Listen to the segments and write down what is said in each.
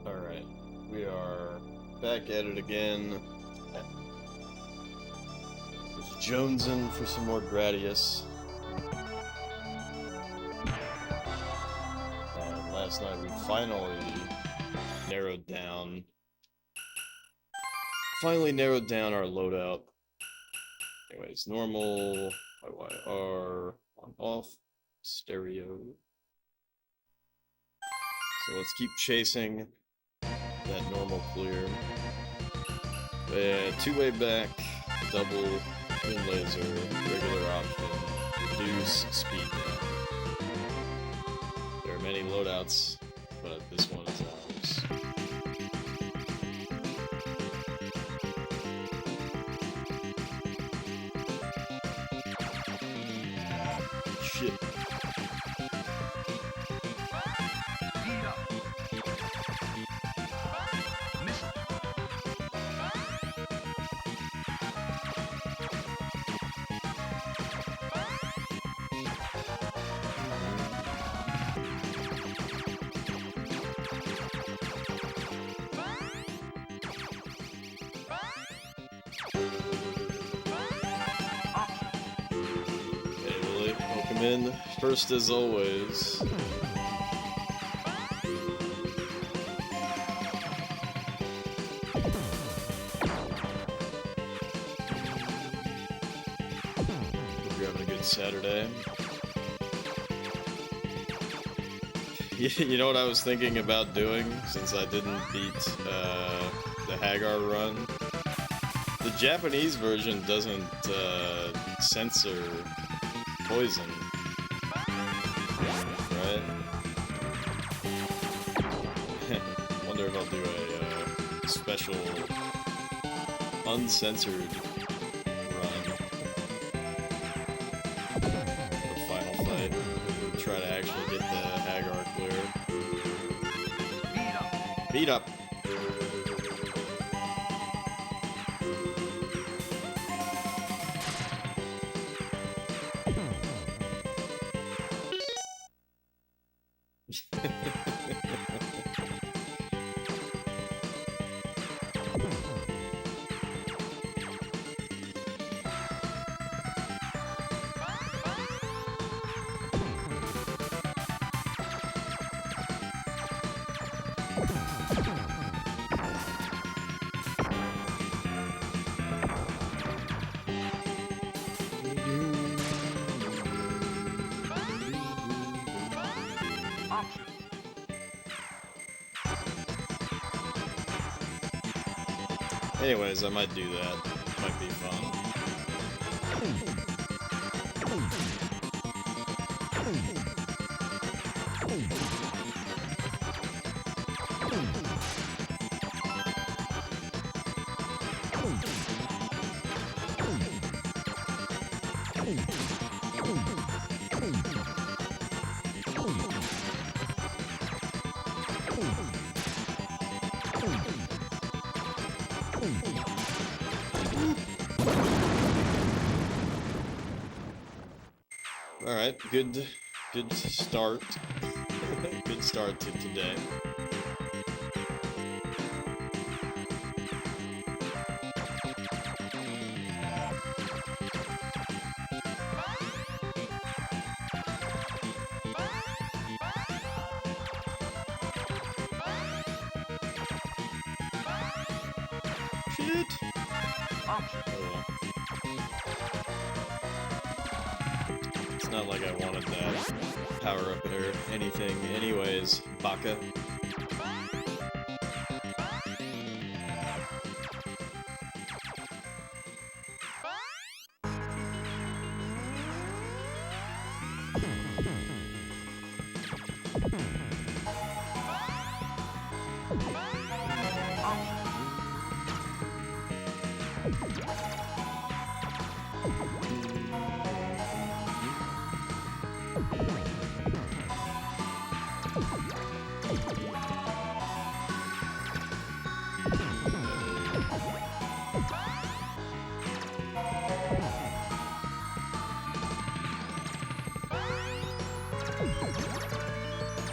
Alright, we are back at it again. Just jonesing for some more Gradius. And last night we finally narrowed down our loadout. Anyways, normal, YYR, on off, stereo. So let's keep chasing that normal clear. Two-way back, double, twin laser, regular option, reduce, speed down. There are many loadouts, but this one is ours. Shit. Welcome in, first as always. Hope you're having a good Saturday. You know what I was thinking about doing, since I didn't beat the Hagar run? The Japanese version doesn't censor poison, right? Wonder if I'll do a special uncensored run for the final fight. Try to actually get the Hagar clear. Beat up! Anyways, I might do that. Might be fun. Alright, good start. Good start to today. Shit! It's not like I wanted that power up or anything. Anyways, Baka.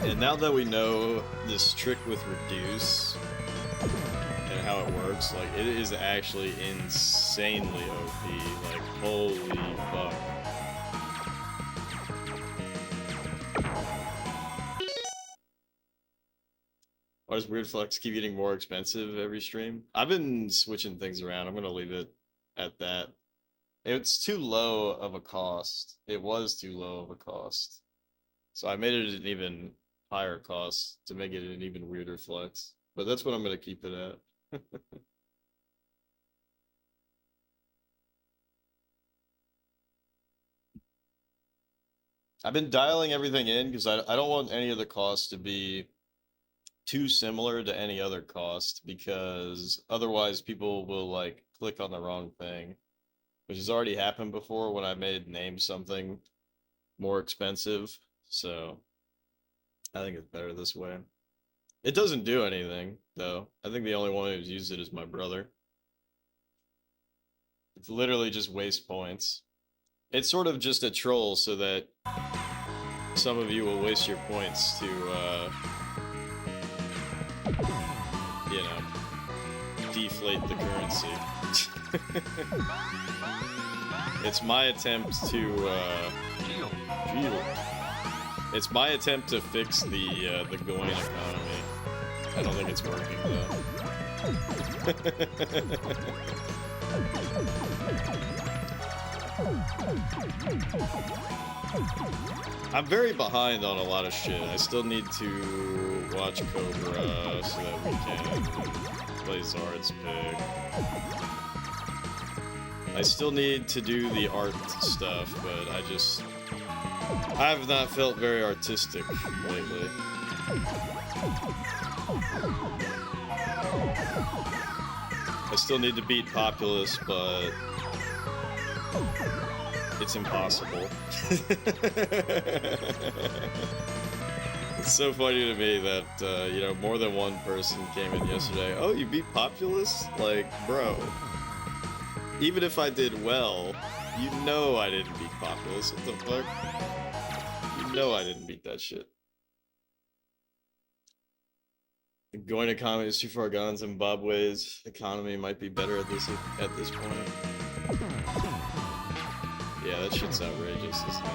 And now that we know this trick with reduce and how it works, like, it is actually insanely OP. Like, holy fuck. Why does Weird Flex keep getting more expensive every stream? I've been switching things around. I'm gonna leave it at that. It's too low of a cost. It was too low of a cost. So I made it an even higher cost to make it an even weirder flex. But that's what I'm gonna keep it at. I've been dialing everything in because I don't want any of the costs to be too similar to any other cost, because otherwise people will like click on the wrong thing, which has already happened before when I made name something more expensive. So I think it's better this way. It doesn't do anything though. I think the only one who's used it is my brother. It's literally just waste points. It's sort of just a troll so that some of you will waste your points to you know, deflate the currency. It's my attempt to it's my attempt to fix the coin economy. I don't think it's working though. I'm very behind on a lot of shit. I still need to watch Cobra so that we can play Zard's Pig. I still need to do the art stuff, but I have not felt very artistic lately. I still need to beat Populous, but it's impossible. It's so funny to me that, you know, more than one person came in yesterday. Oh, you beat Populous? Like, bro. Even if I did well, you know I didn't beat Populous. What the fuck? You know I didn't beat that shit. Going economy is too far gone. Zimbabwe's economy might be better at this point. Yeah, that shit's outrageous, isn't it?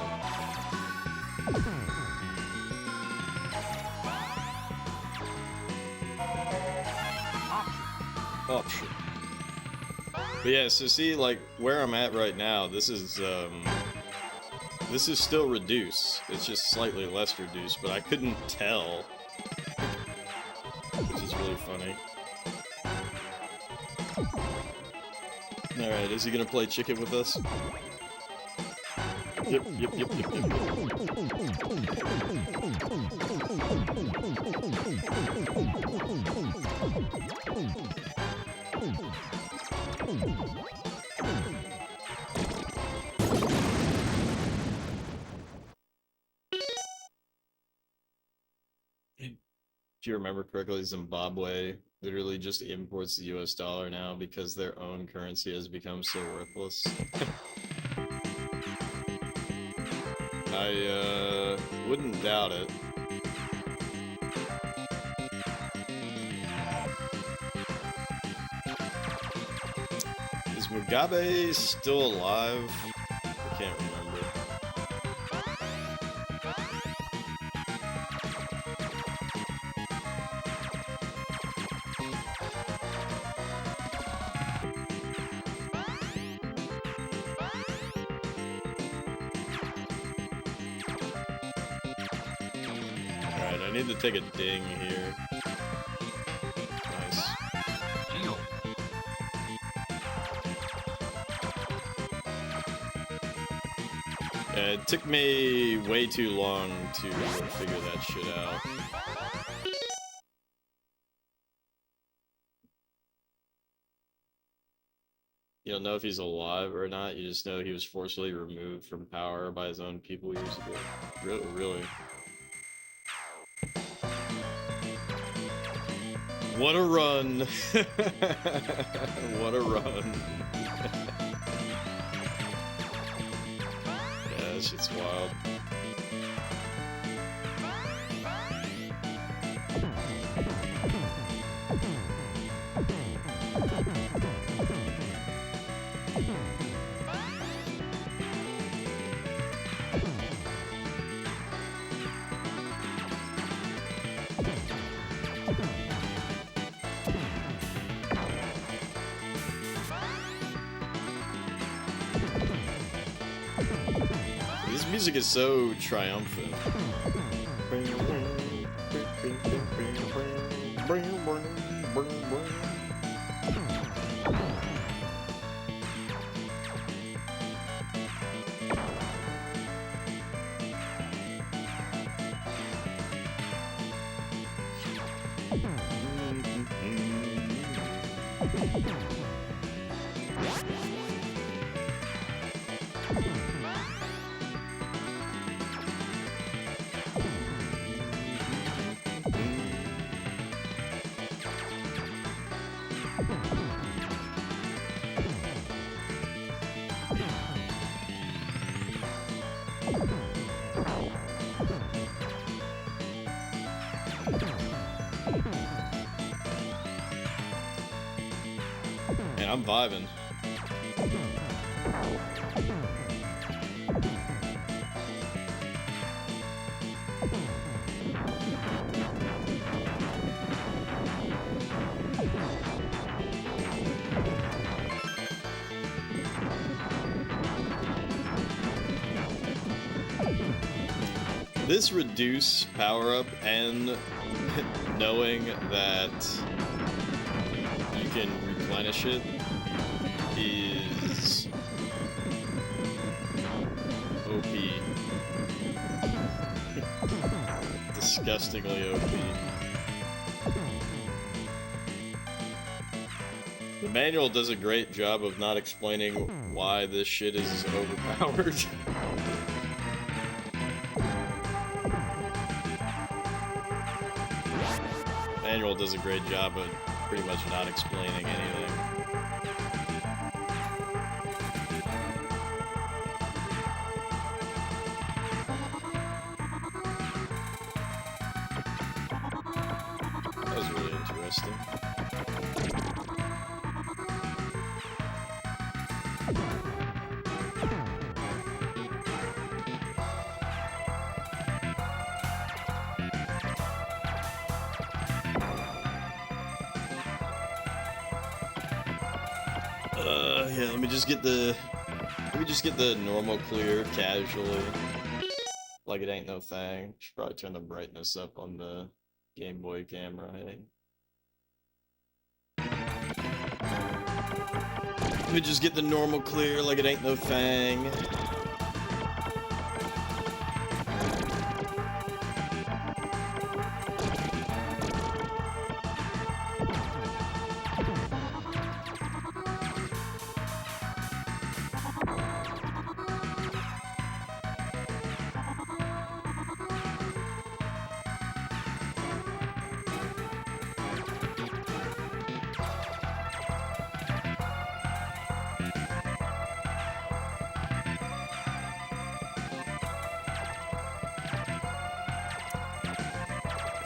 Option. But yeah, so see, like, where I'm at right now, this is still reduced. It's just slightly less reduced, but I couldn't tell. Which is really funny. Alright, is he gonna play chicken with us? Yep. If you remember correctly, Zimbabwe literally just imports the US dollar now because their own currency has become so worthless. I wouldn't doubt it. Is Mugabe still alive? I can't remember. Alright, I need to take a ding here. Nice. Yeah, it took me way too long to figure that shit out. You don't know if he's alive or not, you just know he was forcibly removed from power by his own people years ago. Really? What a run! What a run! Yeah, that shit's wild. music is so triumphant. Man, I'm vibing. This reduce power-up and knowing that you can replenish it is OP. Disgustingly OP. The manual does a great job of not explaining why this shit is overpowered. Manual does a great job of pretty much not explaining anything. That was really interesting. Yeah, let me just get the normal clear casually. Like it ain't no thing. Should probably turn the brightness up on the Game Boy camera, hey. Let me just get the normal clear like it ain't no thing.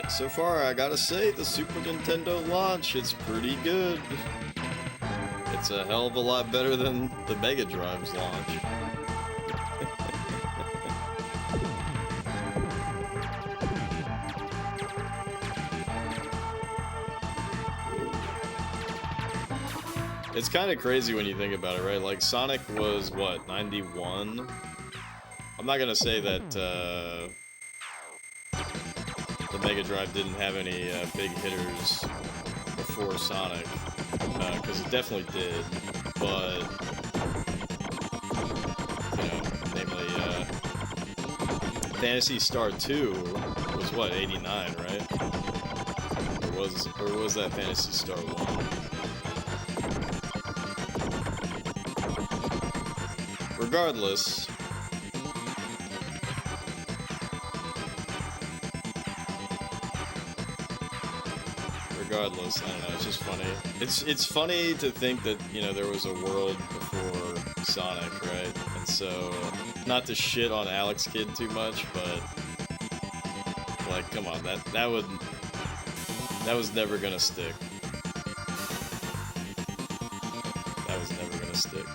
So far, I gotta say, the Super Nintendo launch, it's pretty good. It's a hell of a lot better than the Mega Drive's launch. It's kind of crazy when you think about it, right? Like, Sonic was, what, 91? I'm not gonna say that, the Mega Drive didn't have any big hitters before Sonic, because it definitely did, but, you know, namely, Phantasy Star 2 was, what, 89, right? Or was that Phantasy Star 1? Regardless, I don't know, it's just funny. It's funny to think that, you know, there was a world before Sonic, right? And so, not to shit on Alex Kidd too much, but, like, come on, that was never gonna stick. That was never gonna stick.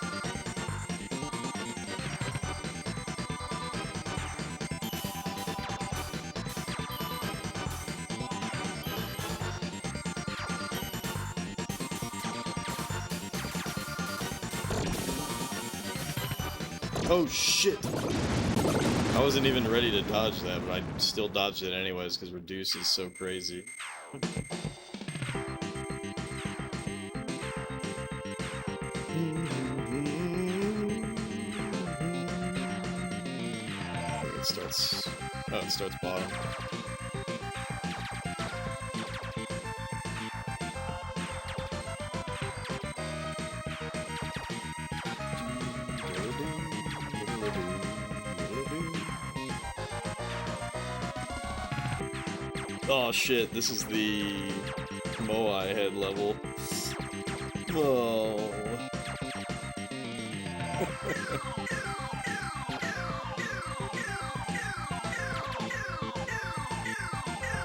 Oh shit! I wasn't even ready to dodge that, but I still dodged it anyways because Reduce is so crazy. It starts... Oh, it starts bottom. Oh shit, this is the Moai head level. Oh.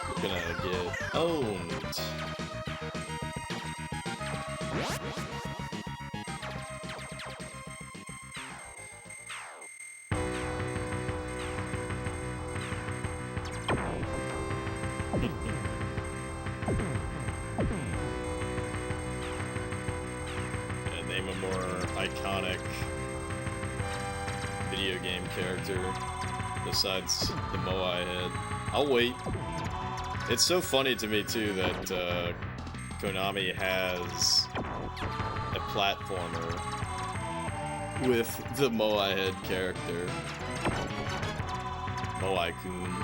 We're gonna get owned. And name a more iconic video game character besides the Moai head. I'll wait. It's so funny to me too that Konami has a platformer with the Moai head character, Moai-kun.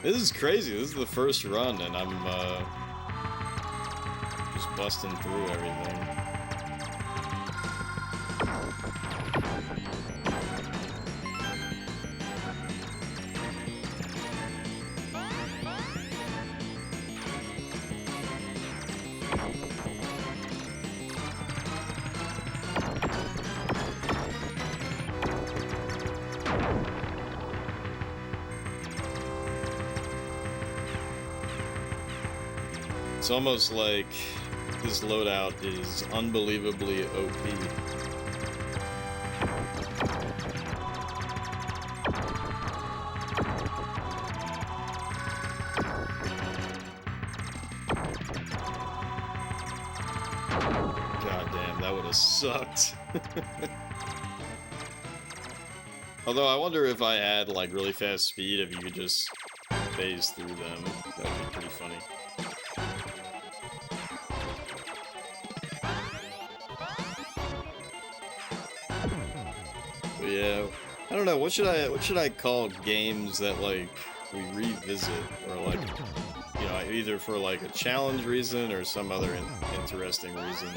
This is crazy. This is the first run, and I'm just busting through everything. It's almost like this loadout is unbelievably OP. God damn, that would have sucked. Although I wonder if I had like really fast speed, if you could just phase through them. That would be pretty funny. Yeah, I don't know. What should I call games that like we revisit, or like, you know, either for like a challenge reason or some other interesting reason.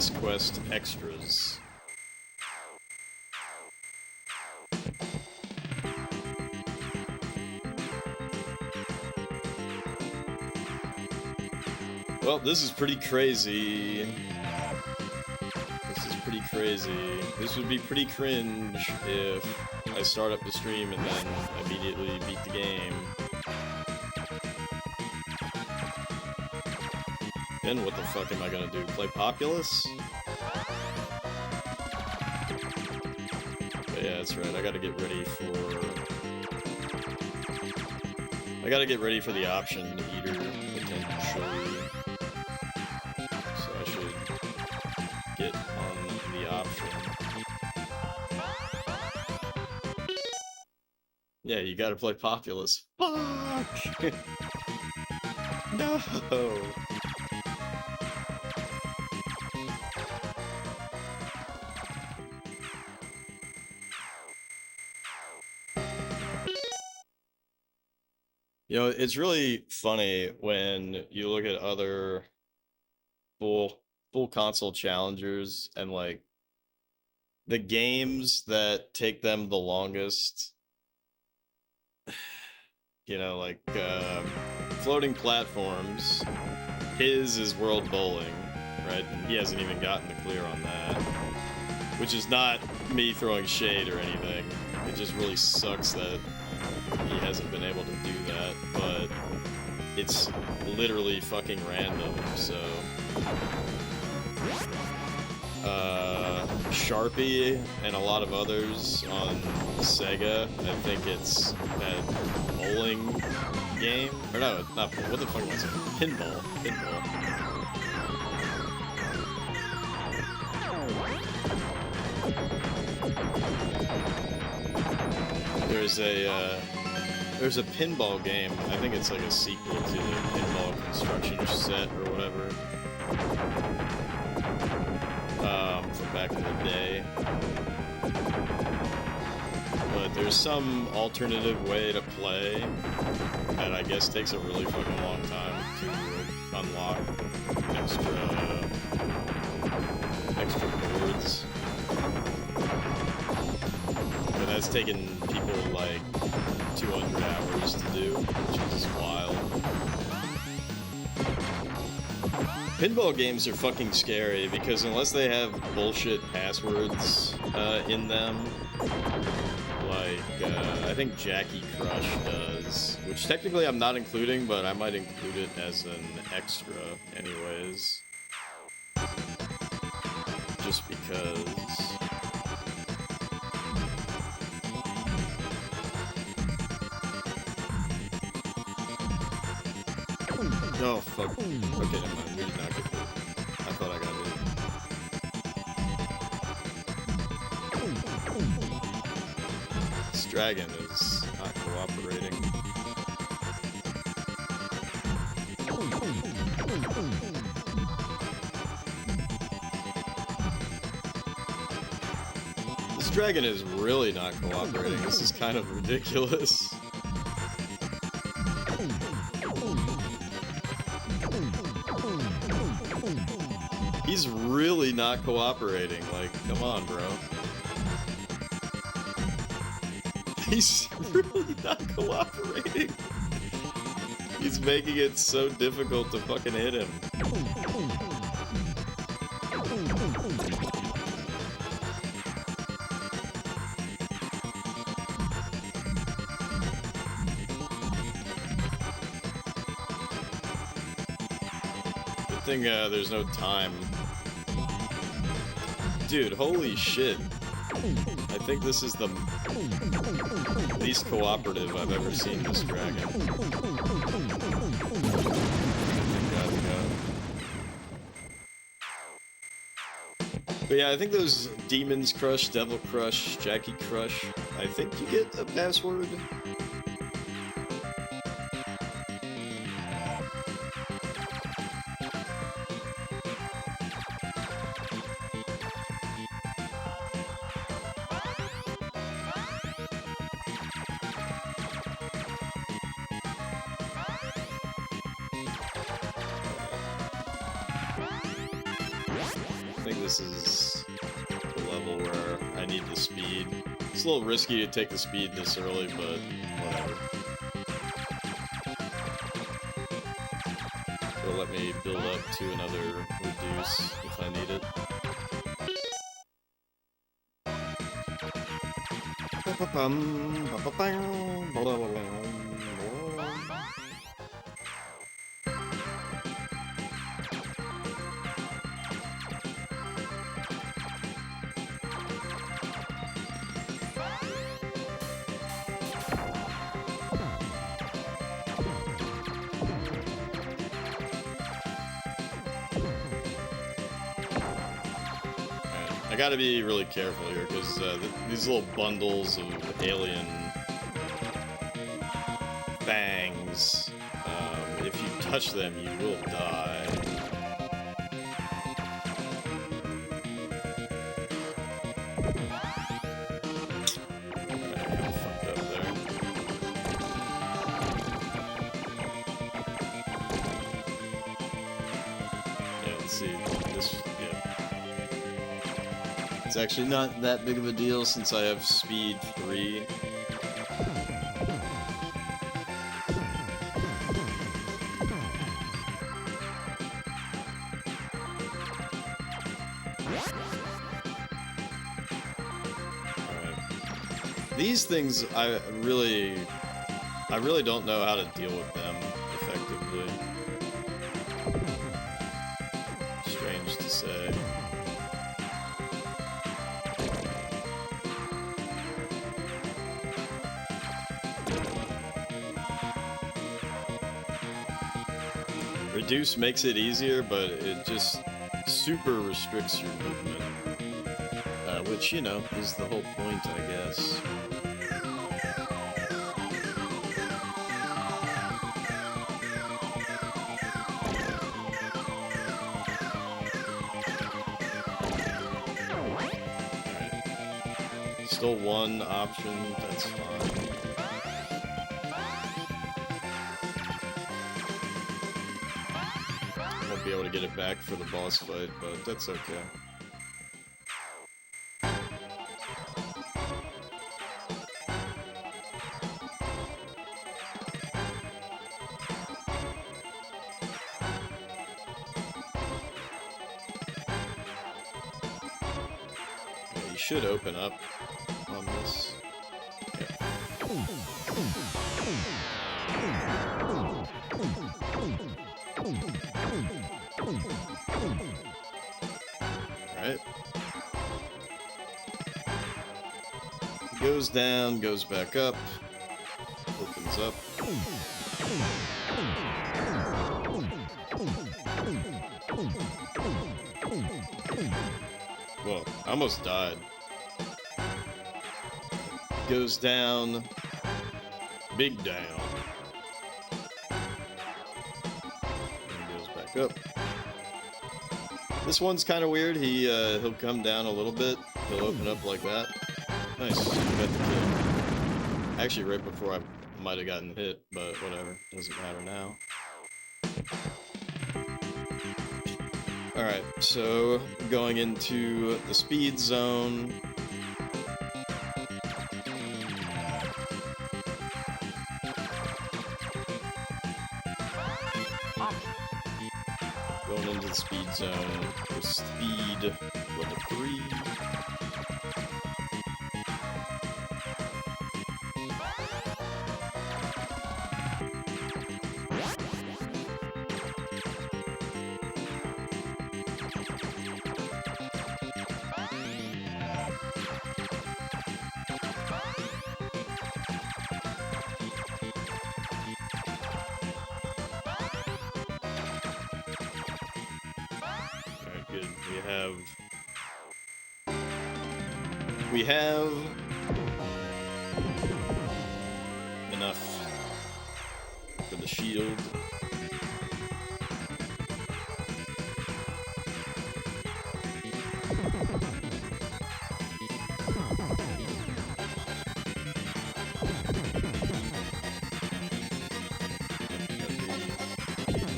SNES Quest Extras. Well, this is pretty crazy. This is pretty crazy. This would be pretty cringe if I start up the stream and then immediately beat the game. Then what the fuck am I gonna do? Play Populous? But yeah, that's right. I gotta get ready for... I gotta get ready for the option eater potential. option. Yeah, you gotta play Populous. Fuck! No! You know, it's really funny when you look at other full full console challengers and like the games that take them the longest, you know, like floating platforms. His is World Bowling, right? And he hasn't even gotten the clear on that, which is not me throwing shade or anything. It just really sucks that he hasn't been able to do that, but it's literally fucking random, so... Sharpie and a lot of others on Sega, I think it's that bowling game? Or no, not what the fuck was it? Pinball. There's a pinball game. I think it's like a sequel to the Pinball Construction Set or whatever. From back in the day. But there's some alternative way to play that I guess takes a really fucking long time to unlock extra boards. But that's taken people like 200 hours to do, which is wild. Pinball games are fucking scary because unless they have bullshit passwords in them, like I think Jackie Crush does, which technically I'm not including, but I might include it as an extra anyways. Just because. Oh, fuck. Okay, never mind. We did not get through. I thought I got it. This dragon is not cooperating. This dragon is really not cooperating. This is kind of ridiculous. He's really not cooperating. Like, come on, bro. He's really not cooperating. He's making it so difficult to fucking hit him. Good thing there's no time. Dude, holy shit. I think this is the least cooperative I've ever seen this dragon. But yeah, I think those Demons Crush, Devil Crush, Jackie Crush, I think you get a password. I think this is the level where I need the speed. It's a little risky to take the speed this early, but whatever. It'll let me build up to another reduce if I need it. I gotta be really careful here, because these little bundles of alien fangs, if you touch them, you will die. Alright, I fucked up there. Yeah, let's see. This, yeah. It's actually not that big of a deal since I have speed 3. These things, I really don't know how to deal with them effectively. Strange to say. Reduce makes it easier, but it just super restricts your movement. Which, you know, is the whole point, I guess. Still one option, that's fine. Won't be able to get it back for the boss fight, but that's okay. You should open up on this. Yeah. Alright. Goes down, goes back up, opens up. Whoa, I almost died. Goes down, big down. And goes back up. This one's kind of weird. He'll come down a little bit. He'll open up like that. Nice. Got the kill. Actually, right before I might have gotten hit, but whatever. Doesn't matter now. Alright, so going into the speed zone. Going into the speed zone with speed level 3. Good. We have enough for the shield.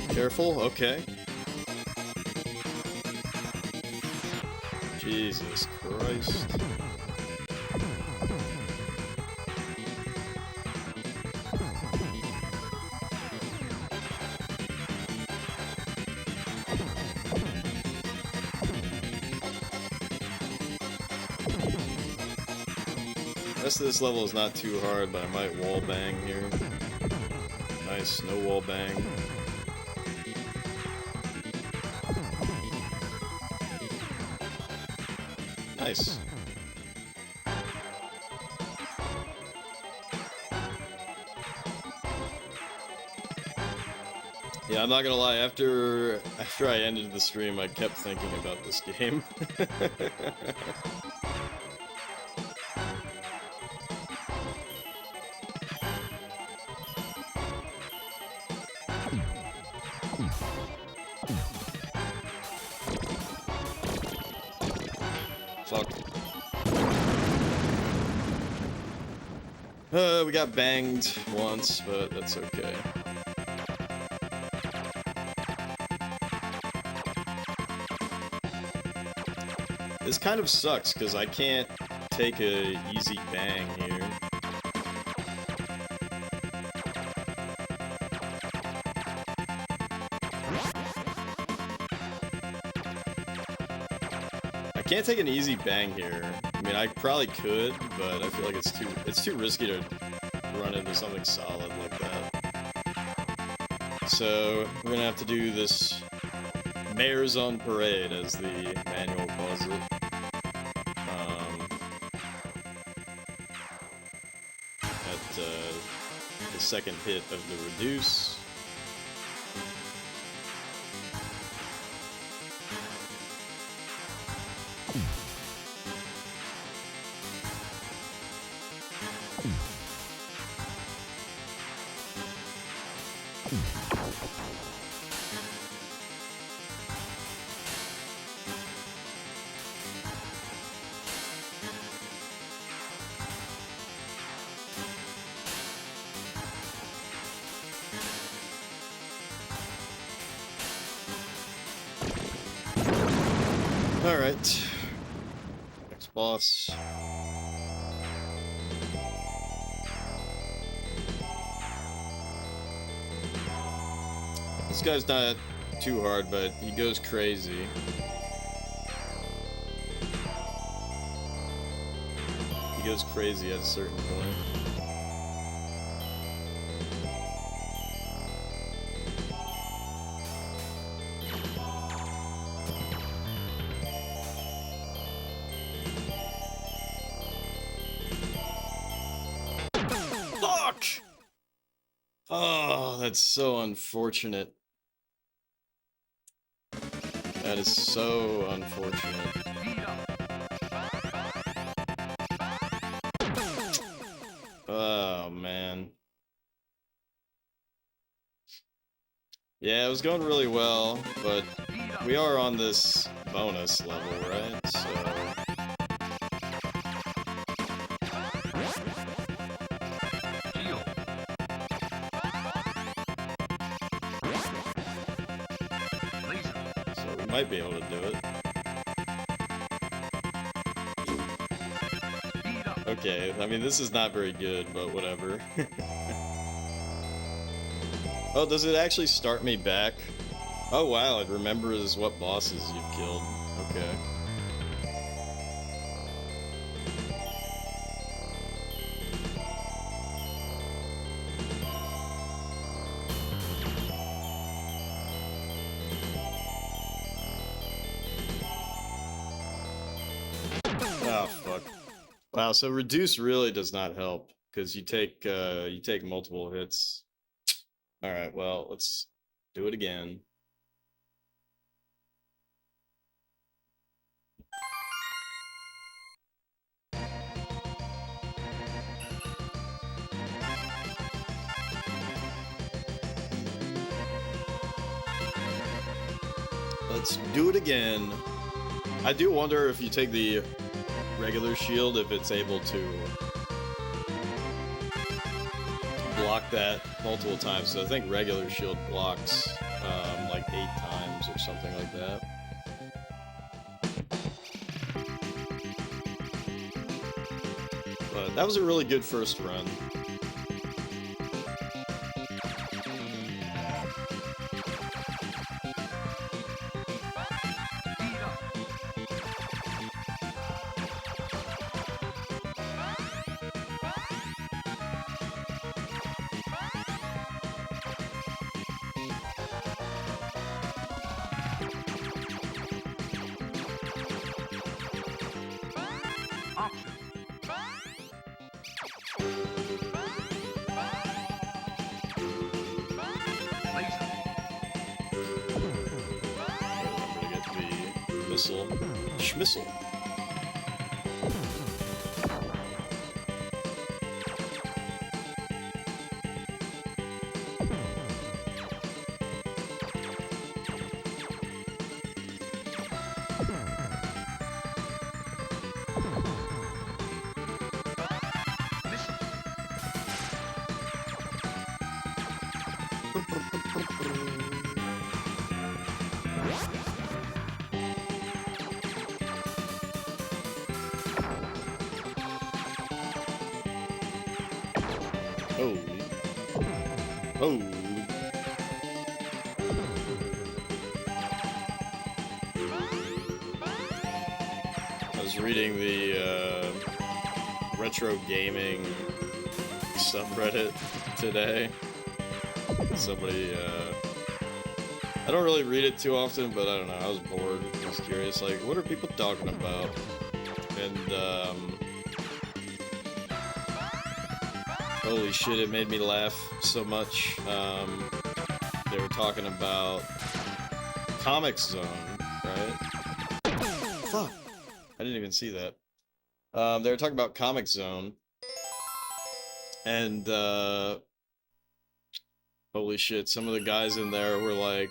Careful, okay. Jesus Christ. The rest of this level is not too hard, but I might wall bang here. Nice, no wall bang. Nice. Yeah, I'm not gonna lie, after I ended the stream, I kept thinking about this game. Fuck. We got banged once, but that's okay. This kind of sucks, because I can't take a easy bang here. I can't take an easy bang here. I mean, I probably could, but I feel like it's too risky to run into something solid like that. So we're gonna have to do this Mayor's on Parade, as the manual calls it. At the second hit of the reduce. Alright. Next boss. This guy's not too hard, but he goes crazy. He goes crazy at a certain point. Fuck! Oh, that's so unfortunate. That is so unfortunate. Oh, man. Yeah, it was going really well, but we are on this bonus level, right? So... might be able to do it. Okay, I mean, this is not very good, but whatever. Oh, does it actually start me back? Oh wow, it remembers what bosses you've killed. Okay. Oh fuck. Wow, so reduce really does not help, because you take multiple hits. Alright, well, let's do it again. Let's do it again. I do wonder if you take the regular shield, if it's able to block that multiple times. So I think regular shield blocks like 8 times or something like that. But that was a really good first run. Schmissel. Schmissel. Holy. Holy. I was reading the retro gaming subreddit today. Somebody, I don't really read it too often, but I don't know, I was bored. I was curious, like, what are people talking about? And, holy shit, it made me laugh so much. They were talking about Comic Zone, right? Fuck! I didn't even see that. They were talking about Comic Zone. And, holy shit, some of the guys in there were like,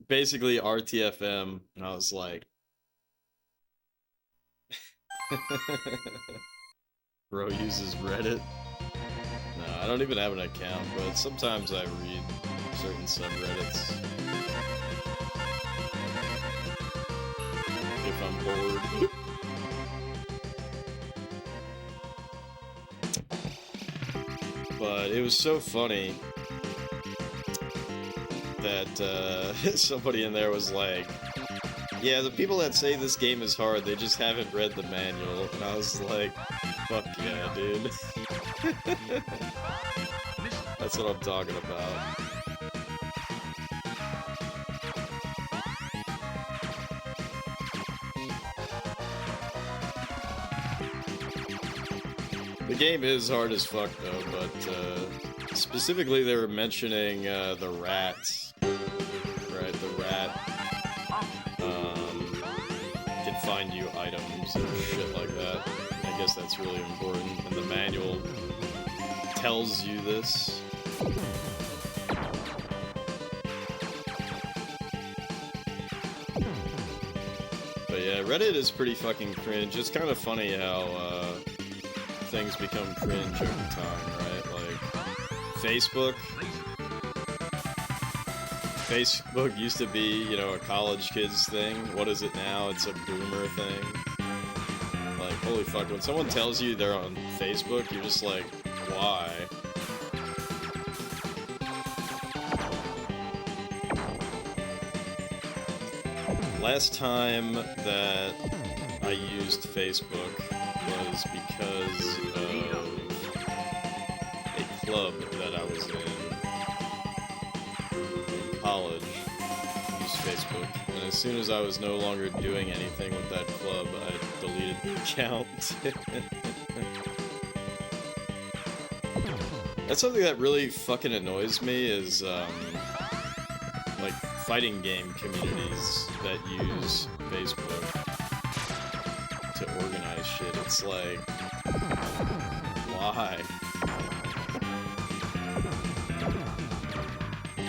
basically RTFM, and I was like... Bro uses Reddit? No, I don't even have an account, but sometimes I read certain subreddits. If I'm bored. But it was so funny that somebody in there was like, yeah, the people that say this game is hard, they just haven't read the manual. And I was like, fuck yeah, dude. That's what I'm talking about. The game is hard as fuck though, but specifically they were mentioning the rats. Right, the rat can find you items and shit like that. I guess that's really important, and the manual tells you this. But yeah, Reddit is pretty fucking cringe. It's kind of funny how things become cringe over time, right? Like Facebook used to be, you know, a college kids thing. What is it now? It's a boomer thing. Like, holy fuck, when someone tells you they're on Facebook, you're just like, why? Last time that I used Facebook was because of a club that I was in college. I used Facebook, and as soon as I was no longer doing anything with that club, I deleted the account. That's something that really fucking annoys me is, like, fighting game communities that use Facebook to organize shit. It's like, why?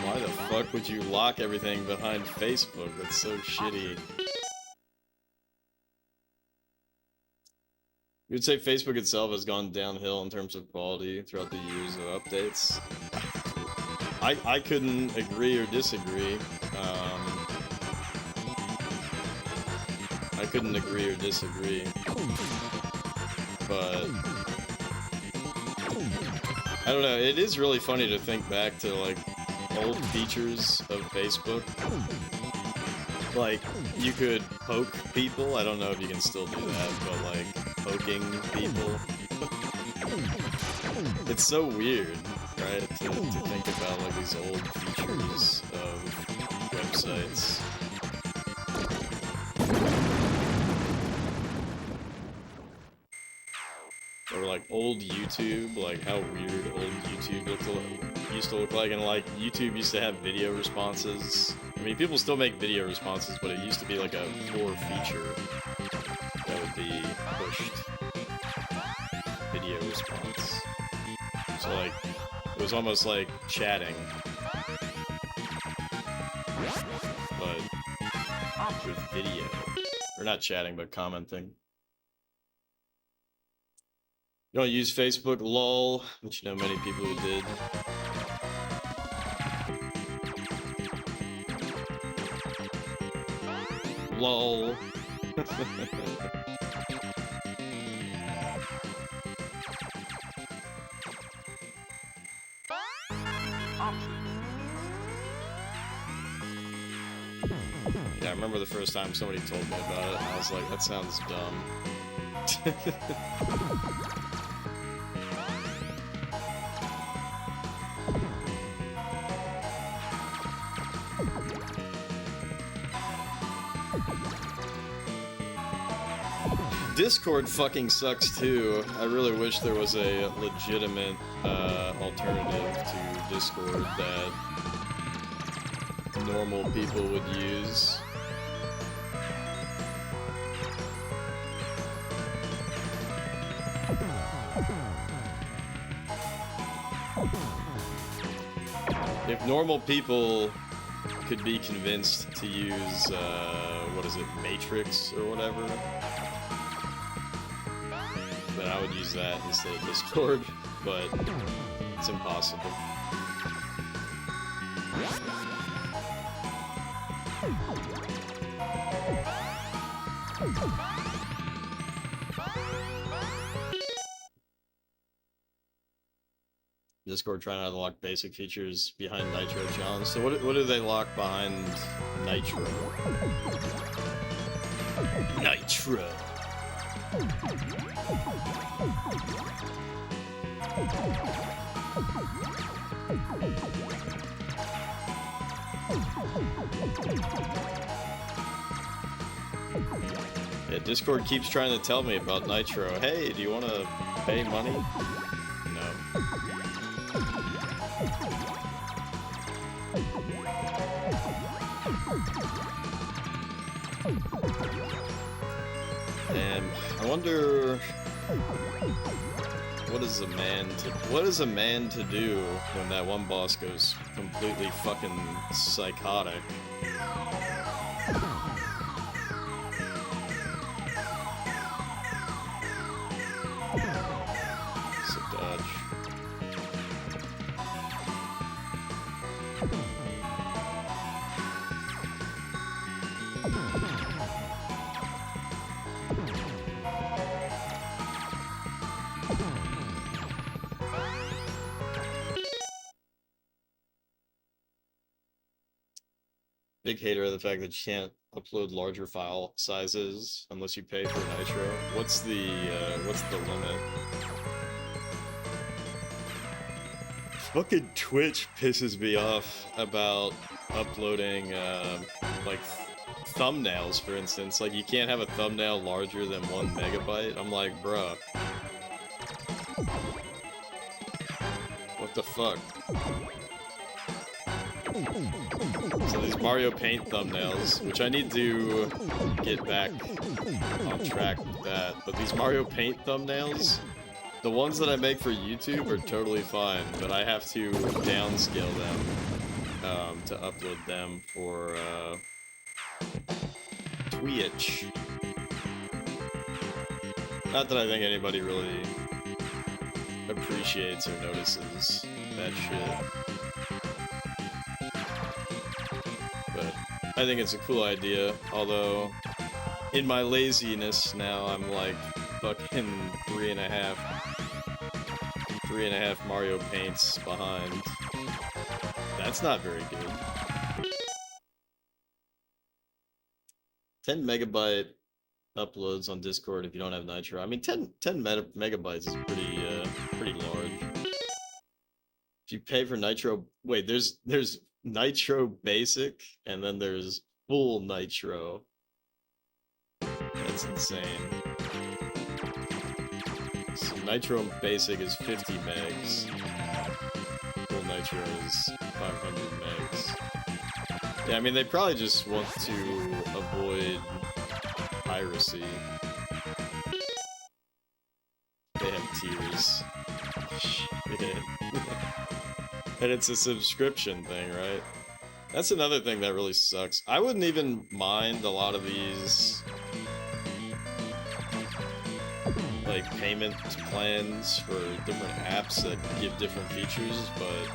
Why the fuck would you lock everything behind Facebook? That's so shitty. You would say Facebook itself has gone downhill in terms of quality throughout the years of updates. I couldn't agree or disagree. I couldn't agree or disagree. But I don't know, it is really funny to think back to like old features of Facebook. Like, you could poke people. I don't know if you can still do that, but like poking people. It's so weird, right? To think about like these old features of websites. Or like old YouTube, like how weird old YouTube used to look like, and like YouTube used to have video responses I mean, people still make video responses, but it used to be like a core feature that would be pushed. Video response. So like, it was almost like chatting. But with video. Or not chatting, but commenting. You don't use Facebook, lol, but you know many people who did. Lol. Yeah, I remember the first time somebody told me about it, and I was like, that sounds dumb. Discord fucking sucks too. I really wish there was a legitimate alternative to Discord that normal people would use. If normal people could be convinced to use, what is it, Matrix or whatever, then I would use that instead of Discord, but it's impossible. Discord trying to unlock basic features behind Nitro Challenge. So what do they lock behind Nitro? Nitro! Yeah, Discord keeps trying to tell me about Nitro. Hey, do you want to pay money? No. And I wonder, what is a man to do when that one boss goes completely fucking psychotic? Sick dodge. Big hater of the fact that you can't upload larger file sizes unless you pay for Nitro. What's the limit? Fucking Twitch pisses me off about uploading, like, thumbnails, for instance. Like, you can't have a thumbnail larger than 1 megabyte. I'm like, bruh. What the fuck? So these Mario Paint thumbnails, which I need to get back on track with that, but these Mario Paint thumbnails, the ones that I make for YouTube are totally fine, but I have to downscale them to upload them for Twitch. Not that I think anybody really appreciates or notices that shit. But I think it's a cool idea, although in my laziness now I'm like fucking three and a half Mario Paints behind. That's not very good. 10 megabyte uploads on Discord if you don't have Nitro. I mean, 10 megabytes is pretty large. If you pay for Nitro, wait, there's Nitro Basic, and then there's full Nitro. That's insane. So Nitro Basic is 50 megs. Full Nitro is 500 megs. Yeah, I mean, they probably just want to avoid piracy. They have tiers. Shit. And it's a subscription thing, right? That's another thing that really sucks. I wouldn't even mind a lot of these like payment plans for different apps that give different features, but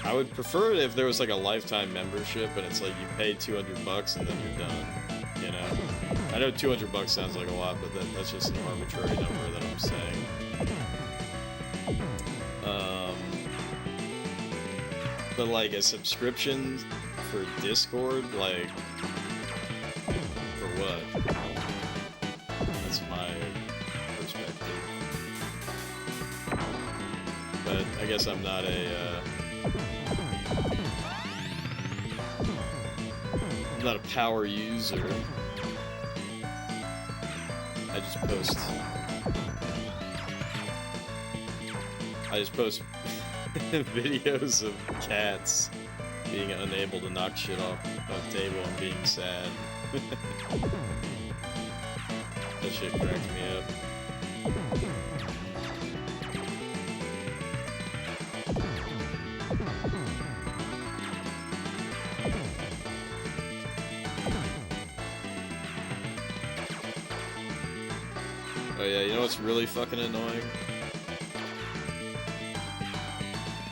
I would prefer it if there was like a lifetime membership and it's like you pay $200 and then you're done, you know? I know $200 sounds like a lot, but that's just an arbitrary number that I'm saying. But like a subscription for Discord, like, for what? That's my perspective. But I guess I'm not I'm not a power user. I just post videos of cats being unable to knock shit off a table and being sad. That shit cracks me up. Oh yeah, you know what's really fucking annoying?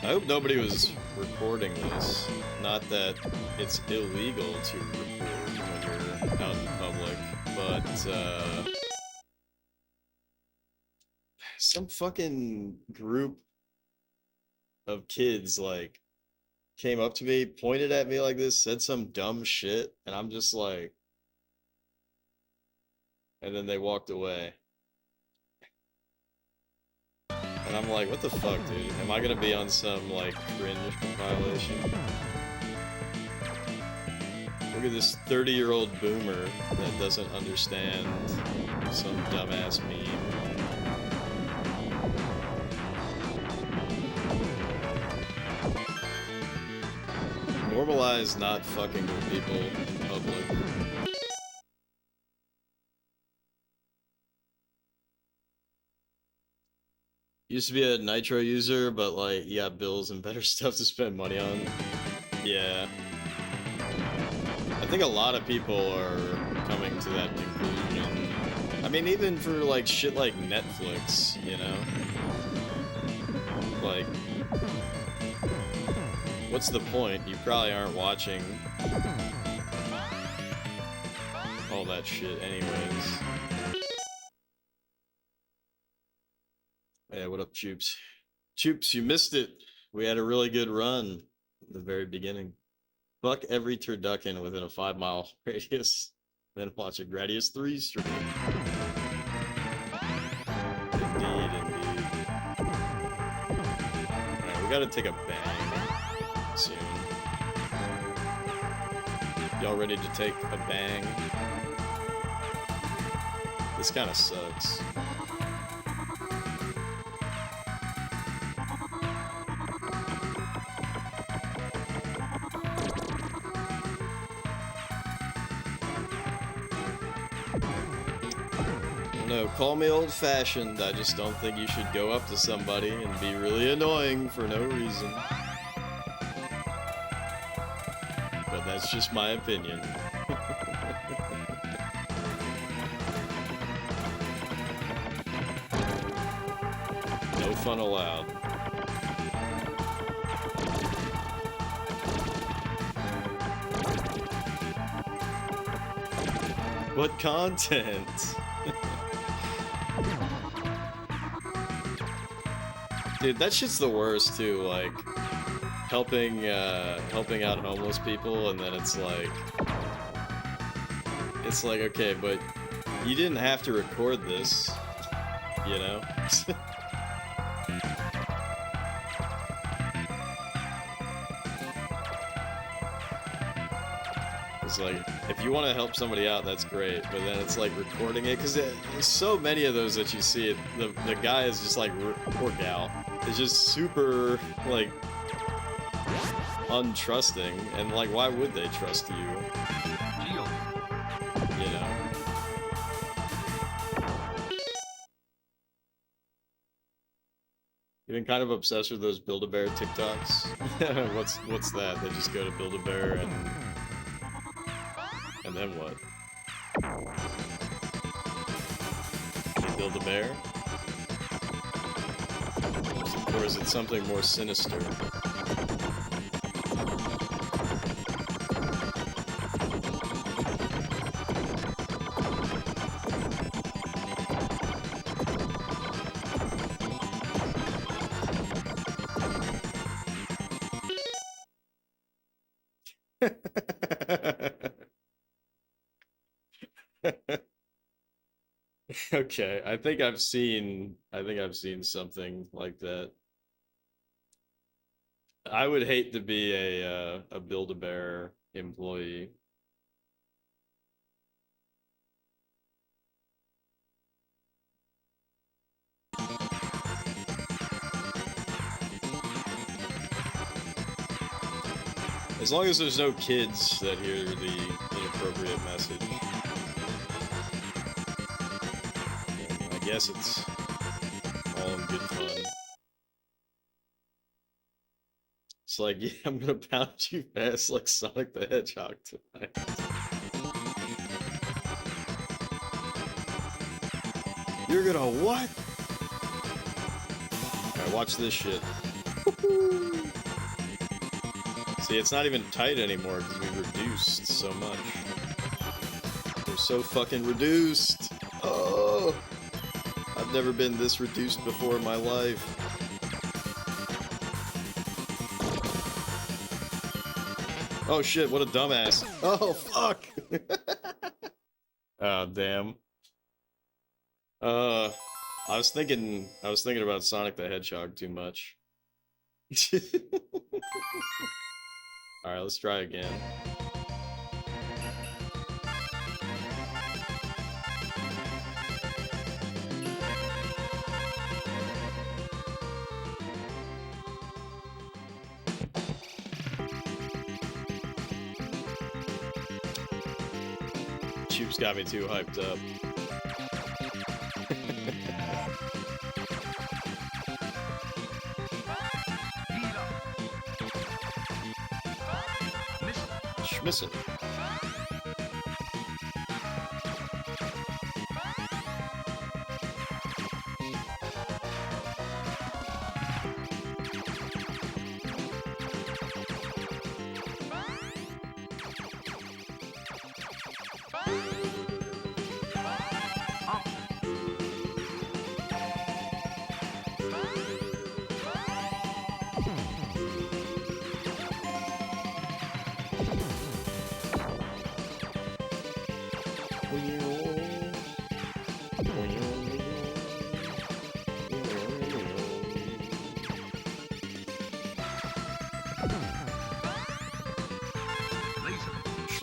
I hope nobody was recording this. Not that it's illegal to record when you're out in public, but some fucking group of kids like came up to me, pointed at me like this, said some dumb shit, and I'm just like, and then they walked away. And I'm like, what the fuck, dude? Am I gonna be on some, like, cringe compilation? Look at this 30-year-old boomer that doesn't understand some dumbass meme. Normalize not fucking with people in public. Used to be a Nitro user, but like, you got bills and better stuff to spend money on. Yeah. I think a lot of people are coming to that conclusion. I mean, even for like shit like Netflix, you know? Like, what's the point? You probably aren't watching all that shit anyways. Yeah, what up, Choops? Choops, you missed it. We had a really good run at the very beginning. Fuck every turducken within a 5-mile radius. Then watch a Gradius 3 stream. Indeed, indeed. Alright, we gotta take a bang soon. Y'all ready to take a bang? This kinda sucks. No, call me old-fashioned, I just don't think you should go up to somebody and be really annoying for no reason. But that's just my opinion. No fun allowed. What content? Dude, that shit's the worst too, like helping out homeless people, and then it's like okay, but you didn't have to record this, you know? It's like, if you want to help somebody out, that's great, but then it's like recording it, because there's so many of those that you see, the guy is just like, poor gal, is just super, like, untrusting, and like, why would they trust you? You know. You've been kind of obsessed with those Build-A-Bear TikToks. What's that? They just go to Build-A-Bear and then what? They build a bear? Or is it something more sinister? Okay, I think I've seen something like that. I would hate to be a Build-A-Bear employee. As long as there's no kids that hear the inappropriate message. I guess it's all in good fun. It's like, yeah, I'm gonna pound you fast like Sonic the Hedgehog tonight. You're gonna what? Alright, watch this shit. See, it's not even tight anymore because we reduced so much. We're so fucking reduced. Oh, I've never been this reduced before in my life. Oh shit, what a dumbass. Oh fuck. Oh damn. I was thinking about Sonic the Hedgehog too much. Alright, let's try again. Choop's got me too hyped up. Schmissel.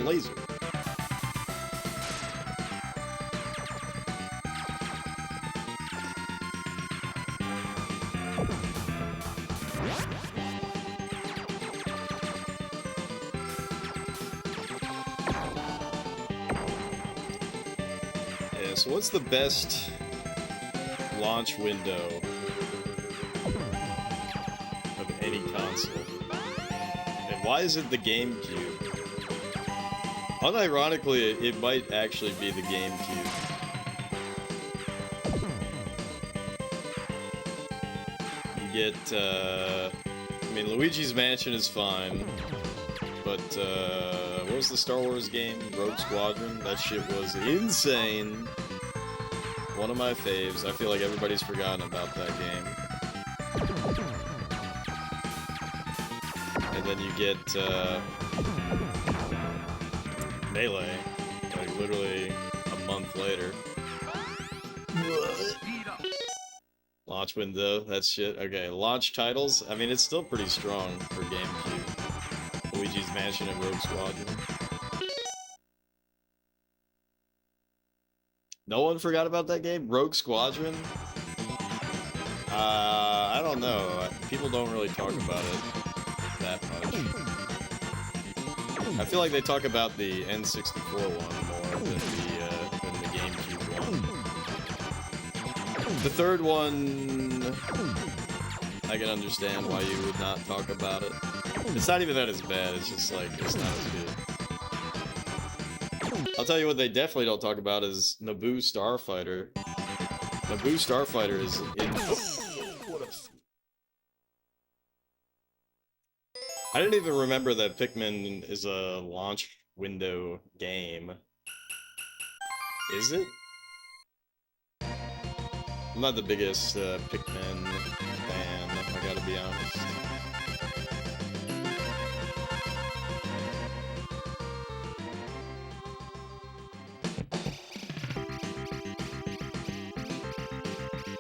Laser. Yeah, so what's the best launch window of any console? And why is it the GameCube? Unironically, it might actually be the GameCube. You get, I mean, Luigi's Mansion is fine, but, what was the Star Wars game? Rogue Squadron? That shit was insane. One of my faves. I feel like everybody's forgotten about that game. And then you get, Melee, like literally a month later. Launch window, that shit. Okay, launch titles. I mean, it's still pretty strong for GameCube. Luigi's Mansion and Rogue Squadron. No one forgot about that game? Rogue Squadron? I don't know. People don't really talk about it that much. I feel like they talk about the N64 one more than the GameCube one. The third one, I can understand why you would not talk about it. It's not even that it's bad, it's just like, it's not as good. I'll tell you what they definitely don't talk about is Naboo Starfighter. Naboo Starfighter is in... I didn't even remember that Pikmin is a launch window game. Is it? I'm not the biggest Pikmin fan, I gotta be honest.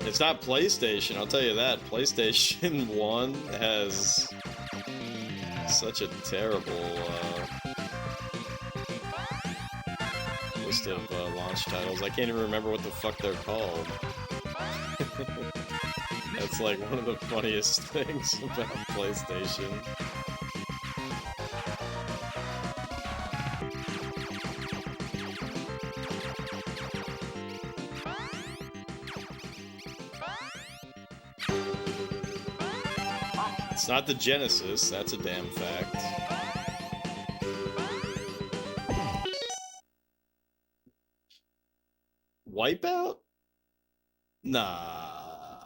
It's not PlayStation, I'll tell you that. PlayStation 1 has such a terrible list of launch titles. I can't even remember what the fuck they're called. That's like one of the funniest things about PlayStation. It's not the Genesis, that's a damn fact. Wipeout? Nah.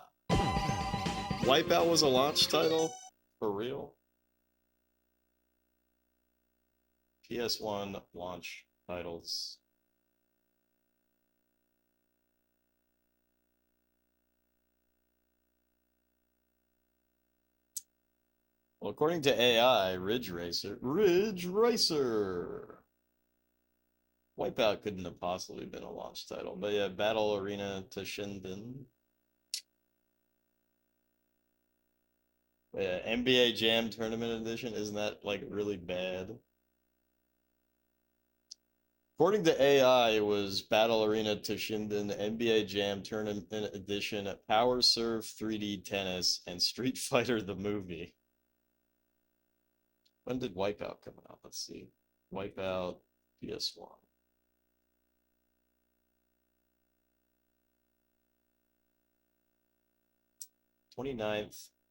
Wipeout was a launch title? For real? PS1 launch titles. Well, according to AI, Ridge Racer. Wipeout couldn't have possibly been a launch title, but yeah, Battle Arena Toshinden. Yeah, NBA Jam Tournament Edition, isn't that like really bad? According to AI, it was Battle Arena Toshinden, NBA Jam Tournament Edition, Power Serve 3D Tennis, and Street Fighter the Movie. When did Wipeout come out? Let's see. Wipeout PS1.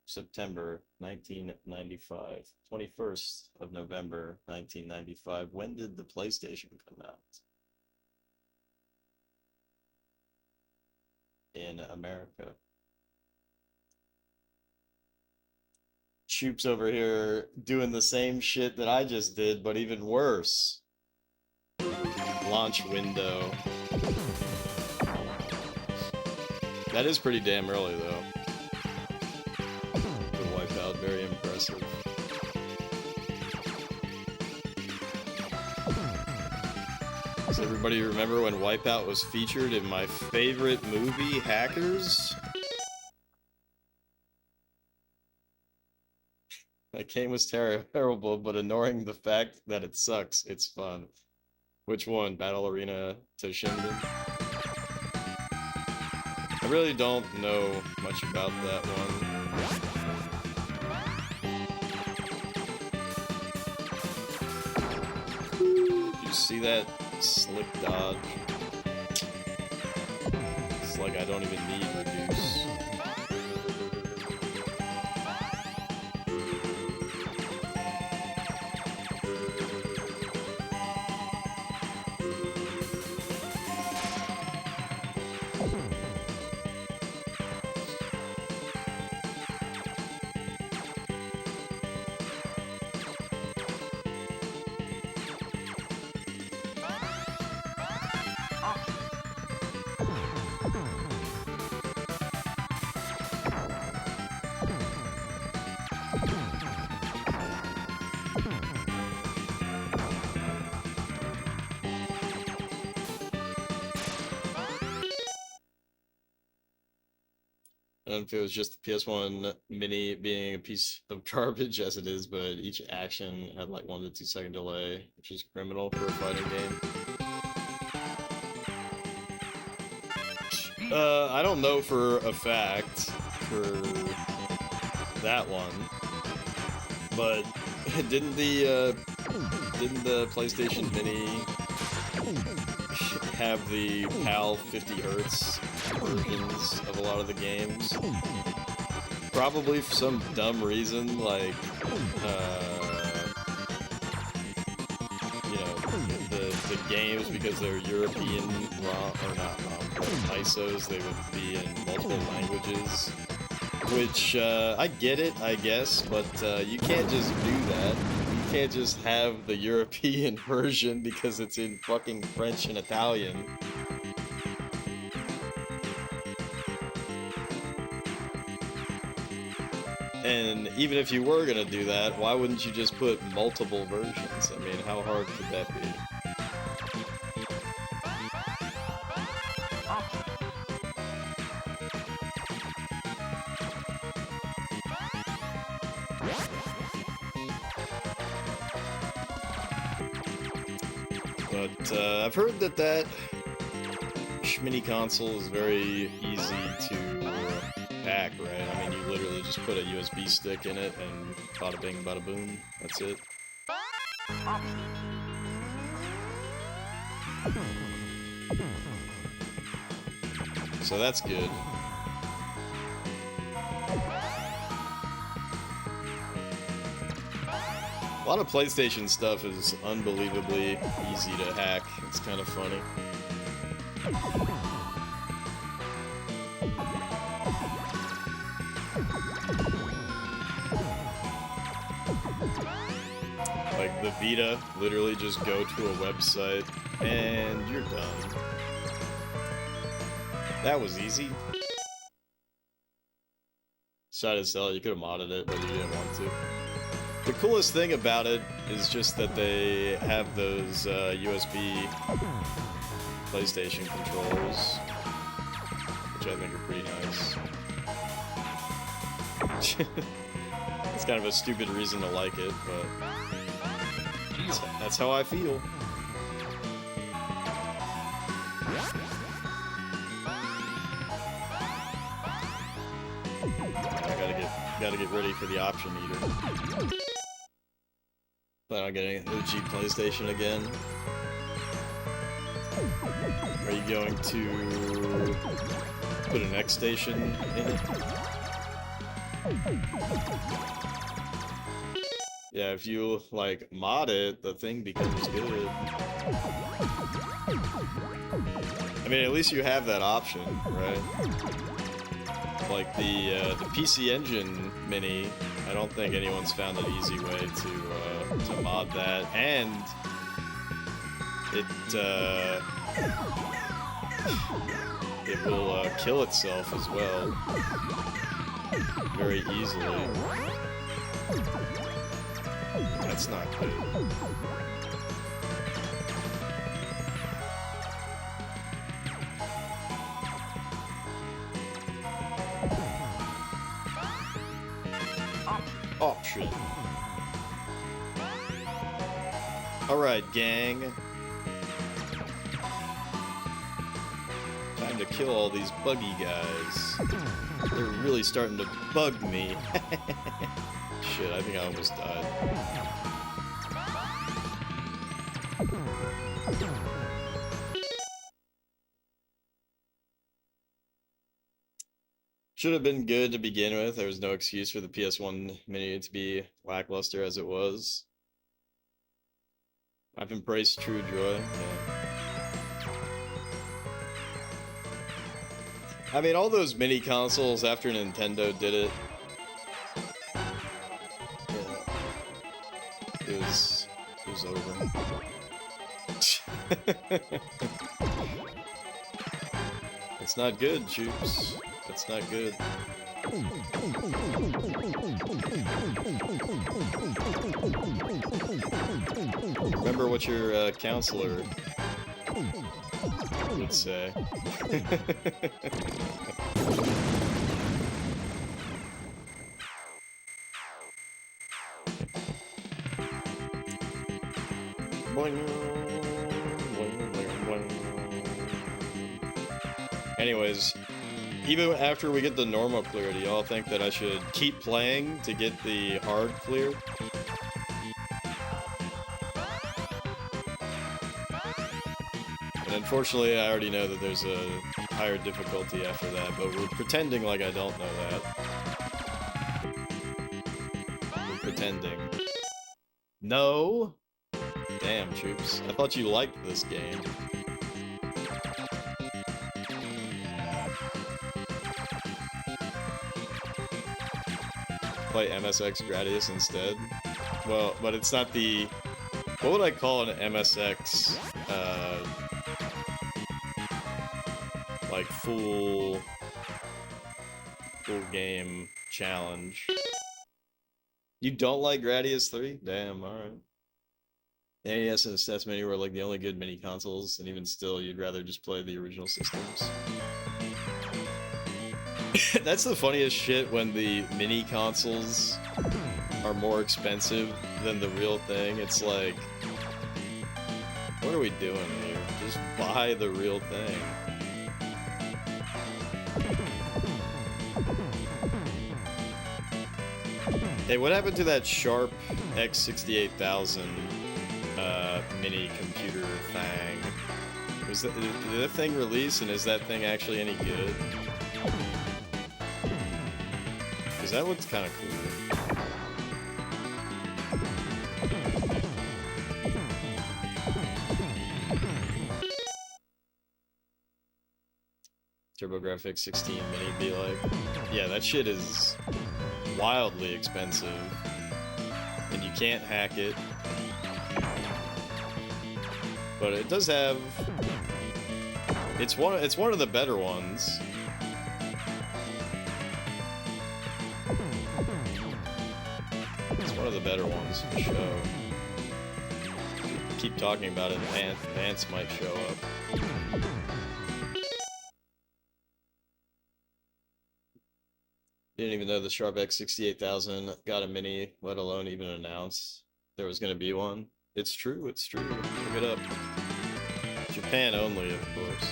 September 1995. 21st of November 1995. When did the PlayStation come out? In America. Choop's over here doing the same shit that I just did, but even worse. Launch window. That is pretty damn early, though. The Wipeout, very impressive. Does everybody remember when Wipeout was featured in my favorite movie, Hackers? That game was terrible, but ignoring the fact that it sucks, it's fun. Which one? Battle Arena Toshinden? I really don't know much about that one. Did you see that slip dodge? It's like I don't even need reduce. I don't know if it was just the PS1 Mini being a piece of garbage as it is, but each action had like 1 to 2 second delay, which is criminal for a fighting game. I don't know for a fact for that one, but didn't the Didn't the PlayStation Mini have the PAL 50 Hertz versions of a lot of the games? Probably for some dumb reason, like, you know, the games, because they're European ROM, or not ROM, but ISOs, they would be in multiple languages. Which, I get it, I guess, but you can't just do that. You can't just have the European version because it's in fucking French and Italian. And even if you were gonna do that, why wouldn't you just put multiple versions? I mean, how hard could that be? But I've heard that mini console is very easy to hack, right? I mean, you literally just put a USB stick in it and bada bing, bada boom. That's it. So that's good. A lot of PlayStation stuff is unbelievably easy to hack. It's kind of funny. Like the Vita, literally just go to a website and you're done. That was easy. Decided to sell it, you could have modded it, but you didn't want to. The coolest thing about it is just that they have those USB PlayStation controllers, which I think are pretty nice. It's kind of a stupid reason to like it, but that's how I feel. I gotta get ready for the option eater. Plan on getting an OG PlayStation again. Are you going to put an X station in it? Yeah, if you, like, mod it, the thing becomes good. I mean, at least you have that option, right? Like, the PC Engine Mini, I don't think anyone's found an easy way to mod that, and it will kill itself as well very easily. That's not good. Option. Alright, gang. Time to kill all these buggy guys. They're really starting to bug me. Shit, I think I almost died. Should have been good to begin with. There was no excuse for the PS1 Mini to be lackluster as it was. I've embraced true joy. Yeah. I mean, all those mini consoles after Nintendo did it. Yeah. It was over. It's not good, Choops. It's not good. Remember what your counselor would say. Anyways, even after we get the normal clear, do y'all think that I should keep playing to get the hard clear? And unfortunately, I already know that there's a higher difficulty after that, but we're pretending like I don't know that. We're pretending. No! Damn, troops. I thought you liked this game. Play MSX Gradius instead. Well, but it's not the... What would I call an MSX, like, full game challenge? You don't like Gradius 3? Damn, alright. NES and SNES Mini were like the only good mini consoles, and even still, you'd rather just play the original systems. That's the funniest shit, when the mini consoles are more expensive than the real thing. It's like, what are we doing here? Just buy the real thing. Hey, what happened to that Sharp X68000 mini computer thing? Did that thing release, and is that thing actually any good? Because that looks kind of cool. TurboGrafx 16 Mini be like, yeah, that shit is wildly expensive, and you can't hack it. But it does have. It's one of the better ones. It's one of the better ones for sure. Keep talking about it, and ants might show up. Didn't even know the Sharp X68000 got a mini, let alone even announce there was going to be one. It's true, it's true. Look it up. Japan only, of course.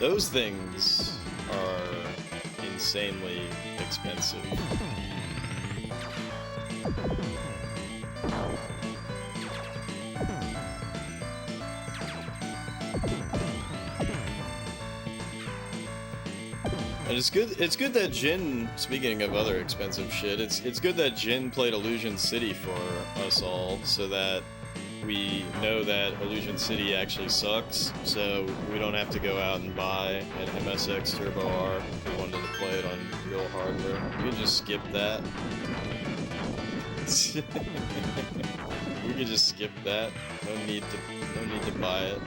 Those things are insanely expensive. And it's good that Jin, speaking of other expensive shit, it's good that Jin played Illusion City for us all, so that we know that Illusion City actually sucks, so we don't have to go out and buy an MSX Turbo R if we wanted to play it on real hardware. We can just skip that. We can just skip that. No need to buy it.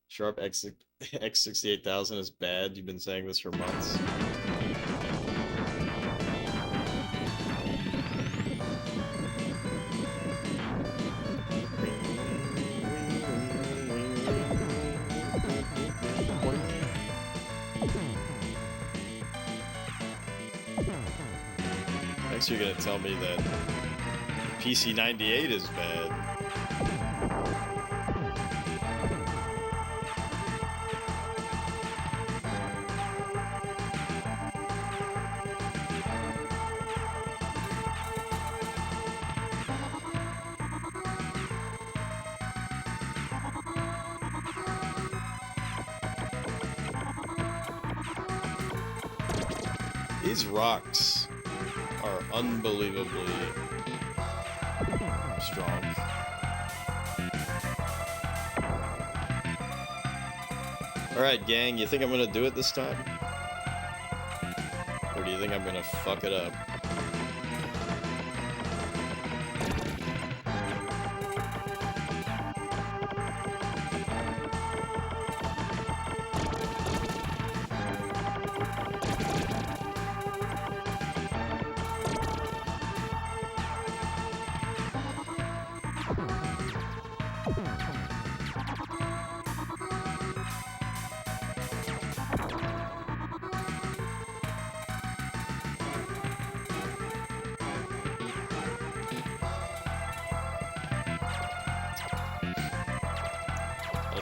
Sharp X68000 is bad. You've been saying this for months. Next, you're gonna tell me that PC98 is bad. These rocks are unbelievably strong. Alright, gang, you think I'm gonna do it this time? Or do you think I'm gonna fuck it up?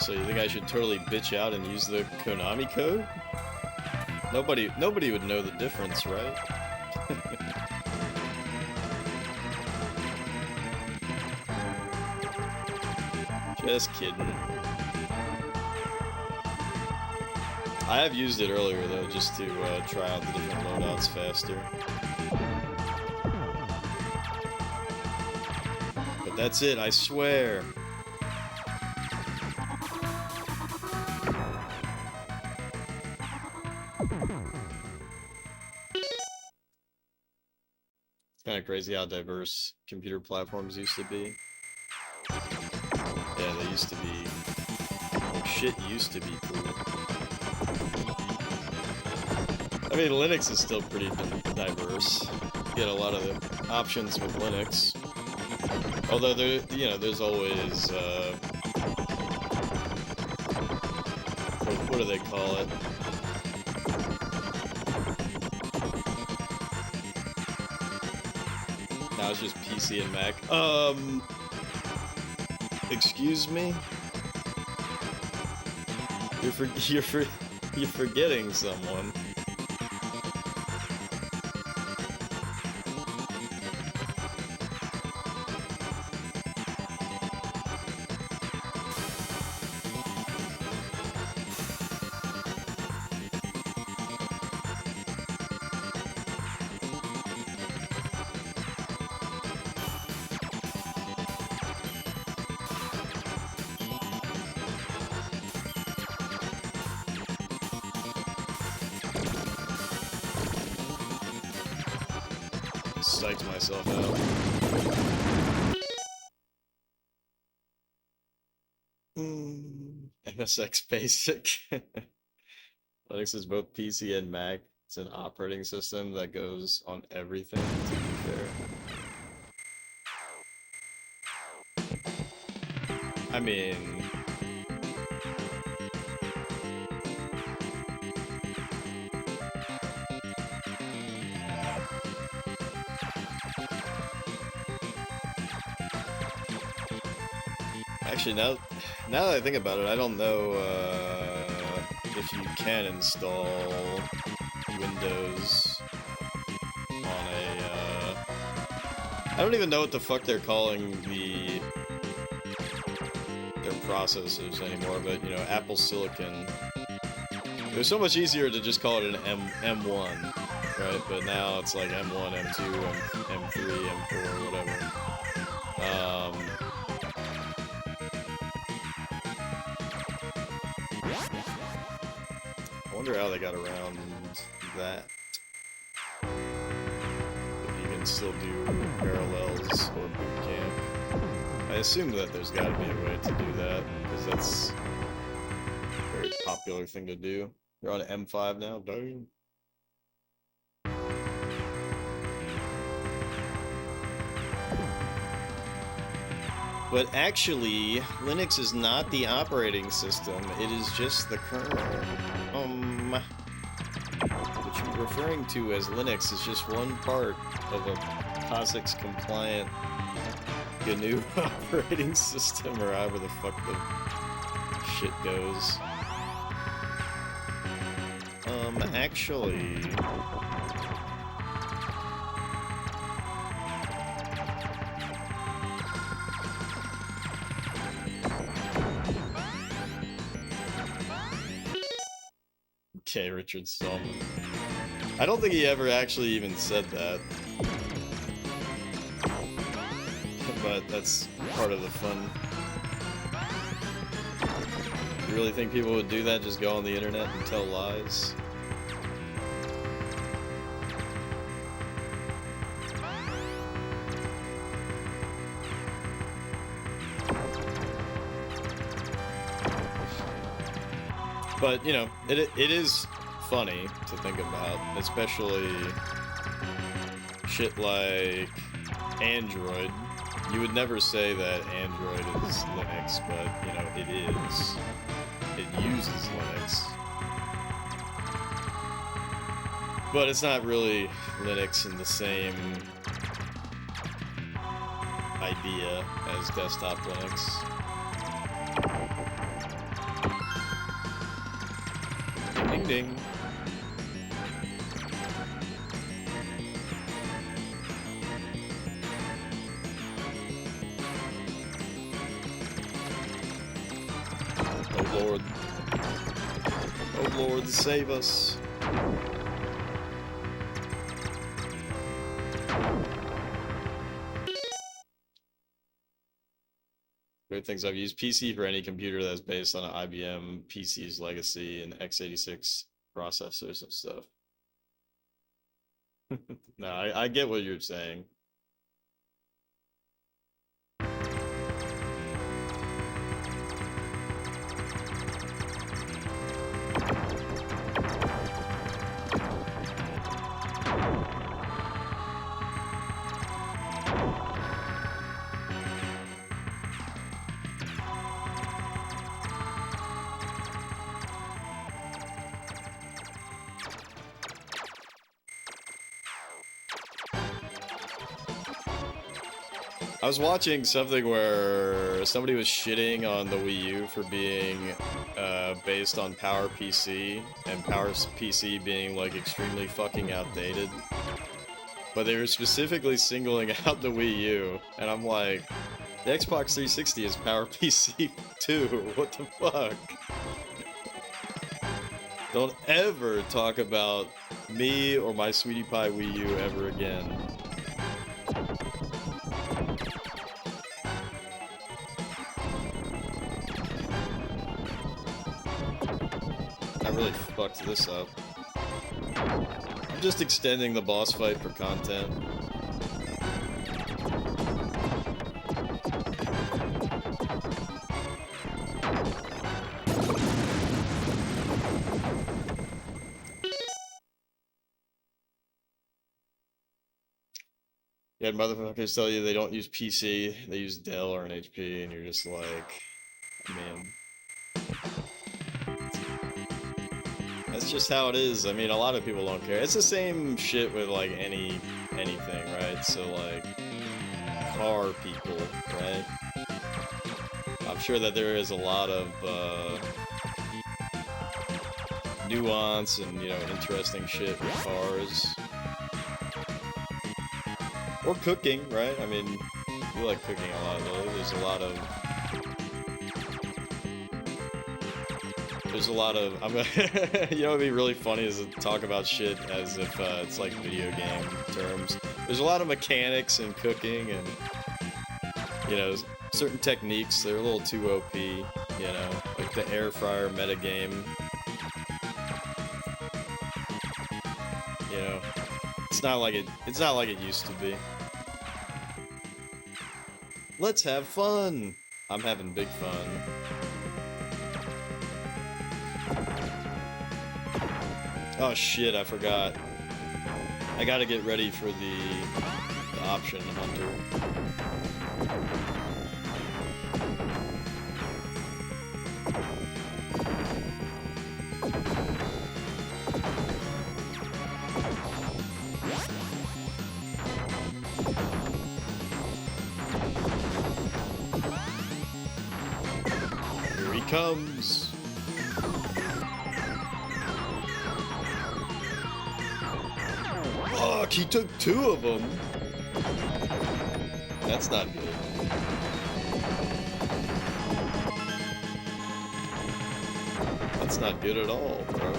So you think I should totally bitch out and use the Konami code? Nobody would know the difference, right? Just kidding. I have used it earlier though, just to try out the different loadouts faster. But that's it, I swear. It's kind of crazy how diverse computer platforms used to be. Yeah, they used to be... Shit used to be cool. I mean, Linux is still pretty diverse. You get a lot of the options with Linux. Although there, there's always what do they call it? Now it's just PC and Mac. Excuse me? You're forgetting someone. Psyched myself out. MSX Basic. Linux is both PC and Mac. It's an operating system that goes on everything, to be fair. I mean... Actually, now that I think about it, I don't know if you can install Windows on a... I don't even know what the fuck they're calling their processors anymore, but, you know, Apple Silicon. It was so much easier to just call it an M1, right? But now it's like M1, M2, M3, M4, whatever. I wonder how they got around that. If you can still do parallels or boot camp. I assume that there's got to be a way to do that, because that's a very popular thing to do. You're on M5 now, dang. But actually, Linux is not the operating system, it is just the kernel. What you're referring to as Linux is just one part of a POSIX compliant GNU operating system, or however the fuck the shit goes. Actually... Okay, Richard Stallman. I don't think he ever actually even said that. But that's part of the fun. You really think people would do that? Just go on the internet and tell lies? But, you know, it is funny to think about, especially shit like Android. You would never say that Android is Linux, but, you know, it is. It uses Linux. But it's not really Linux in the same idea as desktop Linux. Ding ding. Oh Lord, save us. Great things I've used PC for any computer that's based on an IBM PC's legacy and x86 processors and stuff. No, I get what you're saying. I was watching something where somebody was shitting on the Wii U for being based on PowerPC, and PowerPC being like extremely fucking outdated. But they were specifically singling out the Wii U, and I'm like, the Xbox 360 is PowerPC too. What the fuck? Don't ever talk about me or my Sweetie Pie Wii U ever again. I really fucked this up. I'm just extending the boss fight for content. Yeah, motherfuckers tell you they don't use PC, they use Dell or an HP, and you're just like, man. That's just how it is. I mean, a lot of people don't care. It's the same shit with like anything, right? So like, car people, right? I'm sure that there is a lot of nuance and, you know, interesting shit with cars. Or cooking, right? I mean, we like cooking a lot, though. There's a lot of, I'm gonna, you know what'd be really funny is to talk about shit as if it's like video game terms. There's a lot of mechanics in cooking and, you know, certain techniques, they're a little too OP, you know, like the air fryer metagame. You know, it's not like it used to be. Let's have fun! I'm having big fun. Oh shit, I forgot. I gotta get ready for the option hunter. Here he comes! Fuck, he took 2 of them! That's not good. That's not good at all, bro.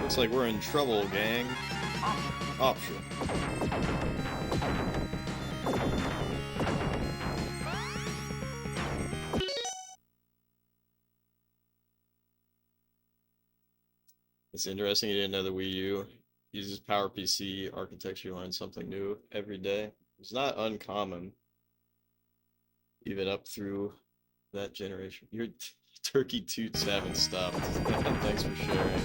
Looks like we're in trouble, gang. Option. It's interesting you didn't know the Wii U uses PowerPC architecture. You learn something new every day. It's not uncommon, even up through that generation. Your turkey toots haven't stopped. Thanks for sharing.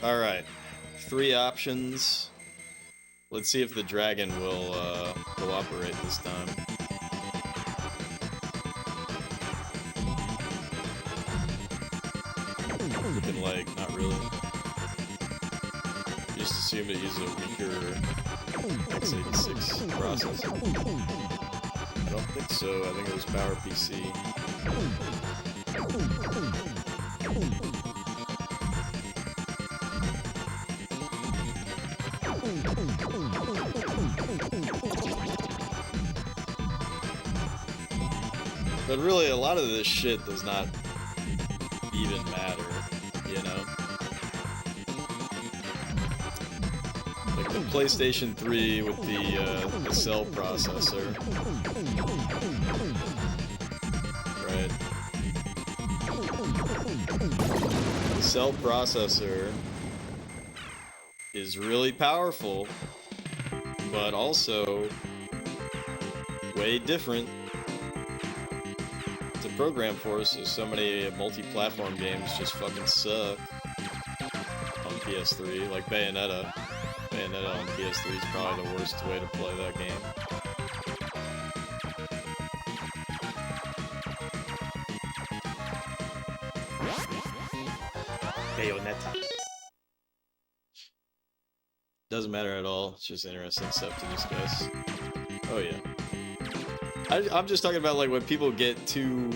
All right, 3 options. Let's see if the dragon will cooperate this time. Looking like not really. Just assume that he's a weaker processor. I don't think so. I think it was PowerPC. But really, a lot of this shit does not even matter, you know? Like the PlayStation 3 with the cell processor. Right. The cell processor is really powerful, but also way different to program for, so many multi-platform games just fucking suck on PS3, like Bayonetta. Bayonetta on PS3 is probably the worst way to play that game. Bayonetta. Doesn't matter at all, it's just interesting stuff to discuss. Oh yeah. I'm just talking about like when people get too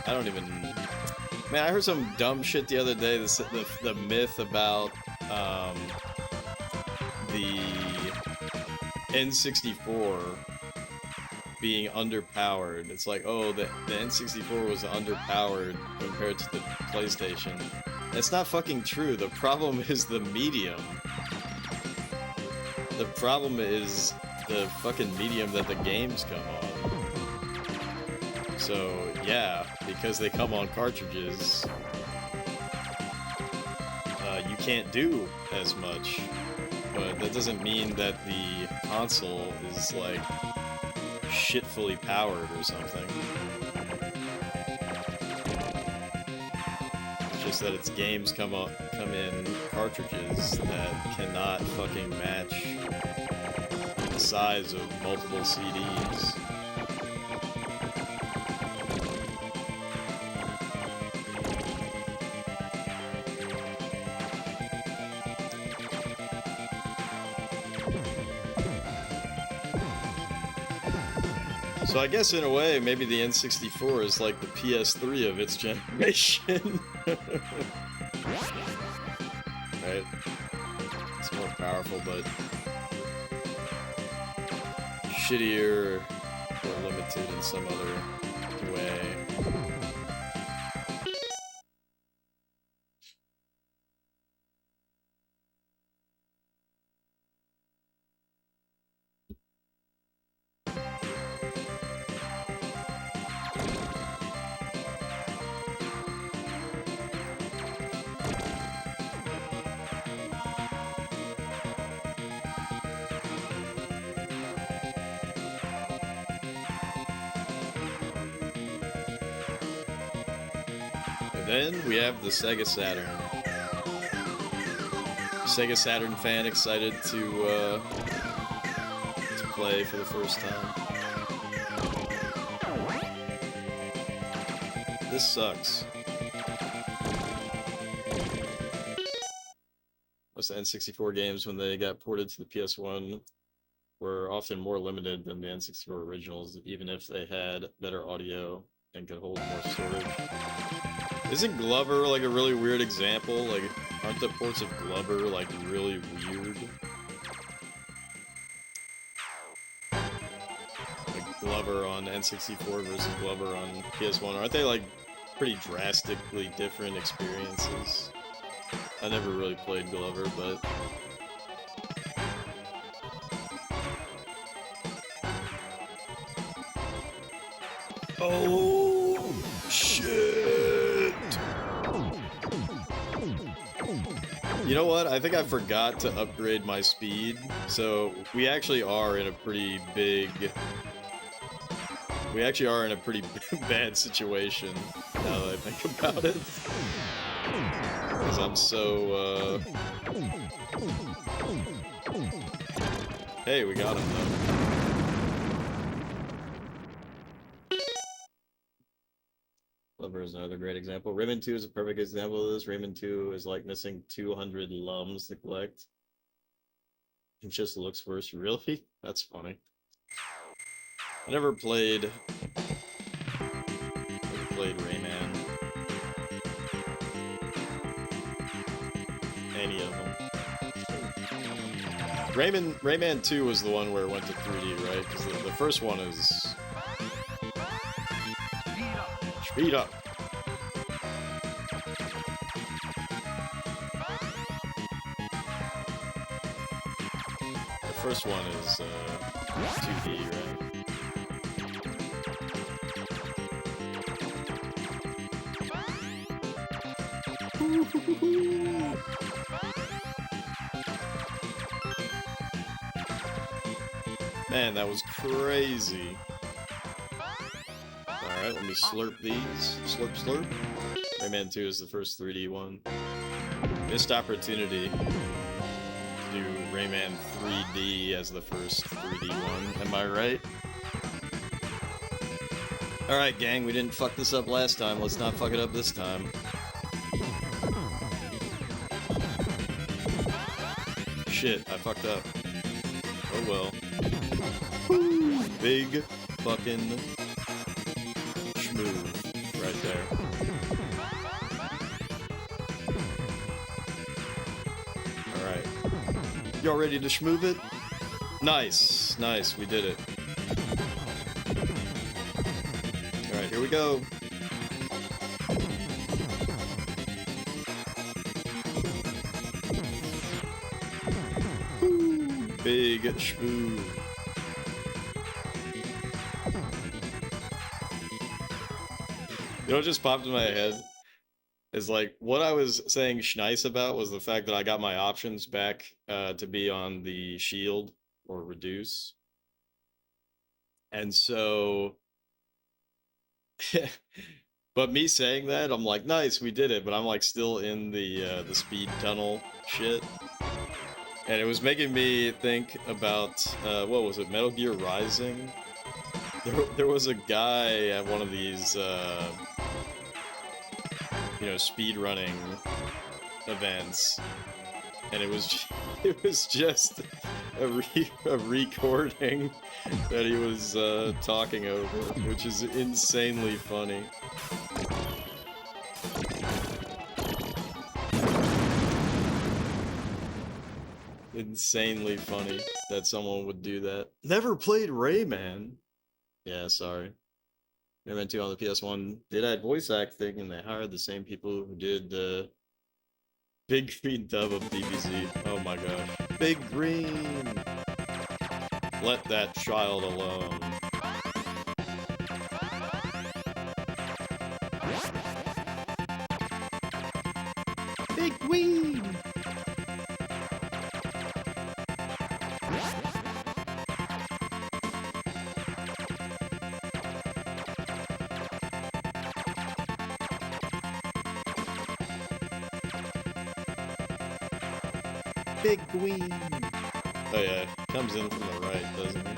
I don't even, man, I heard some dumb shit the other day, the myth about the N64 being underpowered. It's like, oh, the N64 was underpowered compared to the PlayStation. That's not fucking true. The problem is the medium. The problem is the fucking medium that the games come on. So, yeah, because they come on cartridges, you can't do as much. But that doesn't mean that the console is, like, shitfully powered or something. It's just that its games come in cartridges that cannot fucking match the size of multiple CDs. So I guess in a way, maybe the N64 is like the PS3 of its generation. Right? It's more powerful, but shittier or limited in some other way. Then we have the Sega Saturn. Sega Saturn fan excited to play for the first time. This sucks. Most N64 games, when they got ported to the PS1, were often more limited than the N64 originals, even if they had better audio and could hold more storage. Isn't Glover like a really weird example? Like, aren't the ports of Glover like really weird? Like Glover on N64 versus Glover on PS1, aren't they like pretty drastically different experiences? I never really played Glover, but oh shit! You know what? I think I forgot to upgrade my speed, so we actually are in a pretty big... We actually are in a pretty bad situation, now that I think about it. Because I'm so, Hey, we got him, though. Glover is another great example. Rayman 2 is a perfect example of this. Rayman 2 is like missing 200 lums to collect. It just looks worse. Really? That's funny. I never played Rayman. Any of them. Rayman 2 was the one where it went to 3D, right? Because the first one is... Speed up! The first one is 2D, right? Man, that was crazy. Alright, let me slurp these. Slurp, slurp. Rayman 2 is the first 3D one. Missed opportunity to do Rayman 3D as the first 3D one. Am I right? Alright, gang, we didn't fuck this up last time. Let's not fuck it up this time. Shit, I fucked up. Oh well. Big fucking schmoo right there. Alright. Y'all ready to schmoove it? Nice, nice, we did it. Alright, here we go. Big schmoo. You know what just popped in my head? Is like, what I was saying schnice about was the fact that I got my options back to be on the shield or reduce. And so... but me saying that, I'm like, nice, we did it, but I'm like still in the speed tunnel shit. And it was making me think about, what was it, Metal Gear Rising? There was a guy at one of these, you know, speedrunning events, and it was just a recording that he was talking over, which is insanely funny. Insanely funny that someone would do that. Never played Rayman. Yeah, sorry. Rayman 2 on the PS1 did add voice acting, and they hired the same people who did the Big Green dub of DBZ. Oh my gosh. Big Green! Let that child alone. Big Green! Big Green. Oh yeah, comes in from the right, doesn't he?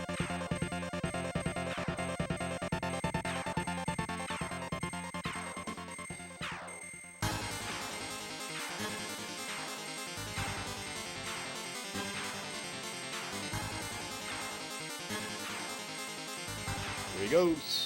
Here he goes.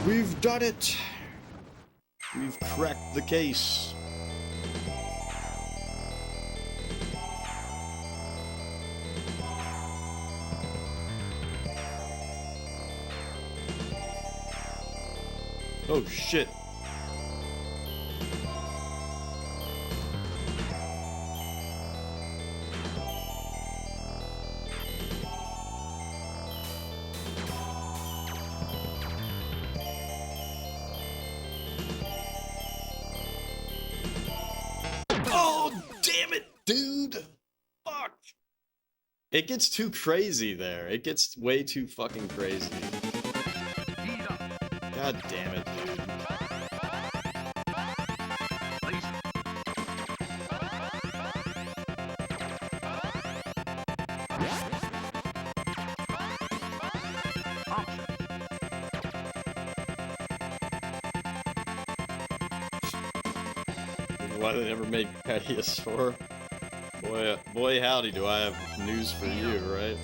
We've done it! We've cracked the case. Oh shit. It gets too crazy there. It gets way too fucking crazy. God damn it, dude. Why they never made Gradius 4? Boy, howdy, do I have news for you, right?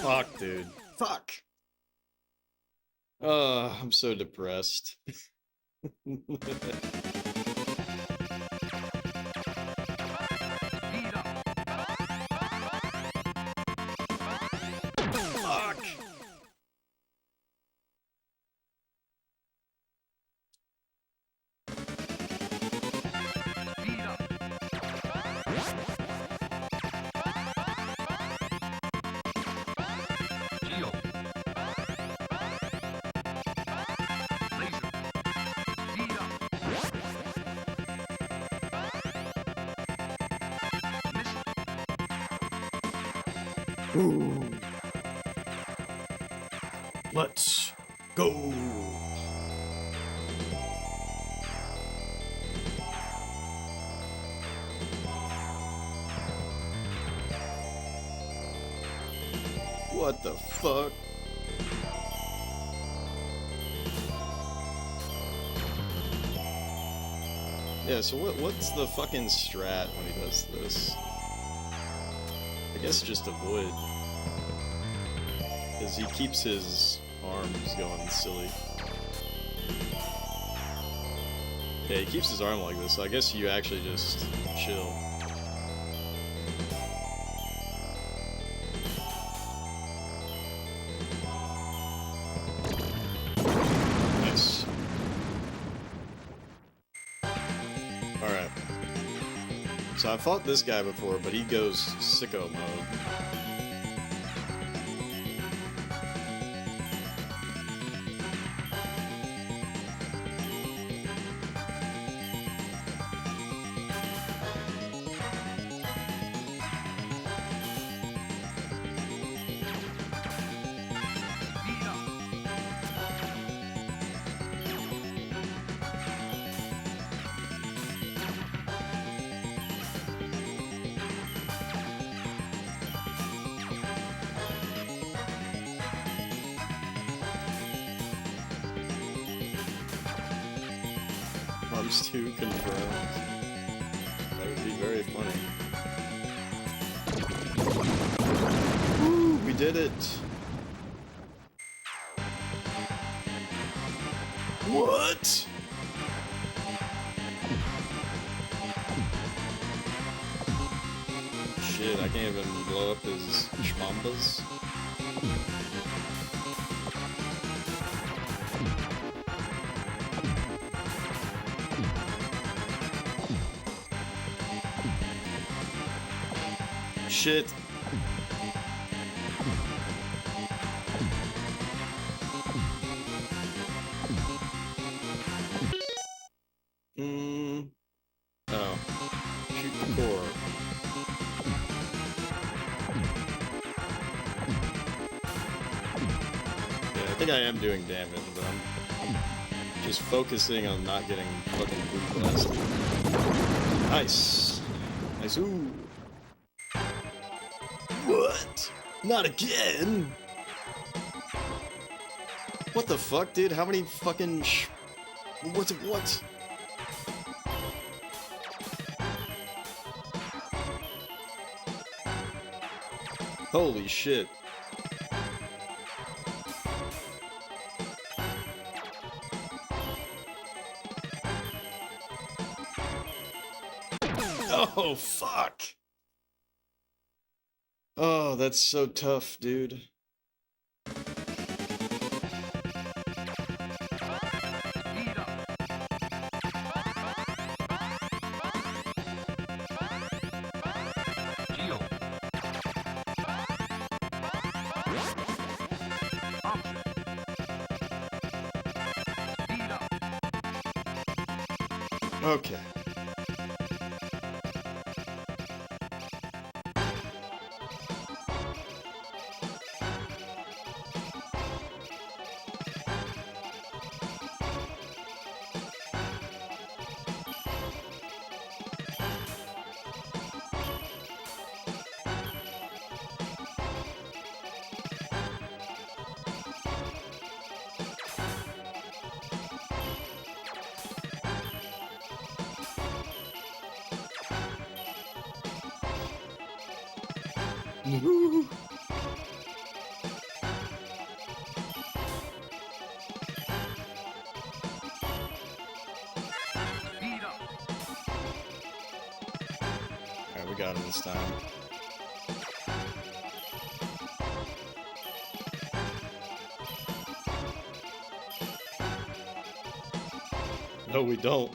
Fuck, dude. Fuck! Oh, I'm so depressed. Fuck! Ooh. Let's go. What the fuck? Yeah, so what's the fucking strat when he does this? I guess just avoid. Because he keeps his arms going silly. Yeah, he keeps his arm like this, so I guess you actually just chill. Nice. Alright. So I fought this guy before, but he goes sicko mode. Arms 2 confirmed. That would be very funny. Woo, we did it! What? Shit, I can't even blow up his schmambas. Shit. Oh. Shoot the core. Yeah, I think I am doing damage, but I'm just focusing on not getting fucking blue blasted. Nice. Nice. Ooh. What? Not again? What the fuck, dude? How many fucking what? Holy shit. Oh, fuck. Oh, that's so tough, dude. Okay. Woo. Alright, we got him this time. No, we don't.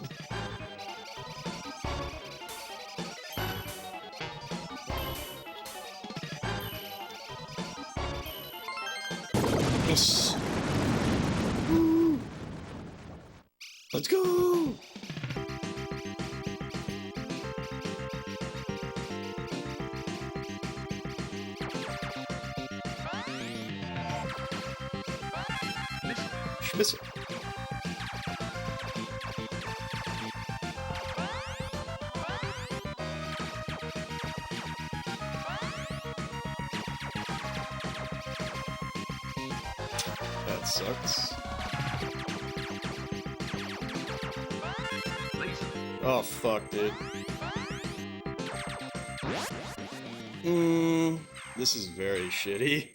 Yes! Woo. Let's go! Miss it. That sucks. Oh fuck, dude. This is very shitty.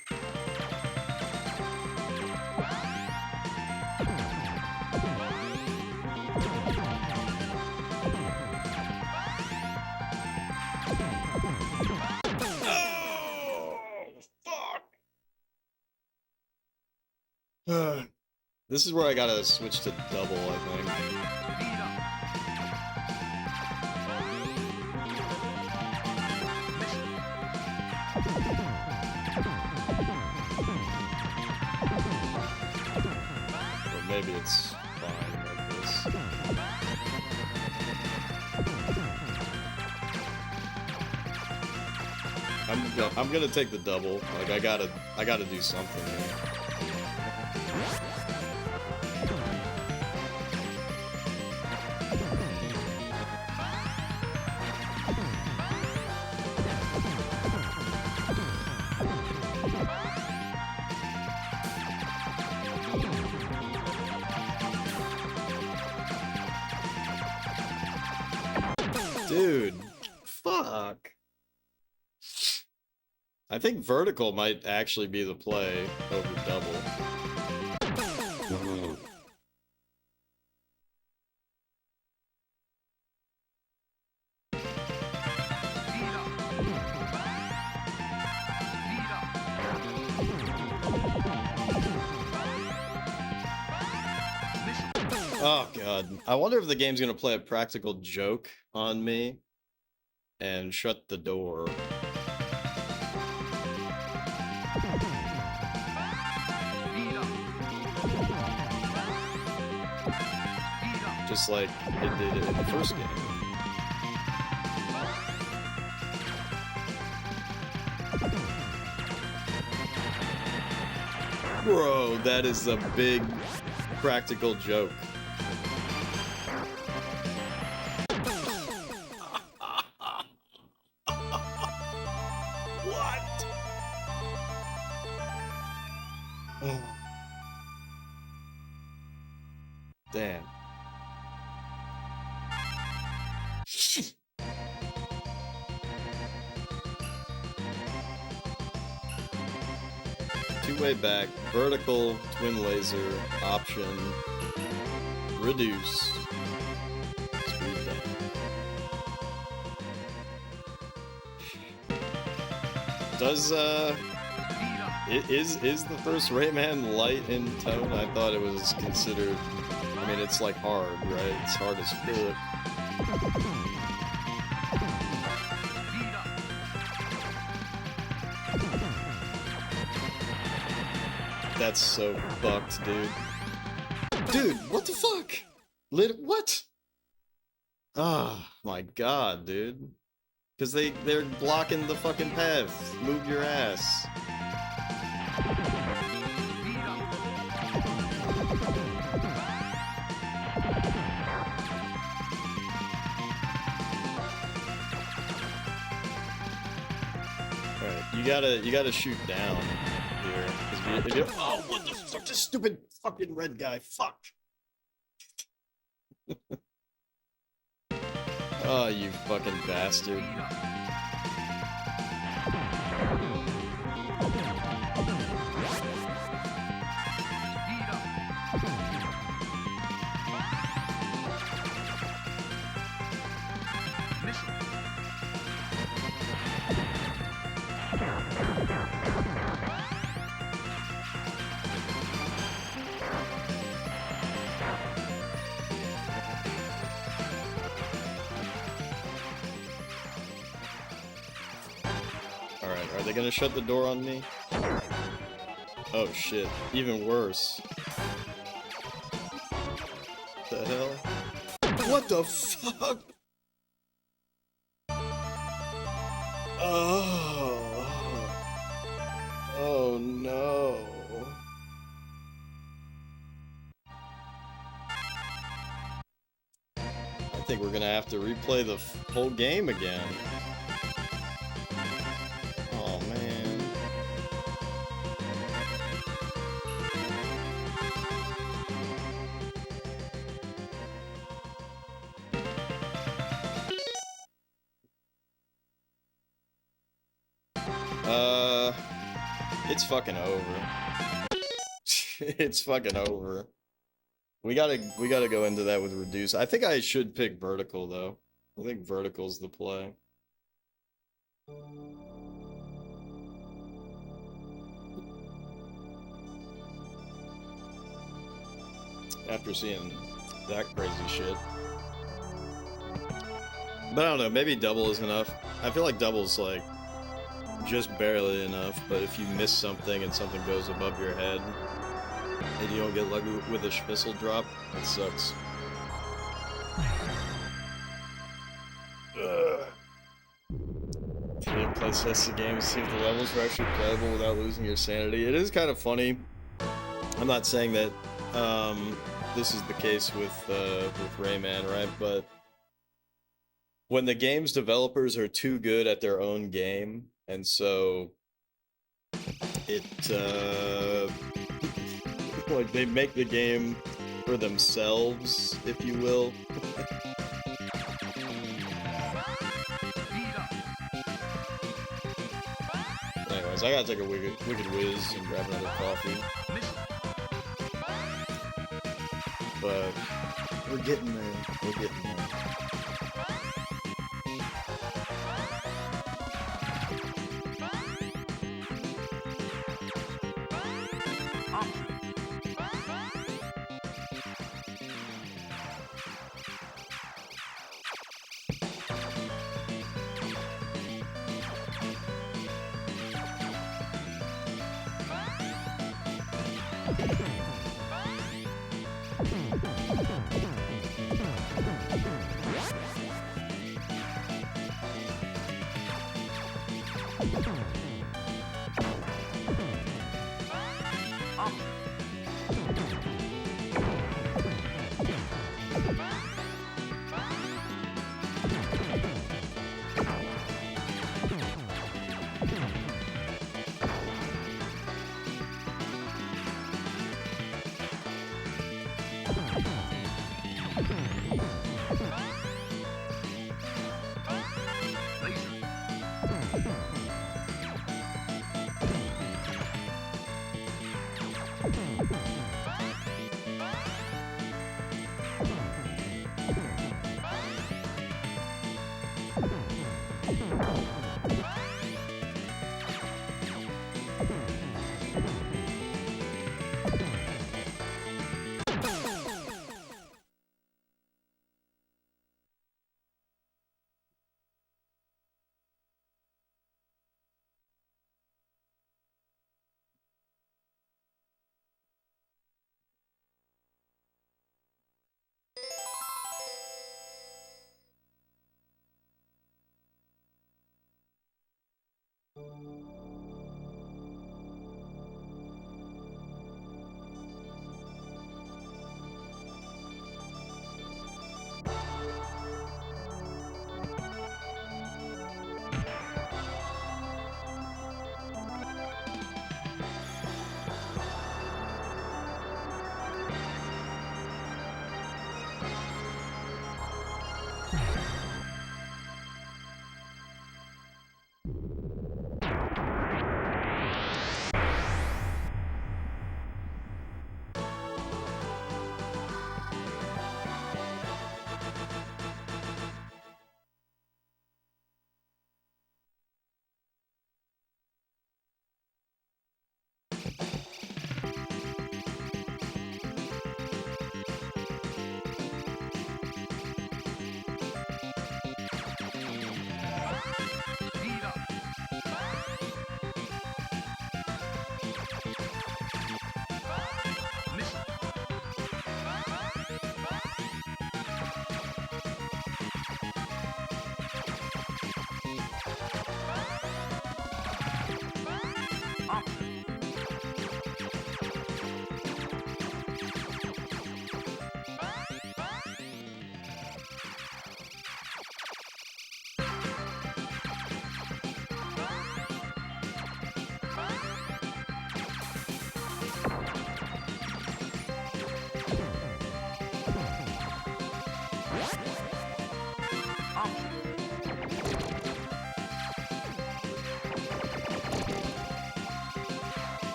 This is where I gotta switch to double, I think. Or maybe it's fine like this. I'm gonna take the double. Like I gotta do something here. Dude, fuck. I think vertical might actually be the play over double. Oh god. I wonder if the game's gonna play a practical joke on me and shut the door. Just like it did in the first game. Bro, that is a big practical joke. What? Oh. Damn. Two-way back, vertical, twin laser, option, reduce, speed down. Does, is the first Rayman light in tone? I thought it was considered, I mean, it's like hard, right? It's hard as fuck. That's so fucked, dude. Dude, what the fuck? What? Oh my god, dude. Because they're blocking the fucking path. Move your ass. Alright, you gotta shoot down here. If you, oh, what the fuck? This stupid fucking red guy. Fuck. Oh, you fucking bastard. Alright, are they gonna shut the door on me? Oh shit, even worse. The hell? What the fuck? Oh. Oh no. I think we're gonna have to replay the whole game again. Oh man. It's fucking over. It's fucking over. We gotta go into that with reduce. I think I should pick vertical though. I think vertical's the play. After seeing that crazy shit. But I don't know, maybe double is enough. I feel like double's like just barely enough, but if you miss something and something goes above your head and you don't get lucky with a Schmissel drop, it sucks. If you didn't play test the game to see if the levels were actually playable without losing your sanity. It is kind of funny. I'm not saying that this is the case with Rayman, right? But when the game's developers are too good at their own game, and so it like they make the game for themselves, if you will. Anyways, I gotta take a wicked whiz and grab another coffee. But we're getting there. We're getting there.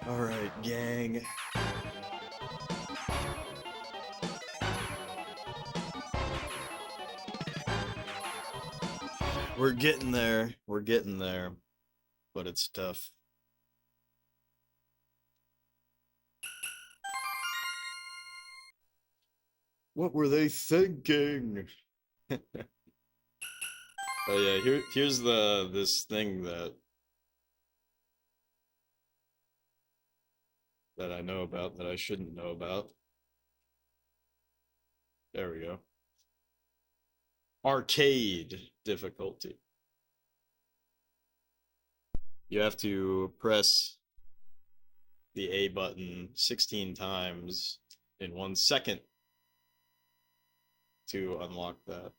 Alright, gang. We're getting there. We're getting there. But it's tough. What were they thinking? Oh yeah, here's this thing that I know about that I shouldn't know about. There we go. Arcade difficulty. You have to press the A button 16 times in 1 second to unlock that.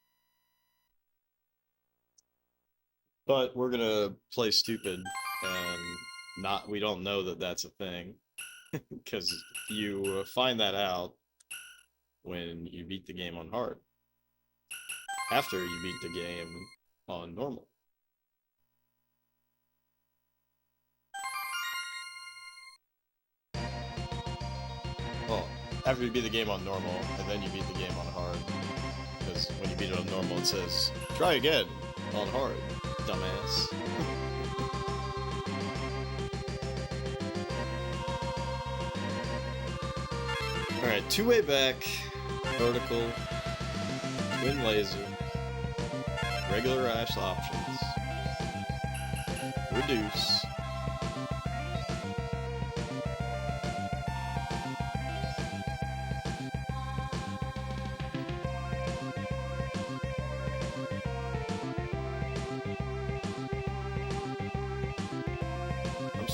But we're gonna play stupid and we don't know that that's a thing, because you find that out when you beat the game on hard, after you beat the game on normal. Well, after you beat the game on normal, and then you beat the game on hard, because when you beat it on normal it says, try again on hard, dumbass. Alright, two-way back, vertical, twin laser, regular ash options, reduce,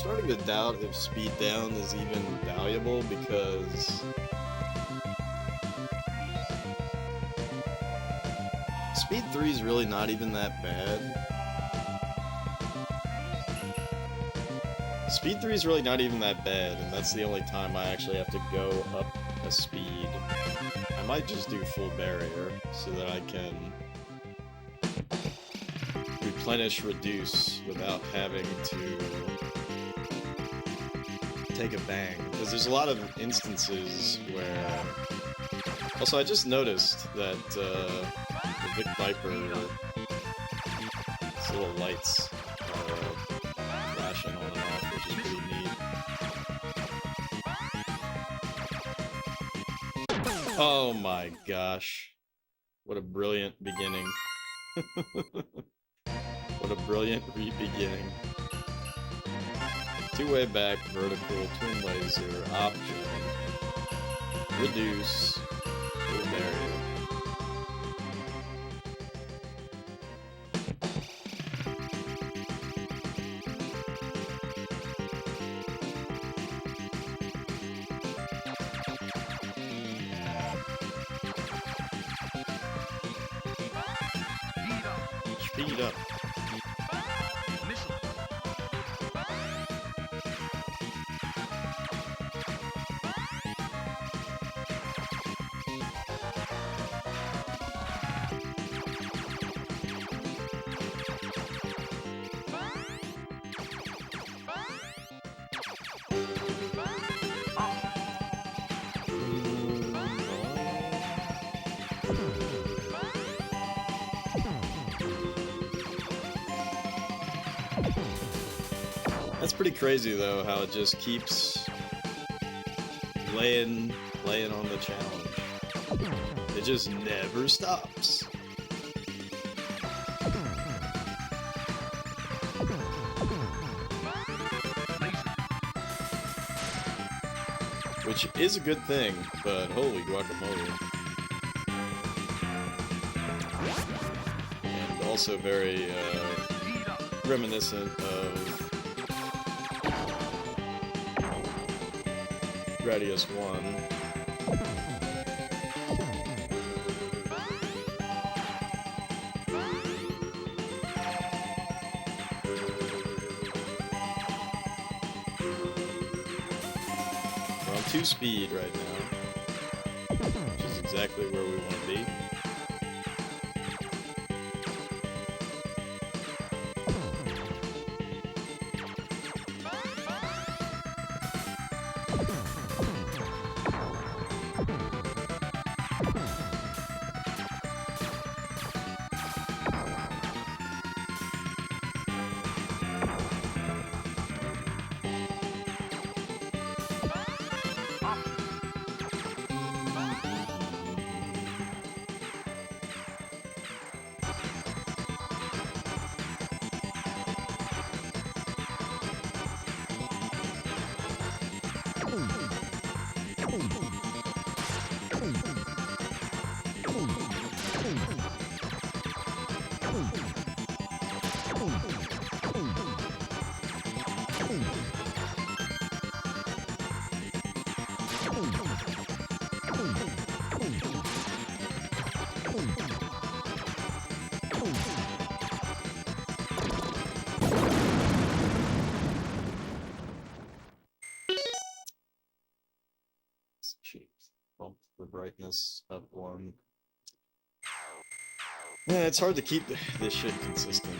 starting to doubt if speed down is even valuable because speed 3 is really not even that bad. Speed 3 is really not even that bad, and that's the only time I actually have to go up a speed. I might just do full barrier so that I can replenish reduce without having to take a bang. Because there's a lot of instances where... Also, I just noticed that the Vic Viper, its little lights are flashing on and off, which is pretty neat. Oh my gosh. What a brilliant beginning. What a brilliant re-beginning. Two-way back, vertical, twin laser, option, reduce, full barrier. Speed up. That's pretty crazy though, how it just keeps laying on the challenge. It just never stops. Which is a good thing, but holy guacamole. And also very reminiscent of Gradius 1. We're on 2 speed right now, which is exactly where we want to be. Bump the brightness up 1. Yeah, it's hard to keep this shit consistent.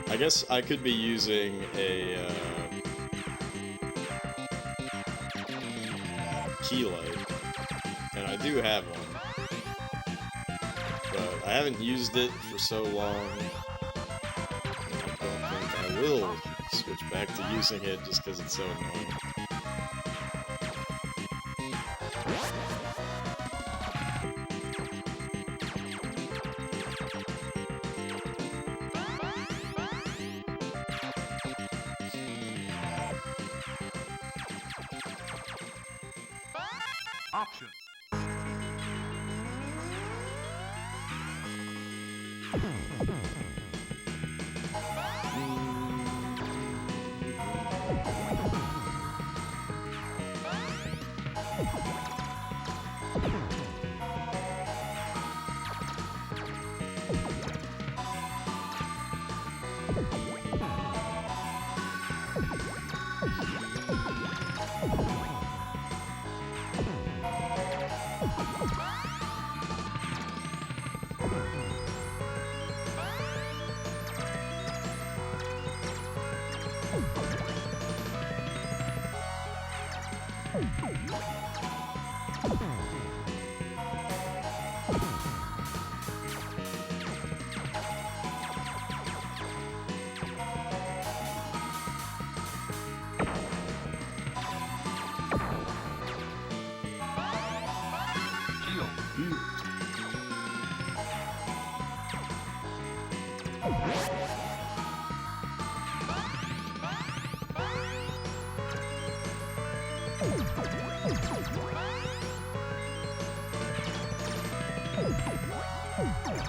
I guess I could be using a key light, and I do have one, but I haven't used it for so long, and I don't think I will switch back to using it just because it's so annoying. Option.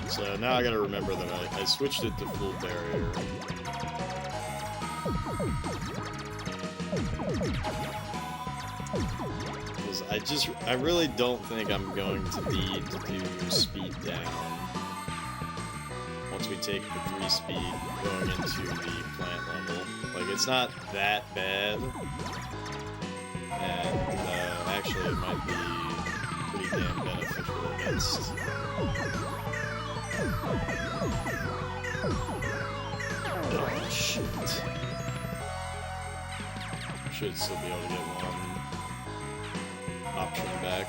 So now I gotta remember that I switched it to full barrier. Because I really don't think I'm going to need to do speed down once we take the 3-speed going into the plant level. Like, it's not that bad. And actually it might be pretty damn beneficial against... Oh, shit. Should still be able to get one option back.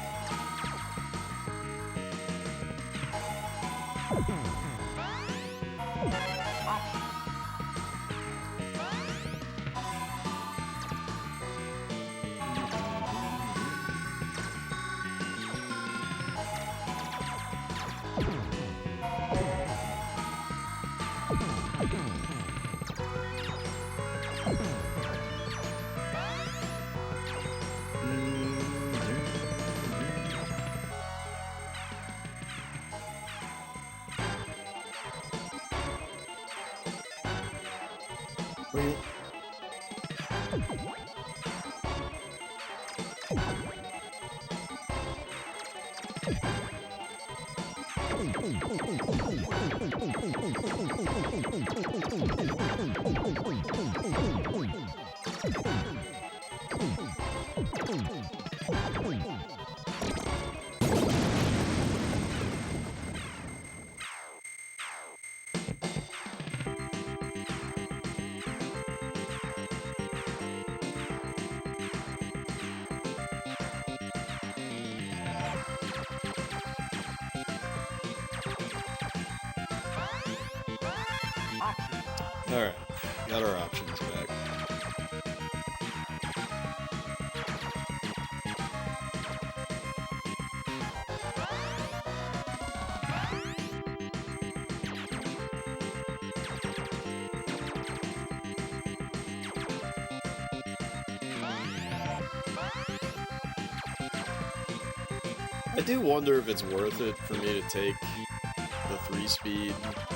Alright, got our options back. I do wonder if it's worth it for me to take the 3-speed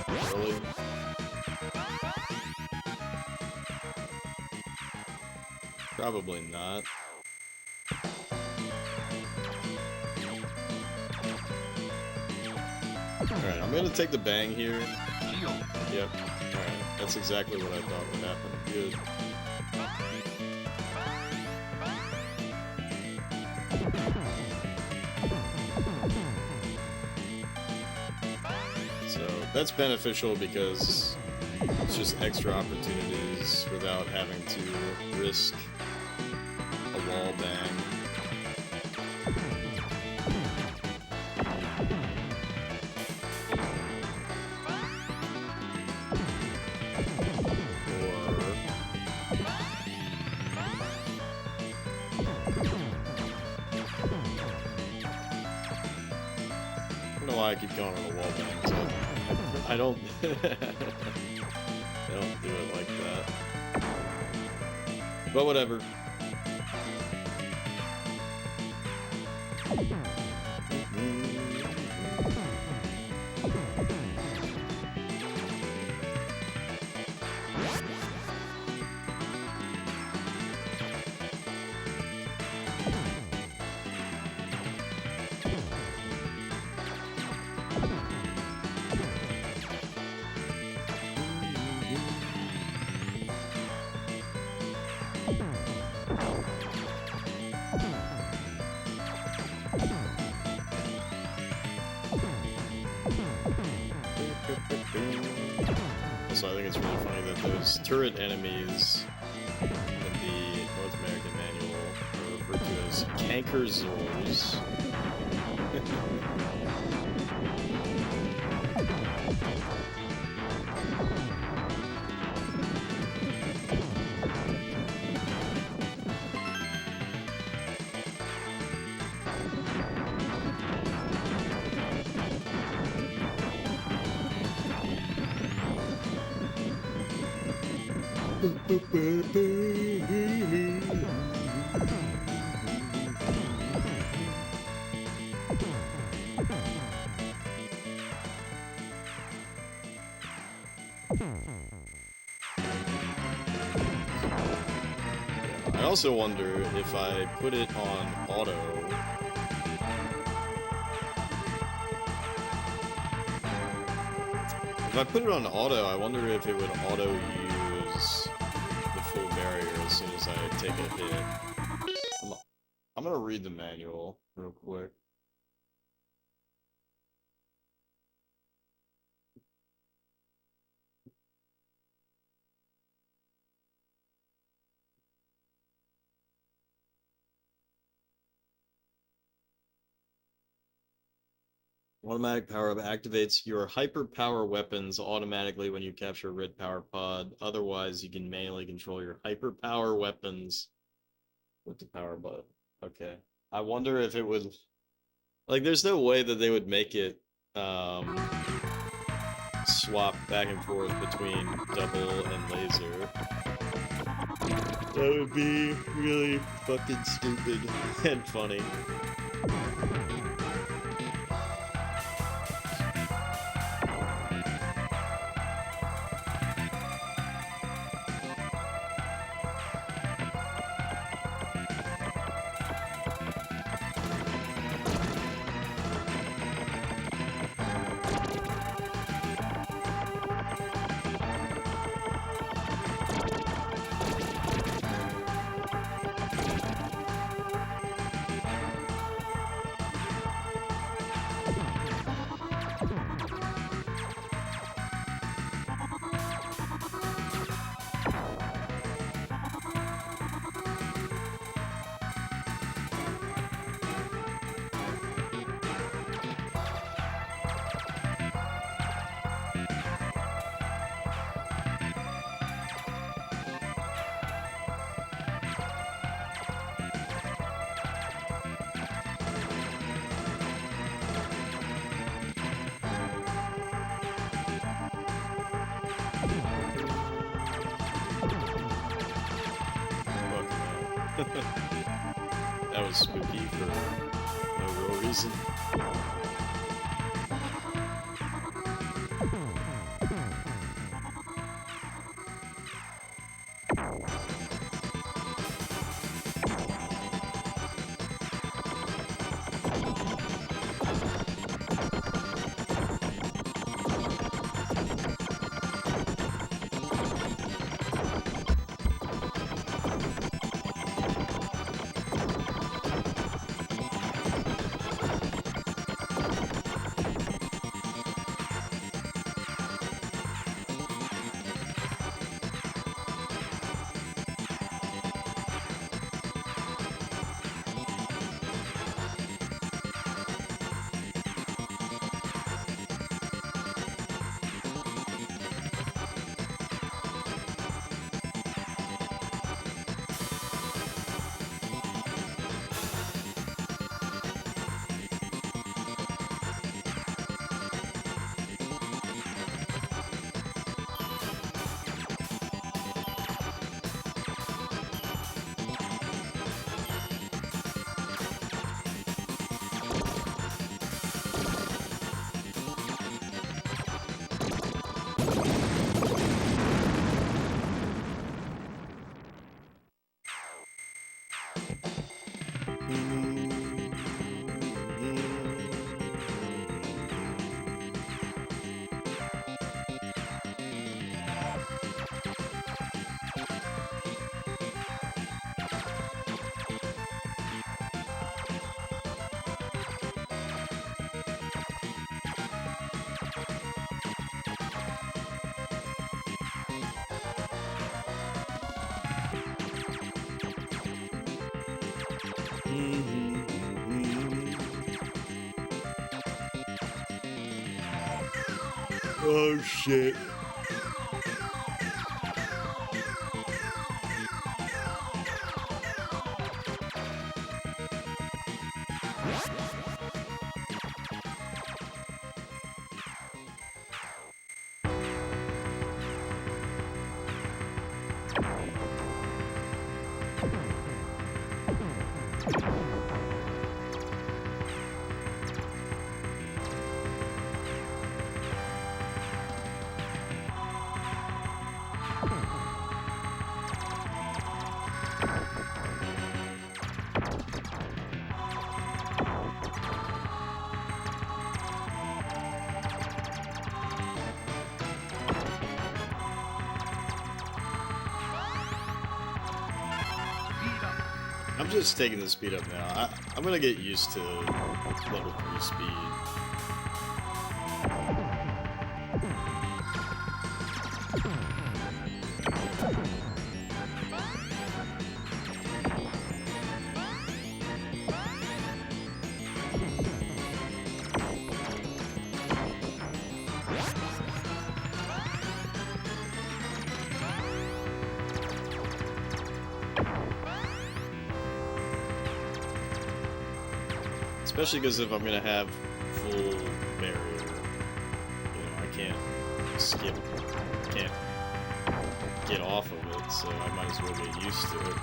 early. Probably not. Alright, I'm gonna take the bang here. Yep. Alright, that's exactly what I thought would happen. Good. So, that's beneficial because it's just extra opportunities without having to risk a wall bang. I don't know why I keep going on the wall bang. So I don't do it like that. But whatever. So I think it's really funny that those turret enemies in the North American manual are referred to as There's Cankerzors. I also wonder if I put it on auto. If I put it on auto, I wonder if it would auto use the full barrier as soon as I take a hit. I'm gonna read the manual real quick. Automatic power-up activates your hyper power weapons automatically when you capture a red power pod. Otherwise, you can manually control your hyper power weapons with the power button. Okay. I wonder if it would... Like, there's no way that they would make it swap back and forth between double and laser. That would be really fucking stupid and funny. That was spooky for no real reason. Oh shit. I'm just taking the speed up now. I'm gonna get used to level 3 speed. Especially because if I'm gonna have full barrier, you know, I can't skip, can't get off of it, so I might as well get used to it.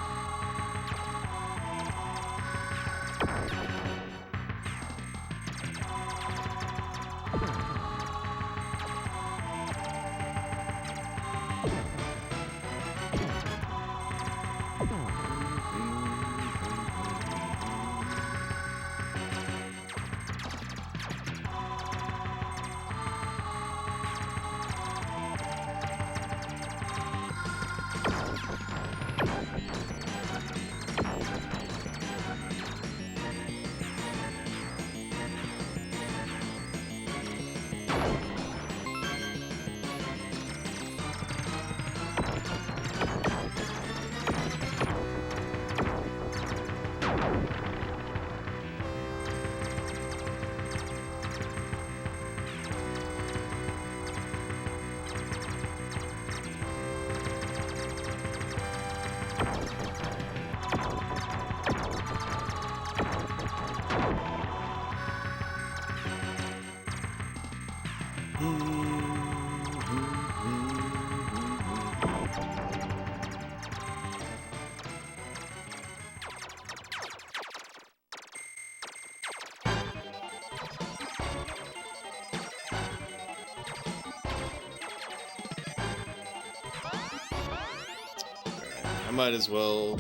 I might as well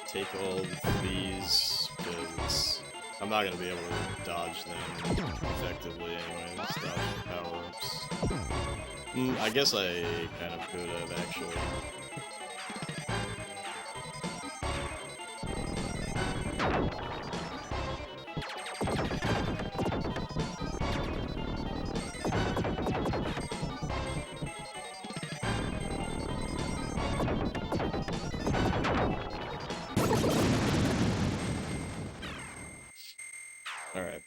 take all of these, because I'm not going to be able to dodge them effectively anyway, just dodge the power-ups. I guess I kind of could have, actually. Alright.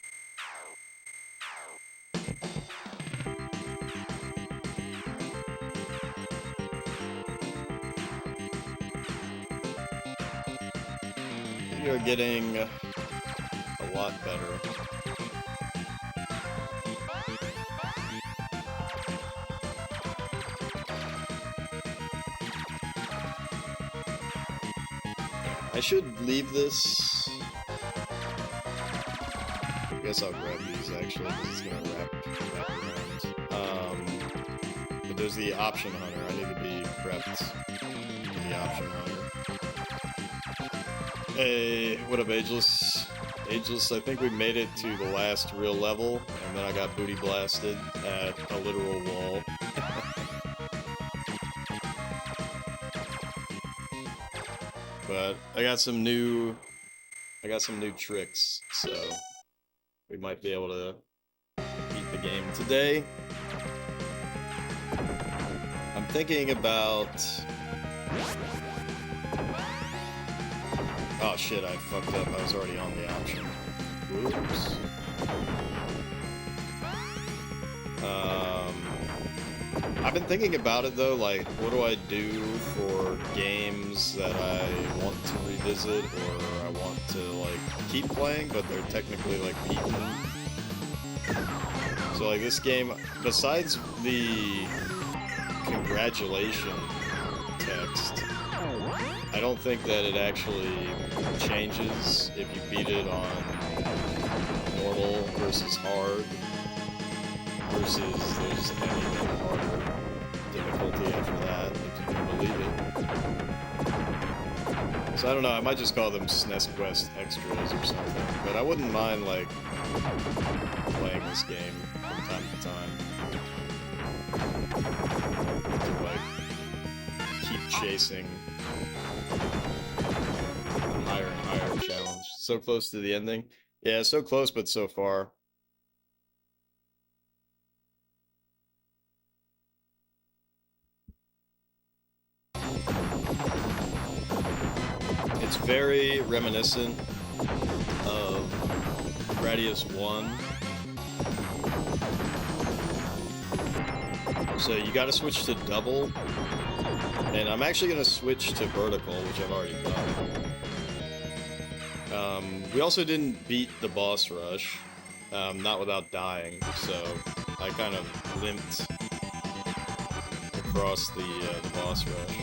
We are getting a lot better. I should leave this. I guess I'll grab these actually, because it's gonna wrap around. But there's the option hunter. I need to be prepped for the option hunter. Hey, what up, Ageless? Ageless, I think we made it to the last real level, and then I got booty blasted at a literal wall. But I got some new tricks, so we might be able to beat the game today. I'm thinking about... Oh shit, I fucked up. I was already on the option. Whoops. I've been thinking about it though, like, what do I do for games that I want to revisit or I want to, like, keep playing, but they're technically, like, beaten. So, like, this game, besides the congratulation text, I don't think that it actually changes if you beat it on normal versus hard versus there's an even harder difficulty after that, if you can believe it. So I don't know, I might just call them SNES Quest extras or something, but I wouldn't mind, like, playing this game from time to time. To, like, keep chasing higher and higher challenge. So close to the ending. Yeah, so close, but so far. It's very reminiscent of Gradius 1. So you gotta switch to double. And I'm actually gonna switch to vertical, which I've already done. We also didn't beat the boss rush, not without dying, so I kind of limped across the boss rush.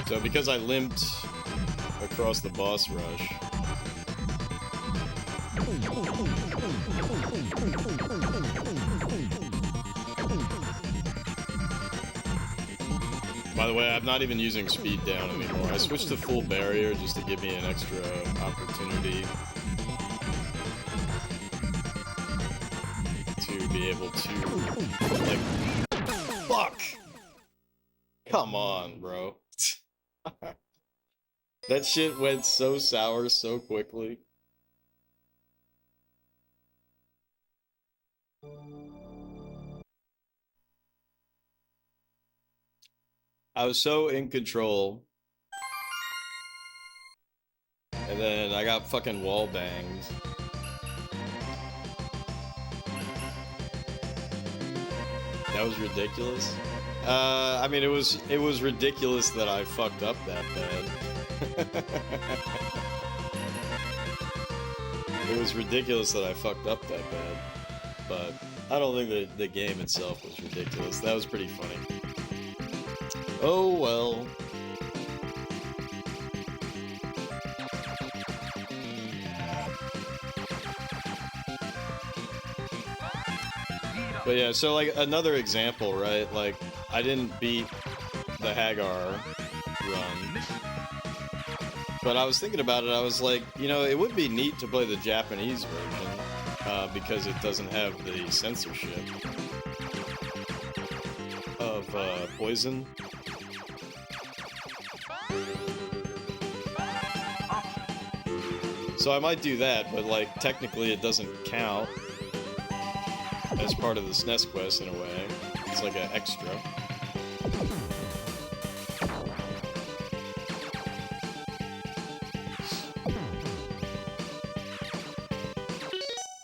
So because I limped across the boss rush, by the way, I'm not even using speed down anymore. I switched to full barrier just to give me an extra opportunity to be able to, like, fuck! Come on, bro. That shit went so sour so quickly. I was so in control. And then I got fucking wall banged. That was ridiculous. I mean, it was ridiculous that I fucked up that bad. It was ridiculous that I fucked up that bad. But I don't think that the game itself was ridiculous. That was pretty funny. Oh well. But yeah, so like another example, right? Like I didn't beat the Hagar run. But I was thinking about it, I was like, you know, it would be neat to play the Japanese version, because it doesn't have the censorship of poison. So I might do that, but like technically it doesn't count as part of the SNES quest in a way. It's like an extra.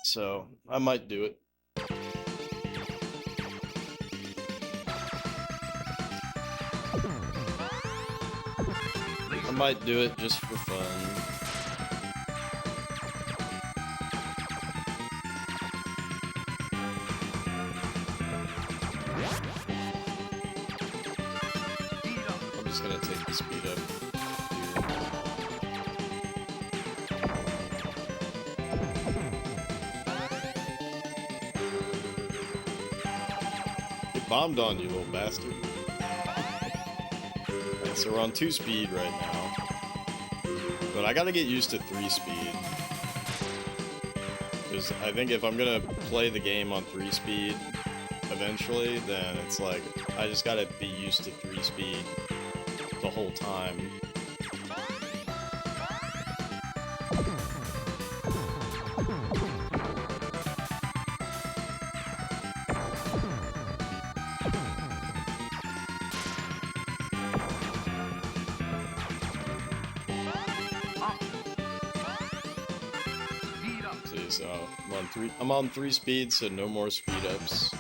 So I might do it. I might do it just for fun. I'm just gonna take the speed up here. It bombed on you, little bastard. Alright, so we're on 2 speed right now. But I gotta get used to 3 speed. Because I think if I'm gonna play the game on 3-speed eventually, then it's like, I just gotta be used to 3-speed the whole time. So I'm on 3 speed, so no more speed ups.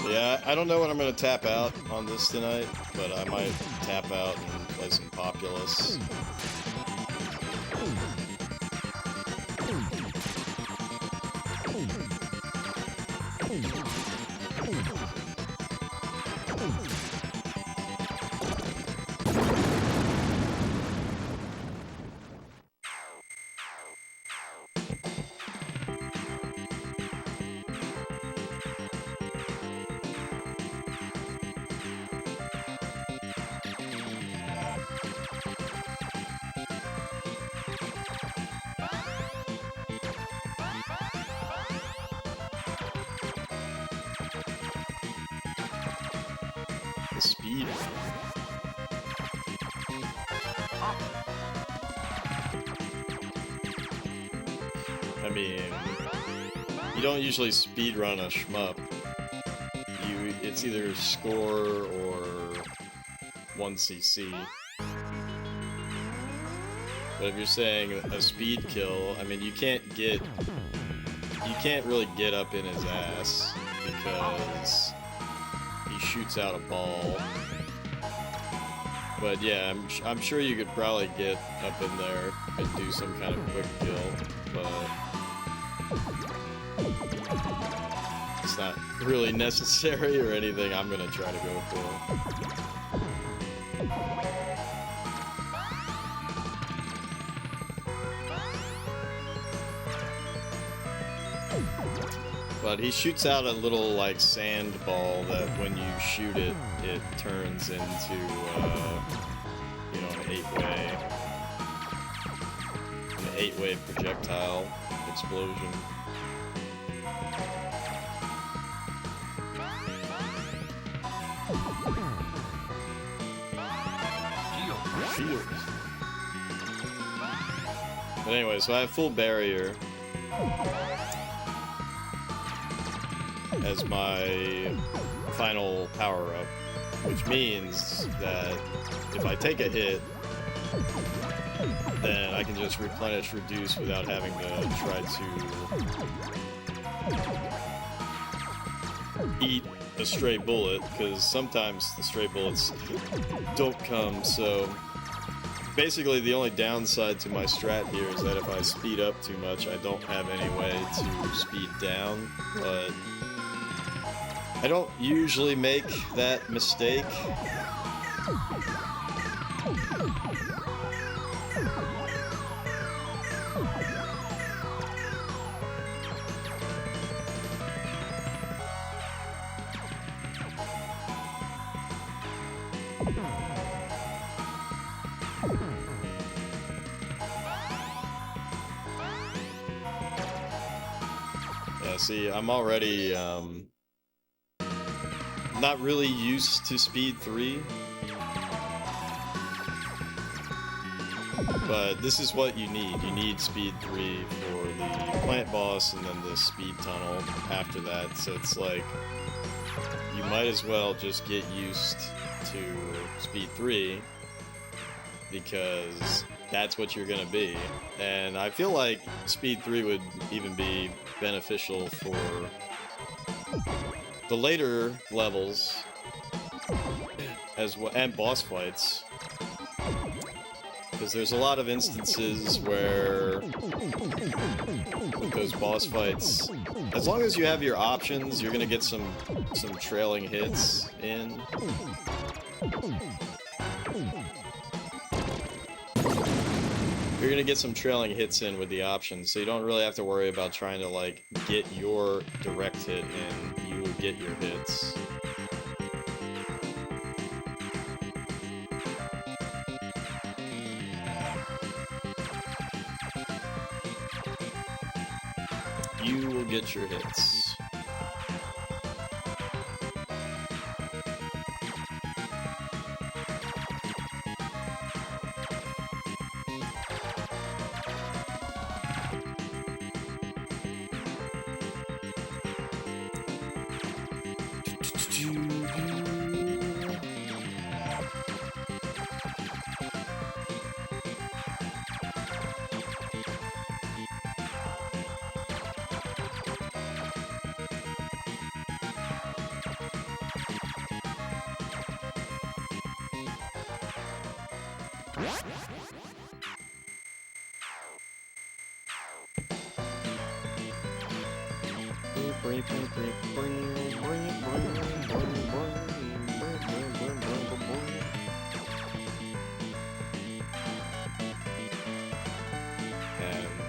Yeah, I don't know what I'm gonna tap out on this tonight, but I might tap out and play some Populous. The speed. I mean, you don't usually speed run a shmup. It's either score or 1cc. But if you're saying a speed kill, I mean, you can't really get up in his ass because he shoots out a ball. But yeah, I'm sure you could probably get up in there and do some kind of quick kill, but it's not really necessary or anything I'm gonna try to go for. But he shoots out a little, like, sand ball that when you shoot it, it turns into, you know, an 8-way projectile explosion. Shield. But anyway, so I have full barrier as my final power-up, which means that if I take a hit, then I can just replenish Reduce without having to try to eat a stray bullet, because sometimes the stray bullets don't come. So basically the only downside to my strat here is that if I speed up too much, I don't have any way to speed down, but I don't usually make that mistake. Yeah, see, I'm already, not really used to speed 3, but this is what you need. You need speed 3 for the plant boss and then the speed tunnel after that, so it's like you might as well just get used to speed 3 because that's what you're gonna be. And I feel like speed 3 would even be beneficial for the later levels as well, and boss fights, because there's a lot of instances where with those boss fights, as long as you have your options, you're gonna get some trailing hits in. You're gonna get some trailing hits in with the options, so you don't really have to worry about trying to, like, get your direct hit in. get your hits. You will get your hits.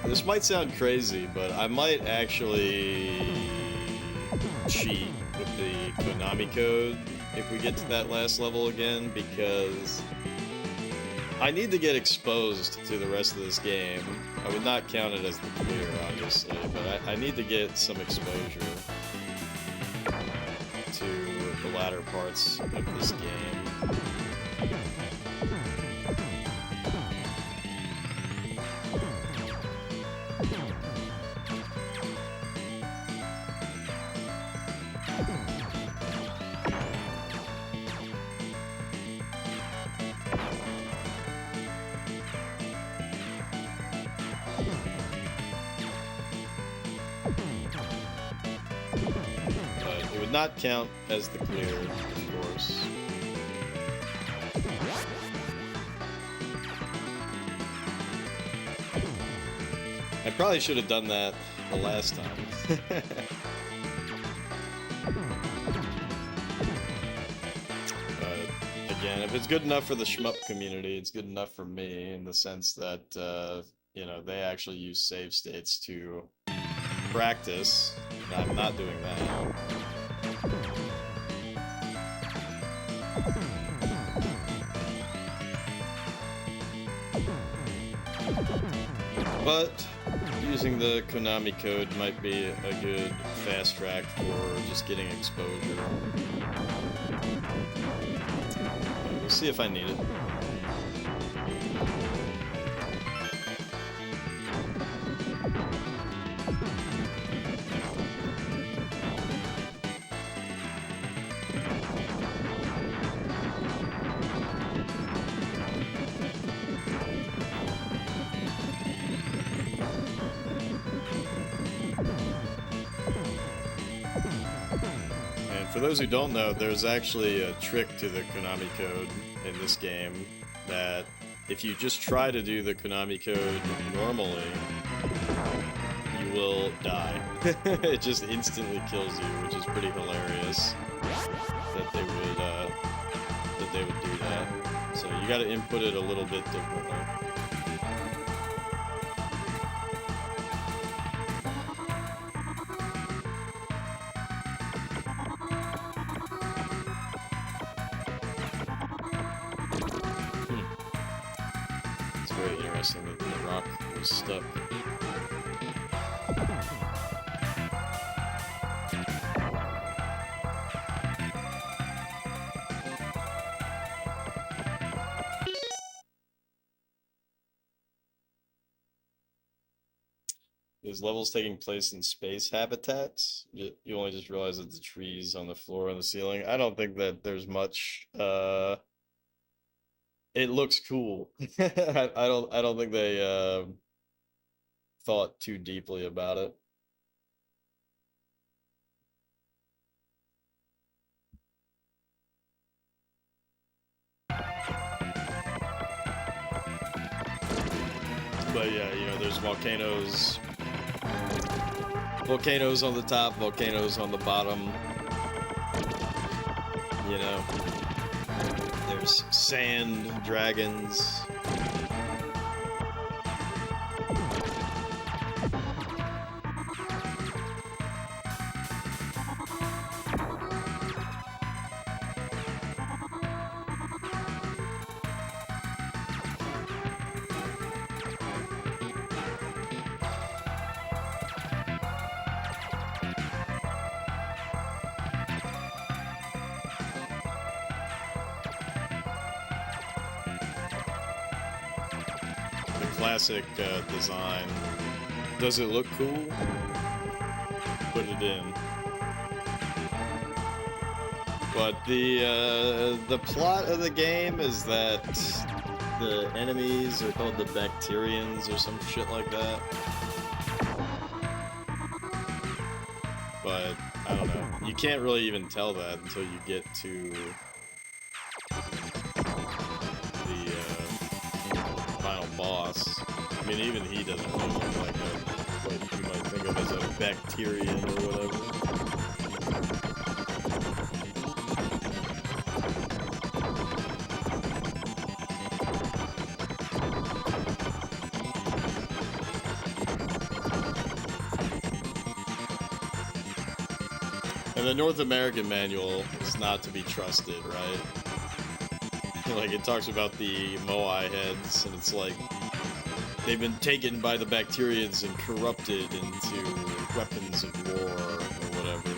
And this might sound crazy, but I might actually cheat with the Konami code if we get to that last level again, because I need to get exposed to the rest of this game. I would not count it as the clear, obviously, but I need to get some exposure to the latter parts of this game. Not count as the clear, of course. I probably should have done that the last time. But again, if it's good enough for the shmup community, it's good enough for me in the sense that you know, they actually use save states to practice. I'm not doing that. But using the Konami code might be a good fast track for just getting exposure. We'll see if I need it. For those who don't know, there's actually a trick to the Konami code in this game that if you just try to do the Konami code normally, you will die. It just instantly kills you, which is pretty hilarious that they would do that. So you got to input it a little bit differently. That the rock was stuck. These levels taking place in space habitats. You only just realize that the trees on the floor and the ceiling. I don't think that there's much it looks cool. I don't think they thought too deeply about it. But yeah, you know, there's volcanoes on the top, volcanoes on the bottom. You know, there's sand dragons. classic design. Does it look cool? Put it in. But the plot of the game is that the enemies are called the Bacterians or some shit like that. But I don't know. You can't really even tell that until you get to the final boss. I mean, even he doesn't really look like what you might think of as a Bacterian or whatever. And the North American manual is not to be trusted, right? Like, it talks about the Moai heads, and it's like they've been taken by the Bacterians and corrupted into weapons of war or whatever.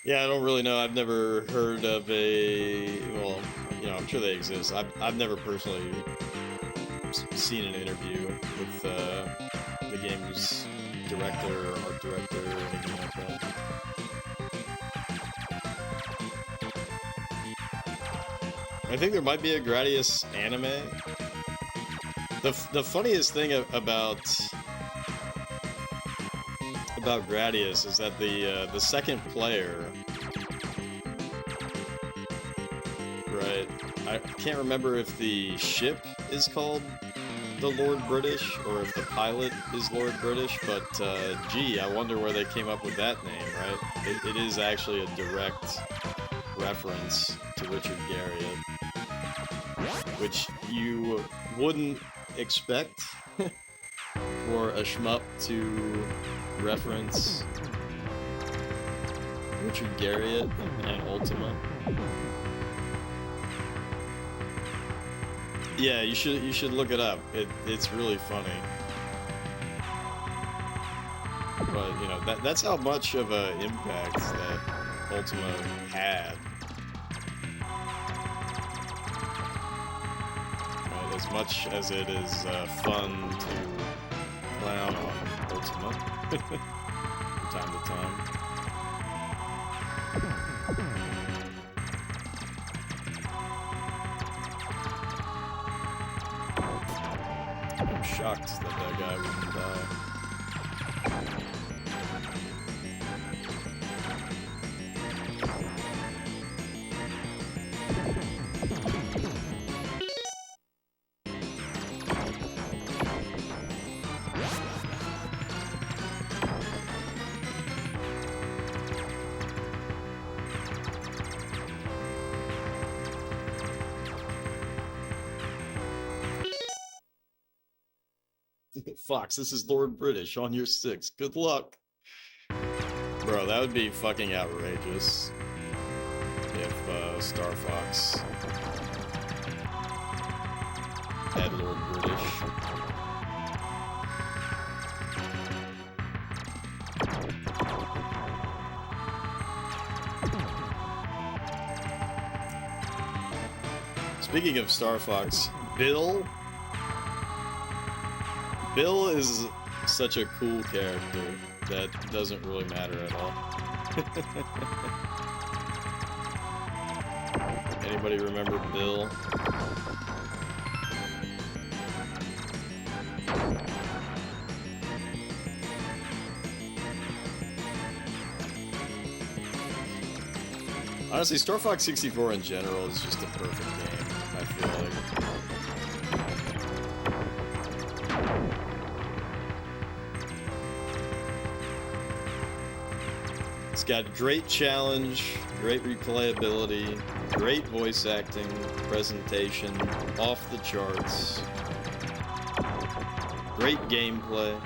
Yeah, I don't really know. I've never heard of a, well, you know, I'm sure they exist. I've never personally seen an interview with the game's director or art director or anything like that. I think there might be a Gradius anime. The funniest thing about Gradius is that the second player, right? I can't remember if the ship is called the Lord British or if the pilot is Lord British, but gee, I wonder where they came up with that name, right? It is actually a direct reference to Richard Garriott, which you wouldn't expect for a shmup to reference Richard Garriott and Ultima. Yeah, you should look it up. It's really funny. But you know, that's how much of an impact that Ultima had. Right, as much as it is fun to clown on Ultima from time to time. I'm shocked that guy wouldn't die. Fox, this is Lord British on your 6. Good luck. Bro, that would be fucking outrageous if Star Fox had Lord British. Speaking of Star Fox, Bill is such a cool character that doesn't really matter at all. Anybody remember Bill? Honestly, Star Fox 64 in general is just a perfect game, I feel like. It's got great challenge, great replayability, Great voice acting, presentation, off the charts. Great gameplay.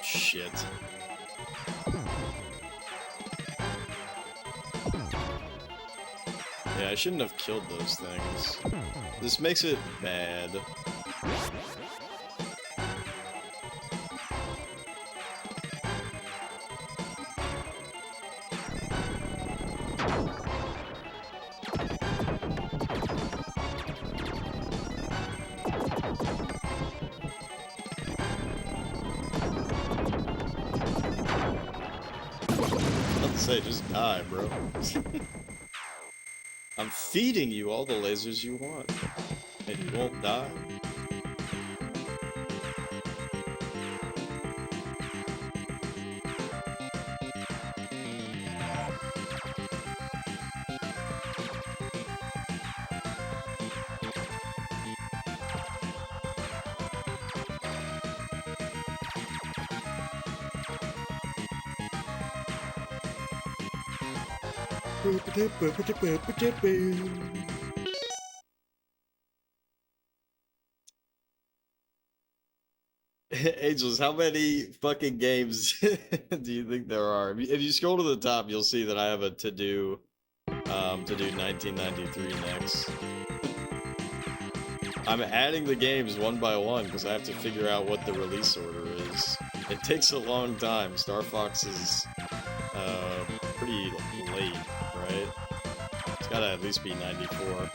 Shit. Yeah, I shouldn't have killed those things. This makes it bad. Say, just die, bro. I'm feeding you all the lasers you want, and you won't die. Angels, how many fucking games do you think there are? If you scroll to the top, you'll see that I have a to-do 1993 next. I'm adding the games one by one because I have to figure out what the release order is. It takes a long time. Star Fox is pretty late, right? It's gotta at least be 94.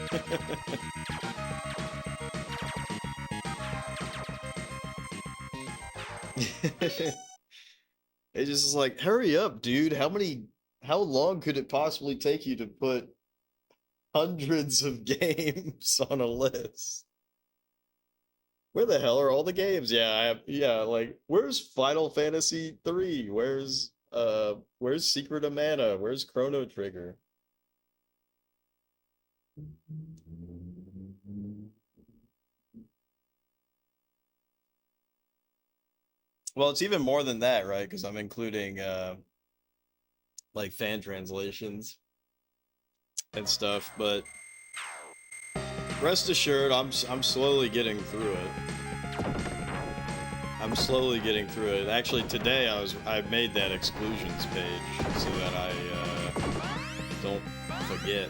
It just is like, hurry up, dude. How long could it possibly take you to put hundreds of games on a list? Where the hell are all the games? Yeah, like, where's Final Fantasy 3? Where's Secret of Mana? Where's Chrono Trigger? Well, it's even more than that, right? Because I'm including like fan translations and stuff, but rest assured, I'm slowly getting through it. I'm slowly getting through it. Actually, today I made that exclusions page so that I don't forget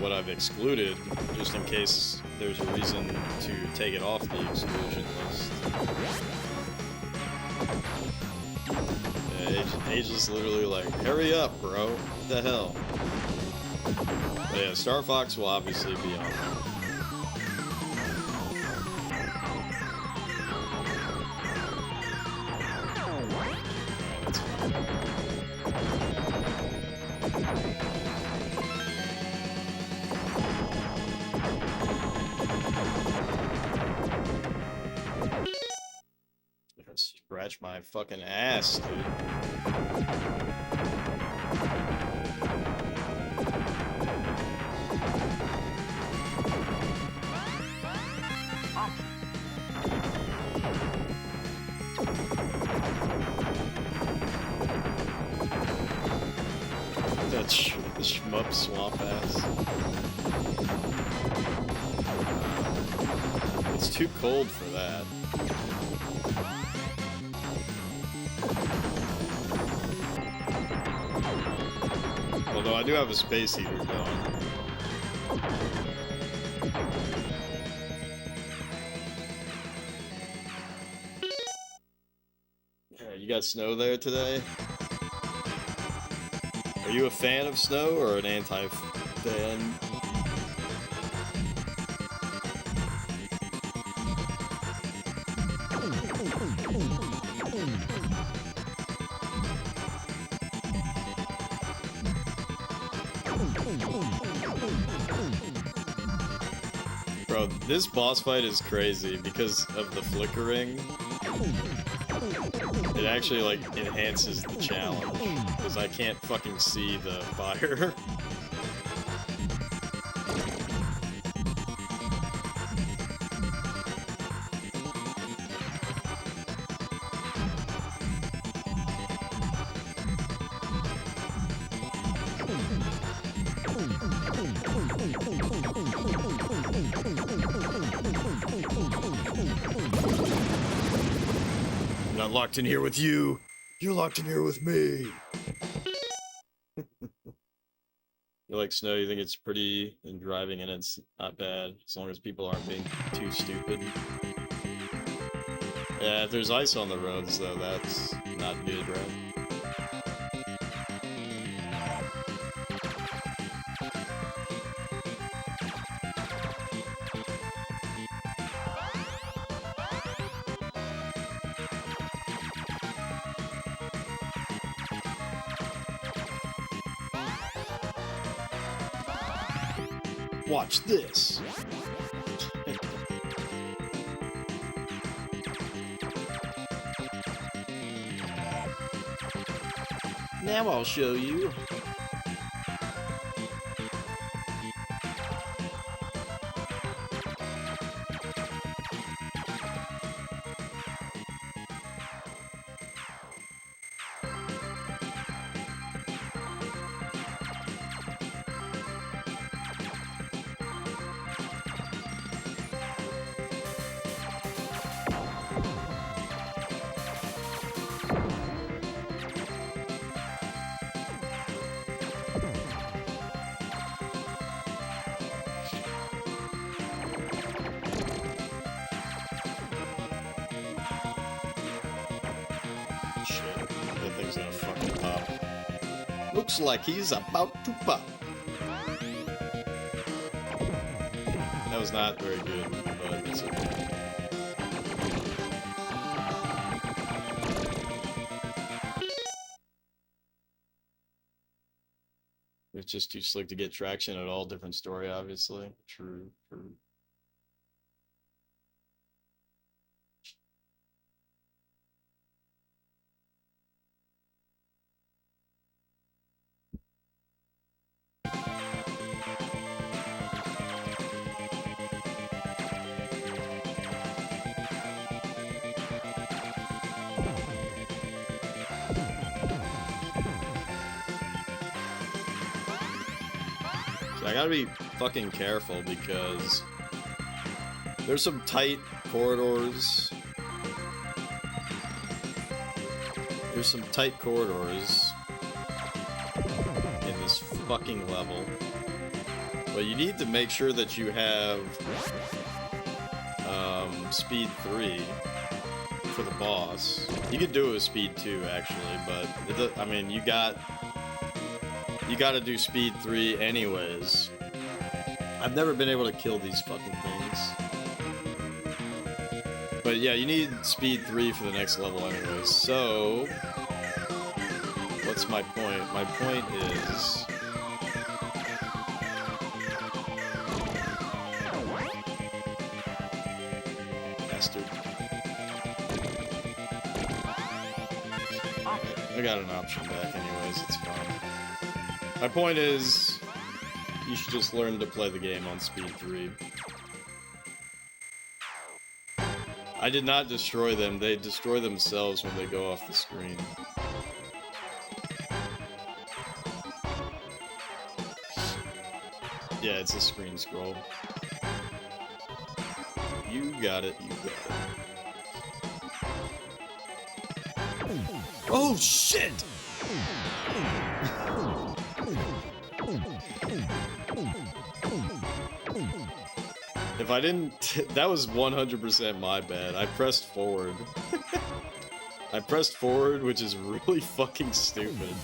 what I've excluded, just in case there's a reason to take it off the exclusion list. Ageless literally like, hurry up, bro. What the hell? But yeah, Star Fox will obviously be on there. That's fine. Scratch my fucking ass, dude. That shmup swamp ass. It's too cold for that. Although I do have a space heater going. Yeah, you got snow there today? Are you a fan of snow or an anti-fan? Bro, This boss fight is crazy because of the flickering. It actually, like, enhances the challenge, because I can't fucking see the fire. I'm not locked in here with you. You're locked in here with me. You like snow? You think it's pretty, and driving in it's not bad, as long as people aren't being too stupid. Yeah, if there's ice on the roads, though, that's not good, right? Watch this! Now I'll show you. Shit, that thing's gonna fucking pop. Looks like he's about to pop. That was not very good, but it's okay. It's just too slick to get traction at all. Different story, obviously. True, true. I gotta be fucking careful because there's some tight corridors. There's some tight corridors in this fucking level. But you need to make sure that you have speed 3 for the boss. You could do it with speed 2 actually, but I mean you gotta do speed 3 anyways. I've never been able to kill these fucking things. But yeah, you need speed 3 for the next level anyways. So, what's my point? My point is... Bastard. I got an option back anyways, it's fine. My point is, you should just learn to play the game on speed 3. I did not destroy them, they destroy themselves when they go off the screen. Yeah, it's a screen scroll. You got it, you got it. Oh shit! If I didn't... that was 100% my bad. I pressed forward. I pressed forward, which is really fucking stupid.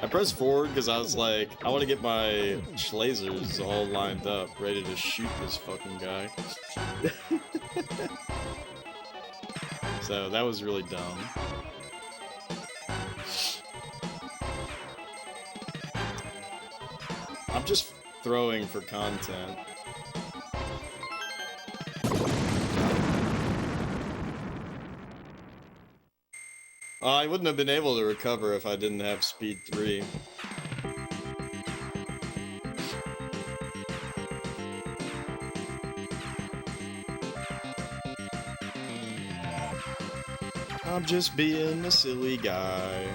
I pressed forward because I was like, I want to get my lasers all lined up, ready to shoot this fucking guy. So that was really dumb. I'm just throwing for content. I wouldn't have been able to recover if I didn't have speed 3. I'm just being a silly guy.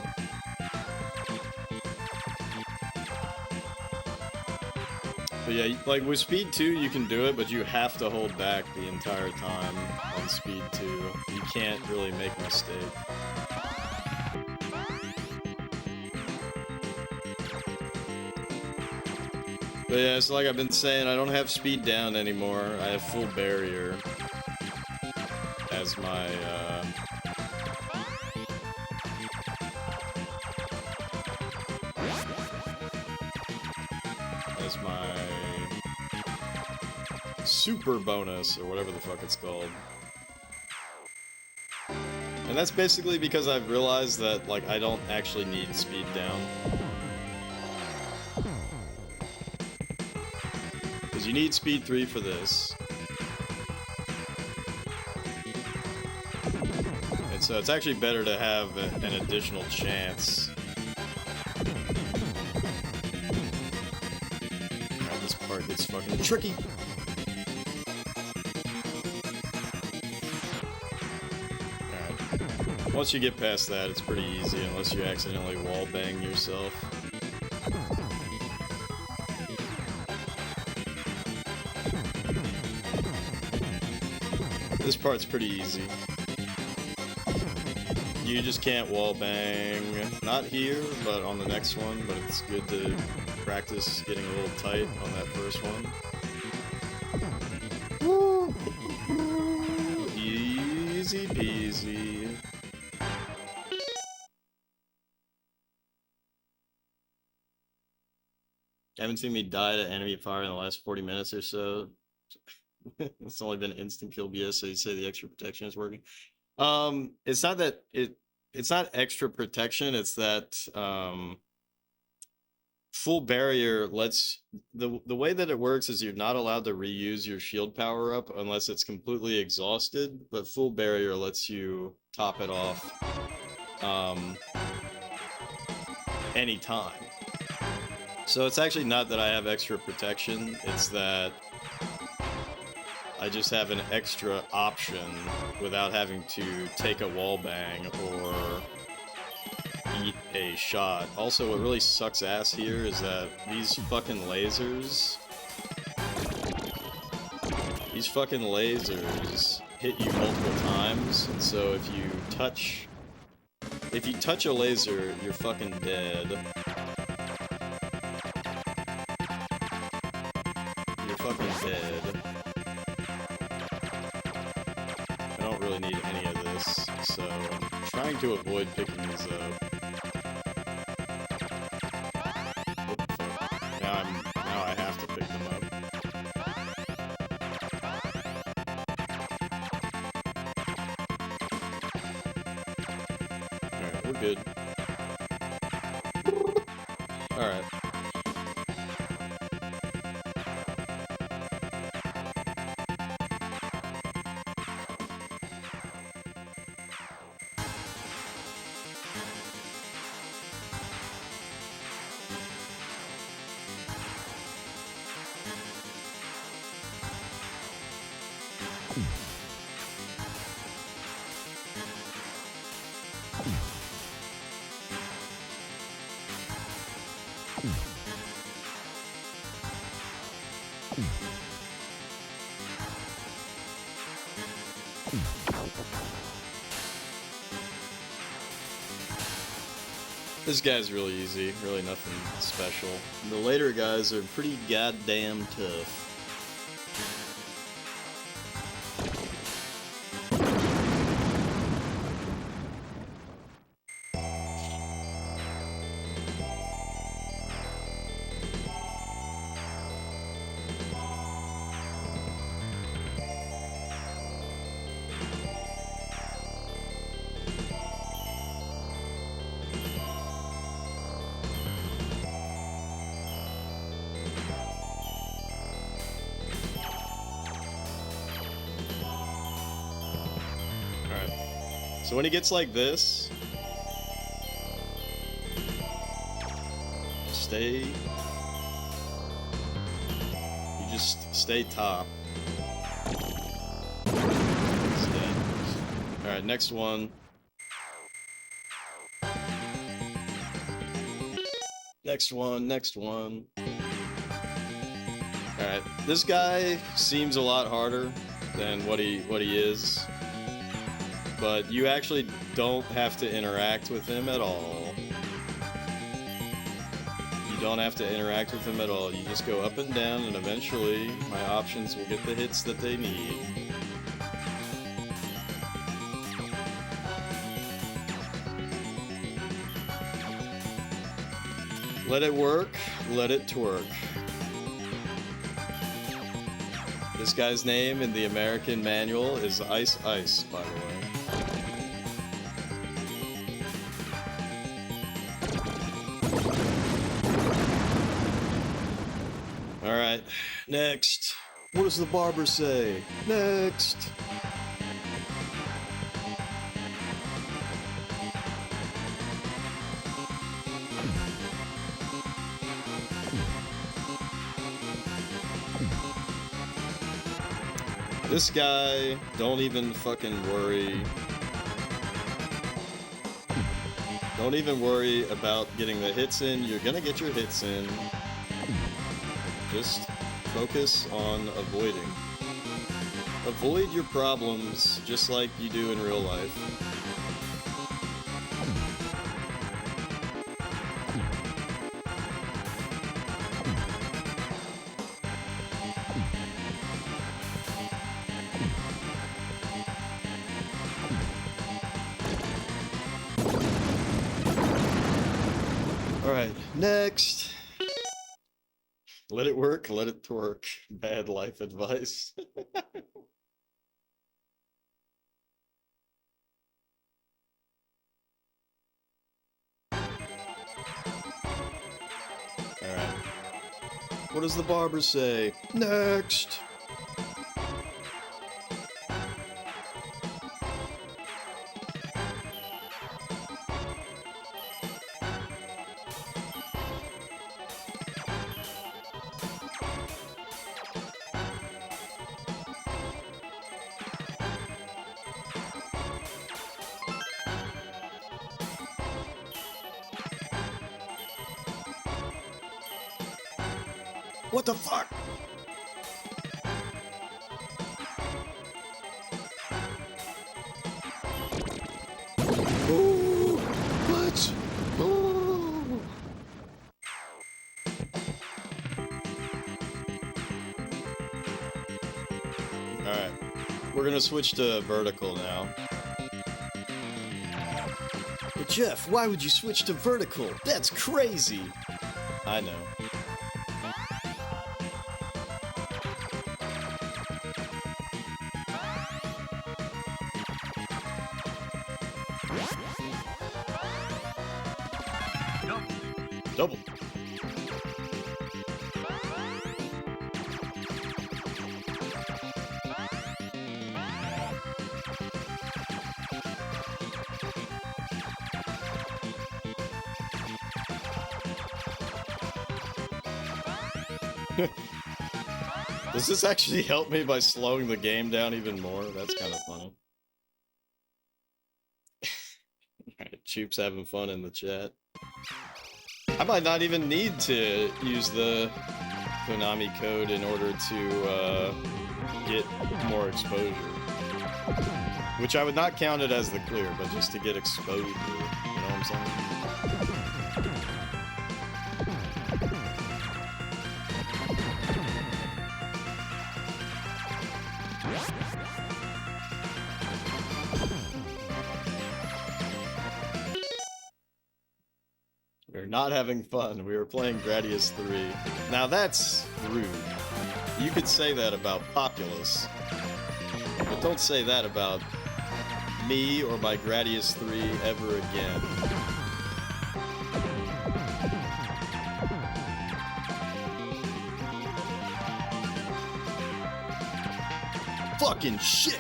But yeah, like with speed 2 you can do it, but you have to hold back the entire time on speed 2. You can't really make a mistake. But yeah, it's like I've been saying, I don't have speed down anymore. I have full barrier as my, super bonus, or whatever the fuck it's called. And that's basically because I've realized that, like, I don't actually need speed down. Because you need speed 3 for this. And so it's actually better to have an additional chance. God, this part gets fucking tricky. Alright. Once you get past that, it's pretty easy, unless you accidentally wallbang yourself. This part's pretty easy. You just can't wallbang. Not here, but on the next one. But it's good to practice getting a little tight on that first one. Woo! Easy peasy. Haven't seen me die to enemy fire in the last 40 minutes or so. It's only been instant kill BS, so you say the extra protection is working. It's not that it's not extra protection, it's that full barrier lets the way that it works is you're not allowed to reuse your shield power up unless it's completely exhausted, but full barrier lets you top it off anytime. So it's actually not that I have extra protection, it's that I just have an extra option without having to take a wallbang or eat a shot. Also, what really sucks ass here is that these fucking lasers hit you multiple times, and so if you touch a laser, you're fucking dead. You're fucking dead. I don't really need any of this, so I'm trying to avoid picking these up. What the fuck? Now I have to pick them up. Alright, we're good. Alright. This guy's really easy, really nothing special. The later guys are pretty goddamn tough. So when he gets like this, stay. You just stay top. Alright, next one. Next one. Alright, this guy seems a lot harder than what he is. But you actually don't have to interact with him at all. You don't have to interact with him at all. You just go up and down, and eventually my options will get the hits that they need. Let it work, let it twerk. This guy's name in the American manual is Ice Ice, by the way. Alright, next. What does the barber say? Next! This guy, don't even fucking worry. Don't even worry about getting the hits in. You're gonna get your hits in. Just focus on avoiding. Avoid your problems just like you do in real life. Alright, next. Let it work, let it twerk. Bad life advice. Alright. What does the barber say? Next! What the fuck? Ooh, what? Ooh. Alright, we're gonna switch to vertical now. But Jeff, why would you switch to vertical? That's crazy! I know. Double. Does this actually help me by slowing the game down even more? That's kind of funny. Alright, Choop's having fun in the chat. I might not even need to use the Konami code in order to get more exposure. Which I would not count it as the clear, but just to get exposure. You know what I'm saying? We're not having fun. We were playing Gradius 3. Now that's rude. You could say that about Populous, but don't say that about me or my Gradius 3 ever again. Fucking shit!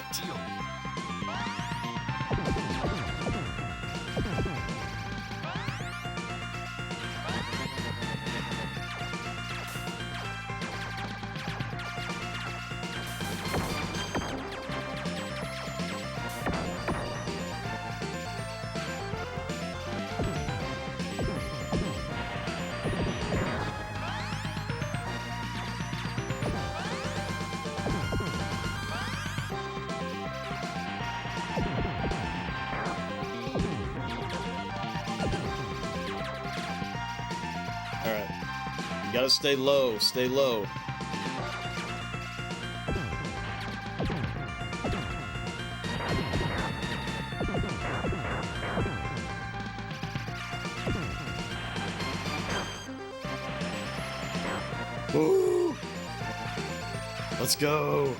You gotta stay low, stay low. Ooh. Let's go.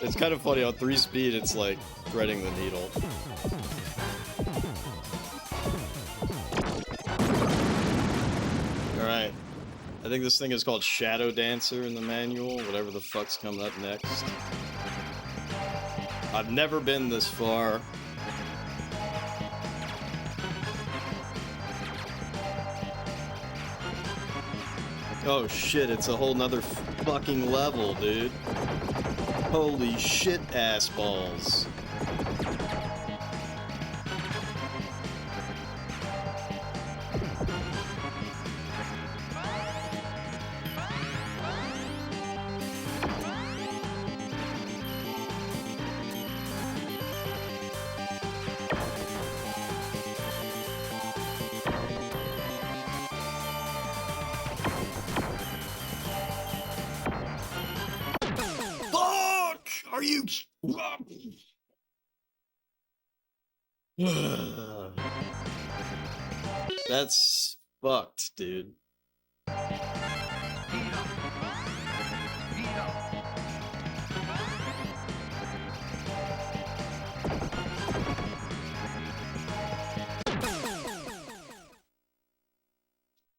It's kind of funny, on 3 speed, it's like threading the needle. Alright. I think this thing is called Shadow Dancer in the manual, whatever the fuck's coming up next. I've never been this far. Oh shit, it's a whole nother fucking level, dude. Holy shit, ass balls. Are you? That's fucked, dude.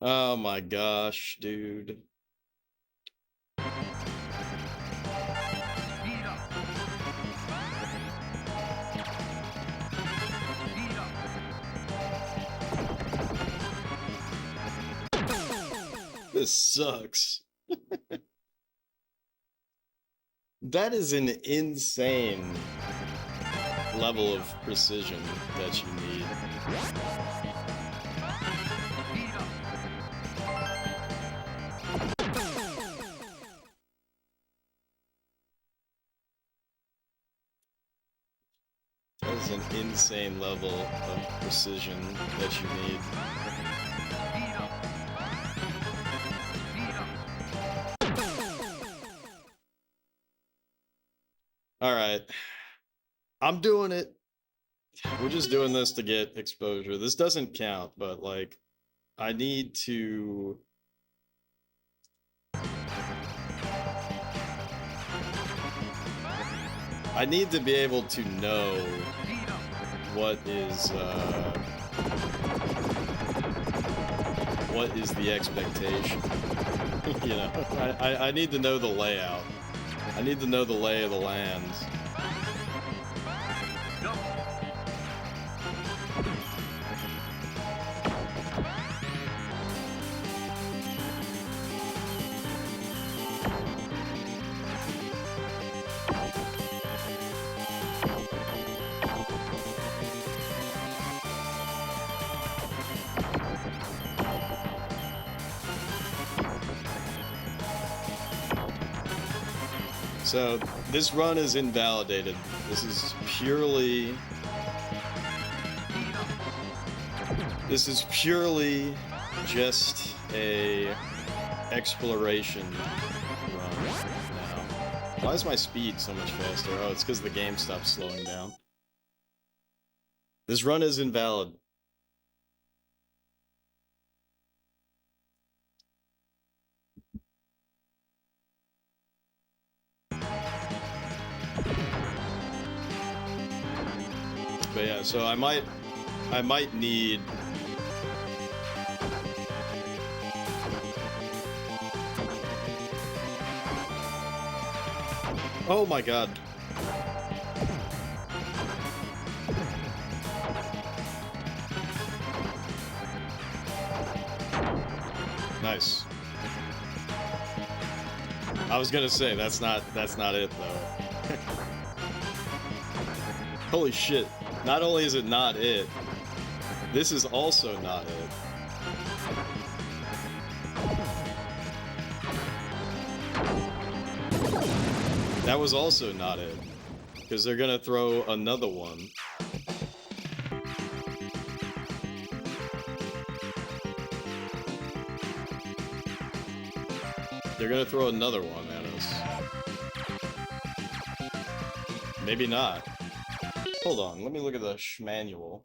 Oh my gosh, dude. This sucks. That is an insane level of precision that you need. That is an insane level of precision that you need. Alright. I'm doing it. We're just doing this to get exposure. This doesn't count, but like, I need to... I need to be able to know what is the expectation. You know, I need to know the layout. I need to know the lay of the land. So, this run is invalidated. This is purely just a exploration run now. Why is my speed so much faster? Oh, it's because the game stopped slowing down. This run is invalid. But yeah, so I might need oh my god. Nice. I was gonna say that's not it though. Holy shit. Not only is it not it, this is also not it. That was also not it. Because they're gonna throw another one. They're gonna throw another one at us. Maybe not. Hold on, let me look at the manual.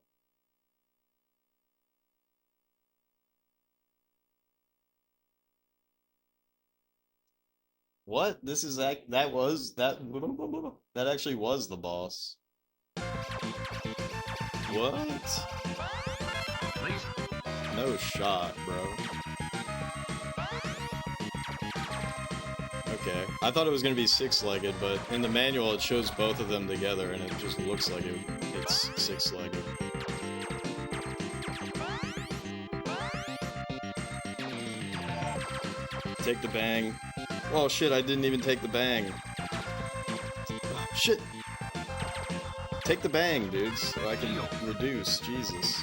What? This is that actually was the boss. What? No shot, bro. Okay. I thought it was gonna be six-legged, but in the manual it shows both of them together and it just looks like it's six-legged. Take the bang. Oh shit, I didn't even take the bang. Oh, shit! Take the bang, dudes, so I can reduce. Jesus.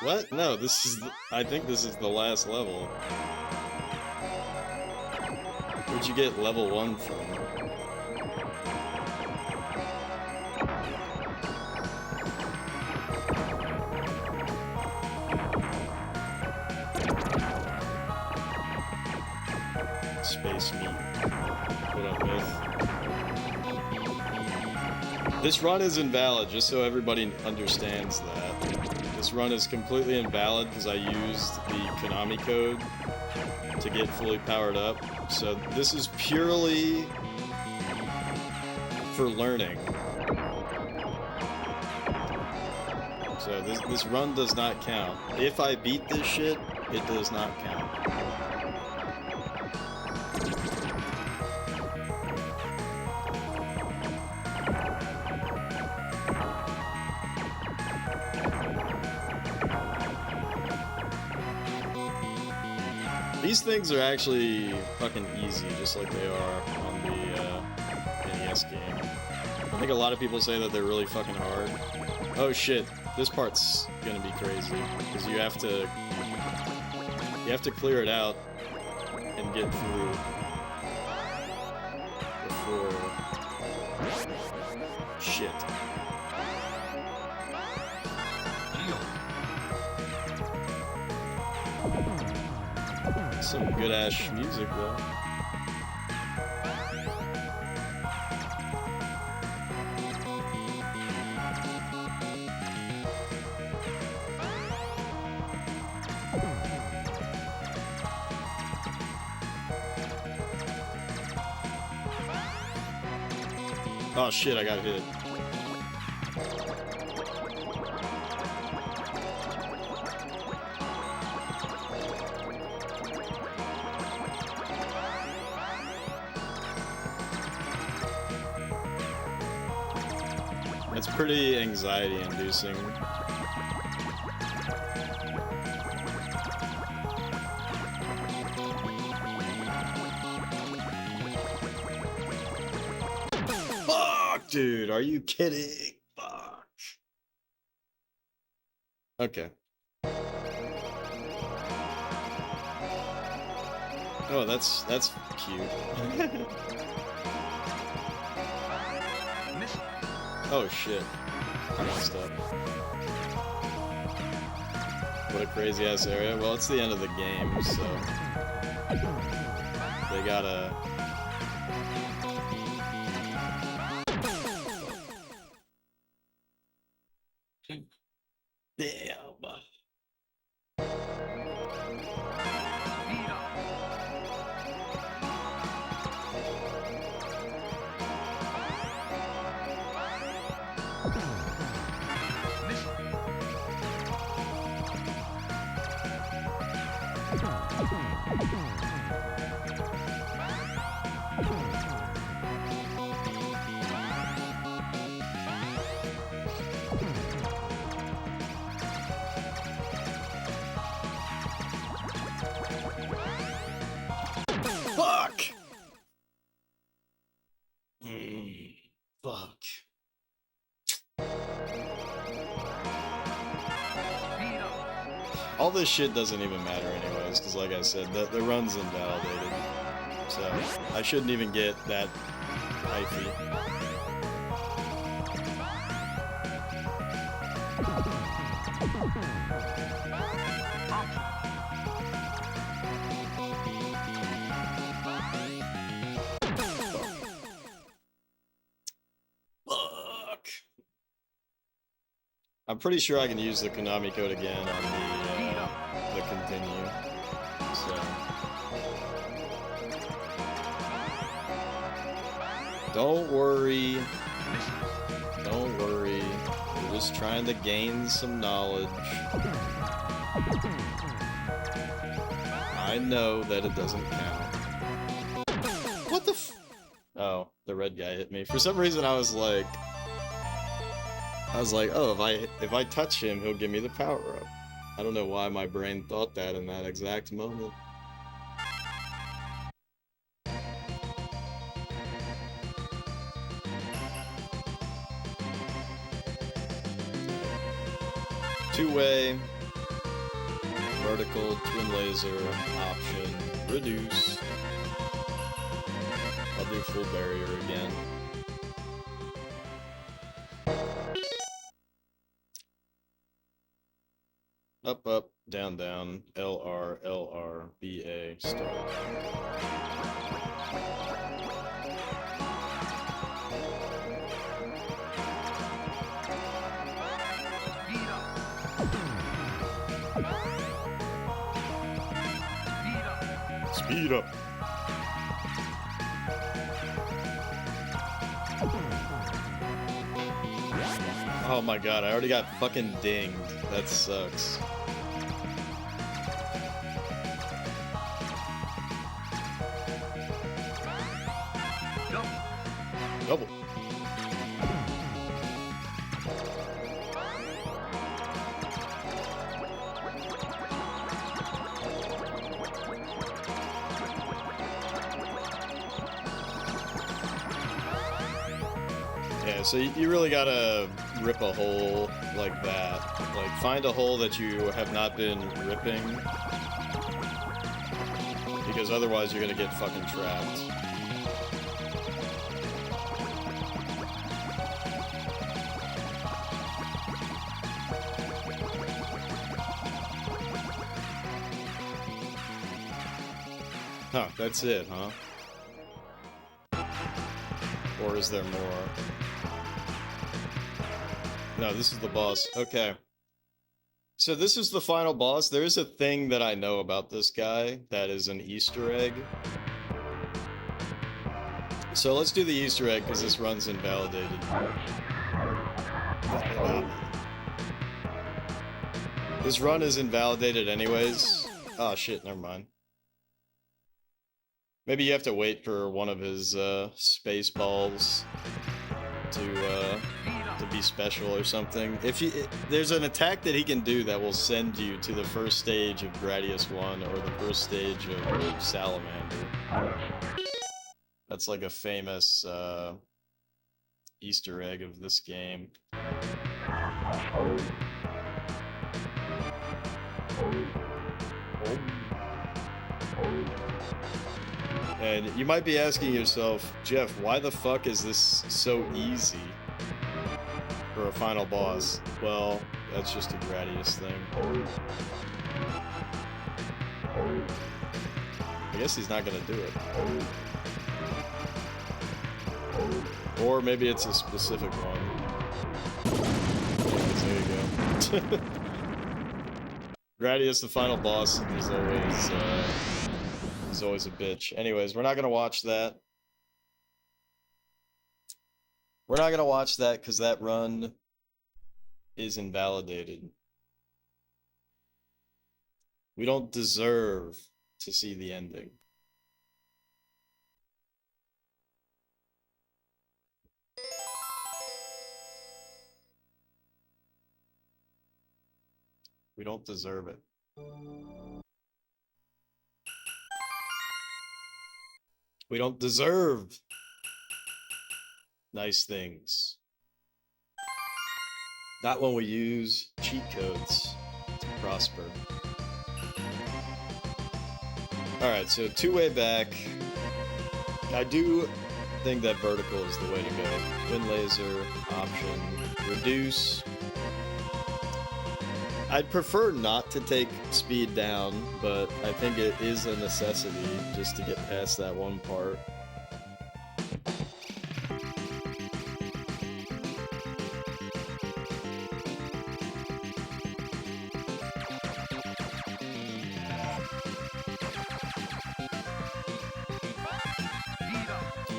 What? No, this is I think this is the last level. Where'd you get level 1 from? Space meat. What up, Myth? This run is invalid, just so everybody understands that. This run is completely invalid because I used the Konami code to get fully powered up. So this is purely for learning. So this run does not count. If I beat this shit, it does not count. These things are actually fucking easy, just like they are on the NES game. I think a lot of people say that they're really fucking hard. Oh shit, this part's gonna be crazy because you have to clear it out and get through before shit. Some good ass music though. Oh shit, I got hit. It's pretty anxiety-inducing. Fuck, dude, are you kidding? Fuck. Okay. Oh, that's cute. Oh shit. I messed up. What a crazy ass area. Well, it's the end of the game, so they gotta Fuck! Fuck. All this shit doesn't even matter anyways, because like I said, the run's invalidated. So, I shouldn't even get that hyphy. Fuck. I'm pretty sure I can use the Konami code again on the continue. So don't worry. Don't worry. We're just trying to gain some knowledge. I know that it doesn't count. What the f- Oh, the red guy hit me. For some reason I was like, oh, if I touch him, he'll give me the power up. I don't know why my brain thought that in that exact moment. Two-way, vertical, twin laser, option, reduce. I'll do full barrier again. Up, up, down, down, LR, LR, BA, start. Speed up. Oh my god, I already got fucking dinged. That sucks. Double. Yeah, so you really gotta rip a hole like that. Like, find a hole that you have not been ripping. Because otherwise you're gonna get fucking trapped. Huh, that's it, huh? Or is there more? No, this is the boss. Okay. So this is the final boss. There is a thing that I know about this guy that is an Easter egg. So let's do the Easter egg because this run's invalidated. This run is invalidated anyways. Oh shit, never mind. Maybe you have to wait for one of his space balls to be special or something. There's an attack that he can do that will send you to the first stage of Gradius 1 or the first stage of Salamander. That's like a famous Easter egg of this game. And you might be asking yourself, Jeff, why the fuck is this so easy for a final boss? Well, that's just a Gradius thing. I guess he's not gonna do it. Or maybe it's a specific one. There you go. Gradius, the final boss, is always a bitch. Anyways, we're not gonna watch that. We're not gonna watch that because that run is invalidated. We don't deserve to see the ending. We don't deserve it. We don't deserve nice things. Not when we use cheat codes to prosper. Alright, so two-way back. I do think that vertical is the way to go. Twin laser, option, reduce. I'd prefer not to take speed down, but I think it is a necessity just to get past that one part.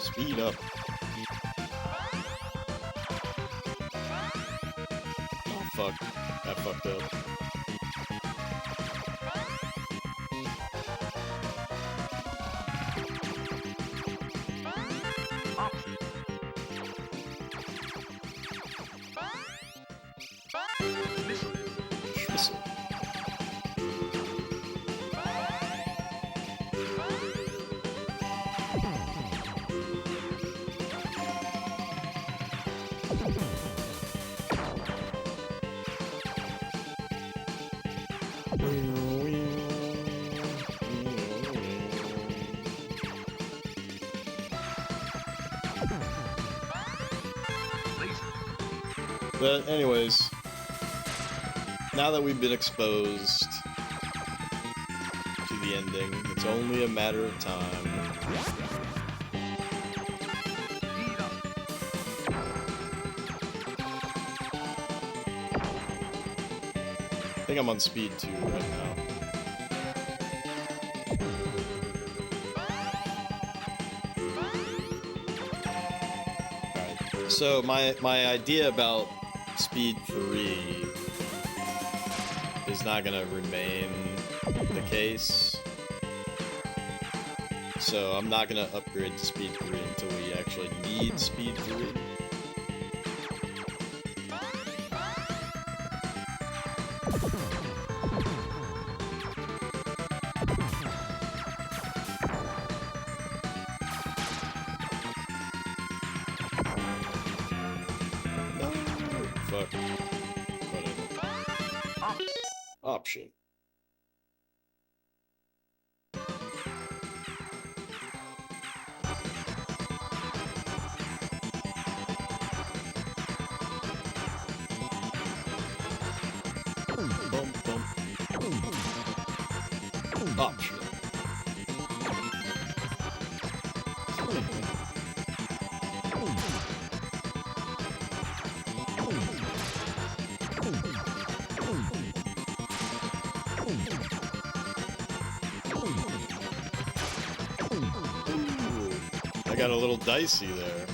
Speed up. Oh fuck, I fucked up. Missile. But anyways, now that we've been exposed to the ending, it's only a matter of time. I think I'm on speed 2 right now. Alright, so my idea about speed 3 is not gonna remain the case. So I'm not gonna upgrade to speed 3 until we actually need speed 3. Fuck. Whatever. Option. Option. I got a little dicey there.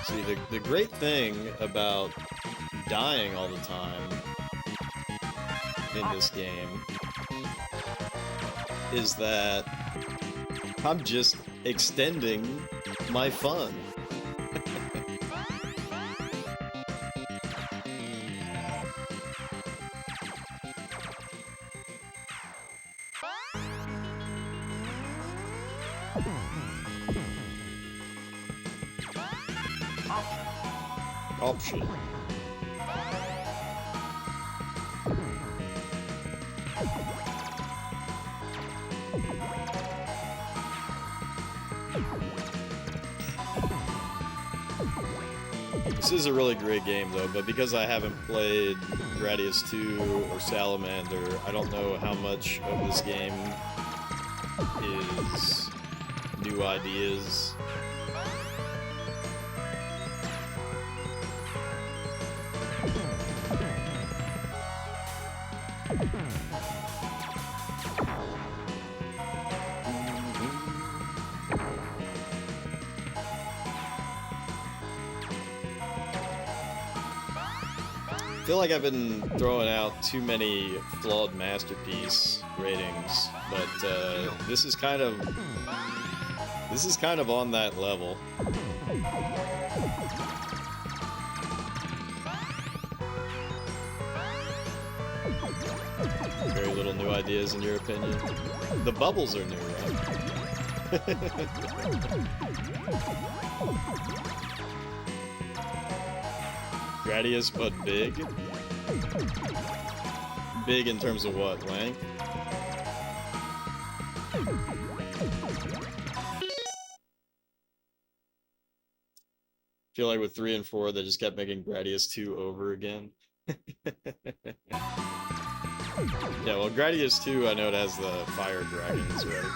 See, the great thing about dying all the time in this game is that I'm just extending my fun. Option. This is a really great game though, but because I haven't played Gradius 2 or Salamander, I don't know how much of this game is new ideas. I feel like I've been throwing out too many flawed masterpiece ratings, but this is kind of on that level. Very little new ideas in your opinion. The bubbles are new, right? Gradius, but big? Big in terms of what? Length? Feel like with 3 and 4, they just kept making Gradius 2 over again. Yeah, well, Gradius 2, I know it has the fire dragons, right?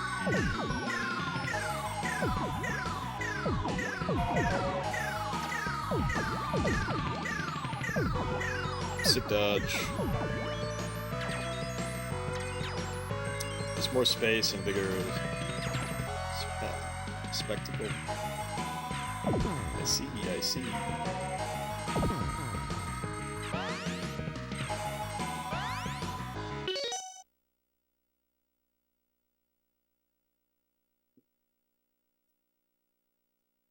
Sick dodge. Just more space and bigger spectacle. I see, I see.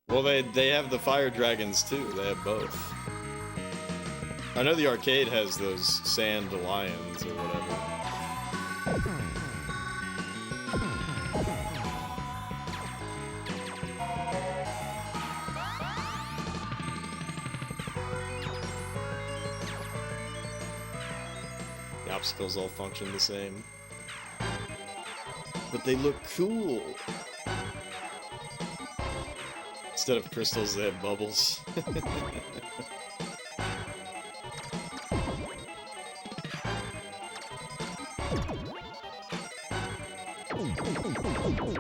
Well, they have the fire dragons too. They have both. I know the arcade has those sand lions or whatever. The obstacles all function the same. But they look cool. Instead of crystals, they have bubbles.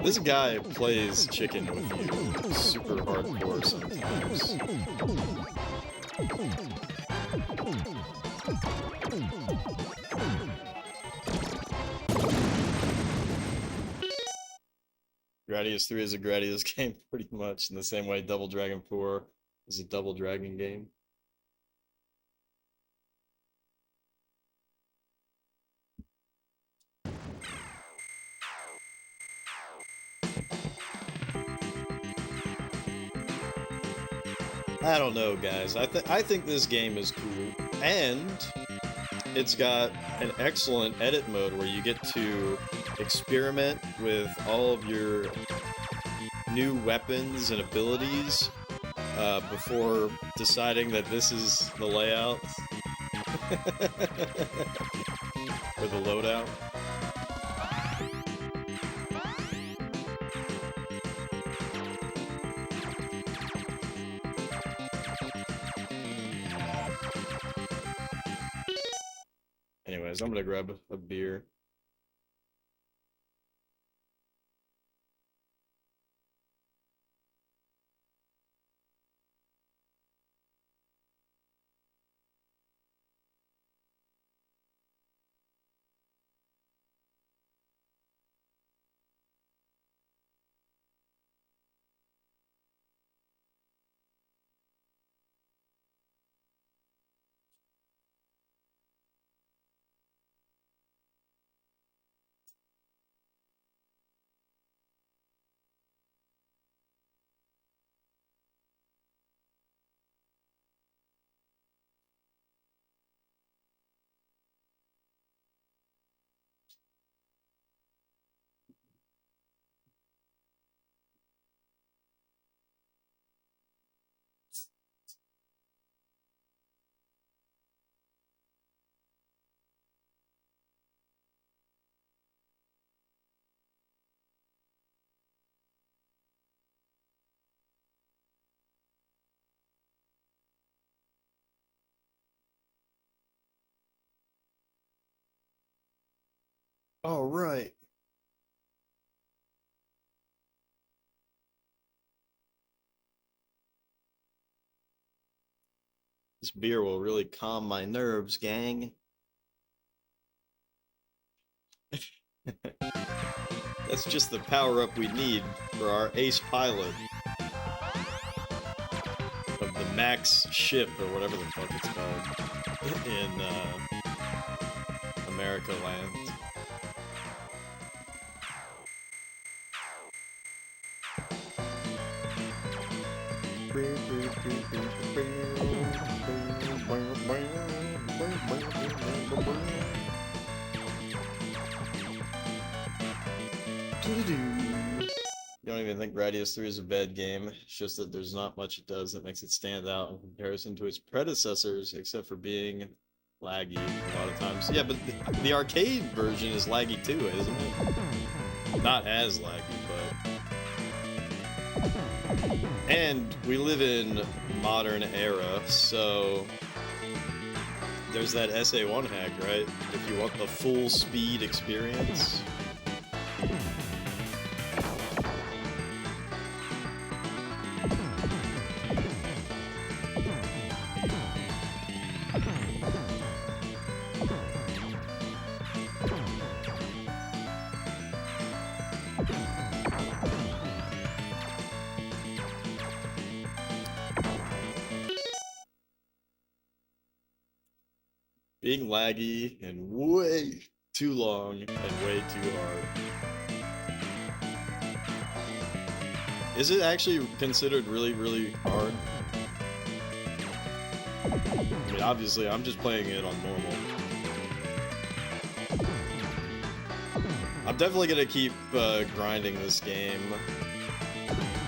This guy plays chicken with you super hardcore sometimes. Gradius 3 is a Gradius game pretty much in the same way Double Dragon 4 is a Double Dragon game. I don't know, guys. I think this game is cool, and it's got an excellent edit mode where you get to experiment with all of your new weapons and abilities before deciding that this is the layout or the loadout. Anyways, I'm gonna grab a beer. All right. This beer will really calm my nerves, gang. That's just the power-up we need for our ace pilot of the Max ship, or whatever the fuck it's called, in America land. You don't even think Gradius 3 is a bad game. It's just that there's not much it does that makes it stand out in comparison to its predecessors, except for being laggy a lot of times. Yeah, but the arcade version is laggy too, isn't it? Not as laggy, but... And we live in modern era, so... There's that SA1 hack, right? If you want the full speed experience. Being laggy and way too long and way too hard. Is it actually considered really, really hard? I mean, obviously, I'm just playing it on normal. I'm definitely gonna keep grinding this game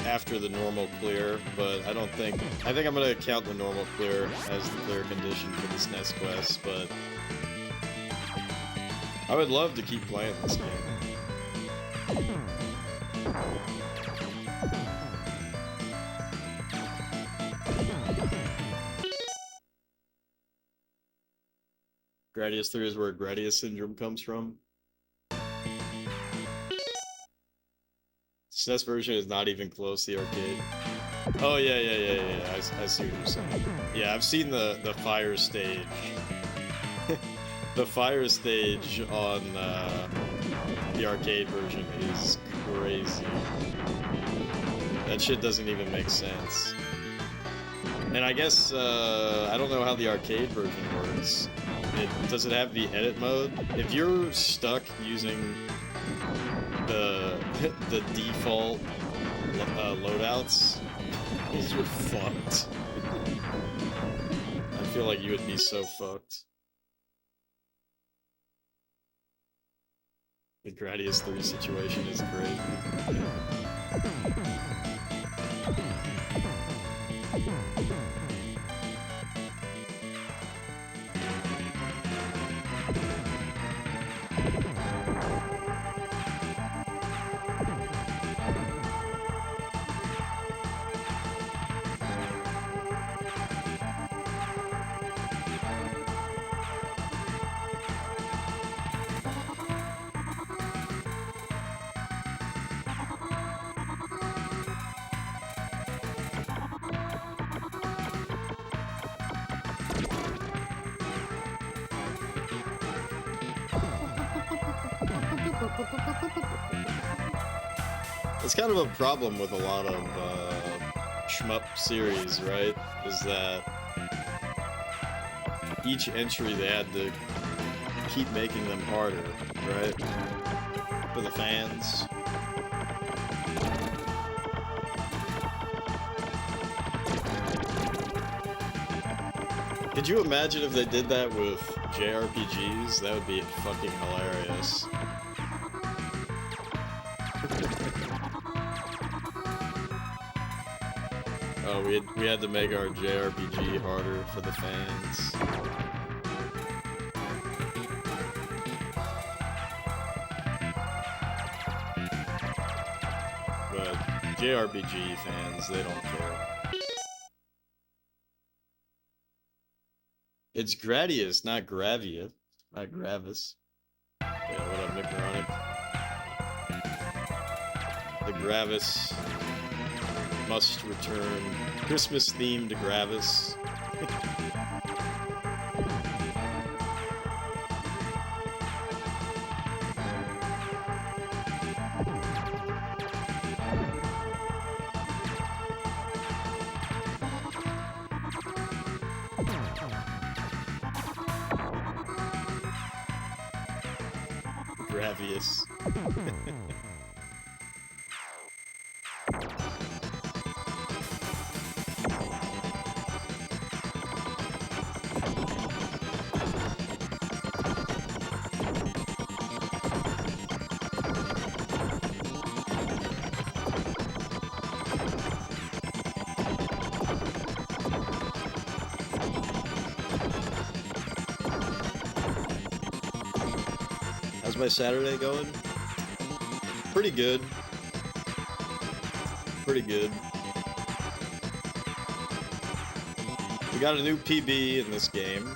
after the normal clear, but I think I'm gonna count the normal clear as the clear condition for the SNES quest, but I would love to keep playing this game. Gradius 3 is where Gradius syndrome comes from. SNES version is not even close to the arcade. Oh yeah. I see what you're saying. Yeah, I've seen the fire stage. The fire stage on the arcade version is crazy. That shit doesn't even make sense. And I guess I don't know how the arcade version works. Does it have the edit mode? If you're stuck using the default loadouts, you're fucked. I feel like you would be so fucked. The Gradius 3 situation is crazy. It's kind of a problem with a lot of shmup series, right? Is that each entry they had to keep making them harder, right? For the fans. Could you imagine if they did that with JRPGs? That would be fucking hilarious. Oh, we had to make our JRPG harder for the fans. But JRPG fans, they don't care. It's Gradius, not Gravia. Not Gravis. Yeah, what up, Nick Moronic? The Gravis must return. Christmas-themed Gravis. Gradius. How's my Saturday going? Pretty good. Pretty good. We got a new PB in this game.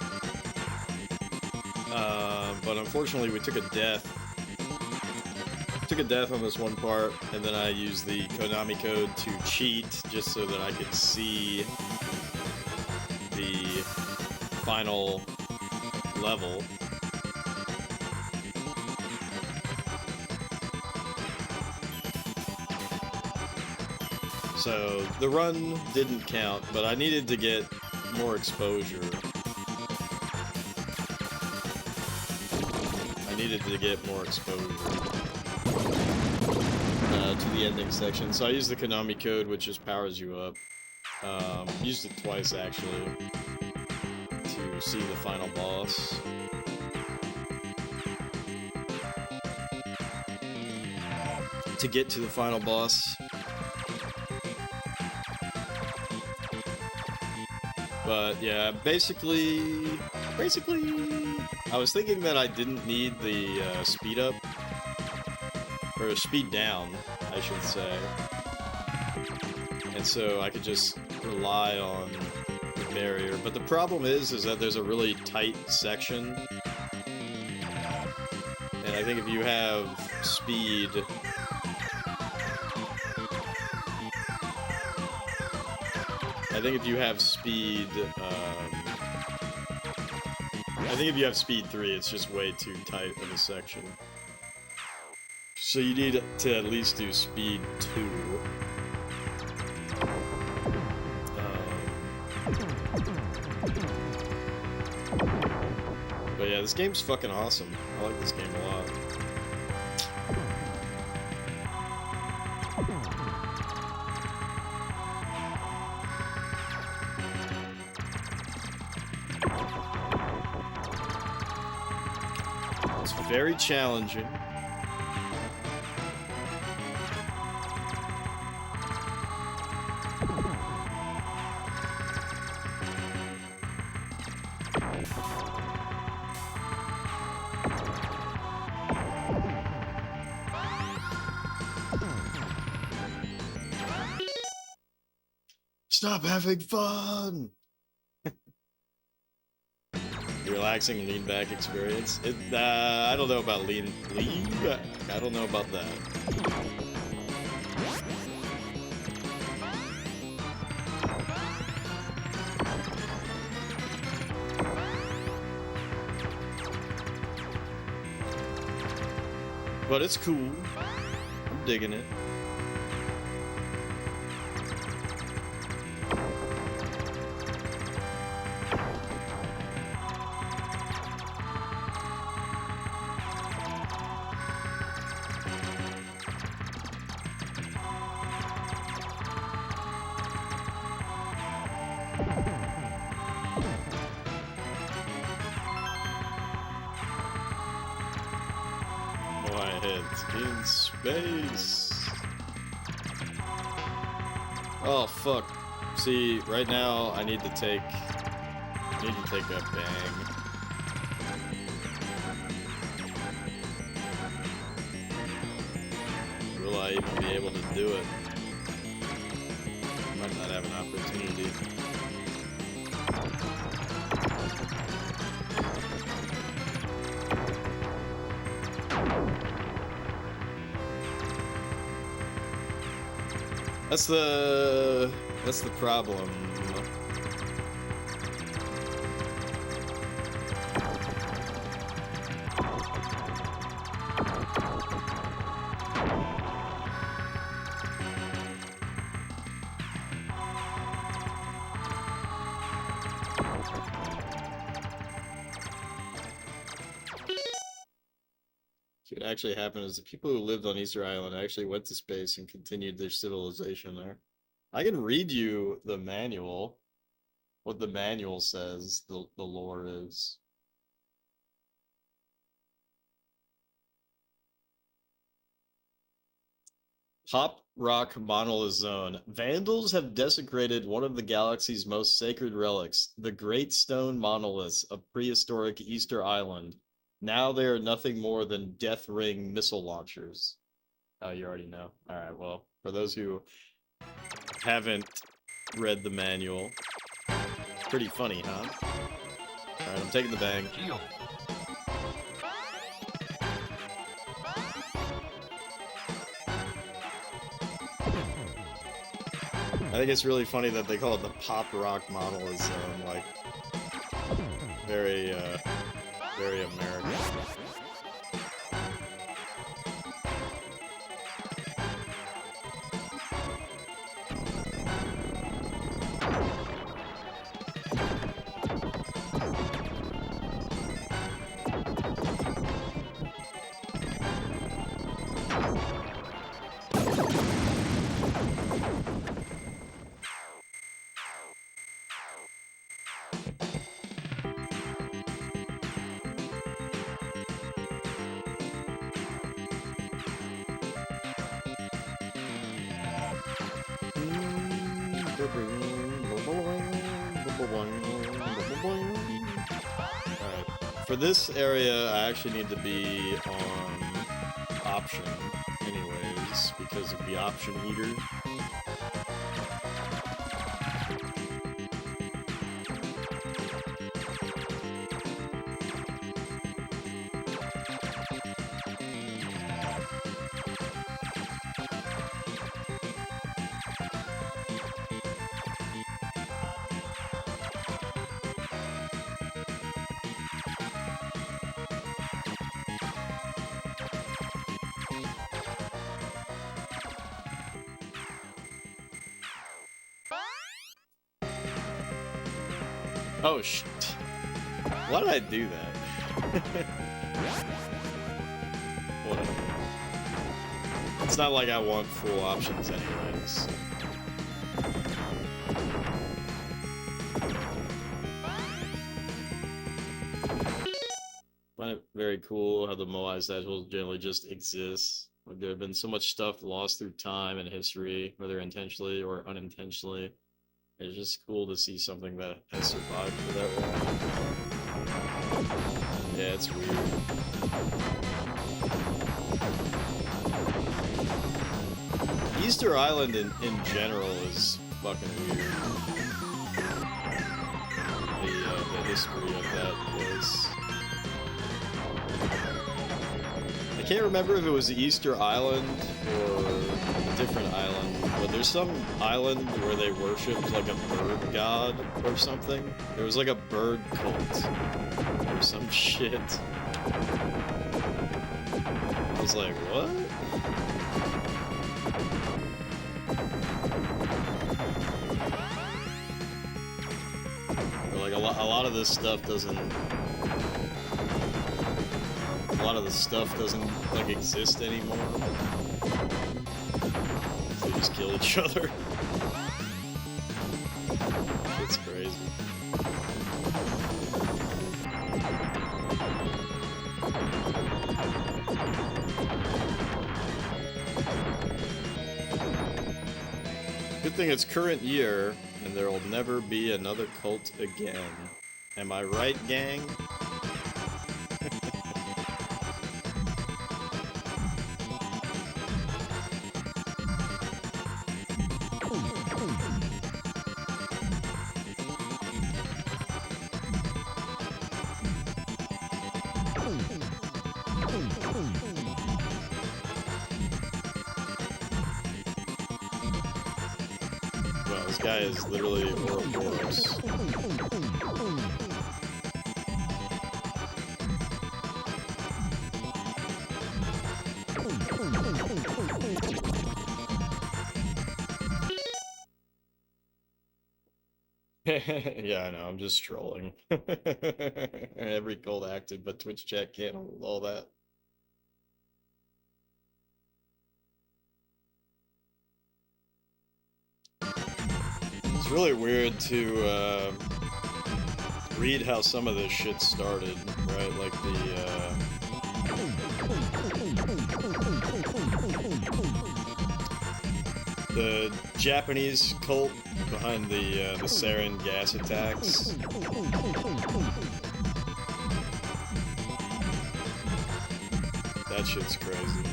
But unfortunately we took a death. Took a death on this one part, and then I used the Konami code to cheat just so that I could see the final level. So the run didn't count, but I needed to get more exposure. I needed to get more exposure to the ending section. So I used the Konami code, which just powers you up. Used it twice actually to see the final boss. To get to the final boss. But yeah, basically, I was thinking that I didn't need the speed up, or speed down, I should say. And so I could just rely on the barrier. But the problem is that there's a really tight section. And I think if you have speed... I think if you have speed 3, it's just way too tight of a section. So you need to at least do speed 2. But yeah, this game's fucking awesome. I like this game a lot. Very challenging. Stop having fun! Relaxing lean back experience. I don't know about lean back. I don't know about that. But it's cool. I'm digging it. In space. Oh fuck. See, right now I need to take a bang. Will I even be able to do it? Might not have an opportunity. That's the problem. actually happened is the people who lived on Easter Island actually went to space and continued their civilization there. I can read you the manual, what the manual says the lore is. Pop Rock Monolith Zone. Vandals have desecrated one of the galaxy's most sacred relics, the Great Stone Monoliths of prehistoric Easter Island. Now they are nothing more than Death Ring missile launchers. Oh, you already know. All right, well, for those who haven't read the manual, pretty funny, huh? All right, I'm taking the bang. I think it's really funny that they call it the Pop Rock Monolith Zone, like, very American. For this area, I actually need to be on option anyways, because of the option eater. Oh, shit. Why did I do that? Whatever. It's not like I want full options anyways. Find it very cool how the Moai statues generally just exist. Like, there have been so much stuff lost through time and history, whether intentionally or unintentionally. It's just cool to see something that has survived for that long. Yeah, it's weird. Easter Island in general is fucking weird. The history of that place. I can't remember if it was Easter Island or a different island, but there's some island where they worshipped like a bird god or something. There was like a bird cult or some shit. I was like, what? Or like a lot of this stuff doesn't. A lot of the stuff doesn't like exist anymore. They just kill each other. It's crazy. Good thing it's current year, and there will never be another cult again. Am I right, gang? Well, this guy is literally Ouroboros. Yeah, I know, I'm just trolling. Every cult active, but Twitch chat can't hold all that. It's really weird to read how some of this shit started, right? Like the Japanese cult behind the sarin gas attacks. That shit's crazy.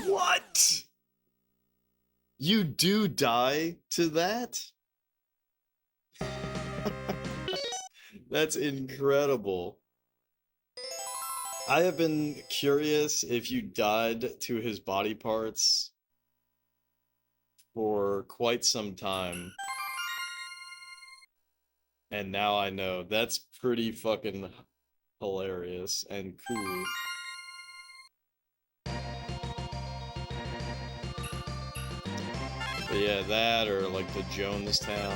What? You do die to that? That's incredible. I have been curious if you died to his body parts for quite some time. And now I know. That's pretty fucking hilarious and cool. But yeah, that or like the Jonestown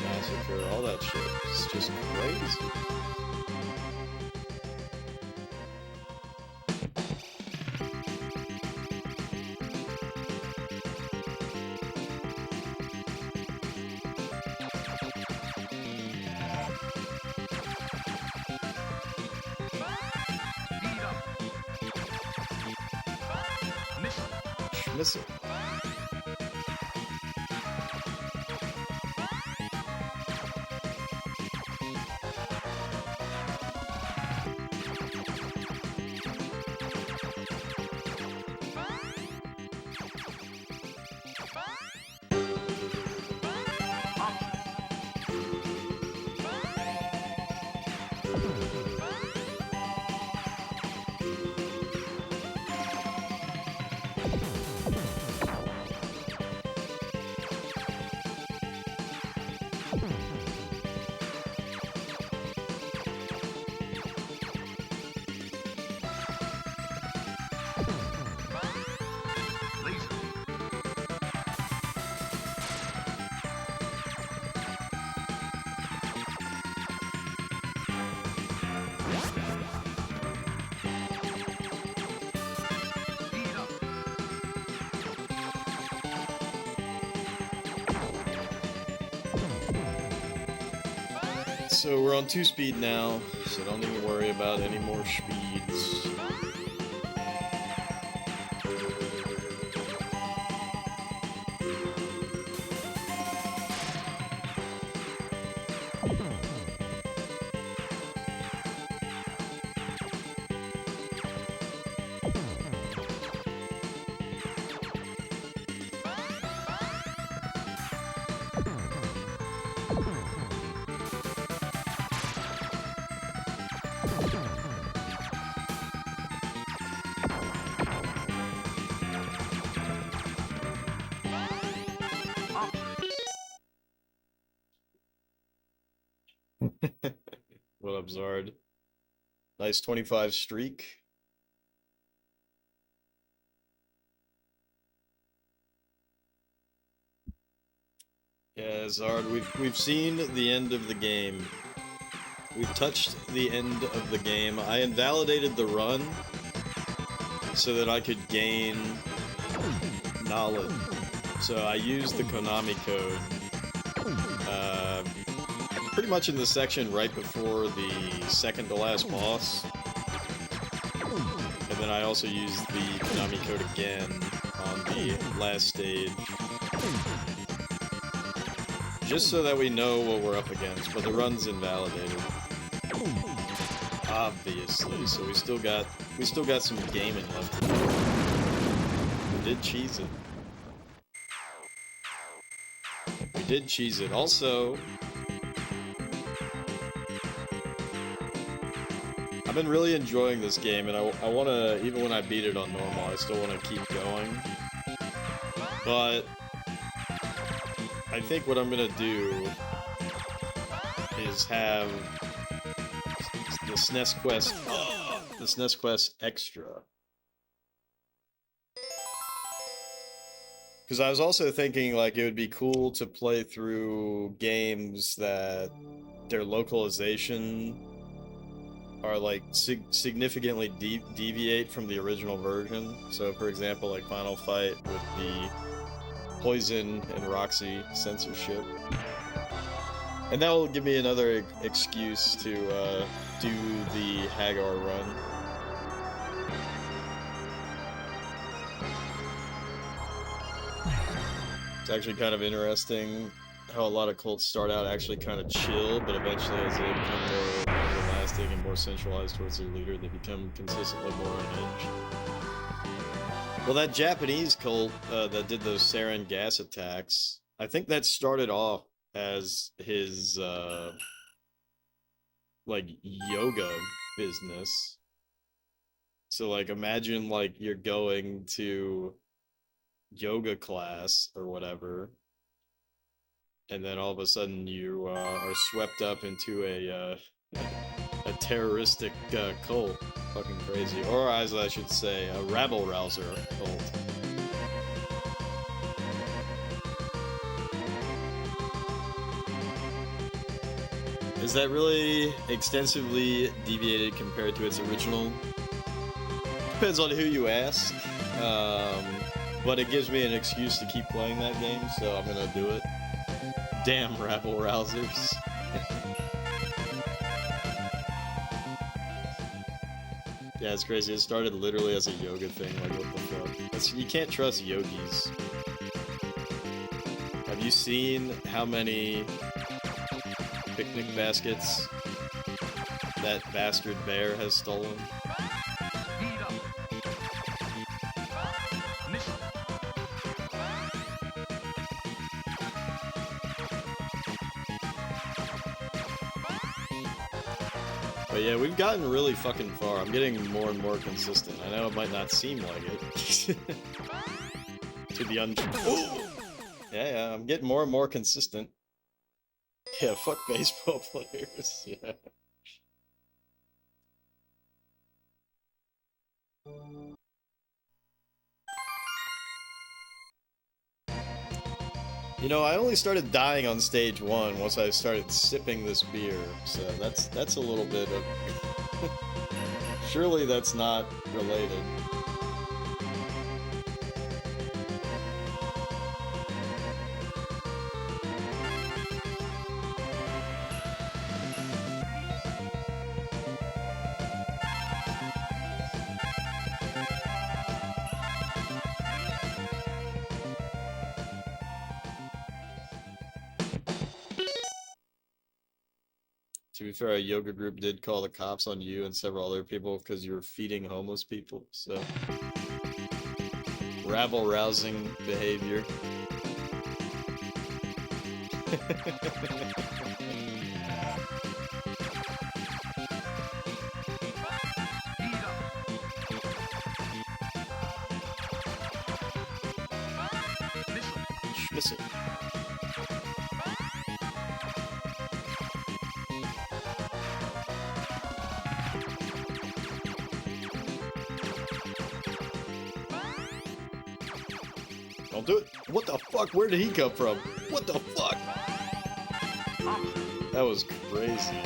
massacre, all that shit. It's just crazy. Missile. So we're on 2-speed now, so don't even worry about any more speeds. What up, Zard? Nice 25 streak. Yeah, Zard, we've seen the end of the game. We've touched the end of the game. I invalidated the run so that I could gain knowledge. So I used the Konami code pretty much in the section right before the second to last boss. And then I also used the Konami code again on the last stage. Just so that we know what we're up against, but the run's invalidated. Obviously, so we still got some gaming left to do. We did cheese it. We did cheese it. Also, I've been really enjoying this game, and I want to, even when I beat it on normal, I still want to keep going. But I think what I'm going to do is have the SNES Quest, the SNES Quest Extra. Because I was also thinking, like, it would be cool to play through games that their localization are like significantly deviate from the original version. So, for example, like Final Fight with the Poison and Roxy censorship, and that will give me another excuse to do the Hagar run. It's actually kind of interesting how a lot of cults start out actually kind of chill, but eventually as they become more elastic and more centralized towards their leader, they become consistently more unhinged. Well, that Japanese cult that did those sarin gas attacks, I think that started off as his like yoga business. So like imagine like you're going to yoga class or whatever, and then all of a sudden you are swept up into a terroristic cult. Fucking crazy. Or as I should say, a rabble-rouser cult. Is that really extensively deviated compared to its original? Depends on who you ask. But it gives me an excuse to keep playing that game, so I'm gonna do it. Damn rabble-rousers. Yeah, it's crazy. It started literally as a yoga thing. Like, what the fuck? You can't trust yogis. Have you seen how many picnic baskets that bastard bear has stolen? But yeah, we've gotten really fucking far. I'm getting more and more consistent. I know it might not seem like it. To be untrue. Yeah, I'm getting more and more consistent. Yeah, fuck baseball players. Yeah. You know, I only started dying on stage 1 once I started sipping this beer, so that's a little bit of... Surely that's not related. To be fair, a yoga group did call the cops on you and several other people because you were feeding homeless people, so... Rabble-rousing behavior. Schmiss it. Don't do it. What the fuck? Where did he come from? What the fuck? That was crazy.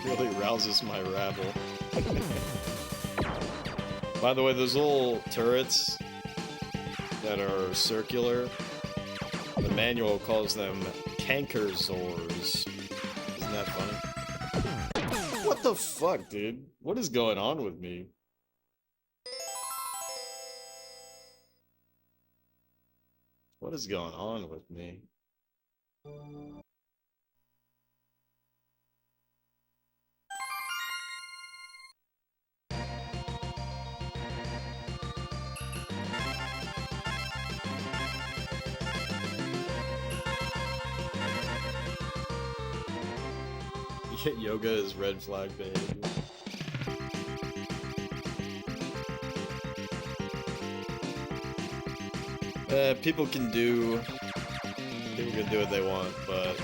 Really rouses my rabble. By the way, those little turrets that are circular, the manual calls them cankerzors. Isn't that funny? What the fuck, dude? What is going on with me? What is going on with me? Yoga is red flag behavior. People can do what they want, but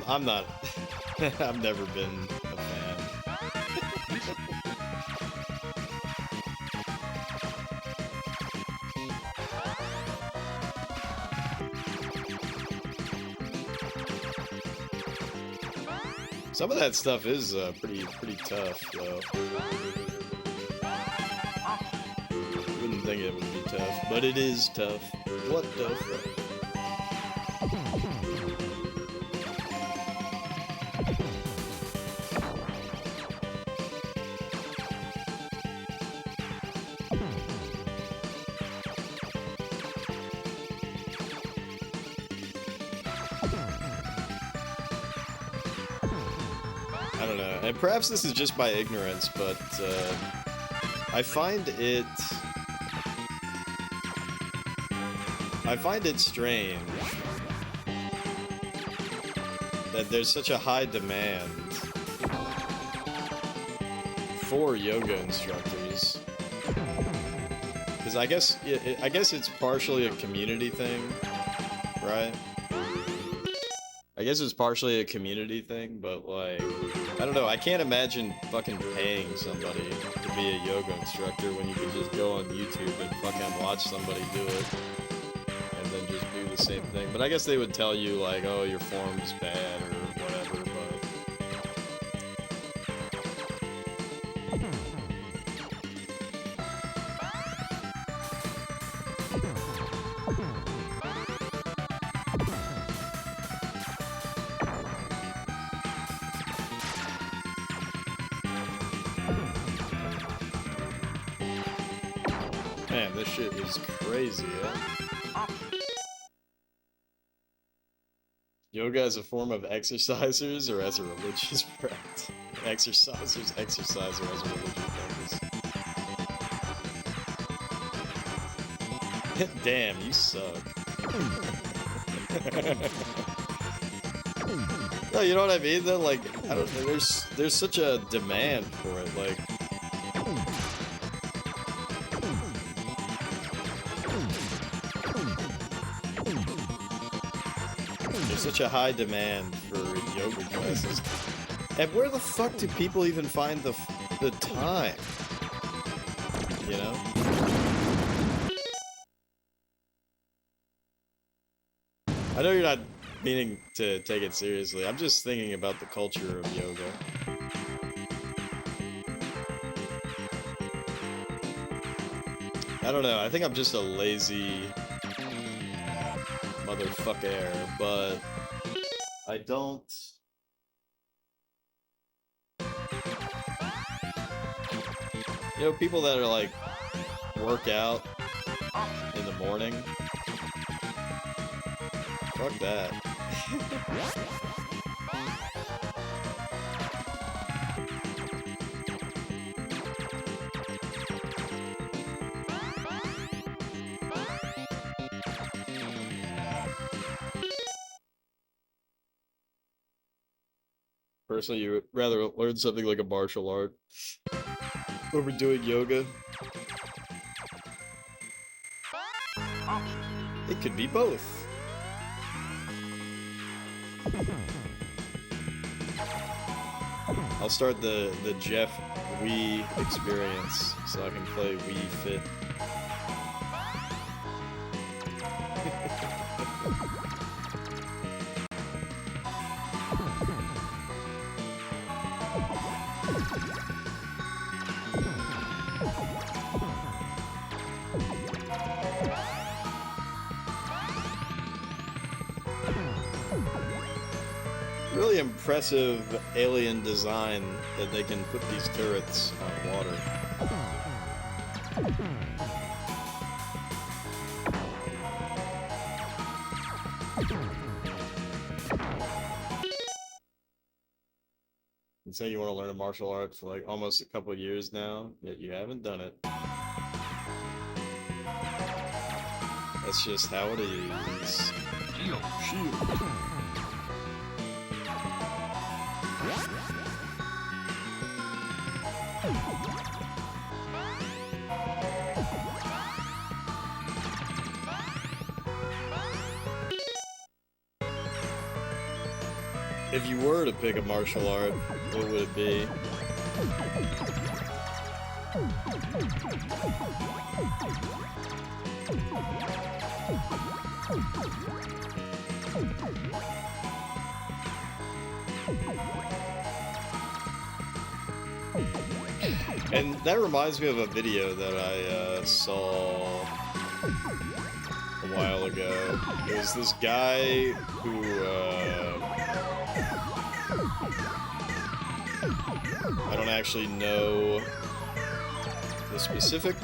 I'm not. I've never been a fan. Some of that stuff is pretty tough, though. Wouldn't think it would be tough, but it is tough. What the fuck? I don't know, and perhaps this is just my ignorance, but I find it strange that there's such a high demand for yoga instructors. Because I guess it's partially a community thing, right? I guess it's partially a community thing, but like, I don't know, I can't imagine fucking paying somebody to be a yoga instructor when you can just go on YouTube and fucking watch somebody do it. And then just do the same thing. But I guess they would tell you like, oh, your form's bad or whatever, but... Man, this shit is crazy, yeah? Yoga as a form of exercisers or as a religious practice? Exercisers exercise or as a religious practice. Damn, you suck. No, you know what I mean though? Like, I don't know, there's such a demand for it, like... There's such a high demand for yoga classes. And where the fuck do people even find the time? You know? I know you're not meaning to take it seriously. I'm just thinking about the culture of yoga. I don't know, I think I'm just a lazy motherfucker, but I don't... You know, people that are like, work out in the morning? Fuck that. Personally, you would rather learn something like a martial art over doing yoga. It could be both. I'll start the Jeff Wii experience so I can play Wii Fit. Really impressive alien design that they can put these turrets on water. You say you want to learn a martial art for like almost a couple of years now, yet you haven't done it. That's just how it is. Shield. If you were to pick a martial art, what would it be? And that reminds me of a video that I saw a while ago. It was this guy who I don't actually know the specific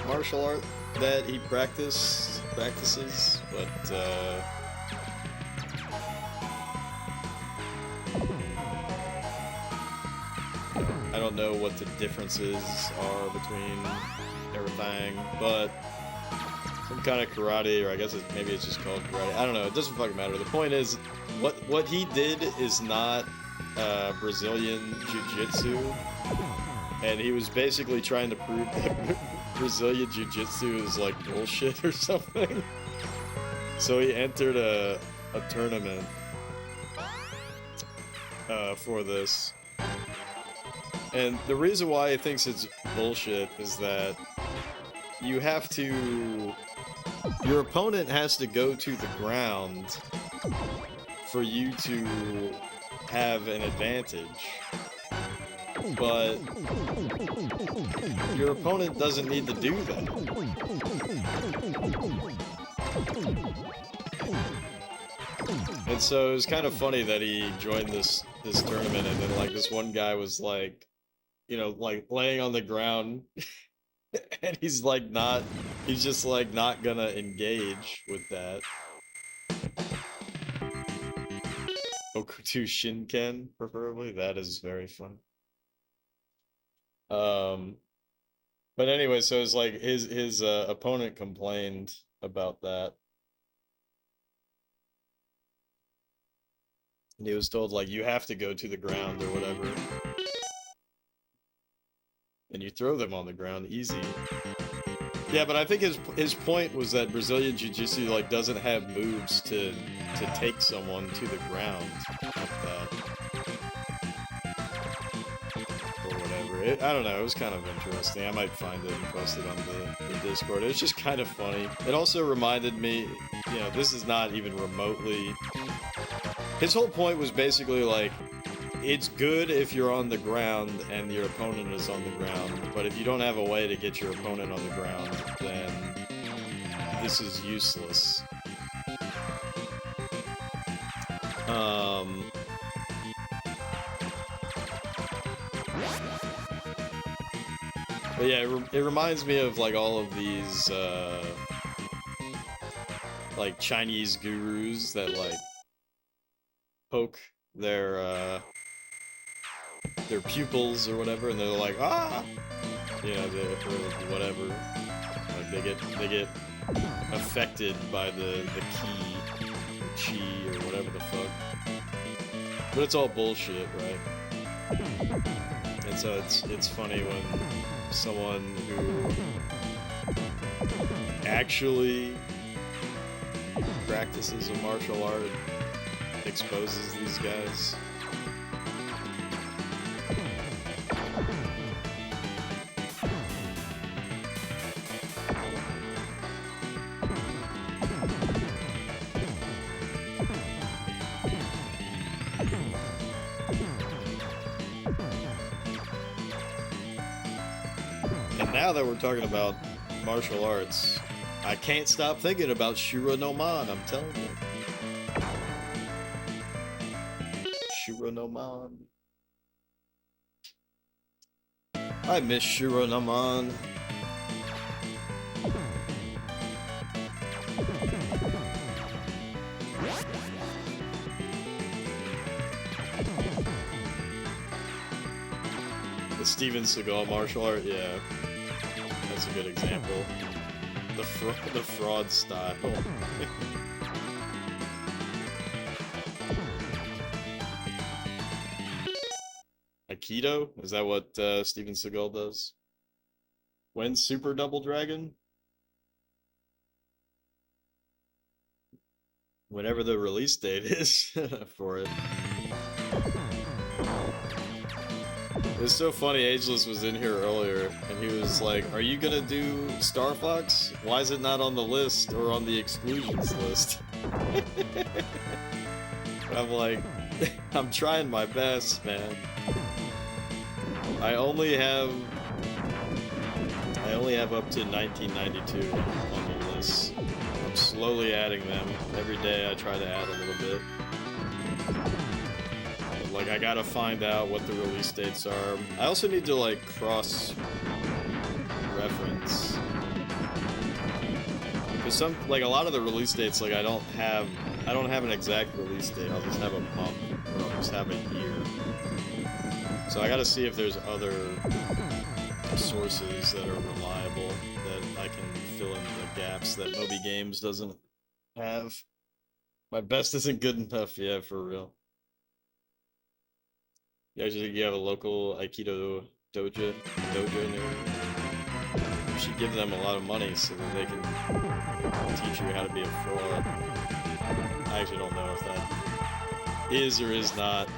martial art that he practices, but I don't know what the differences are between everything, but some kind of karate, or I guess maybe it's just called karate. I don't know. It doesn't fucking matter. The point is, what he did is not Brazilian Jiu-Jitsu, and he was basically trying to prove that Brazilian Jiu-Jitsu is like bullshit or something. So he entered a tournament for this. And the reason why he thinks it's bullshit is that you have to... Your opponent has to go to the ground for you to have an advantage. But your opponent doesn't need to do that. And so it was kind of funny that he joined this tournament, and then like this one guy was like, you know, like laying on the ground, and he's just like not gonna engage with that. Okutu Shinken, preferably. That is very fun. But anyway, so it's like his opponent complained about that. And he was told, like, you have to go to the ground or whatever. And you throw them on the ground, easy. Yeah, but I think his point was that Brazilian Jiu-Jitsu, like, doesn't have moves to take someone to the ground like that. Or whatever. I don't know, it was kind of interesting. I might find it and post it on the Discord. It was just kind of funny. It also reminded me, you know, this is not even remotely... His whole point was basically like, it's good if you're on the ground and your opponent is on the ground, but if you don't have a way to get your opponent on the ground, then this is useless. But yeah, it reminds me of like all of these like Chinese gurus that like poke their pupils or whatever, and they're like, ah, you know, or whatever. Like they get affected by the ki, or chi, or whatever the fuck. But it's all bullshit, right? And so it's funny when someone who actually practices a martial art exposes these guys. And now that we're talking about martial arts, I can't stop thinking about Shura no Man, I'm telling you. Shura no Man. I miss Shura no Man. The Steven Seagal martial art, yeah. That's a good example. The fraud style. Aikido? Is that what Steven Seagal does? When's Super Double Dragon? Whenever the release date is for it. It was so funny, Ageless was in here earlier, and he was like, are you gonna do Star Fox? Why is it not on the list, or on the exclusions list? I'm like, I'm trying my best, man. I only have up to 1992 on the list. I'm slowly adding them. Every day I try to add a little bit. Like, I gotta find out what the release dates are. I also need to, like, cross-reference. Because like, a lot of the release dates, like, I don't have an exact release date. I'll just have a month, or I'll just have a year. So I gotta see if there's other sources that are reliable that I can fill in the gaps that Moby Games doesn't have. My best isn't good enough, yeah, for real. You actually think you have a local Aikido dojo near you? You should give them a lot of money so that they can teach you how to be a fraud. I actually don't know if that is or is not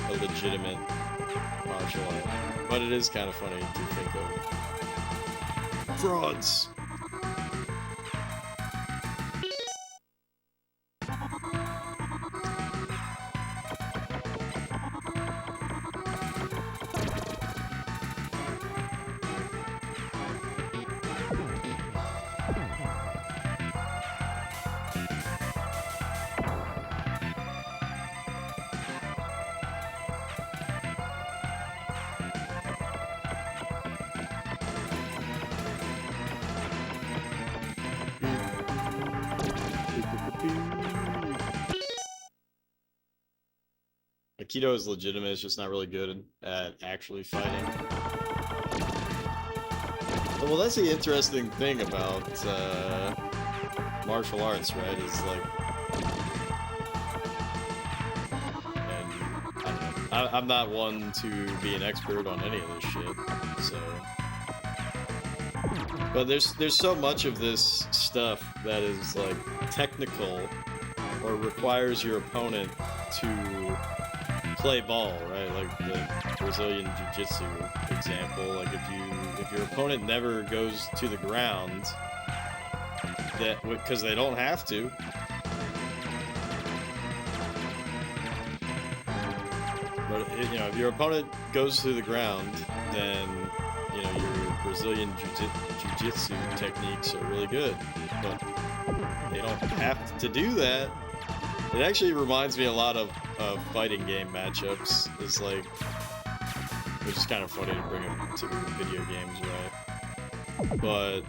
a legitimate martial art, but it is kind of funny to think of. Frauds! Aikido is legitimate, it's just not really good at actually fighting. Well, that's the interesting thing about martial arts, right? Is like, and I don't know, I'm not one to be an expert on any of this shit, so. But there's so much of this stuff that is like technical or requires your opponent to play ball, right? Like the Brazilian Jiu-Jitsu example. Like if your opponent never goes to the ground, that because they don't have to. But you know, if your opponent goes to the ground, then you know your Brazilian Jiu-Jitsu techniques are really good. But they don't have to do that. It actually reminds me a lot of fighting game matchups. It's like, which is kind of funny to bring them to video games, right? But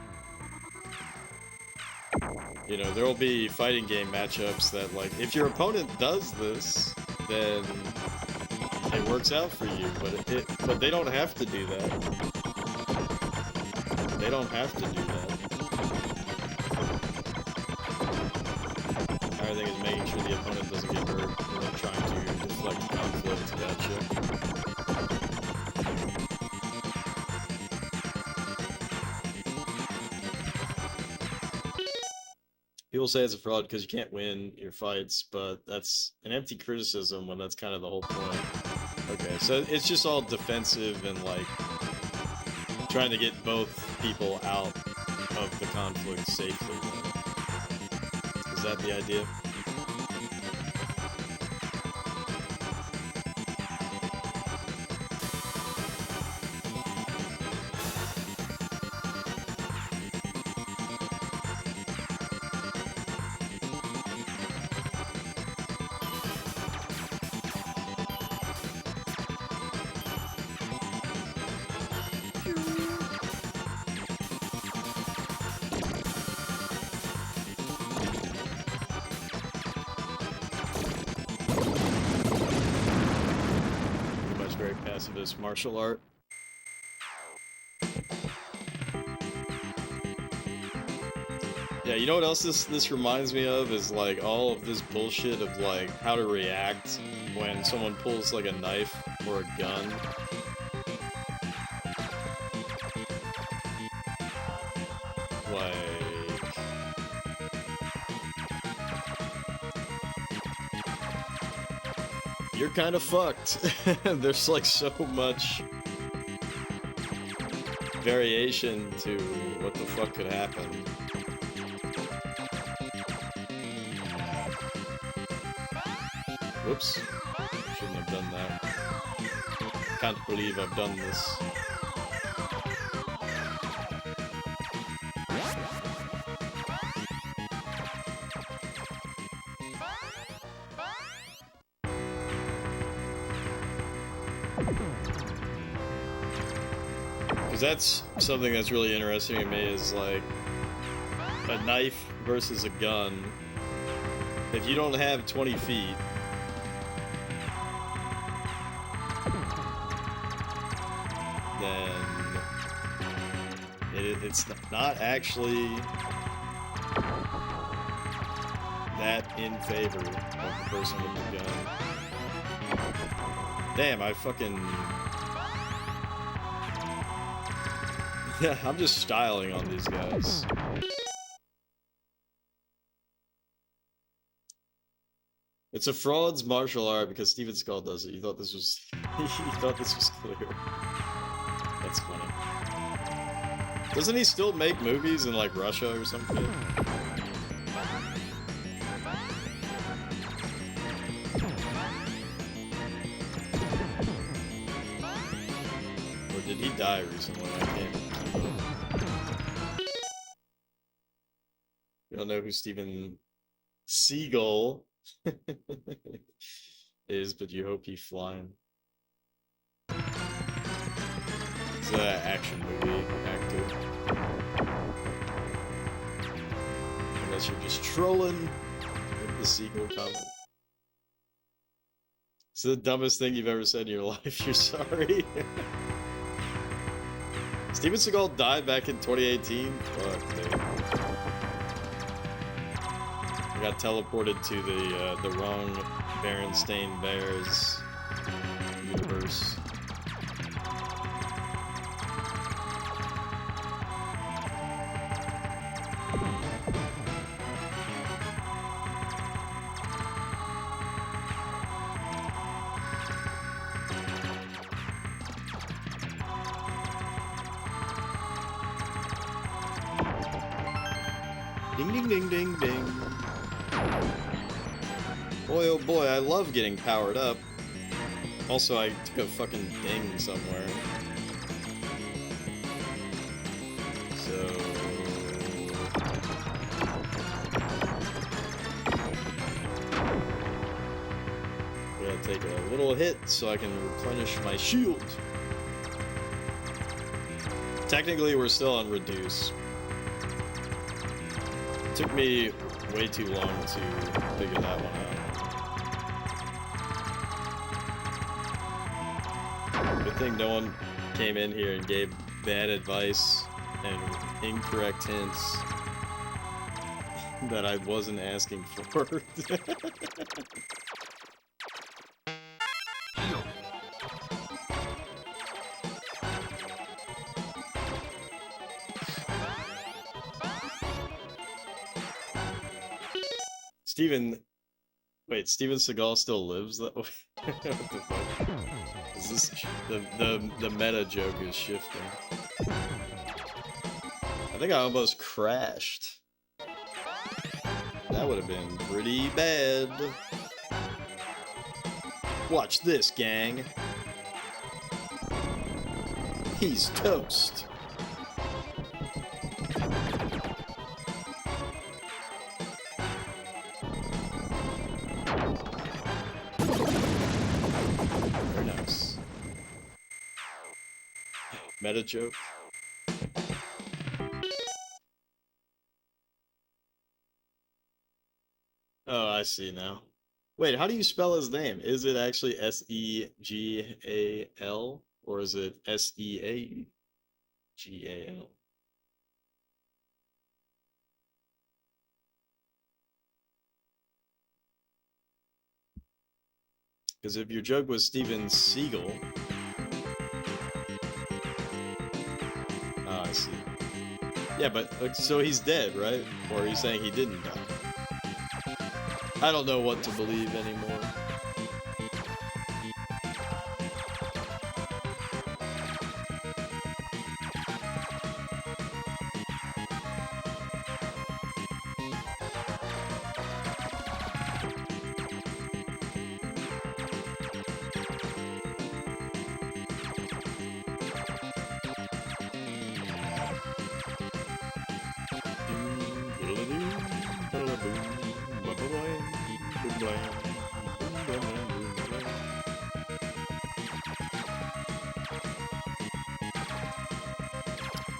you know, there will be fighting game matchups that, like, if your opponent does this, then it works out for you. But they don't have to do that. They don't have to do that. I think is making sure the opponent doesn't get hurt, and then trying to deflect conflict to that shit. People say it's a fraud because you can't win your fights, but that's an empty criticism when that's kind of the whole point. Okay, so it's just all defensive and like trying to get both people out of the conflict safely. Is that the idea? Pacifist martial art. Yeah, you know what else this reminds me of is like all of this bullshit of like how to react when someone pulls like a knife or a gun. Like, you're kind of fucked. There's like so much variation to what the fuck could happen. Whoops. Shouldn't have done that. can't believe I've done this. Because that's something that's really interesting to me is like a knife versus a gun. If you don't have 20 feet, then it's not actually that in favor of the person with the gun. Damn, I fucking... Yeah, I'm just styling on these guys. It's a fraud's martial art because Steven Skull does it. You thought this was... you thought this was clear. That's funny. Doesn't he still make movies in, like, Russia or something? Or did he die recently? I can't keep up. You don't know who Steven Seagull is, but you hope he's flying. It's an action movie actor. Unless you're just trolling with the sequel comment. It's the dumbest thing you've ever said in your life. You're sorry. Steven Seagal died back in 2018? Fuck, dude. I got teleported to the wrong Berenstain Bears universe. Ding ding ding ding ding. Boy, oh boy, I love getting powered up. Also, I took a fucking ding somewhere. So... I gotta take a little hit so I can replenish my shield. Technically, we're still on reduce. It took me way too long to figure that one out. Good thing no one came in here and gave bad advice and incorrect hints that I wasn't asking for. Steven Seagal still lives that way? What the fuck? Is this the meta joke is shifting? I think I almost crashed. That would have been pretty bad. Watch this, gang. He's toast. Meta joke. Oh, I see now. Wait, how do you spell his name? Is it actually S-E-G-A-L or is it S-E-A-G-A-L? Because if your joke was Steven Seagal... I see. Yeah, but so he's dead, right? Or are you saying he didn't die? I don't know what to believe anymore.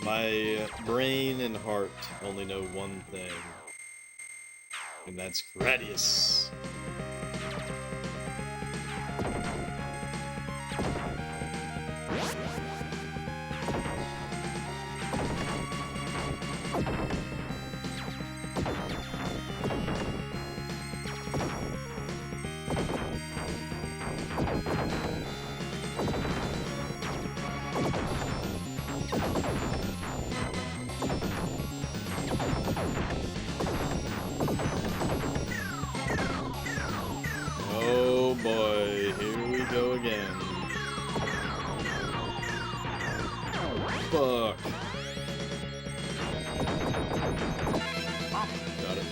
My brain and heart only know one thing, and that's Gradius. Oh boy, here we go again. Fuck. Got it.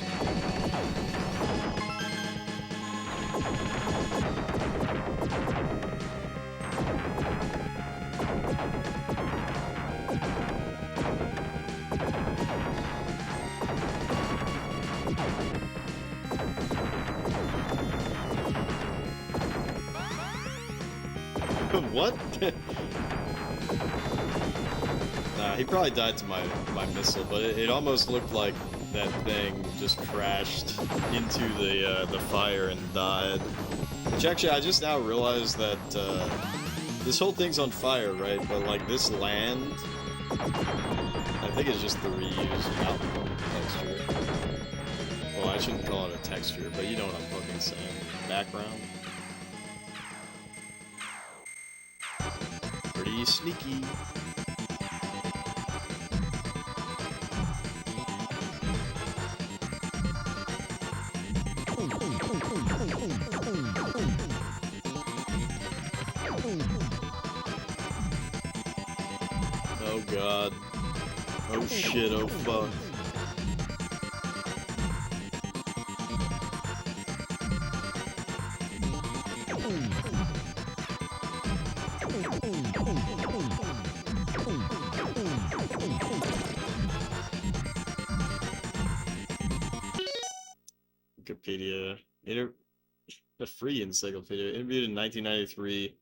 What? Nah, he probably died to my missile, but it almost looked like that thing just crashed into the fire and died. Which actually, I just now realized that this whole thing's on fire, right? But like this land, I think it's just the reused mountain texture. Well, I shouldn't call it a texture, but you know what I'm fucking saying. Background. Pretty sneaky. Oh god. Oh shit, oh fuck. Wikipedia. The free encyclopedia. Interviewed in 1993,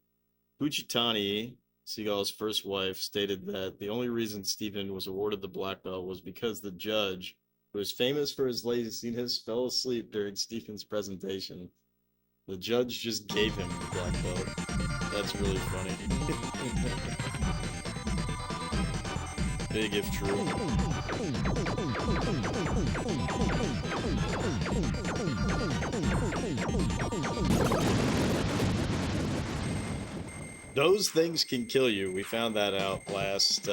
Puchitani, Seagal's first wife, stated that the only reason Stephen was awarded the black belt was because the judge, who was famous for his laziness, fell asleep during Stephen's presentation. The judge just gave him the black belt. That's really funny. Big if true. Those things can kill you. We found that out last,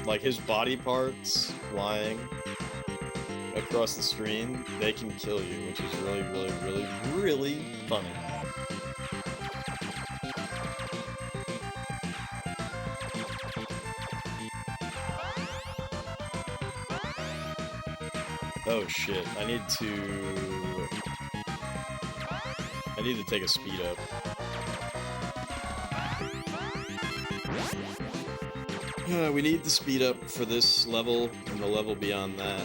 like his body parts flying across the screen, they can kill you, which is really, really, really, really funny. Oh shit, I need to take a speed up. We need the speed up for this level and the level beyond that.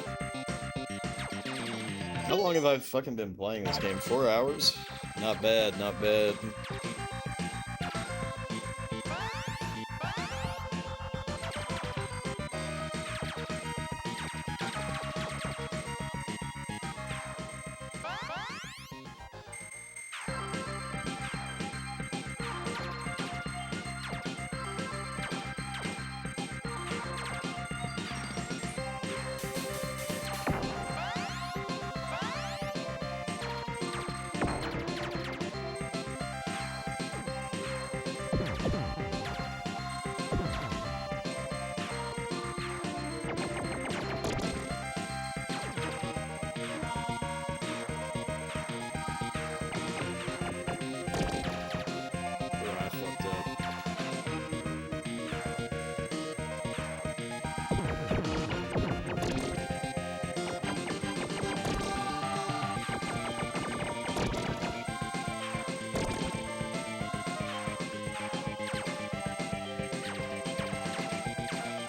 How long have I fucking been playing this game? 4 hours? Not bad, not bad.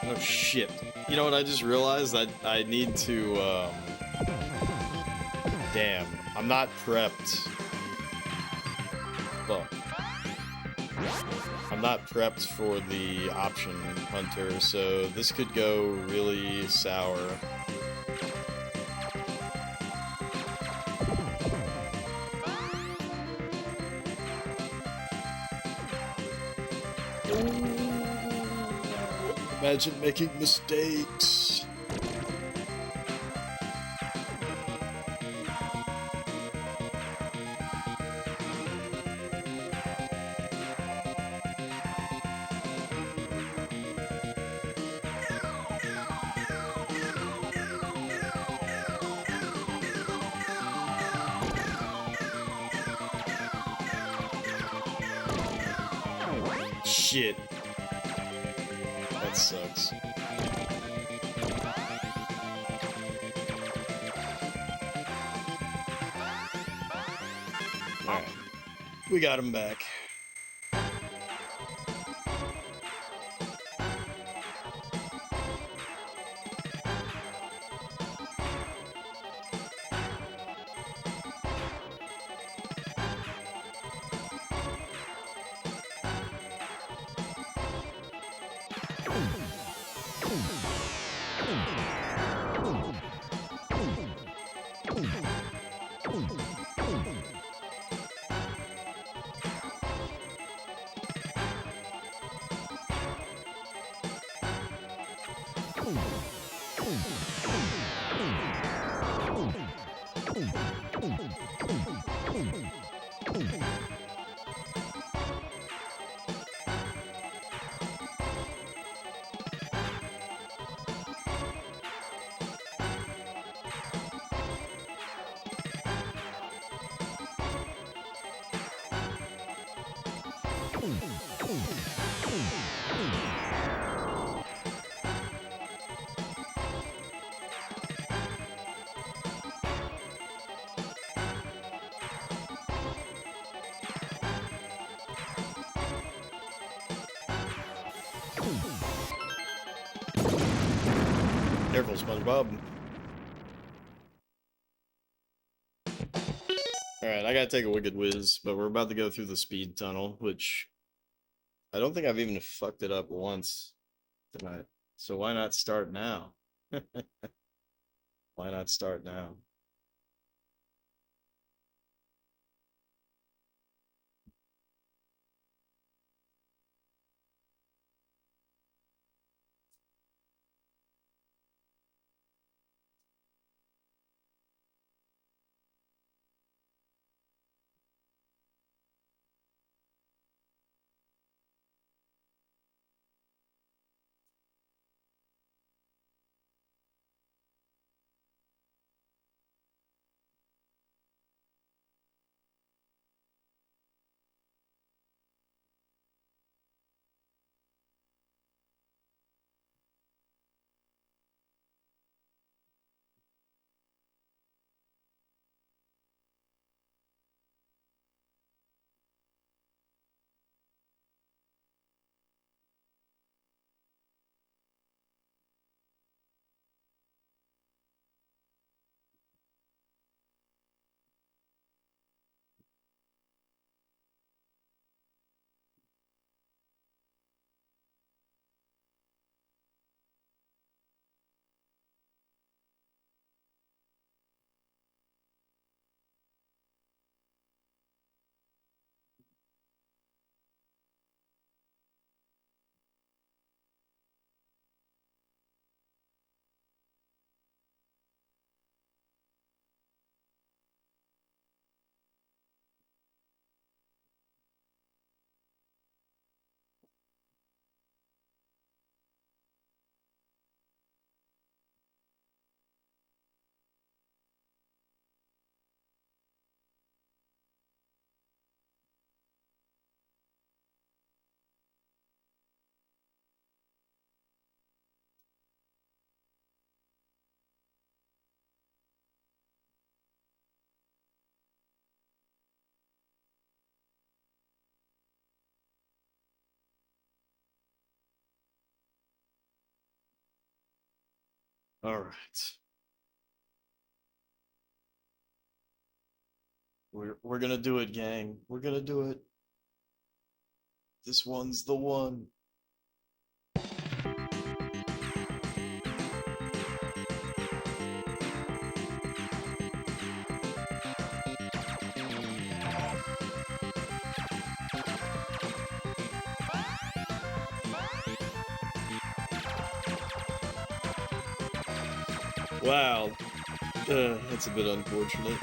Oh shit. You know what I just realized? That I need to, damn. I'm not prepped. Fuck. I'm not prepped for the option hunter, so this could go really sour. Imagine making mistakes. Shit. That sucks. Alright. We got him back. Careful, SpongeBob. Alright, I gotta take a wicked whiz, but we're about to go through the speed tunnel, which I don't think I've even fucked it up once tonight. So why not start now? Why not start now? Alright. We're gonna do it, gang. We're gonna do it. This one's the one. Wow. That's a bit unfortunate.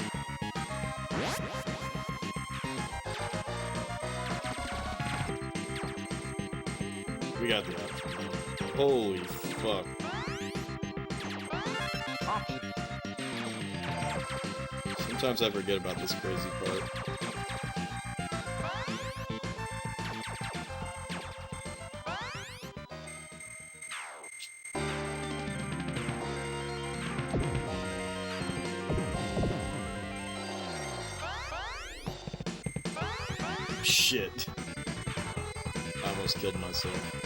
We got the option. Holy fuck. Sometimes I forget about this crazy part. Shit. I almost killed myself.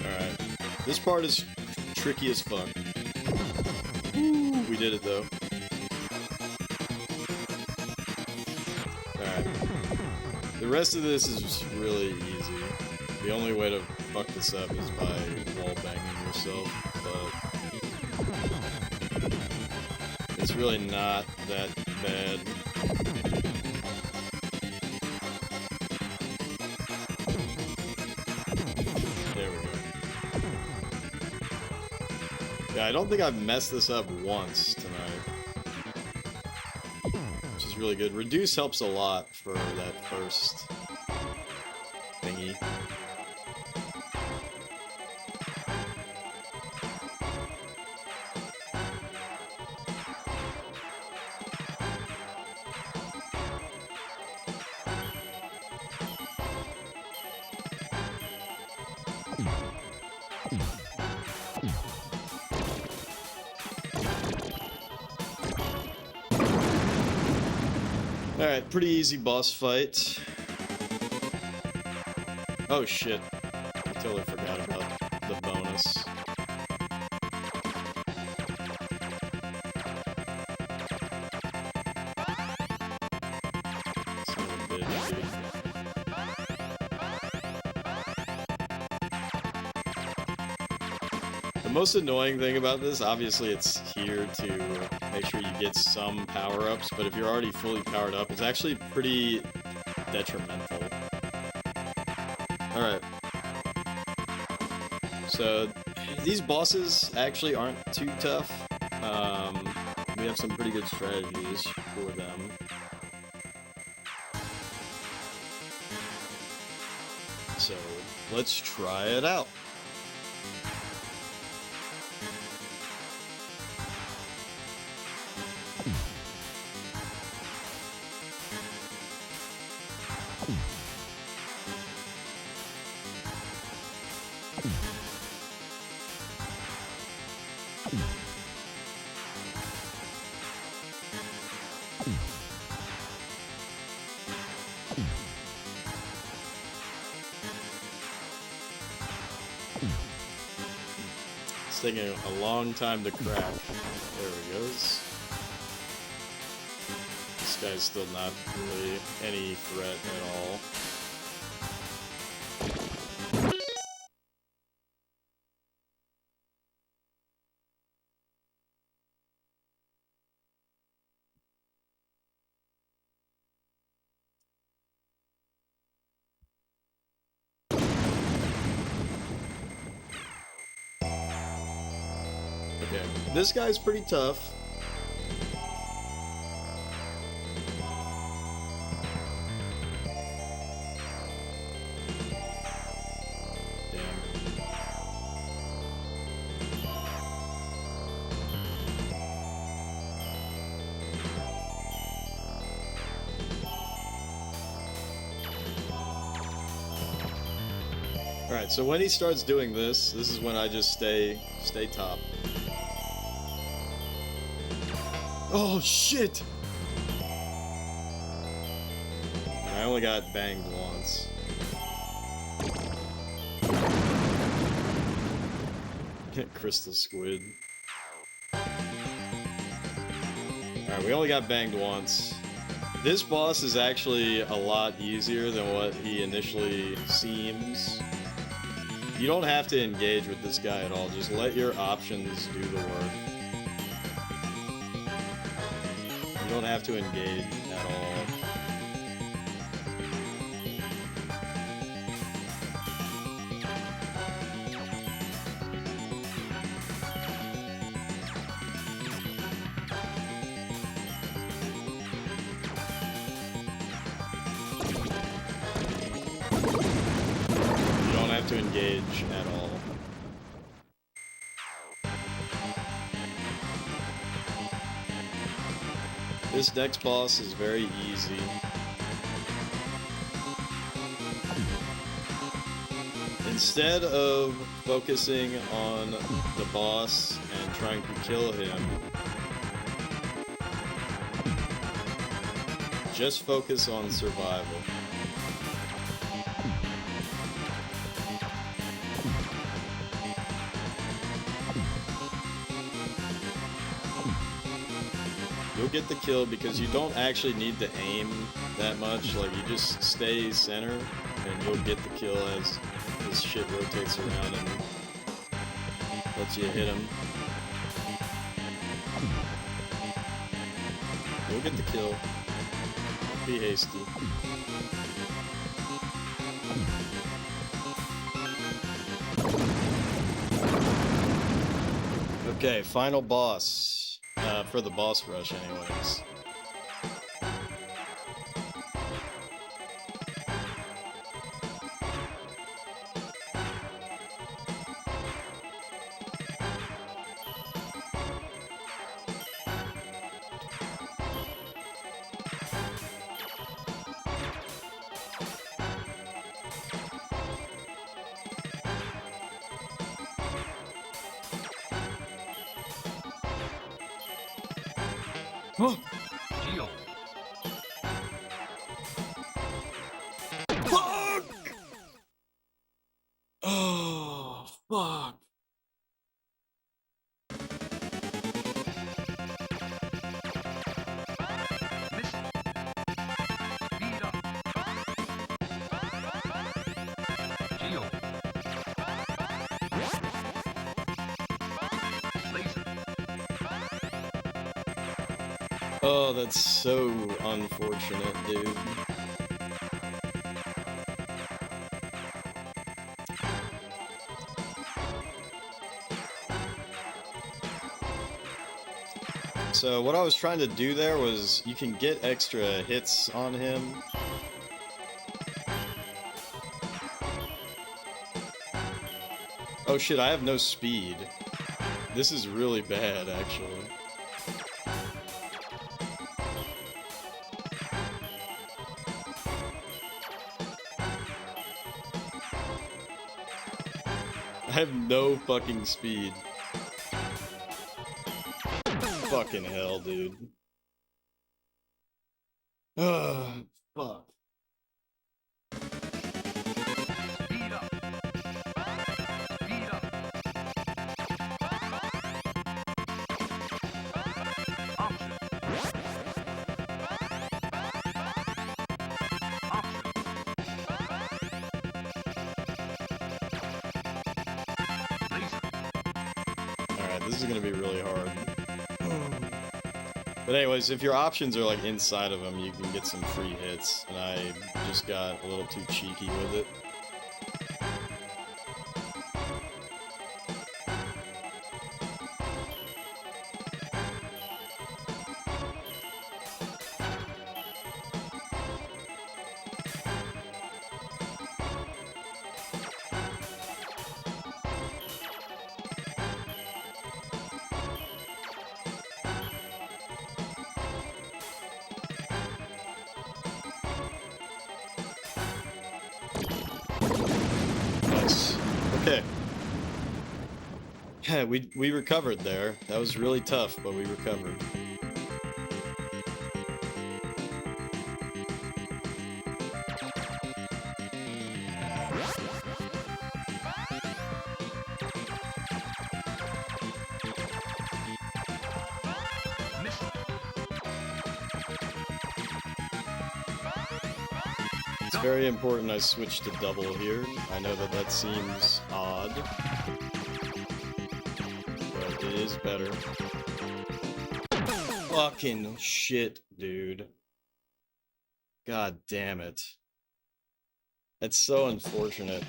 Alright. This part is tricky as fuck. Woo, we did it though. Alright. The rest of this is really easy. The only way to fuck this up is by wall banging yourself, but it's really not that bad. There we go. Yeah, I don't think I've messed this up once tonight, which is really good. Reduce helps a lot for that first thingy. Alright, pretty easy boss fight. Oh shit. I totally forgot about the bonus. Son of a bitch, dude. The most annoying thing about this, obviously it's here to make sure you get some power-ups, but if you're already fully powered up, it's actually pretty detrimental. Alright. So, these bosses actually aren't too tough. We have some pretty good strategies for them. So, let's try it out. It's taking a long time to crack. There it goes. This guy's still not really any threat at all. Okay, this guy's pretty tough. Alright, so when he starts doing this, this is when I just stay top. Oh shit! I only got banged once. Crystal squid. Alright, Alright, we only got banged once. This boss is actually a lot easier than what he initially seems. You don't have to engage with this guy at all, just let your options do the work. You don't have to engage at all. To engage at all. This next boss is very easy. Instead of focusing on the boss and trying to kill him, just focus on survival. You'll get the kill because you don't actually need to aim that much. Like, you just stay center and you'll get the kill as this shit rotates around and lets you hit him. You'll get the kill. Be hasty. Okay, final boss. For the boss rush, anyways. Oh! Fuck! Oh, fuck. Oh, that's so unfortunate, dude. So what I was trying to do there was you can get extra hits on him. Oh shit, I have no speed. This is really bad, actually. I have no fucking speed. Fucking hell, dude. Ugh, fuck. This is gonna be really hard. But anyways, if your options are like inside of them, you can get some free hits, and I just got a little too cheeky with it. Okay. Yeah, we recovered there. That was really tough, but we recovered. It's very important I switch to double here. I know that that seems odd, but it is better. Fucking shit, dude. God damn it. It's so unfortunate.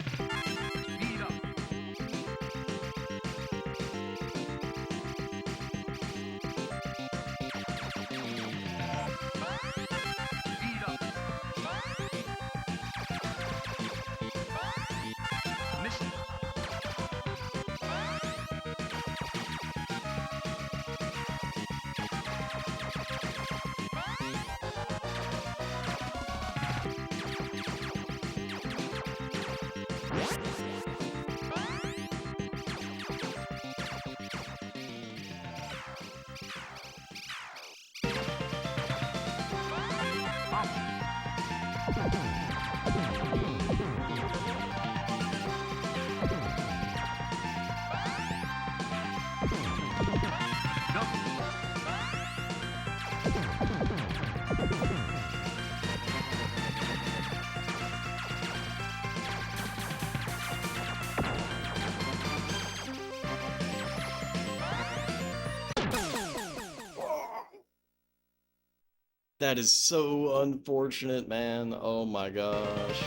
That is so unfortunate, man. Oh my gosh.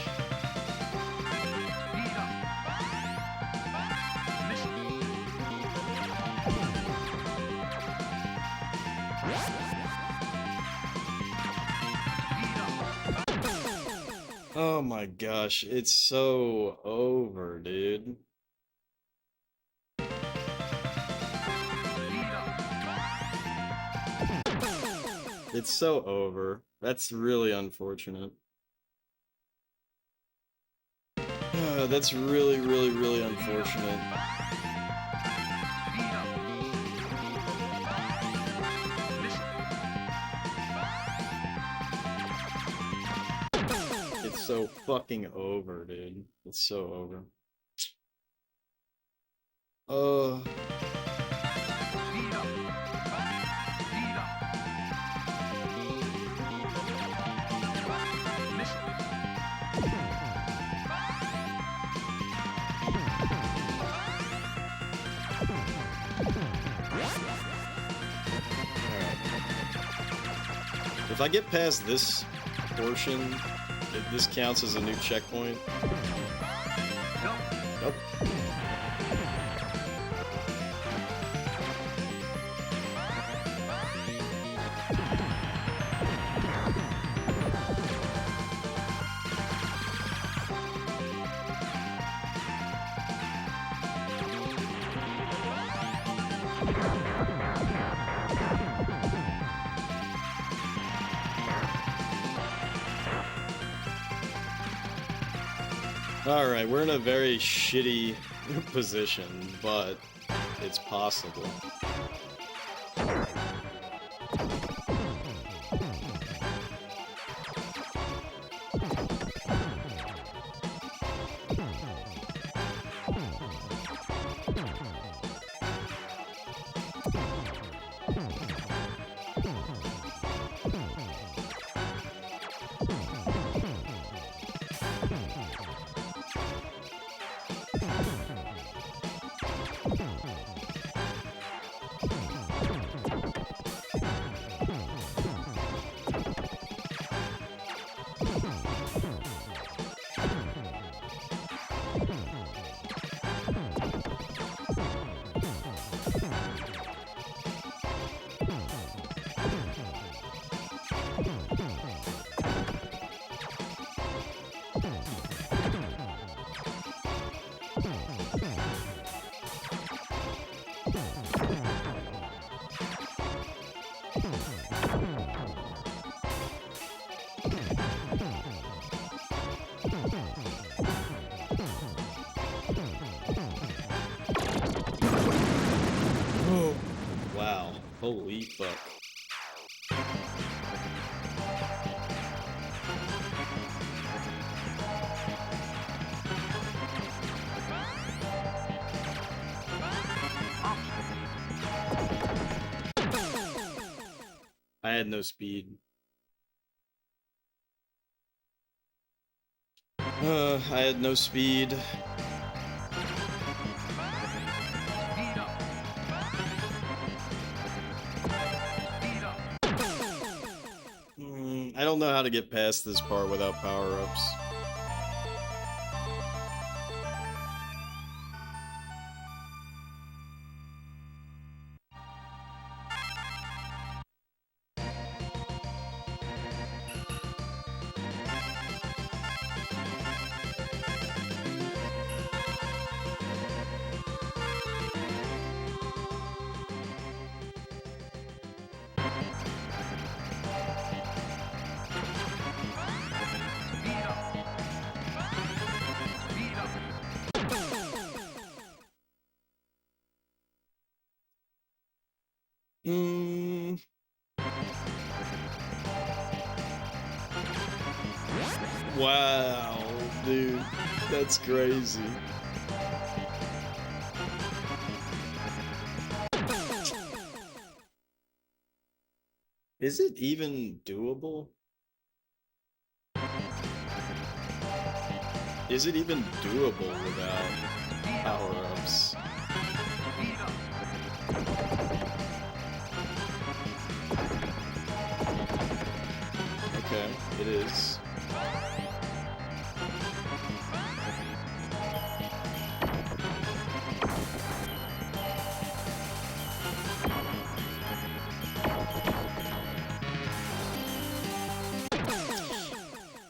Oh my gosh, it's so over, dude. It's so over. That's really unfortunate. That's really, really, really unfortunate. It's so fucking over, dude. It's so over. Oh. If I get past this portion, this counts as a new checkpoint. Nope. Alright, we're in a very shitty position, but it's possible. Wow. Holy fuck. I had no speed. I had no speed. I don't know how to get past this part without power-ups. Wow, dude, that's crazy. Is it even doable? Is it even doable without power-ups? Okay, it is.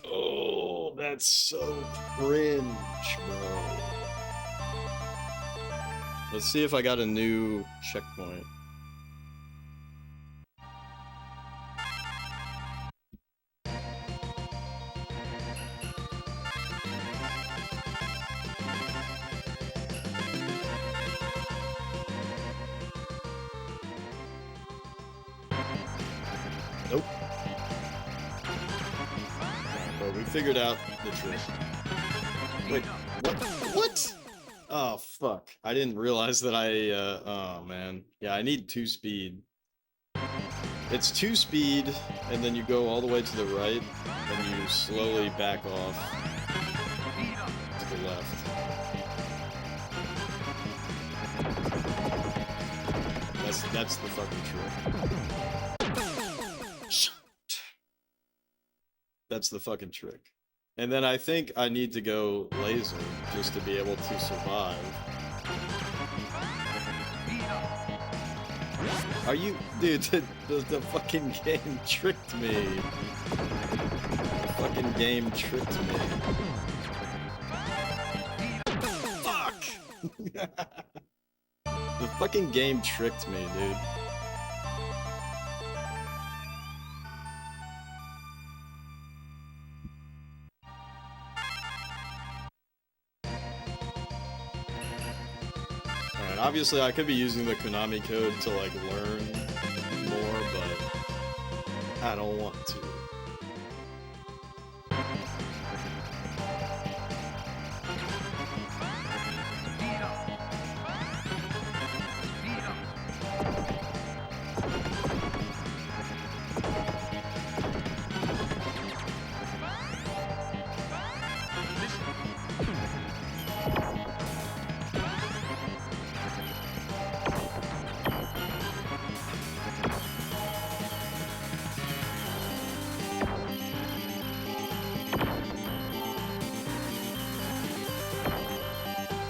Oh, that's so cringe, bro. Let's see if I got a new checkpoint. Nope. But we figured out the trick. Wait, what? What? Oh, fuck. I didn't realize that oh, man. Yeah, I need 2 speed. It's 2 speed, and then you go all the way to the right, and you slowly back off to the left. That's the fucking trick. Shit. That's the fucking trick. And then I think I need to go laser just to be able to survive. Are you... Dude, the fucking game tricked me. The fucking game tricked me. Fuck! The fucking game tricked me, dude. Alright, obviously I could be using the Konami code to, like, learn more, but I don't want to.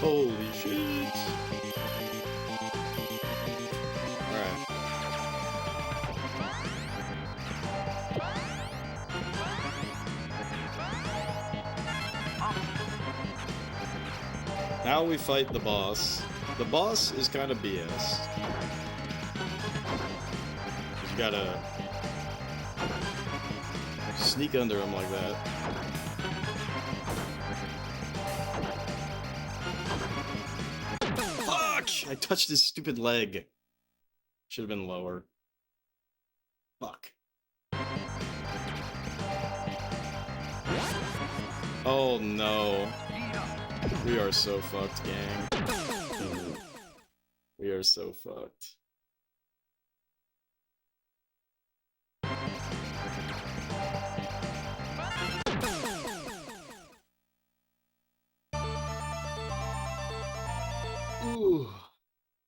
Holy shit. Alright. Now we fight the boss. The boss is kind of BS. You gotta sneak under him like that. I touched his stupid leg. Should have been lower. Fuck. Oh no. We are so fucked, gang. We are so fucked.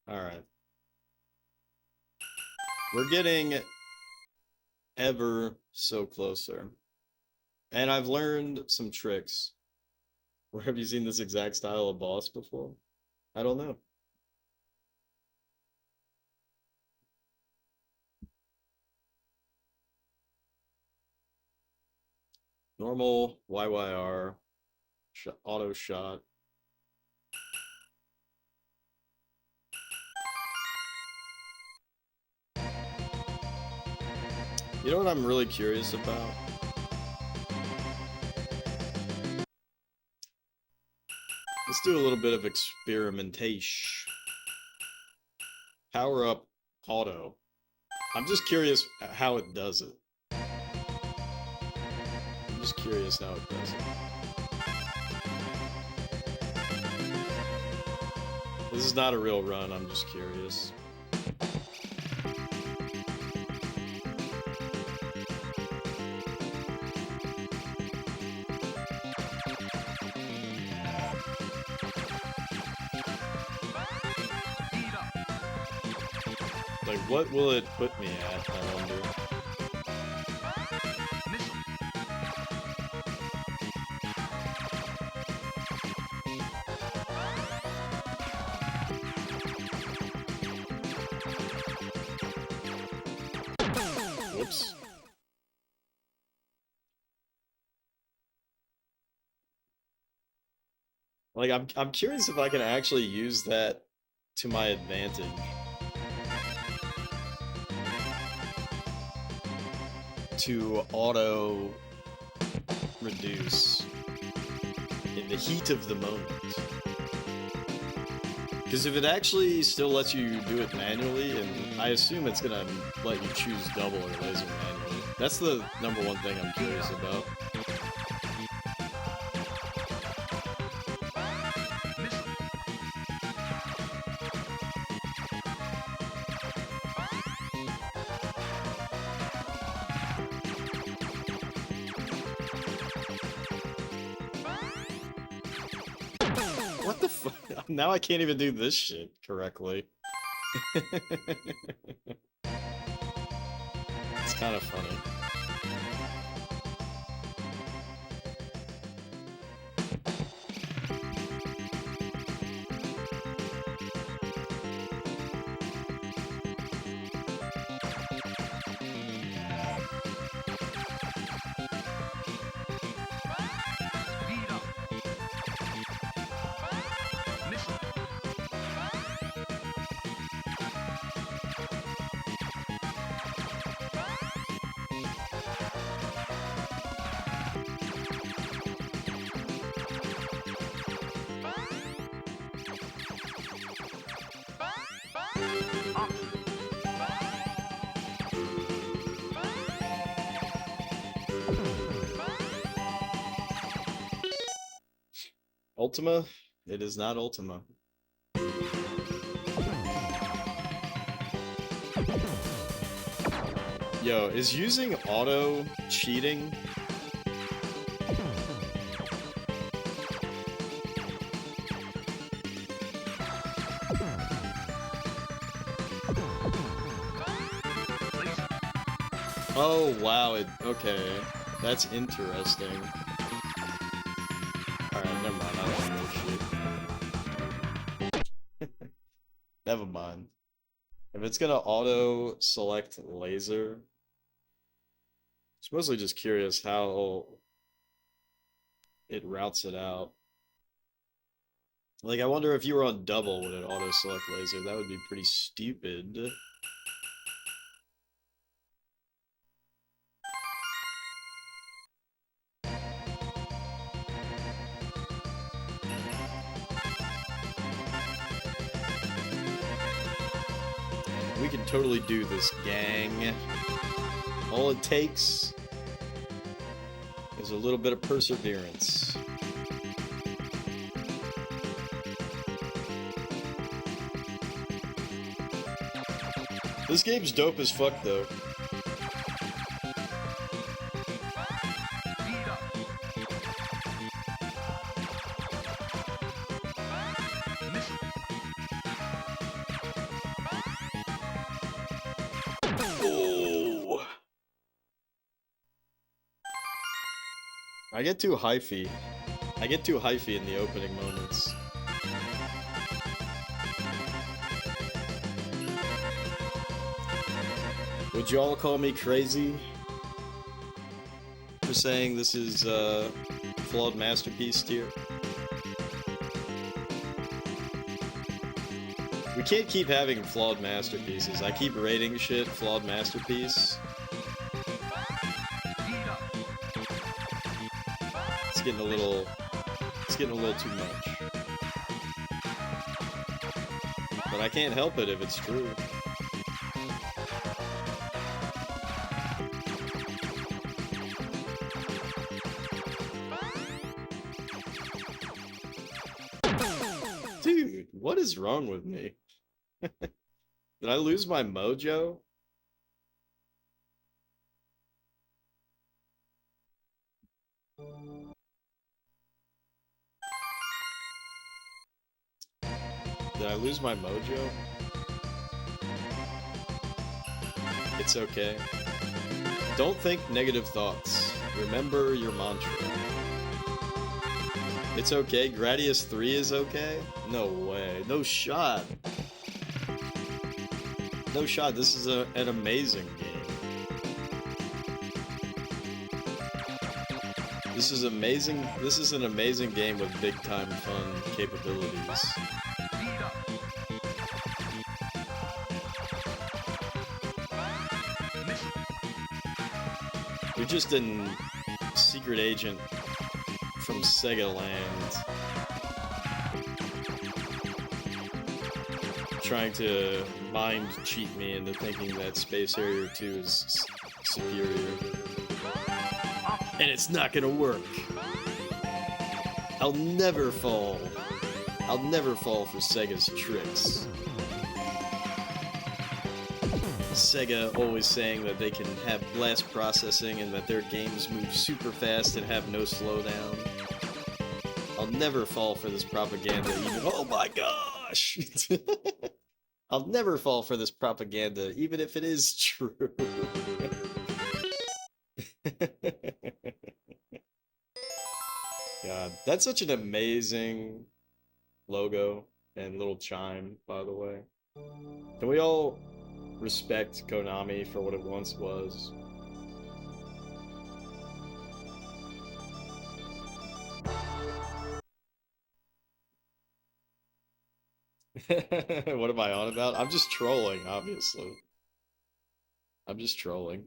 Alright. We're getting ever so closer. And I've learned some tricks. Where have you seen this exact style of boss before? I don't know. Normal, YYR, auto shot. You know what I'm really curious about? Let's do a little bit of experimentation. Power up auto. I'm just curious how it does it. I'm just curious how it does it. This is not a real run, I'm just curious. Like, what will it put me at, I wonder? Whoops. Like, I'm curious if I can actually use that to my advantage. To auto reduce in the heat of the moment. Because if it actually still lets you do it manually, and I assume it's gonna let you choose double or laser manually. That's the number one thing I'm curious about. What the fuck? Now I can't even do this shit correctly. It's kind of funny. Ultima? It is not Ultima. Yo, is using auto cheating? Oh, wow, okay. That's interesting. Alright, never mind, I don't know shit. Never mind. If it's gonna auto-select laser... I was mostly just curious how it routes it out. Like, I wonder if you were on double with an auto-select laser, that would be pretty stupid. We can totally do this, gang. All it takes is a little bit of perseverance. This game's dope as fuck, though. I get too hyphy. I get too hyphy in the opening moments. Would you all call me crazy for saying this is flawed masterpiece tier? We can't keep having flawed masterpieces. I keep rating shit flawed masterpiece. It's getting a little too much. But I can't help it if it's true. Dude, what is wrong with me? Did I lose my mojo? Did I lose my mojo? It's okay. Don't think negative thoughts. Remember your mantra. It's okay. Gradius 3 is okay? No way. No shot. No shot. This is an amazing game. This is amazing. This is an amazing game with big time fun capabilities. You're just a secret agent from Sega Land, trying to mind cheat me into thinking that Space Harrier 2 is superior. And it's not gonna work. I'll never fall. I'll never fall for Sega's tricks. Sega always saying that they can have blast processing and that their games move super fast and have no slowdown. I'll never fall for this propaganda even— oh my gosh! I'll never fall for this propaganda even if it is true. God, that's such an amazing logo and little chime, by the way. Can we all respect Konami for what it once was? What am I on about? I'm just trolling, obviously. I'm just trolling.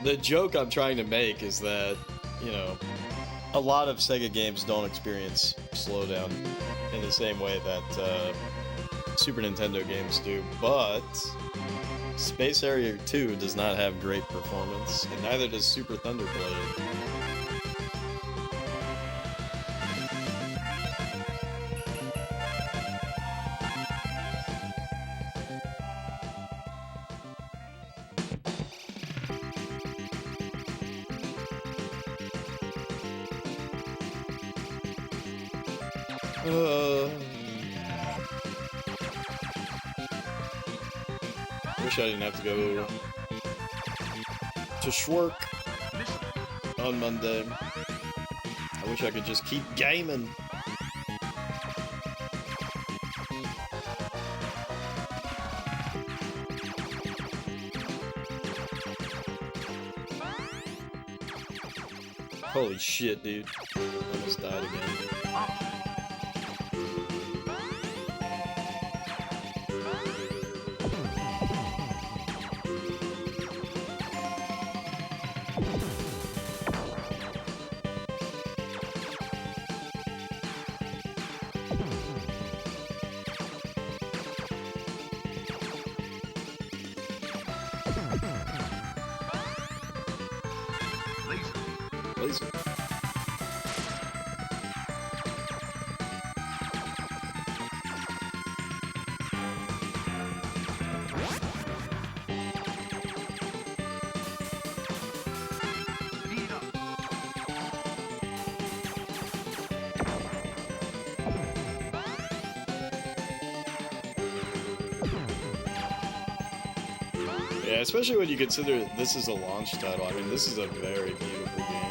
The joke I'm trying to make is that, you know, a lot of Sega games don't experience slowdown in the same way that Super Nintendo games do, but Space Harrier 2 does not have great performance, and neither does Super Thunderblade. Wish I didn't have to go to Schwerk on Monday. I wish I could just keep gaming. Holy shit, dude. Almost died again. Laser. Yeah, especially when you consider this is a launch title. I mean, this is a very beautiful game.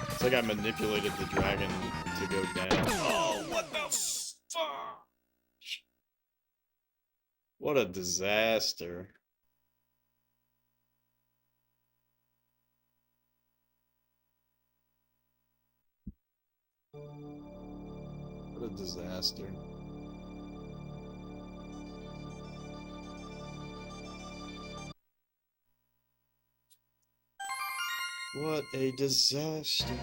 It's like I manipulated the dragon to go down. Oh, what the fuck? What a disaster. What a disaster. What a disaster.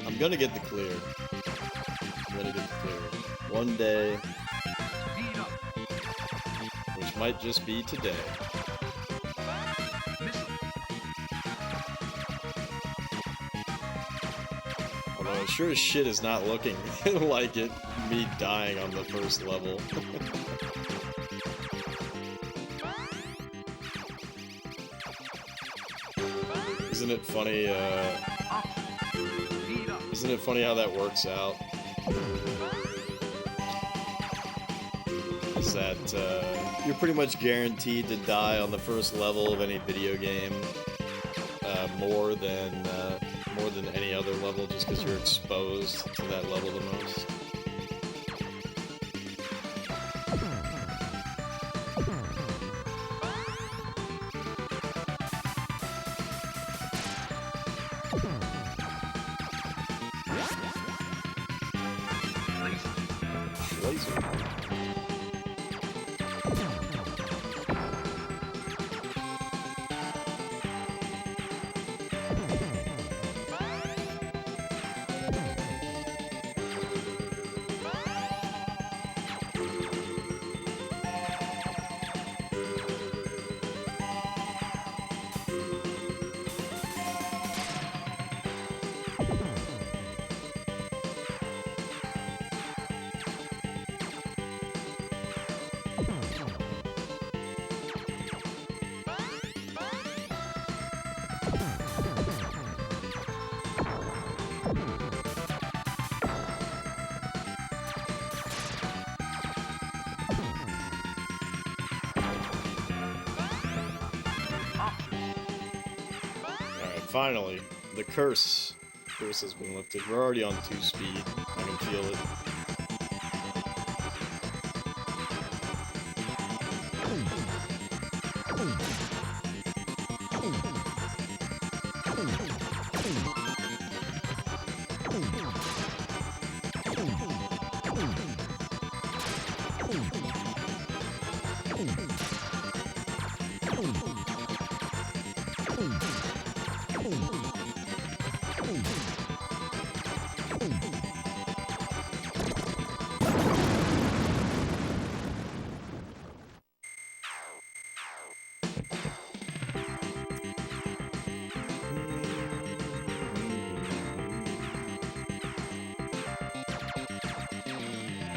I'm gonna get the clear. I'm gonna get the clear. One day. Which might just be today. Although it sure as shit is not looking like it, me dying on the first level. Isn't it funny, isn't it funny how that works out? Is that, you're pretty much guaranteed to die on the first level of any video game, more than any other level, just because you're exposed to that level the most. Finally, the curse has been lifted. We're already on 2 speed. I can feel it.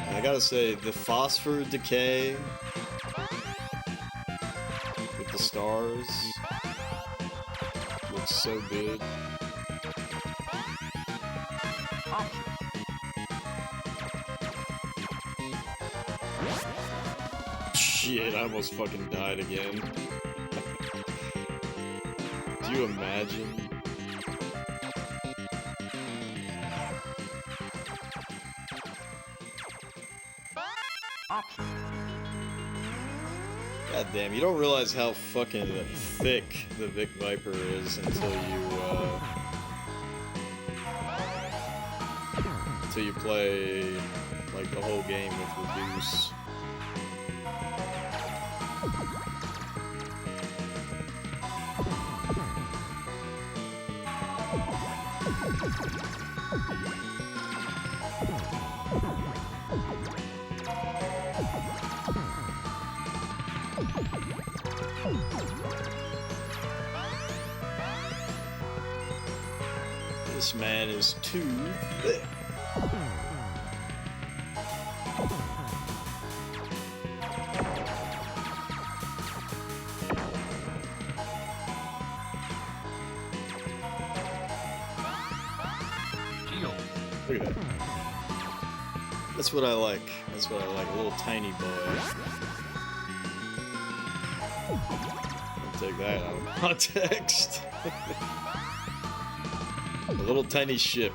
I gotta say, the phosphor decay with the stars looks so good. Shit, I almost fucking died again. Do you imagine? God damn, you don't realize how fucking thick the Vic Viper is until you play like the whole game with Gradius. This man is too thick. Look at that. That's what I like. That's what I like. A little tiny boy. I'll take that out of context. A little tiny ship.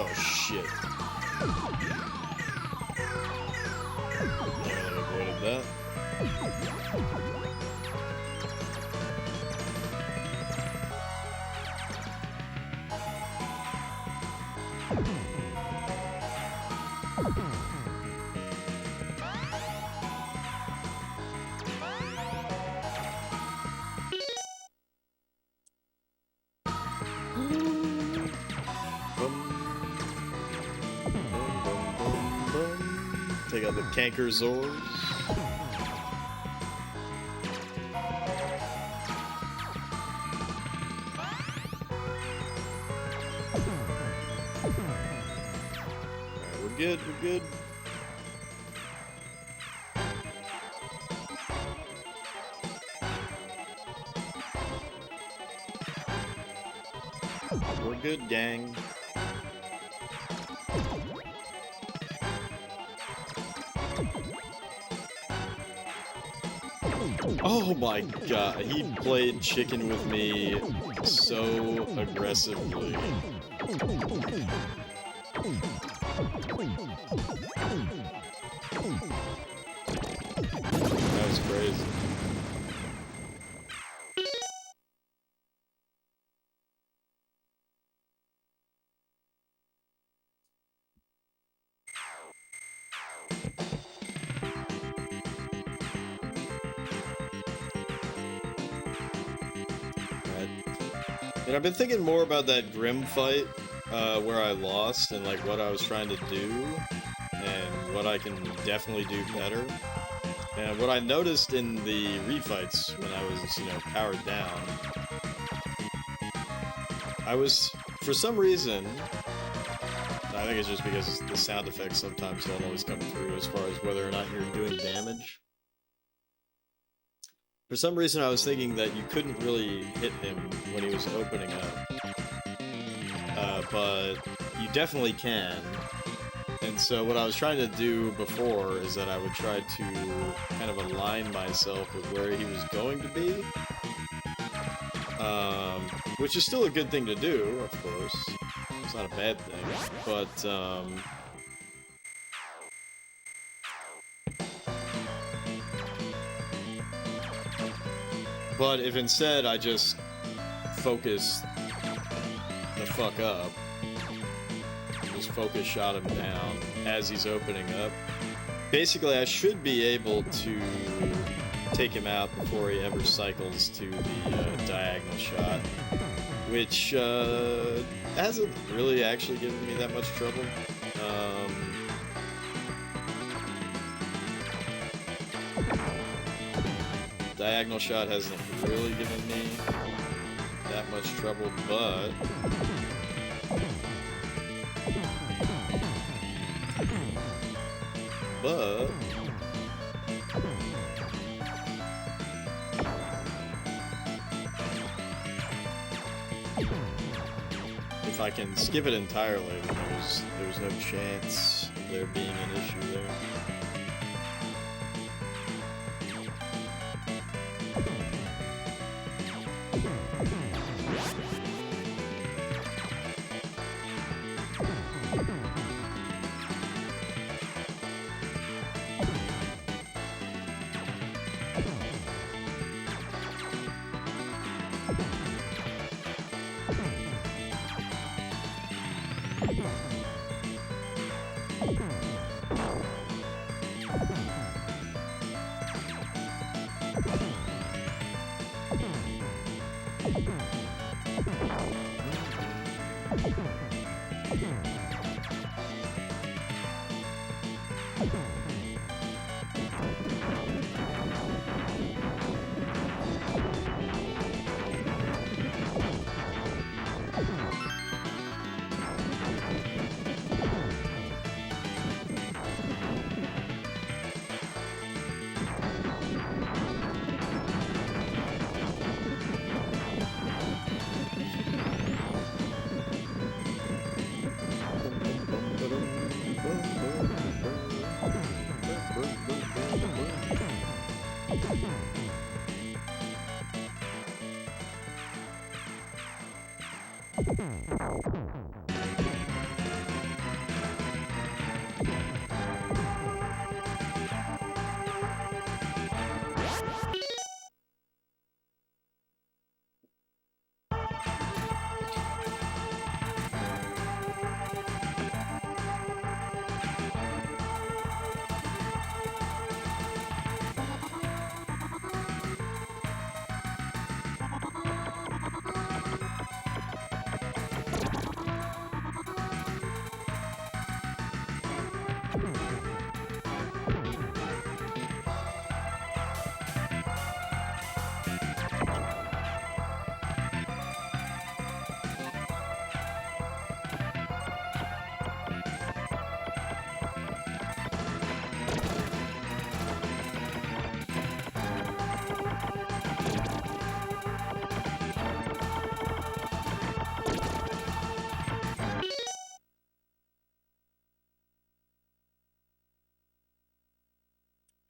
Oh shit. Yeah, I avoided that. Take out the Cankerzors. Alright, we're good, we're good. We're good, gang. Oh my god, he played chicken with me so aggressively. That was crazy. And I've been thinking more about that Grim fight, where I lost, and like what I was trying to do, and what I can definitely do better. And what I noticed in the refights when I was, you know, powered down, I was, for some reason, I think it's just because the sound effects sometimes don't always come through as far as whether or not you're doing damage. For some reason, I was thinking that you couldn't really hit him when he was opening up. But you definitely can. And so what I was trying to do before is that I would try to kind of align myself with where he was going to be. Which is still a good thing to do, of course. It's not a bad thing. But if instead I just focus the fuck up, just focus shot him down as he's opening up, basically I should be able to take him out before he ever cycles to the diagonal shot, which hasn't really actually given me that much trouble. Diagonal shot hasn't really given me that much trouble, but if I can skip it entirely, then there's no chance of there being an issue there.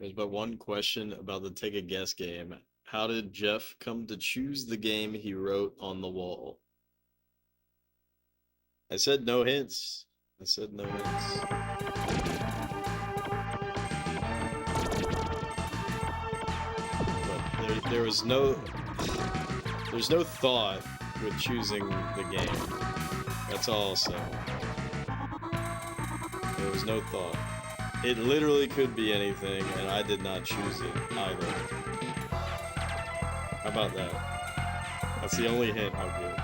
There's but one question about the Take a Guess game. How did Jeff come to choose the game he wrote on the wall? I said no hints. I said no hints. But there's no thought with choosing the game. That's all I'll say. There was no thought. It literally could be anything, and I did not choose it either. How about that? That's the only hint I'll give.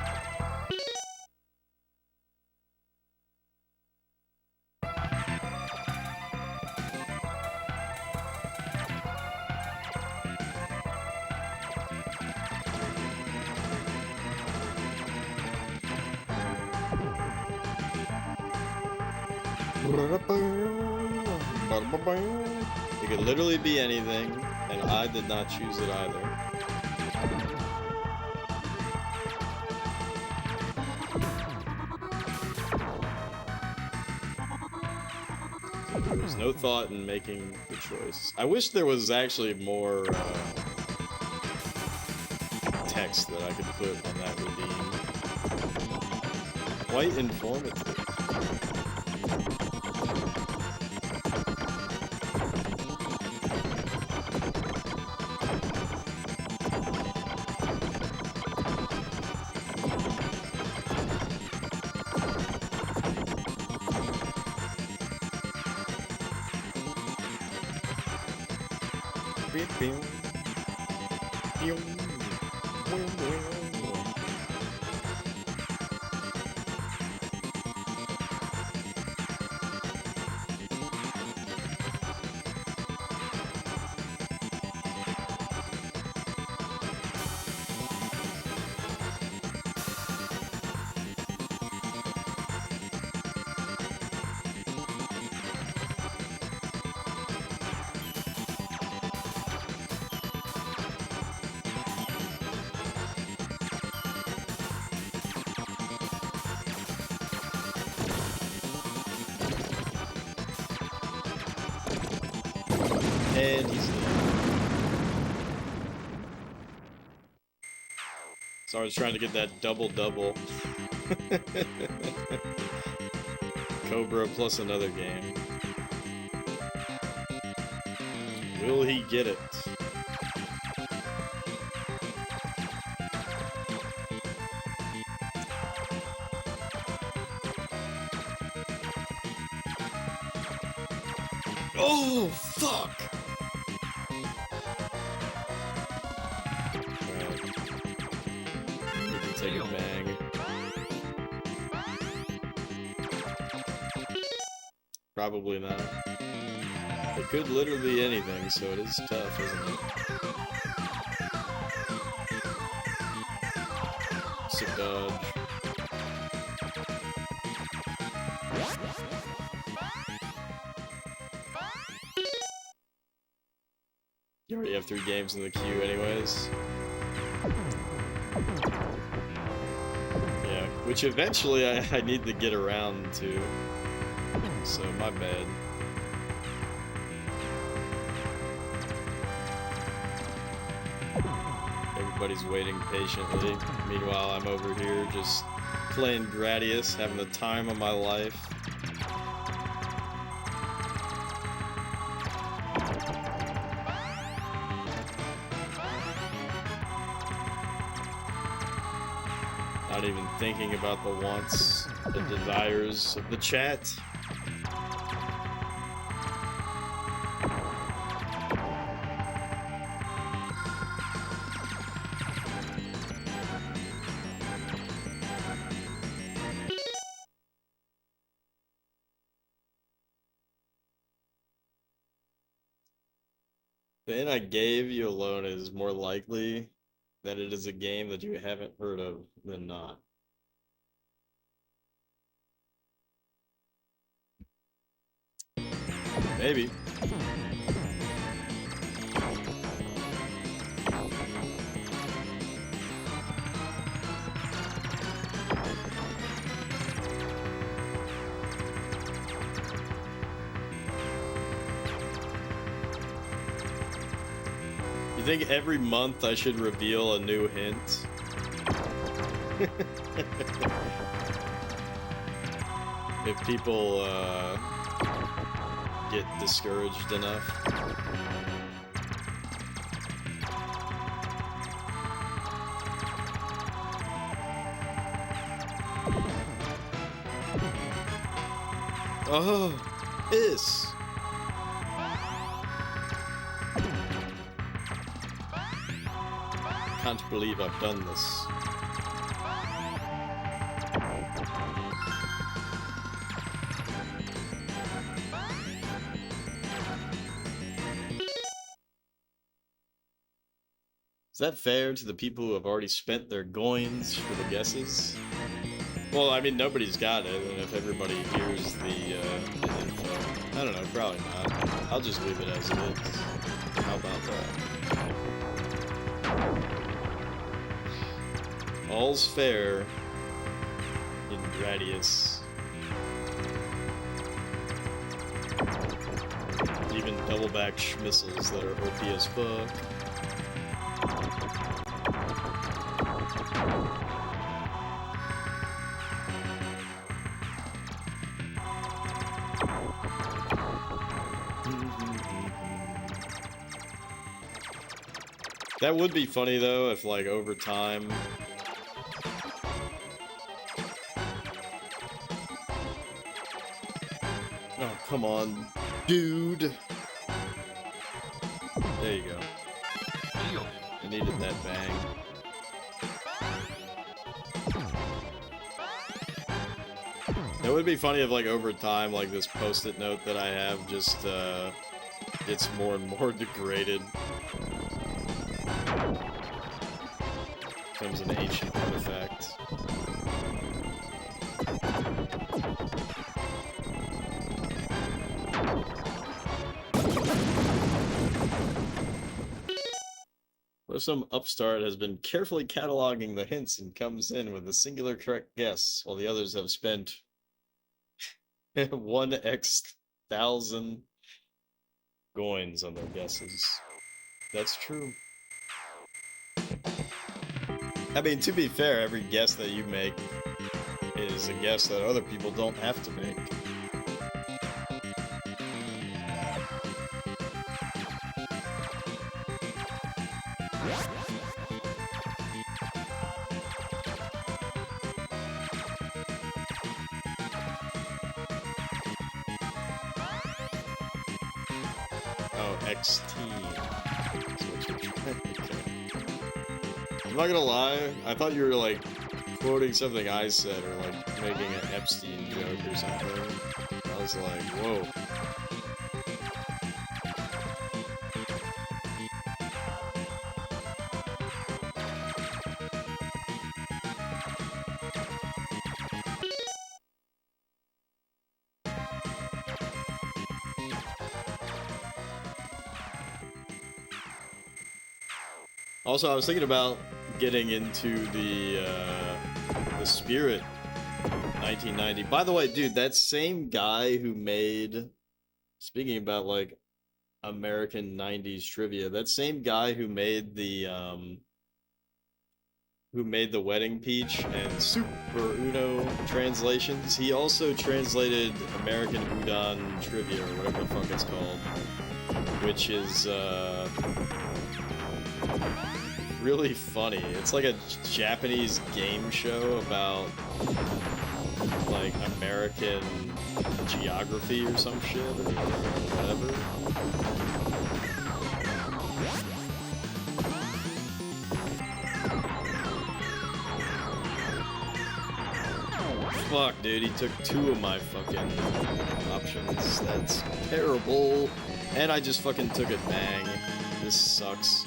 It could literally be anything, and I did not choose it either. There was no thought in making the choice. I wish there was actually more text that I could put on that redeem. Quite informative. And he's dead. So I was trying to get that double-double. Cobra plus another game. Will he get it? Oh, fuck! Take a bang. Probably not. It could literally be anything, so it is tough, isn't it? Sick dodge. You already have 3 games in the queue anyways. Yeah, which eventually I need to get around to. So, my bad. Everybody's waiting patiently. Meanwhile, I'm over here just playing Gradius, having the time of my life. Not even thinking about the wants, the desires of the chat. The hint I gave you alone is more likely that it is a game that you haven't heard of than not. Maybe. You think every month I should reveal a new hint? If people get discouraged enough. Oh, this. Can't believe I've done this. Is that fair to the people who have already spent their coins for the guesses? Well, I mean, nobody's got it, and if everybody hears the info, I don't know, probably not. I'll just leave it as it is. How about that? All's fair in Gradius. Even double-back missiles that are OP as fuck. That would be funny though if, like, over time oh, come on, dude. There you go. I needed that bang. It would be funny if, like, over time, like, this post-it note that I have just gets more and more degraded. Becomes an ancient artifact. Or some upstart has been carefully cataloging the hints and comes in with a singular correct guess, while the others have spent 1x,000 coins on their guesses. That's true. I mean, to be fair, every guess that you make is a guess that other people don't have to make. Oh, XT. I'm not gonna lie, I thought you were, like, quoting something I said, or, like, making an Epstein joke or something. I was like, whoa. Also, I was thinking about getting into the Spirit 1990. By the way, dude, that same guy who made, speaking about like American 90s trivia, that same guy who made the Wedding Peach and Super Uno translations, he also translated American Udon Trivia, or whatever the fuck it's called, which is really funny. It's like a Japanese game show about like American geography or some shit or whatever. Fuck, dude, he took 2 of my fucking options. That's terrible. And I just fucking took it, bang. This sucks.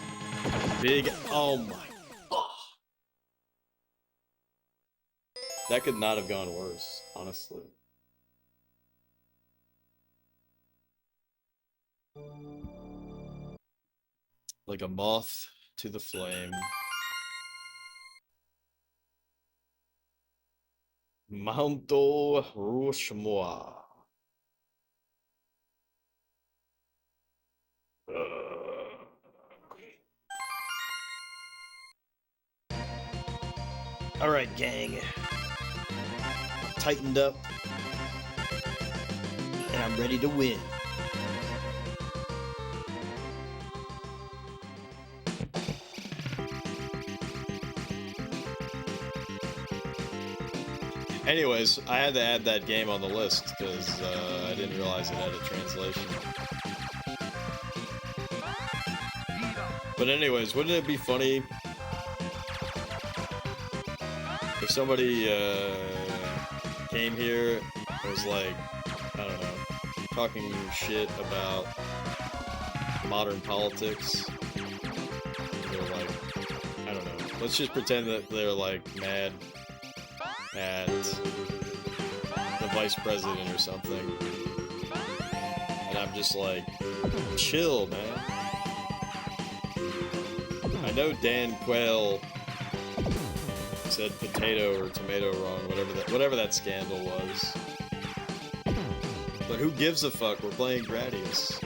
Big, oh my, oh. That could not have gone worse, honestly. Like a moth to the flame. Mounto Rushmore. Alright, gang. Tightened up. And I'm ready to win. Anyways, I had to add that game on the list because I didn't realize it had a translation. But anyways, wouldn't it be funny if somebody came here and was like, I don't know, talking shit about modern politics? They're like, I don't know. Let's just pretend that they're like mad at the vice president or something. And I'm just like, chill, man. I know Dan Quayle said potato or tomato wrong, whatever that scandal was. But who gives a fuck? We're playing Gradius.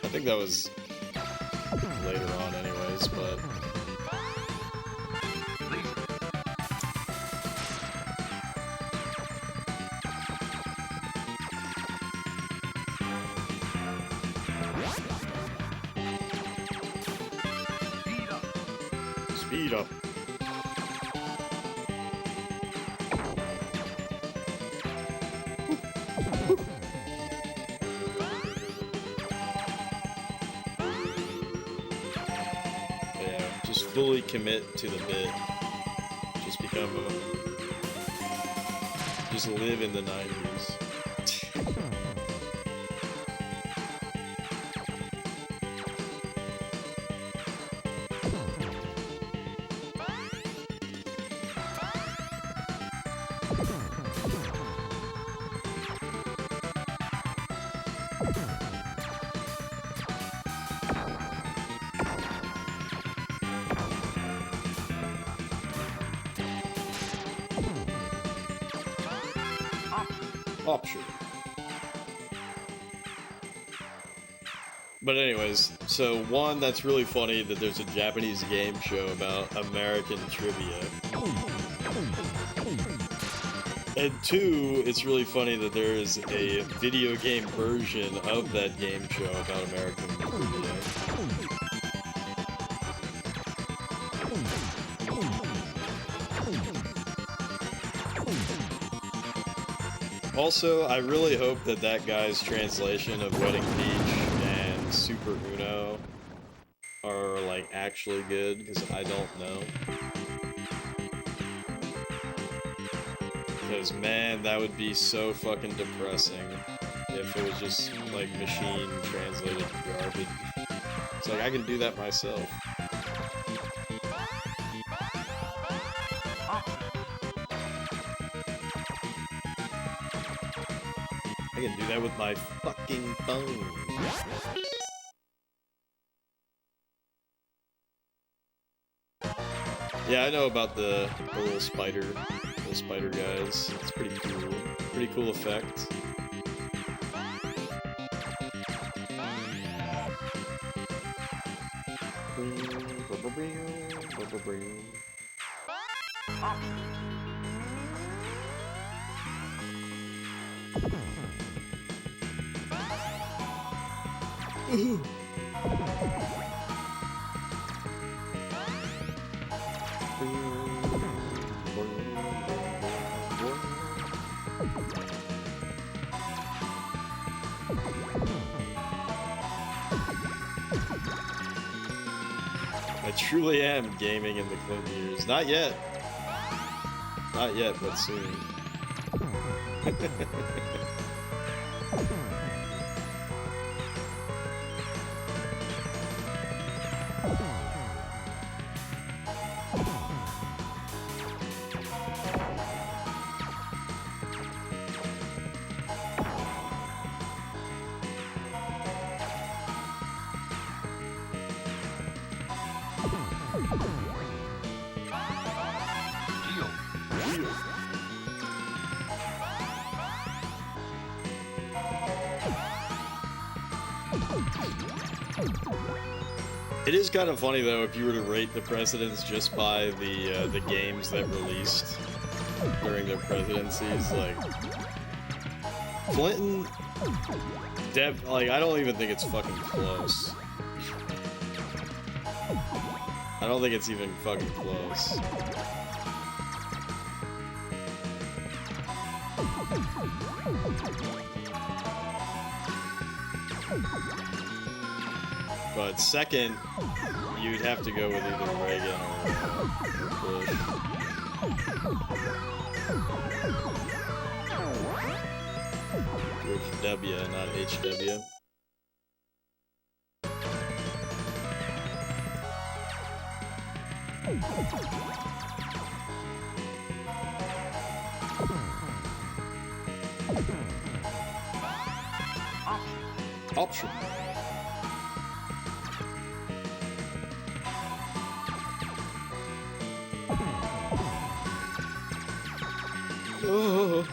I think that was later on anyways, but speed up. Yeah, just fully commit to the bit. Just become just live in the 90s. Option. But anyways, so one, that's really funny that there's a Japanese game show about American trivia. And two, it's really funny that there is a video game version of that game show about American trivia. Also, I really hope that that guy's translation of Wedding Peach and Super Uno are, like, actually good, because I don't know. because, man, that would be so fucking depressing if it was just, like, machine translated garbage. It's like, I can do that myself. I can do that with my fucking phone. Yeah, I know about the little spider guys. It's pretty cool. Pretty cool effect. I truly am gaming in the Clinton years. Not yet. Not yet, but soon. It is kind of funny though if you were to rate the presidents just by the games that released during their presidencies. Like Clinton, like I don't even think it's fucking close. I don't think it's even fucking close. But second, you'd have to go with either Reagan or Bush. George W, not HW. Option. Oh.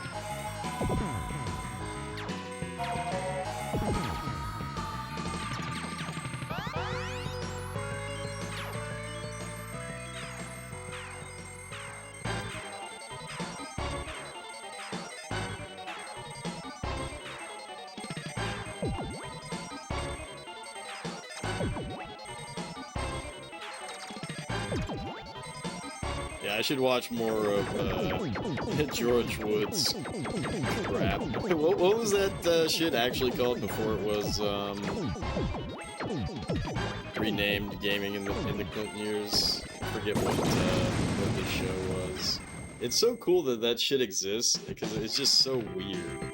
Yeah, I should watch more of George Wood's crap. What was that shit actually called before it was renamed Gaming in the Clinton years? I forget what the show was. It's so cool that that shit exists because it's just so weird.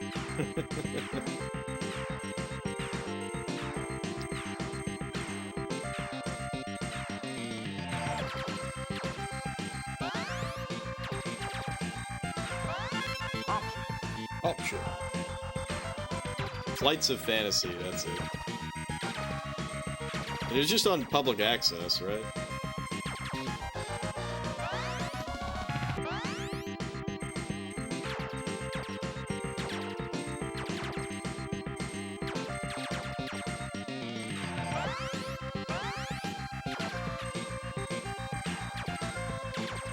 Option. Flights of Fantasy, that's it. It was just on public access, right?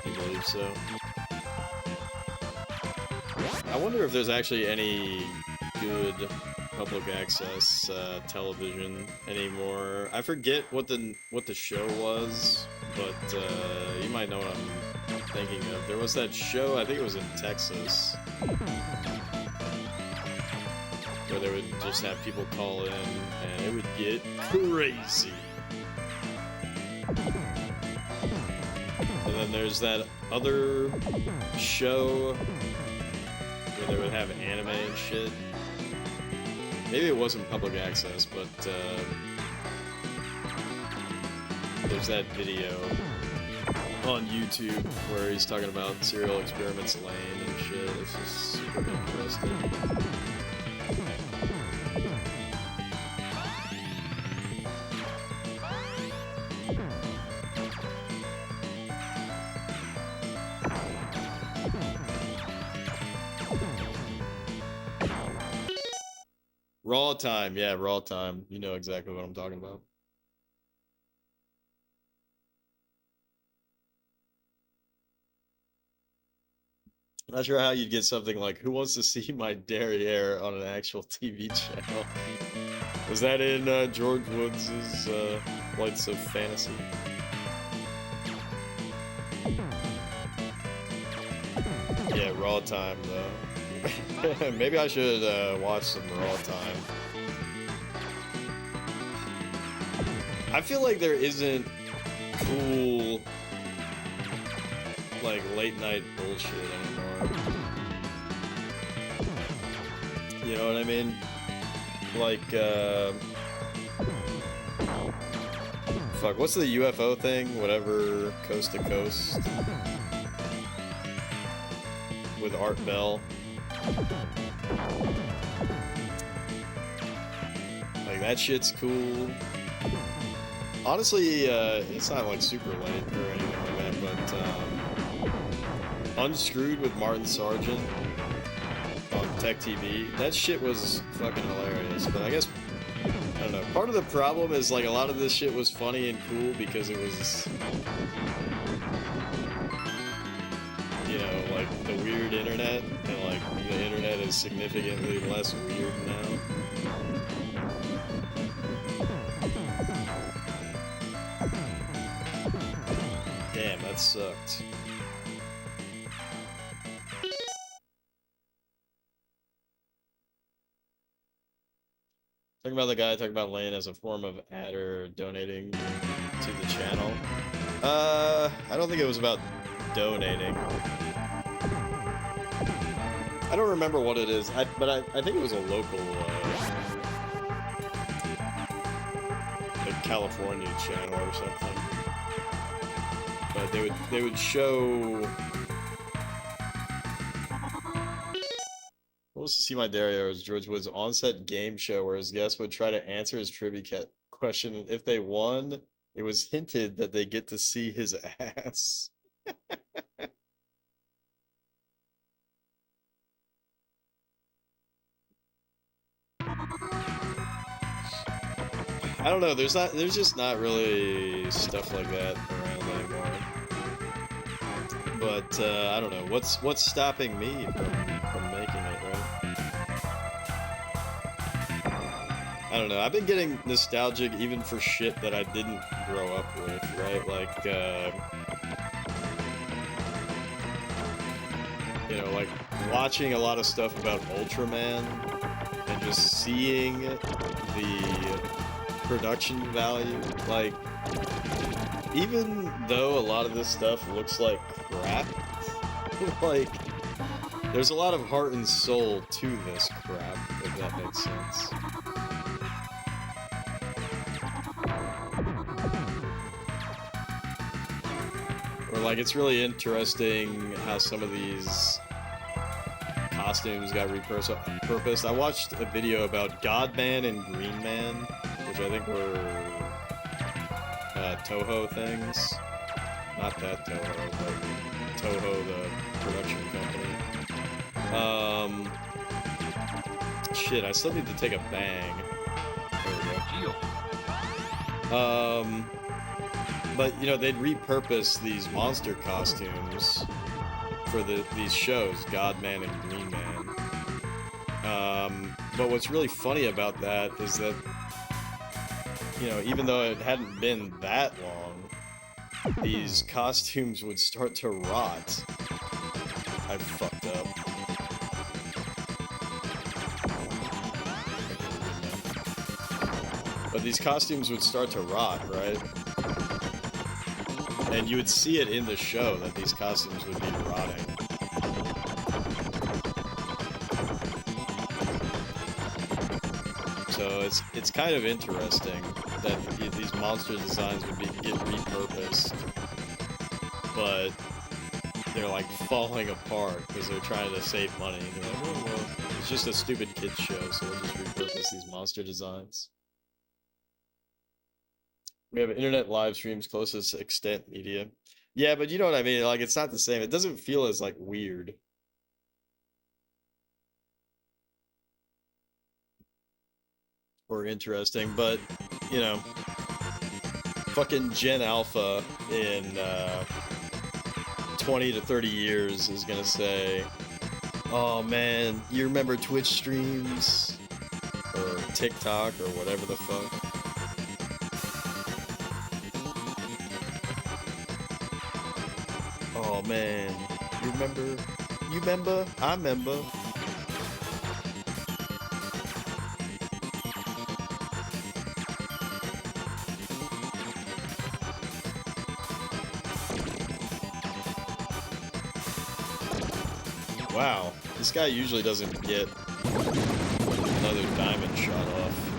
I believe so. I wonder if there's actually any good public access television anymore. I forget what the show was, but you might know what I'm thinking of. There was that show, I think it was in Texas, where they would just have people call in and it would get crazy. And then there's that other show they would have anime and shit. Maybe it wasn't public access, but there's that video on YouTube where he's talking about Serial Experiments Lane and shit. It's just super interesting. Raw time, yeah, raw time. You know exactly what I'm talking about. Not sure how you'd get something like "Who wants to see my derriere" on an actual TV channel. Was that in George Woods' Flights of Fantasy? Yeah, raw time though. Maybe I should watch some raw time. I feel like there isn't cool, like, late night bullshit anymore. You know what I mean? Like, fuck, what's the UFO thing? Whatever, Coast to Coast. With Art Bell. Like, that shit's cool. Honestly, it's not like super late or anything like that, but Unscrewed with Martin Sargent on Tech TV, that shit was fucking hilarious. But I guess, I don't know, part of the problem is like a lot of this shit was funny and cool because it was, you know, like the weird internet, and like the internet is significantly less weird now. Damn, that sucked. Talking about the guy, talking about Lane as a form of adder donating to the channel. I don't think it was about donating. I don't remember what it is, but I think it was a local, like California channel or something. But they would show. What was to see my derriere was George Wood's on-set game show where his guests would try to answer his trivia question, and if they won, it was hinted that they get to see his ass. I don't know, there's just not really stuff like that around anymore. But I don't know, what's stopping me from making it, right? I don't know, I've been getting nostalgic even for shit that I didn't grow up with, right? Like you know, like watching a lot of stuff about Ultraman and just seeing the production value. Like, even though a lot of this stuff looks like crap, like, there's a lot of heart and soul to this crap, if that makes sense. Or, like, it's really interesting how some of these costumes got repurposed. I watched a video about Godman and Green Man, which I think were Toho things. Not that Toho, but Toho, the production company. Shit, I still need to take a bang. There we go. But, you know, they'd repurpose these monster costumes for these shows, Godman and Green Man. But what's really funny about that is that, you know, even though it hadn't been that long, these costumes would start to rot. I fucked up. But these costumes would start to rot, right? And you would see it in the show that these costumes would be rotting. So it's kind of interesting that these monster designs would get repurposed, but they're like falling apart because they're trying to save money. And they're like, oh well, it's just a stupid kids show, so we'll just repurpose these monster designs. We have internet live streams closest extent media. Yeah, but you know what I mean? Like, it's not the same. It doesn't feel as, like, weird. Or interesting, but, you know, fucking Gen Alpha in 20 to 30 years is gonna say, oh man, you remember Twitch streams? Or TikTok or whatever the fuck. Oh man, you remember? You remember? I remember. Wow, this guy usually doesn't get another diamond shot off.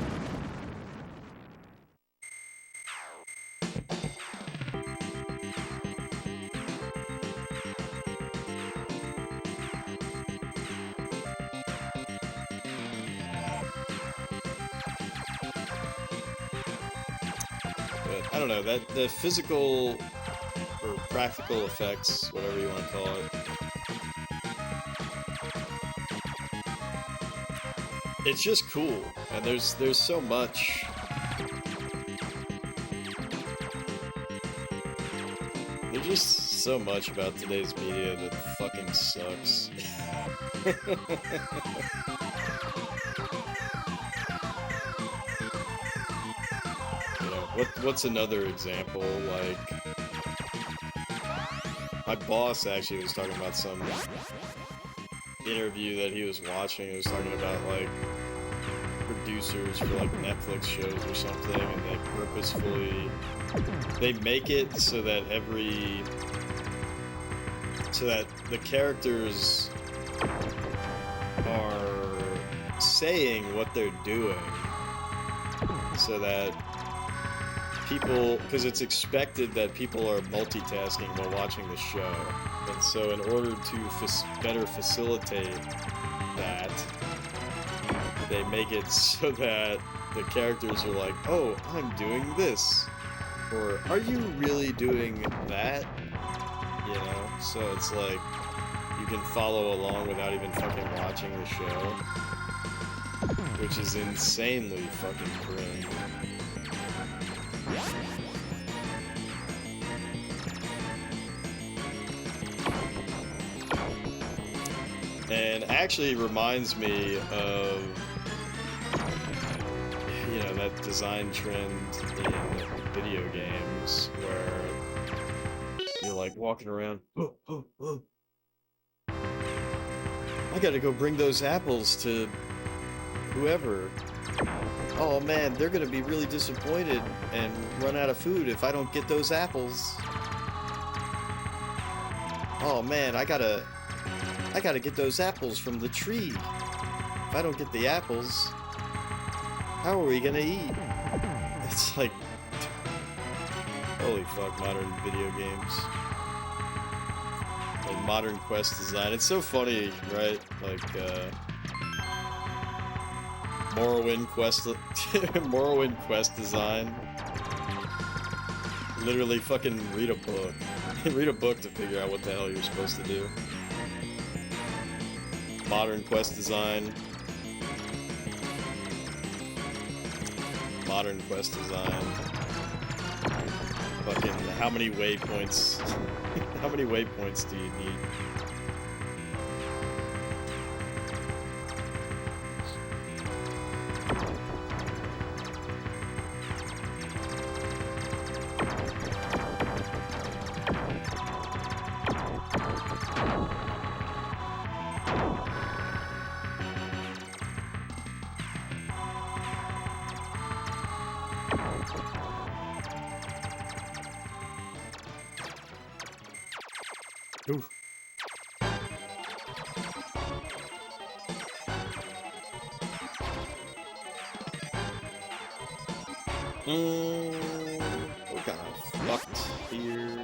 But I don't know, that the physical or practical effects, whatever you want to call it, it's just cool, and there's so much. There's just so much about today's media that fucking sucks. You know, what's another example? Like, my boss actually was talking about some interview that he was watching. It was talking about, like, producers for, like, Netflix shows or something, and they purposefully, they make it so that the characters are saying what they're doing, so that people, because it's expected that people are multitasking while watching the show. And so in order to better facilitate that, they make it so that the characters are like, oh, I'm doing this. Or, are you really doing that? You know? So it's like, you can follow along without even fucking watching the show. Which is insanely fucking cringe. And actually reminds me of, you know, that design trend in video games where you're like walking around, I gotta go bring those apples to whoever. Oh man, they're gonna be really disappointed and run out of food if I don't get those apples. Oh man, I gotta get those apples from the tree. If I don't get the apples, how are we gonna eat? It's like, holy fuck, modern video games. Like modern quest design. It's so funny, right? Like, Morrowind quest design. Literally fucking read a book. Read a book to figure out what the hell you're supposed to do. Modern quest design. Modern quest design. Fucking how many waypoints? How many waypoints do you need? Oof. We're kind of fucked here.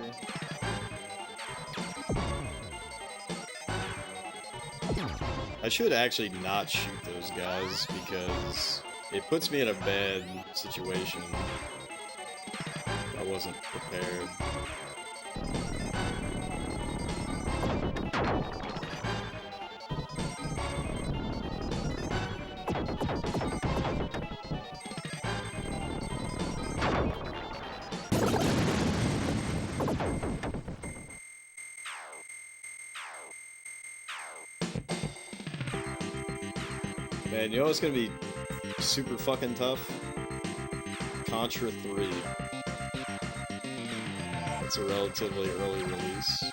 I should actually not shoot those guys because it puts me in a bad situation. I wasn't prepared. Man, you know what's gonna be super fucking tough? Contra 3. It's a relatively early release.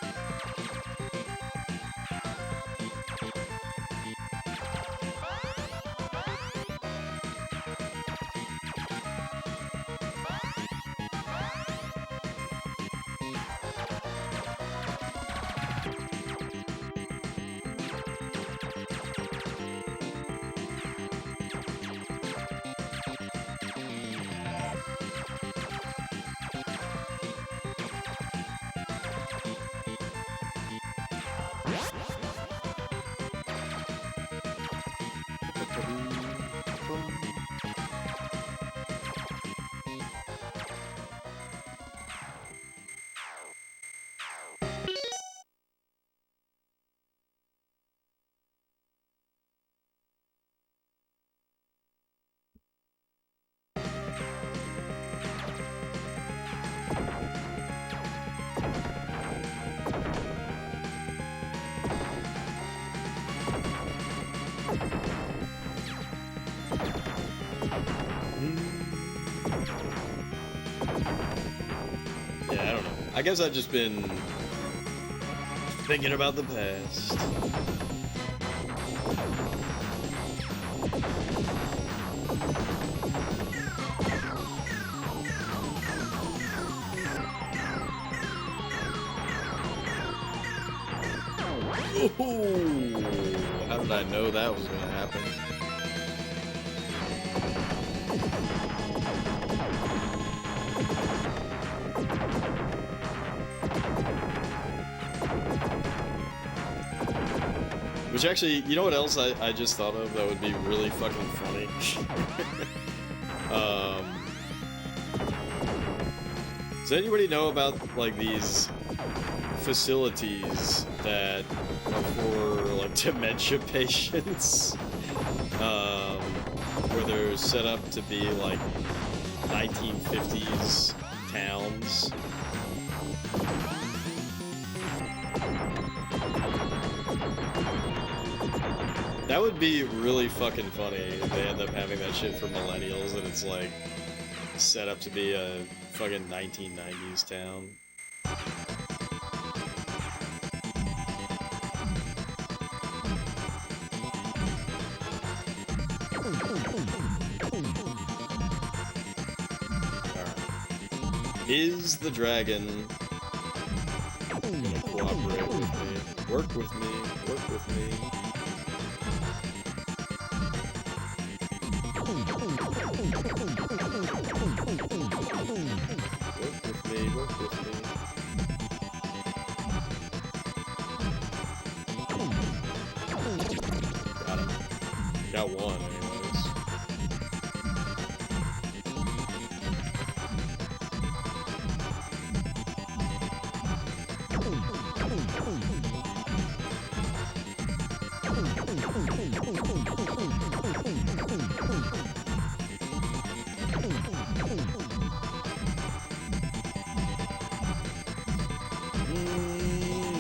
Yeah, I don't know. I guess I've just been thinking about the past. Ooh, how did I know that was gonna happen? Which actually, you know what else I just thought of that would be really fucking funny? Does anybody know about, like, these facilities that are for, like, dementia patients? Where they're set up to be, like, 1950s towns. That would be really fucking funny if they end up having that shit for millennials and it's like set up to be a fucking 1990s town. Alright. Is the dragon gonna cooperate with me? Work with me, work with me. Work with me. Got him. Got one, anyways.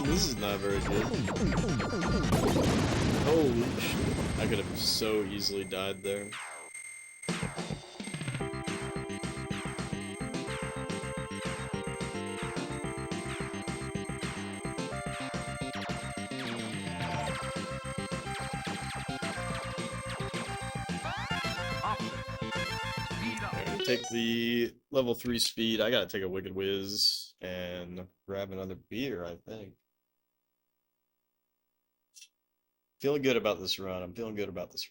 This is not very good. Holy shit. I could have so easily died there. Take the level 3 speed. I gotta take a Wicked Whiz and grab another beer, I think. Feeling good about this run. I'm feeling good about this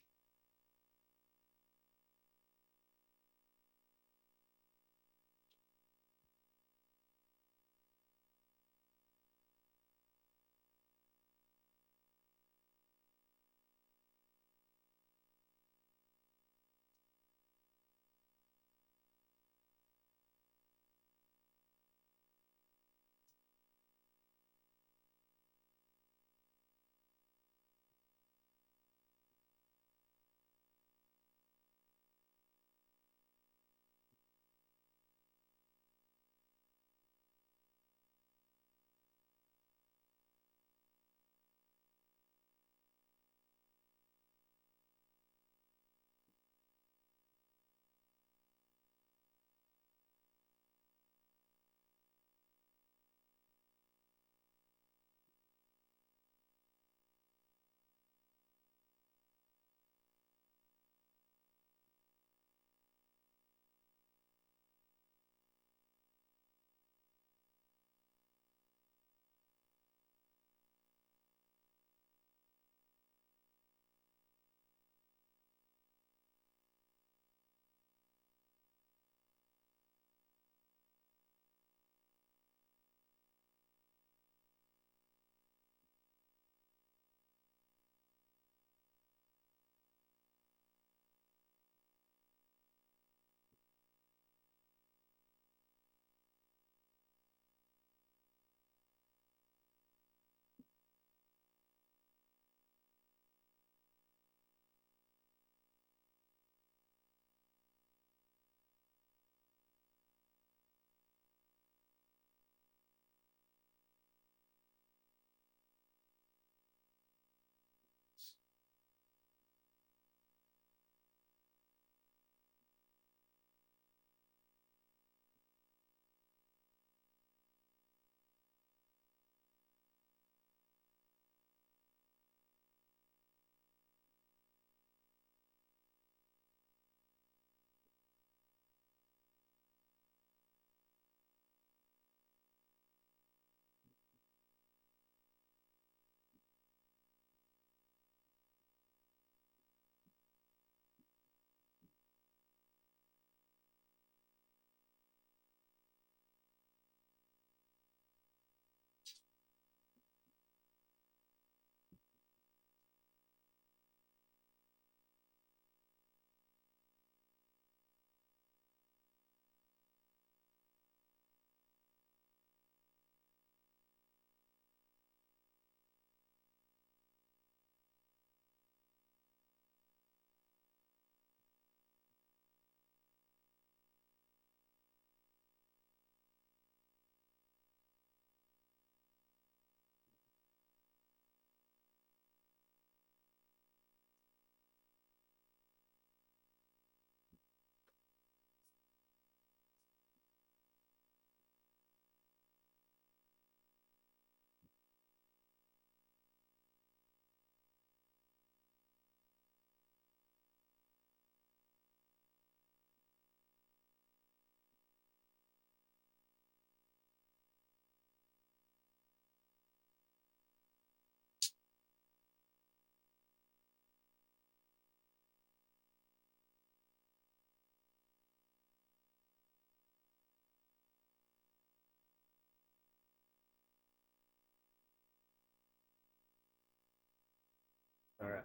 Alright.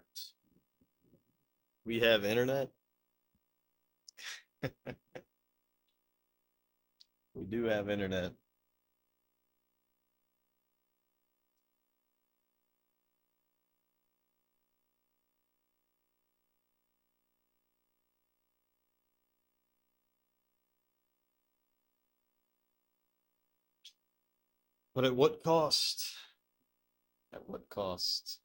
We have internet. We do have internet. But at what cost? At what cost?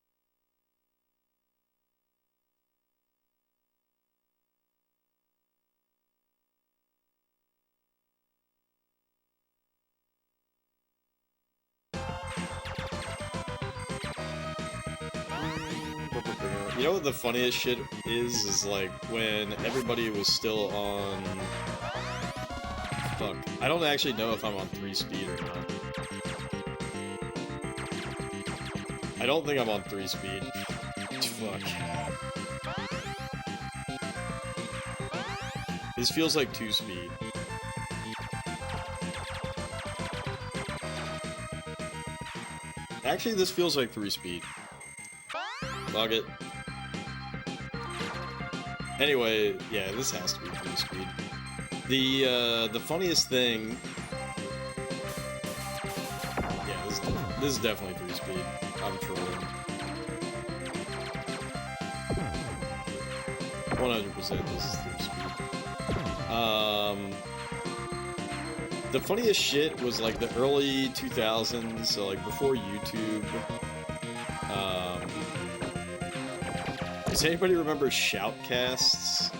You know what the funniest shit is like when everybody was still on... Fuck. I don't actually know if I'm on 3-speed or not. I don't think I'm on 3-speed. Fuck. This feels like 2-speed. Actually, this feels like 3-speed. Log it. Anyway, yeah, this has to be 3-speed. The funniest thing... Yeah, this is definitely 3-speed. I'm trolling. 100% this is 3-speed. The funniest shit was like the early 2000s, so like before YouTube. Does anybody remember shoutcasts?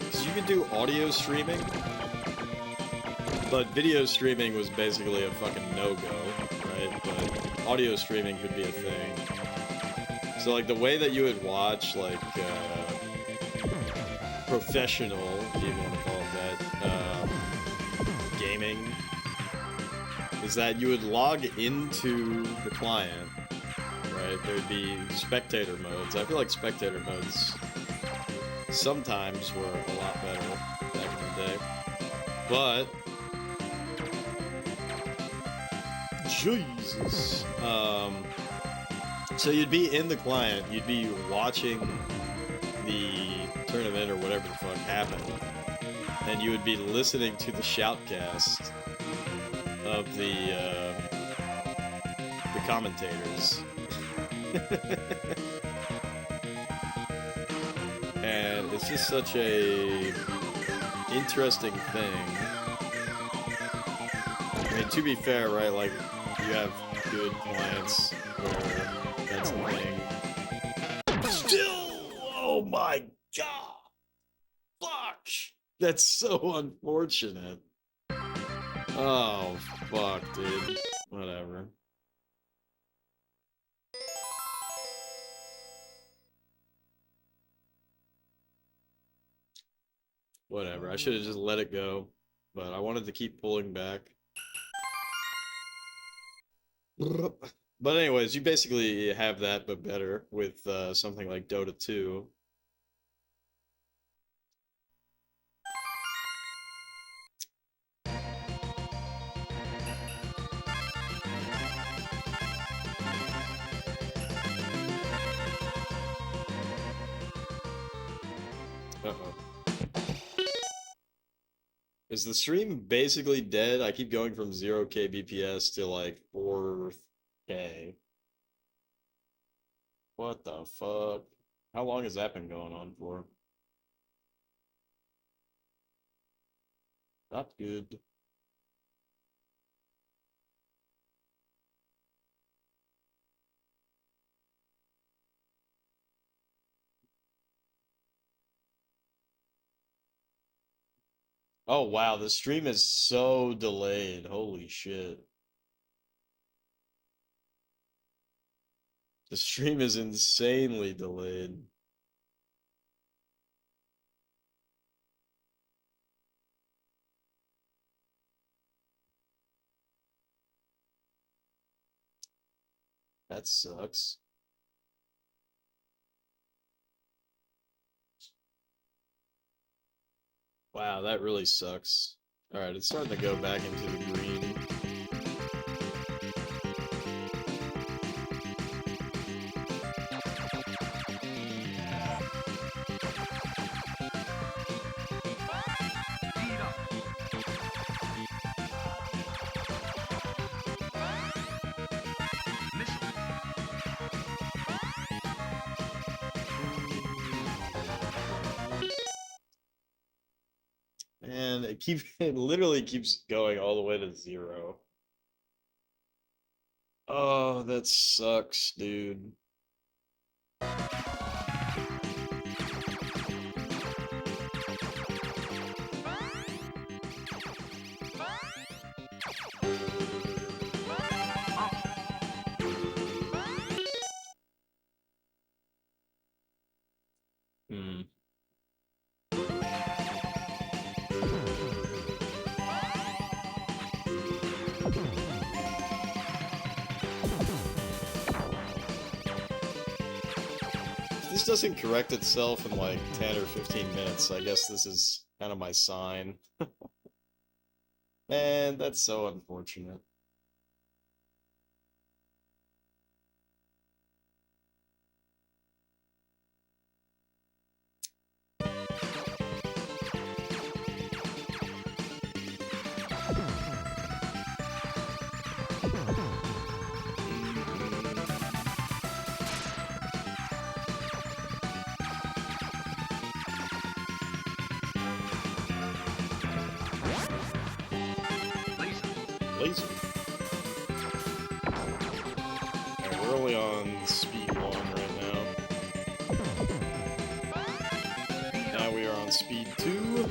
Because you could do audio streaming, but video streaming was basically a fucking no-go, right? But audio streaming could be a thing. So like the way that you would watch like professional, if you want to call it that, gaming, is that you would log into the client, right? There'd be spectator modes. I feel like spectator modes sometimes were a lot better back in the day. But Jesus. So you'd be in the client, you'd be watching the tournament or whatever the fuck happened, and you would be listening to the shoutcast of the commentators. And it's just such a interesting thing. I mean, to be fair, right, like, you have good clients where that's the thing. Still, oh my god! Fuck! That's so unfortunate. Oh, fuck, dude. Whatever. Whatever, I should have just let it go. But I wanted to keep pulling back. But anyways, you basically have that, but better, with something like Dota 2. Uh-oh. Is the stream basically dead? I keep going from 0 kbps to like 4K. What the fuck? How long has that been going on for? Not good. Oh wow, the stream is so delayed. Holy shit. The stream is insanely delayed. That sucks. Wow, that really sucks. Alright, it's starting to go back into the green. it literally keeps going all the way to 0. Oh, that sucks, dude. Hmm. If this doesn't correct itself in like 10 or 15 minutes, I guess this is kind of my sign. Man, that's so unfortunate. Laser. Alright, we're only on speed 1 right now. Now we are on speed 2.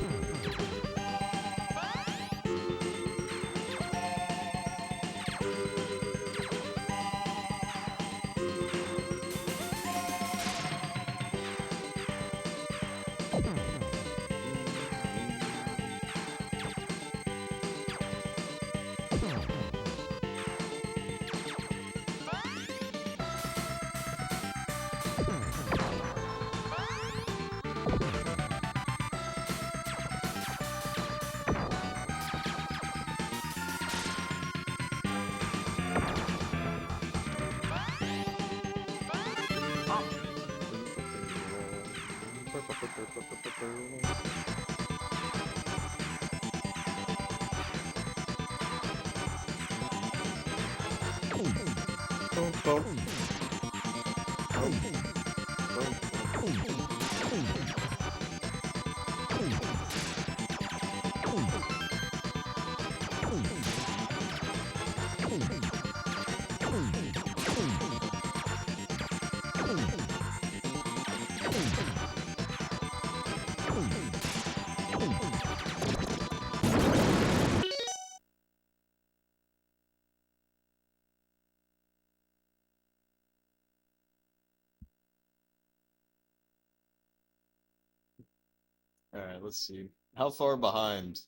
Alright, let's see. How far behind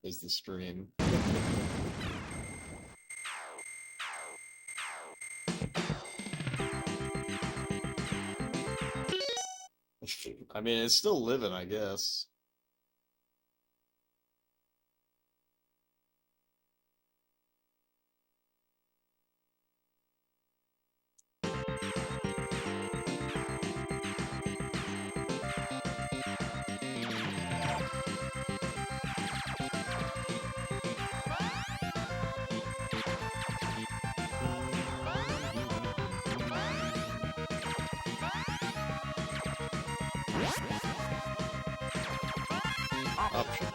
is the stream? I mean, it's still living, I guess. Option.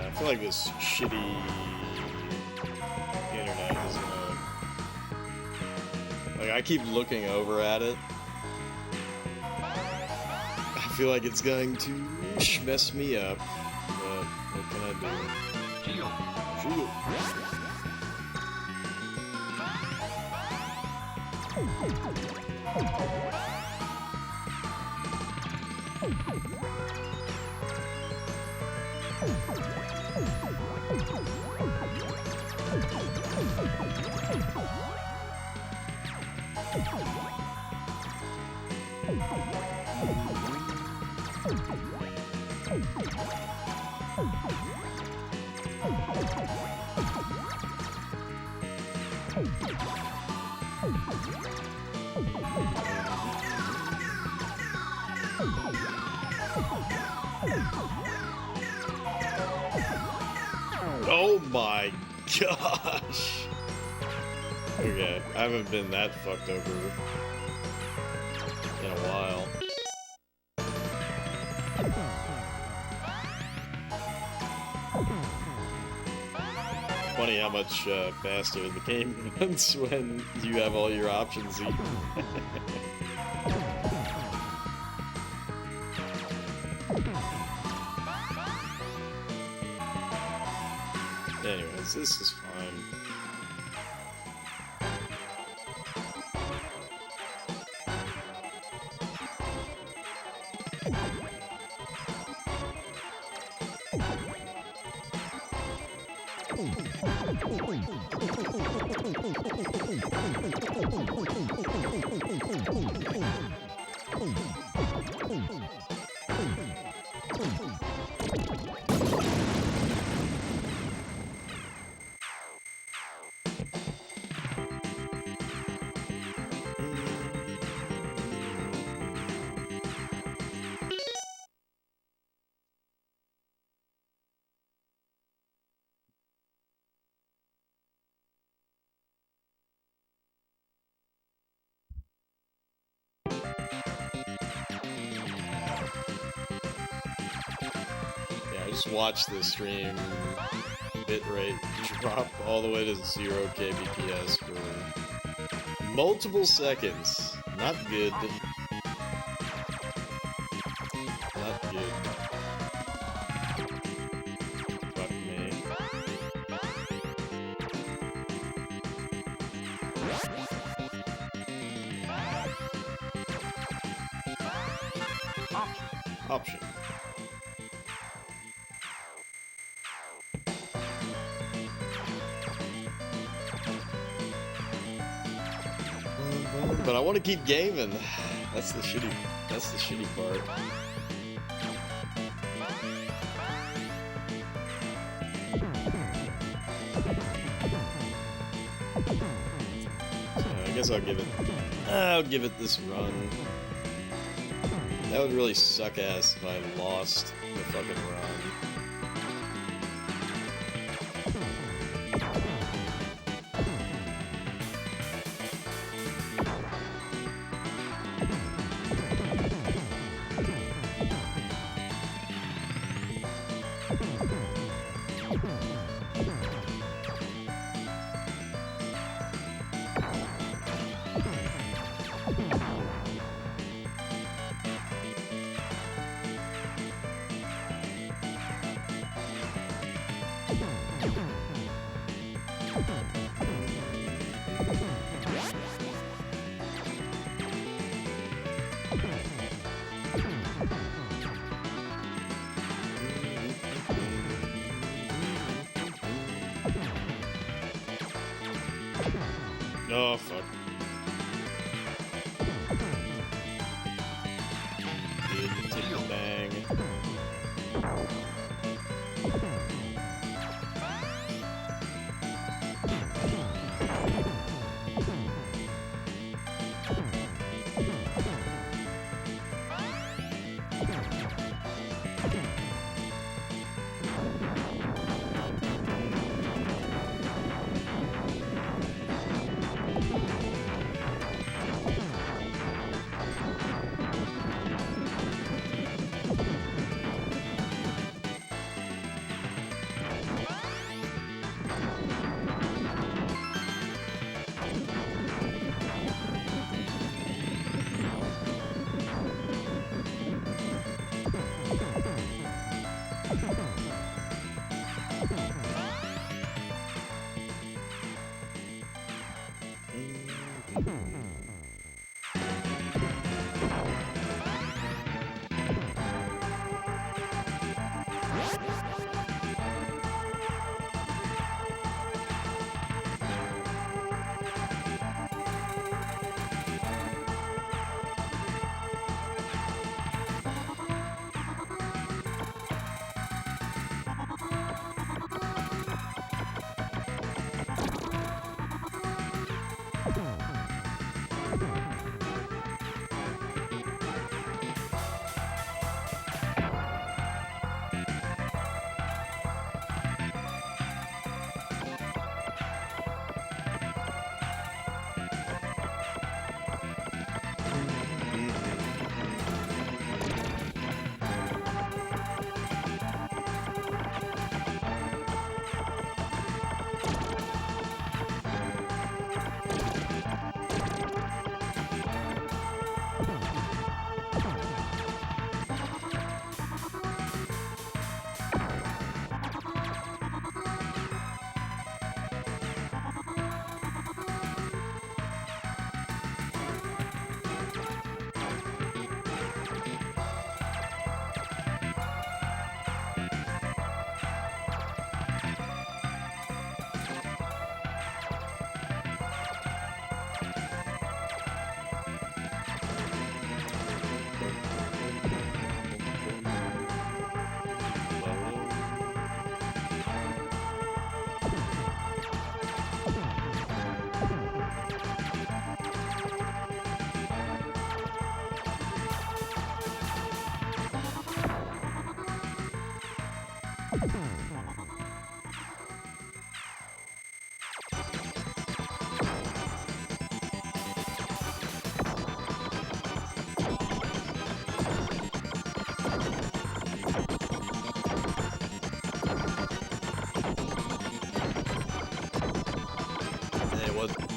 I feel like this shitty internet is gonna... Like, I keep looking over at it. I feel like it's going to mess me up, but what can I do? Shoot it. Oh my gosh. Okay, I haven't been that fucked over in a while. Funny how much faster the game runs when you have all your options even. Anyways, this is fine. Just watch the stream bitrate drop all the way to 0 kbps for multiple seconds. Not good. Not good. Fuck me. Option. But I want to keep gaming. That's the shitty part. So I guess I'll give it this run. That would really suck ass if I lost the fucking run. Oh, fuck. Dude, take your bang.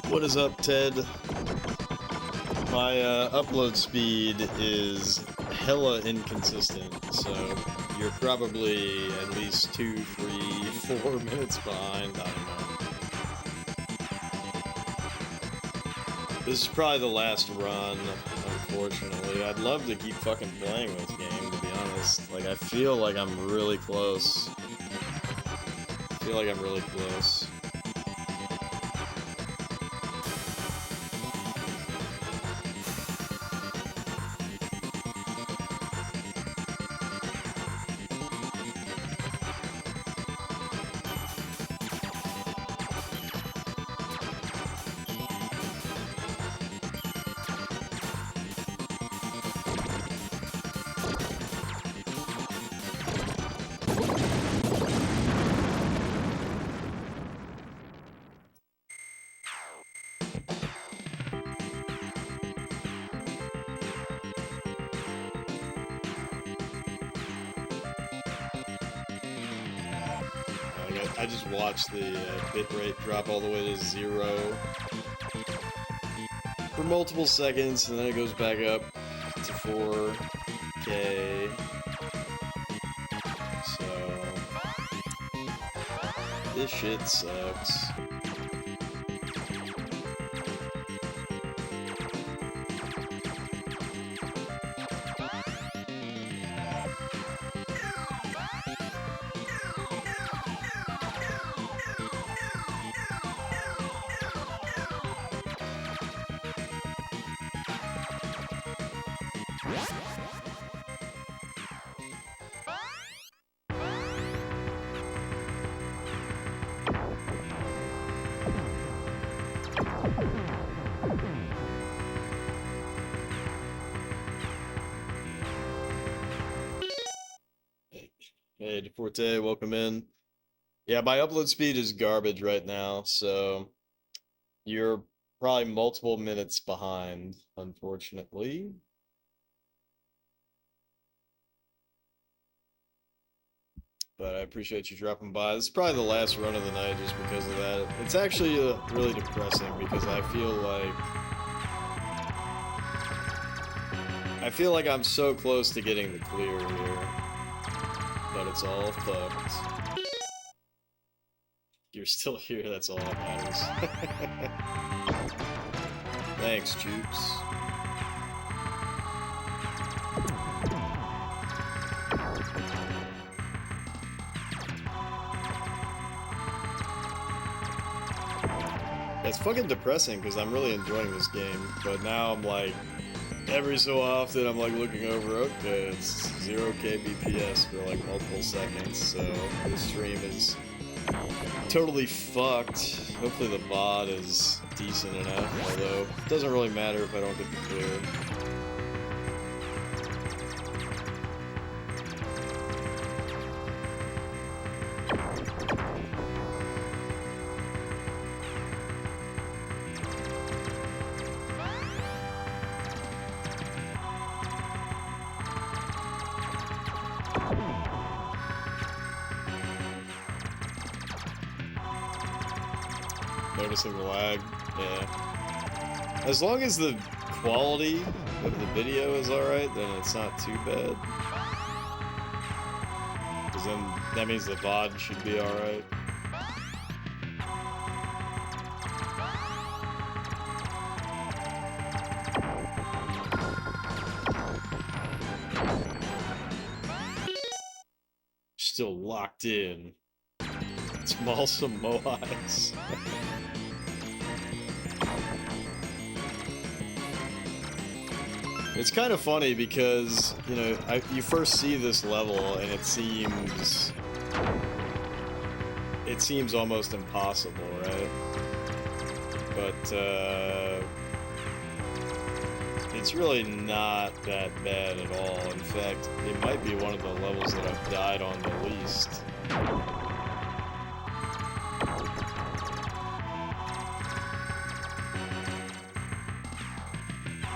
What is up, Ted? My upload speed is hella inconsistent, so you're probably at least 2, 3, 4 minutes behind. I don't know. This is probably the last run, unfortunately. I'd love to keep fucking playing this game, to be honest. Like, I feel like I'm really close. I just watched the bitrate drop all the way to 0 for multiple seconds, and then it goes back up to 4K. So this shit sucks. Hey, DeForte, welcome in. Yeah, my upload speed is garbage right now, so you're probably multiple minutes behind, unfortunately. But I appreciate you dropping by. This is probably the last run of the night just because of that. It's actually really depressing because I feel like I'm so close to getting the clear here. But it's all fucked. You're still here, that's all that matters. Thanks, Jupes. It's fucking depressing because I'm really enjoying this game, but now I'm like, every so often I'm like looking over, okay, it's 0 kbps for like multiple seconds, so the stream is totally fucked. Hopefully the VOD is decent enough, although it doesn't really matter if I don't get the clear. Noticing the lag, yeah. As long as the quality of the video is alright, then it's not too bad. Because then that means the VOD should be alright. Still locked in. Small Samoas. It's kind of funny because, you know, you first see this level and it seems almost impossible, right? But it's really not that bad at all. In fact, it might be one of the levels that I've died on the least.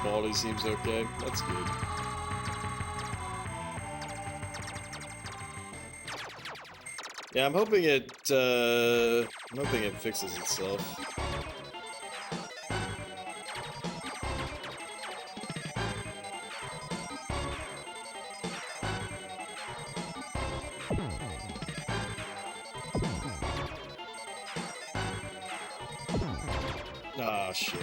Quality seems okay. That's good. Yeah, I'm hoping it fixes itself. Ah, shit.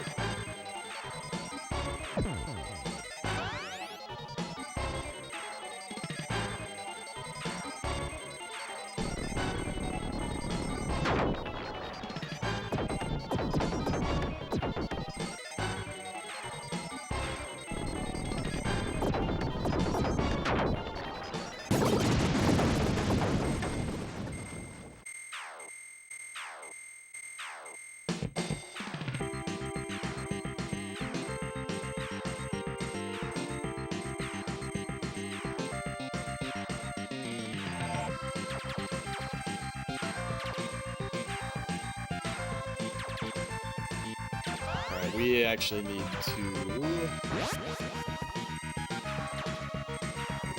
We actually need to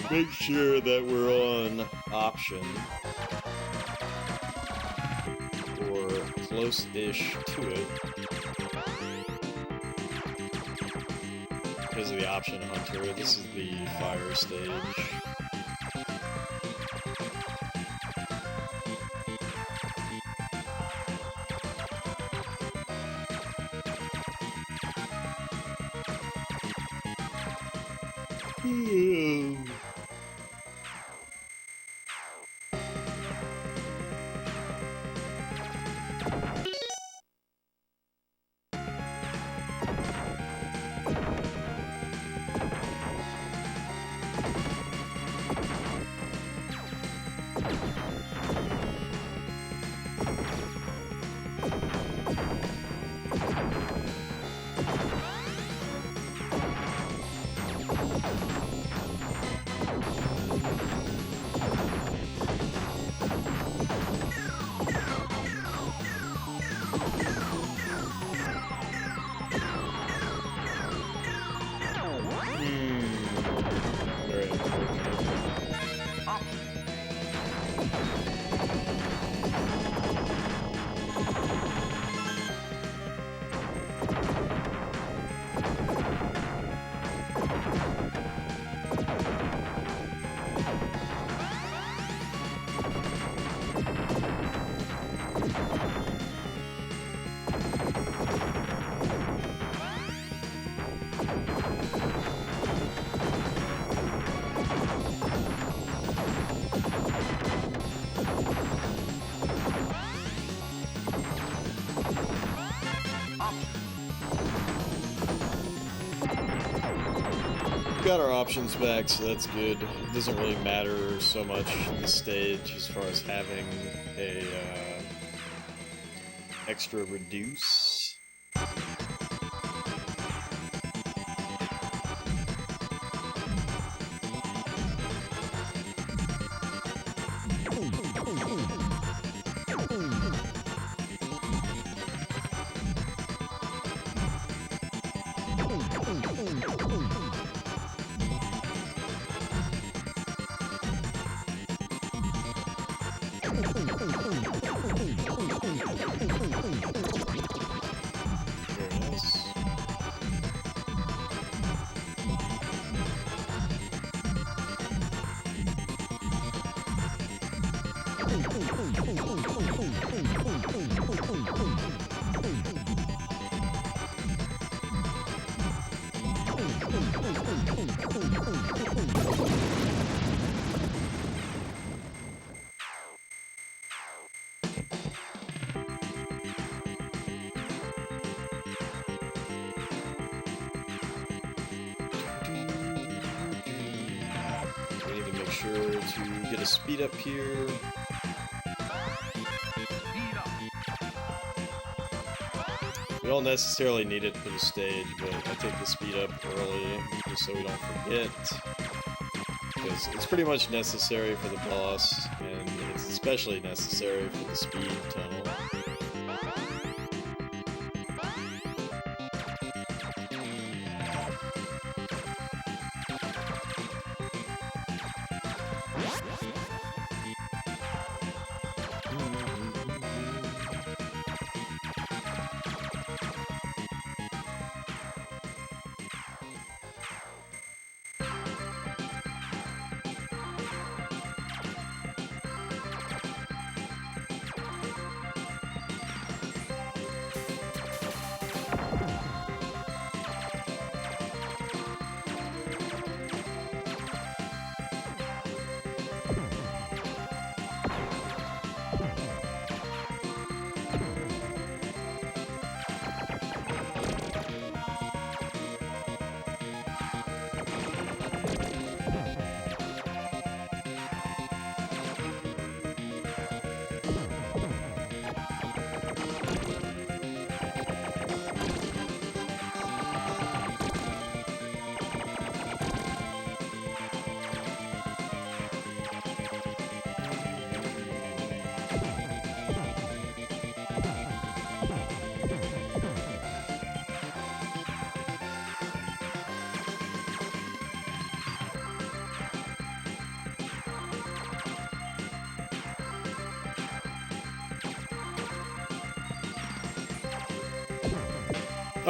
make sure that we're on option or close-ish to it because of the option hunter. This is the fire stage. Got our options back, so that's good. It doesn't really matter so much the stage as far as having a extra reduce. Sure to get a speed up here. We don't necessarily need it for the stage, but I take the speed up early just so we don't forget. Because it's pretty much necessary for the boss, and it's especially necessary for the speed tunnel.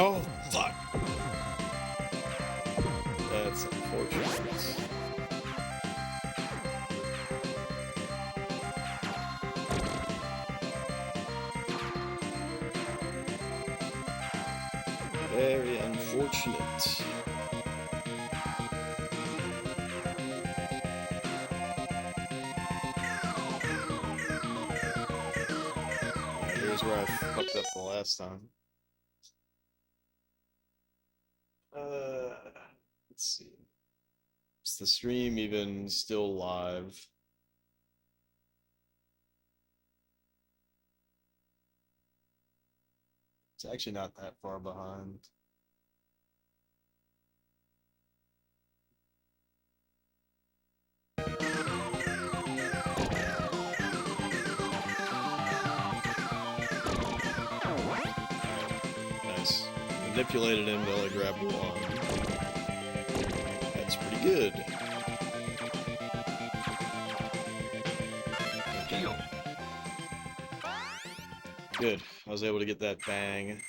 Oh, fuck! That's unfortunate. Very unfortunate. Here's where I fucked up the last time. Let's see. Is the stream even still live? It's actually not that far behind. Nice. Manipulated him to only grab one. That's pretty good. Good. I was able to get that bang.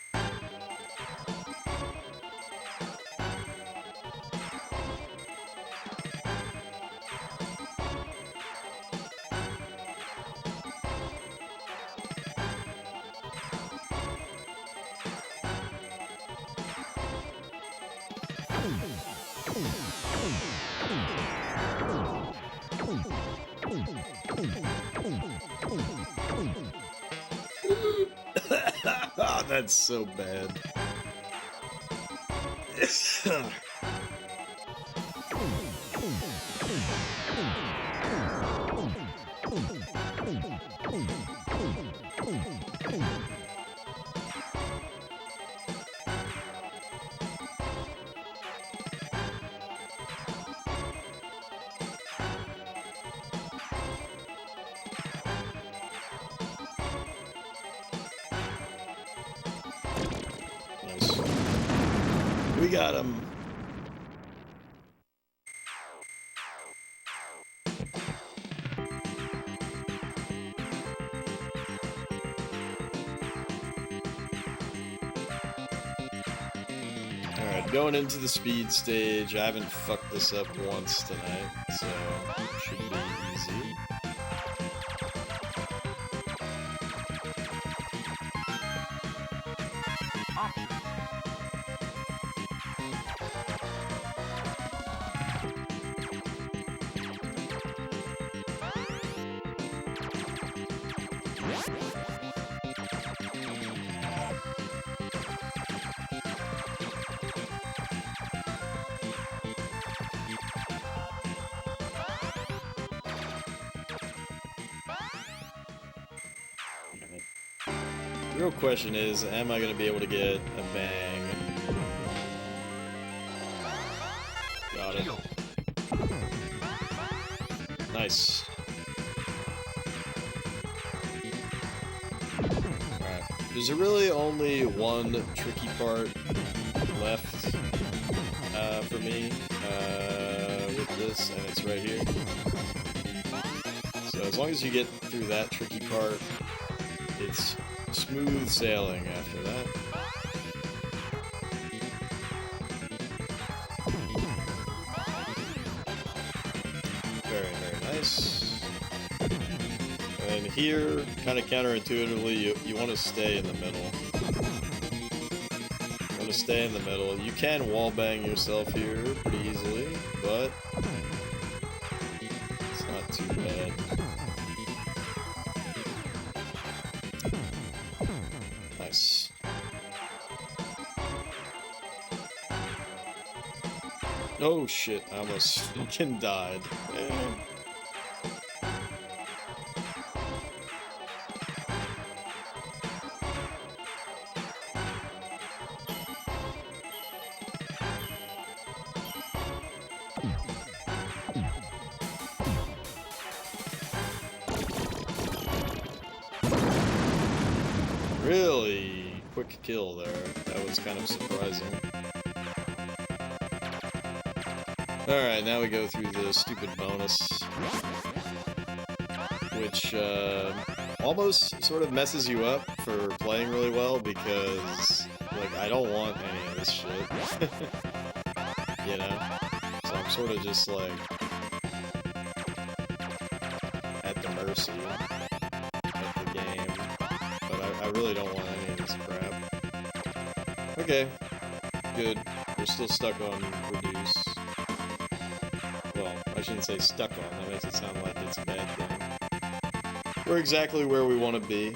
That's so bad. We got him. Alright, going into the speed stage. I haven't fucked this up once tonight, so it should be easy. The real question is, am I going to be able to get a bang? Got it. Nice. Alright. There's really only one tricky part left for me with this, and it's right here. So as long as you get through that tricky part, it's smooth sailing after that. Very, very nice. And here, kind of counterintuitively, you want to stay in the middle. You want to stay in the middle. You can wallbang yourself here pretty easily, but it's not too bad. Nice. Oh shit, I almost fucking died. Really quick kill there. That was kind of surprising. Alright, now we go through the stupid bonus, which almost sort of messes you up for playing really well because, like, I don't want any of this shit. You know? So I'm sort of just, like, at the mercy of the game. But I really don't want any of this crap. Okay. Good. We're still stuck on reduce. Well, I shouldn't say stuck on. That makes it sound like it's a bad thing. We're exactly where we want to be.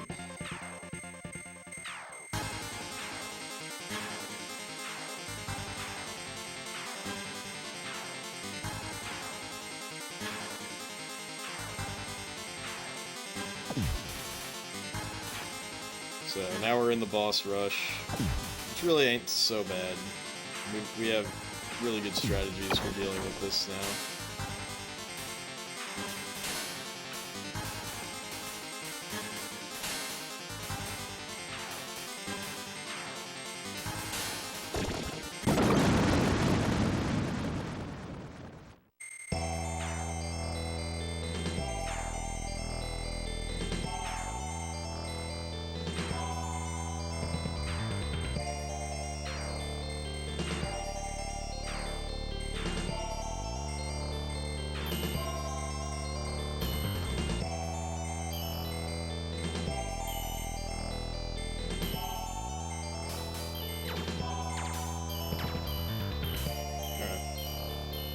So now we're in the boss rush, which really ain't so bad. We have really good strategies for dealing with this now.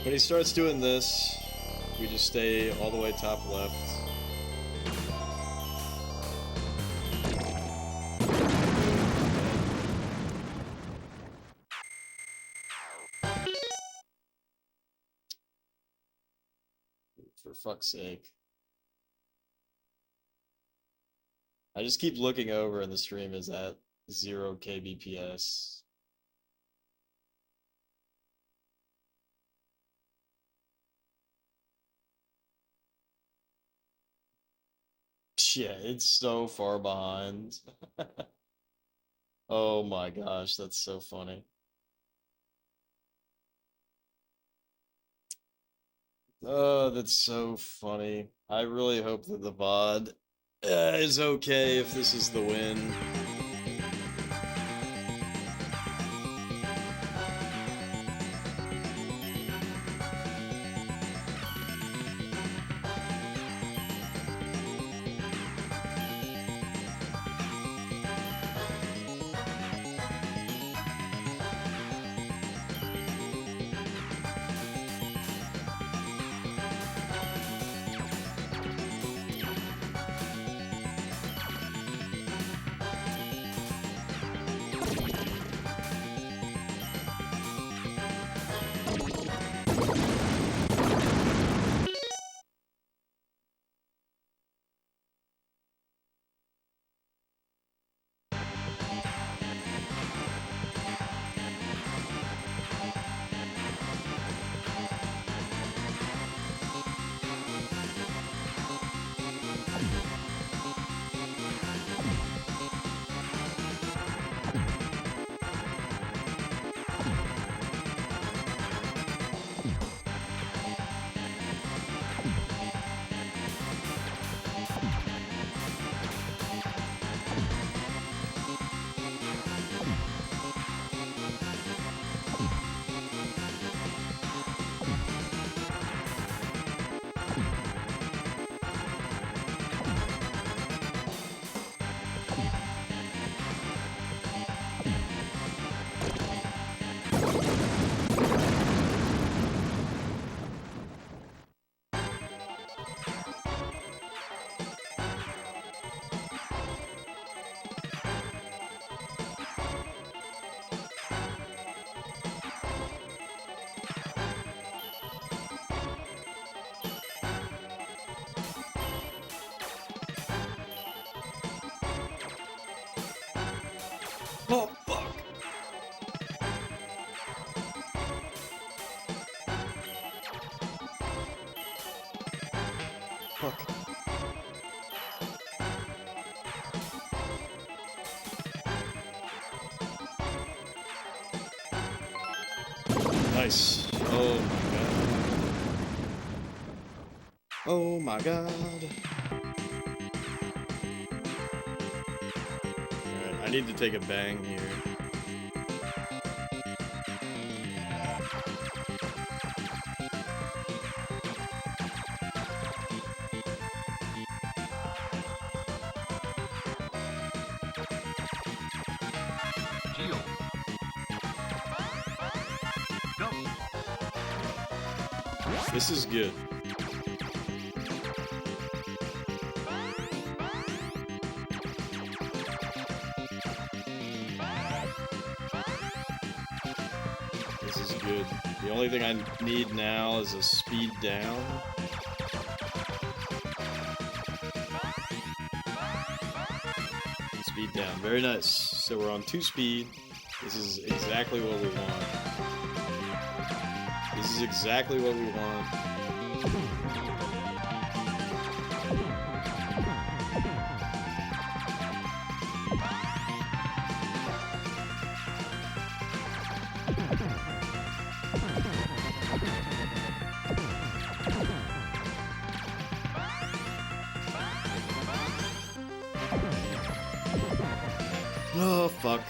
When he starts doing this, we just stay all the way top left. For fuck's sake. I just keep looking over and the stream is at 0 kbps. Yeah, it's so far behind. Oh my gosh, that's so funny. Oh, that's so funny. I really hope that the VOD is okay if this is the win. Oh, fuck. Fuck. Nice. Oh my god. Oh my god. Alright, I need to take a bang here. This is good. This is good. The only thing I need now is a speed down. Speed down. Very nice. So we're on 2 speed. This is exactly what we want. This is exactly what we want. Oh, fuck.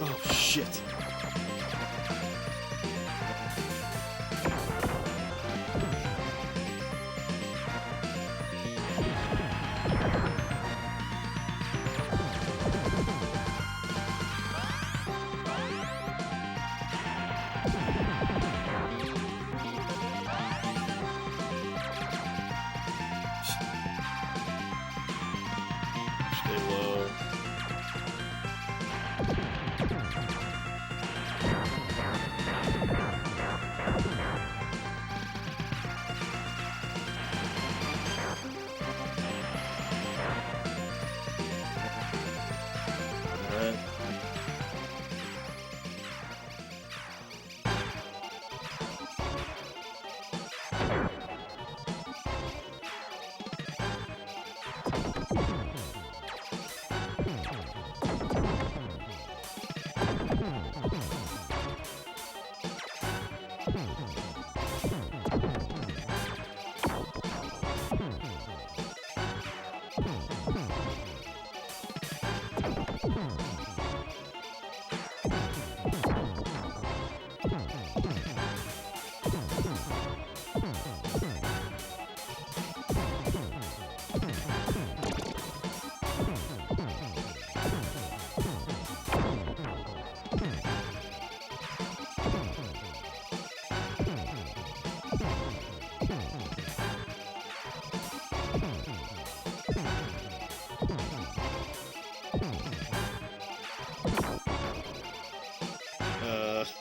Oh, shit. Stay low.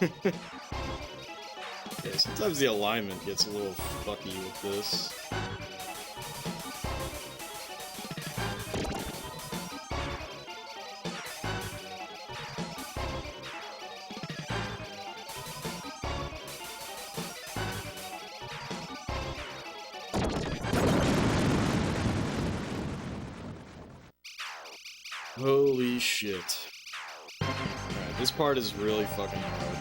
Yeah, sometimes the alignment gets a little fucky with this. Holy shit. Alright, this part is really fucking hard.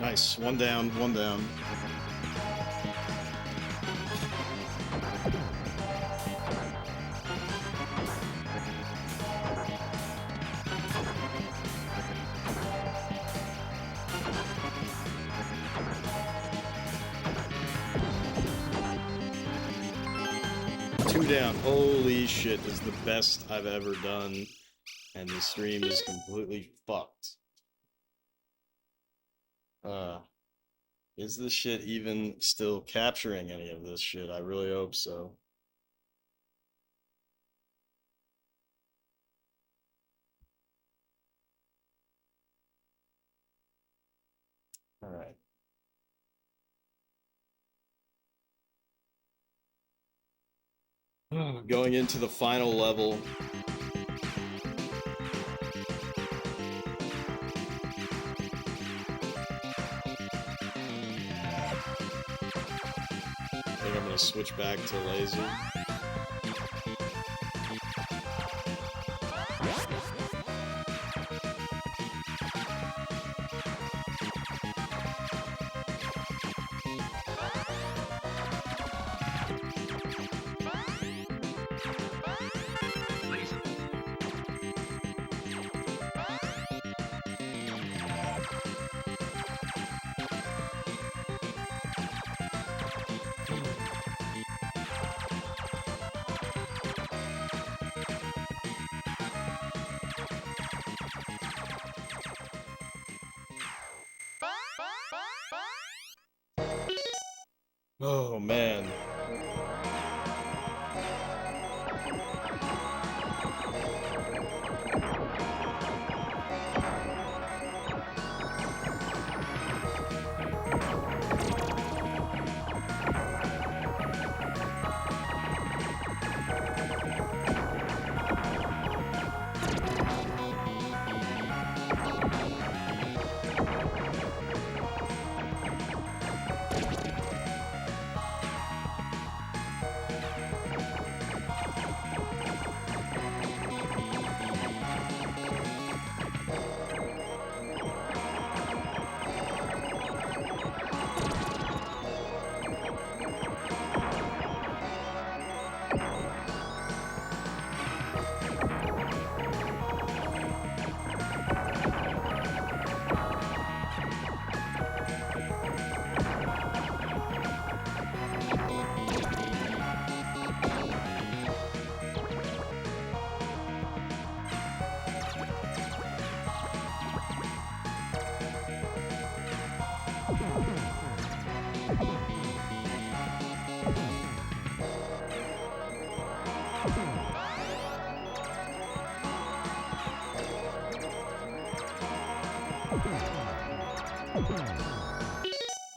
Nice. One down, one down. Two down. Holy shit, this is the best I've ever done. And the stream is completely fucked. Is this shit even still capturing any of this shit? I really hope so. All right. Going into the final level. I think I'm gonna switch back to laser. Oh man.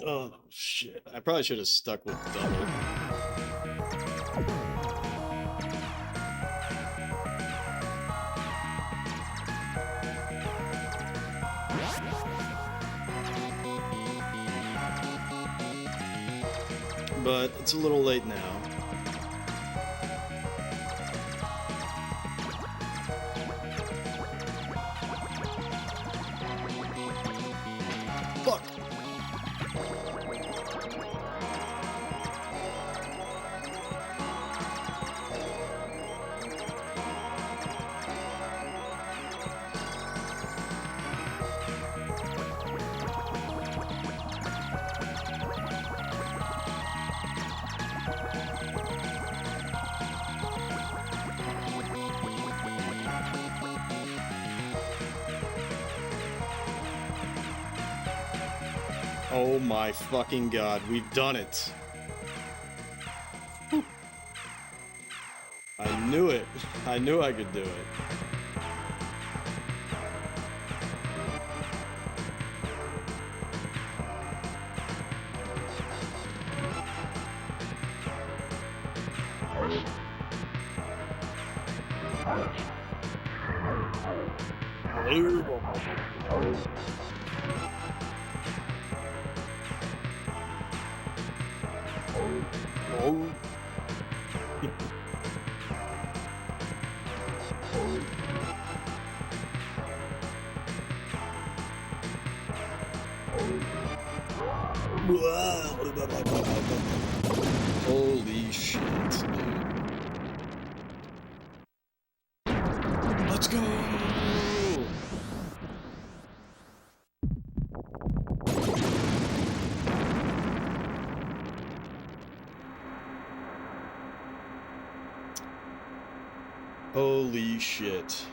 Oh, shit. I probably should have stuck with double. But it's a little late now. Fuck! Oh my fucking god, we've done it. Whew. I knew it. I knew I could do it. Holy shit, dude. Let's go! Holy shit.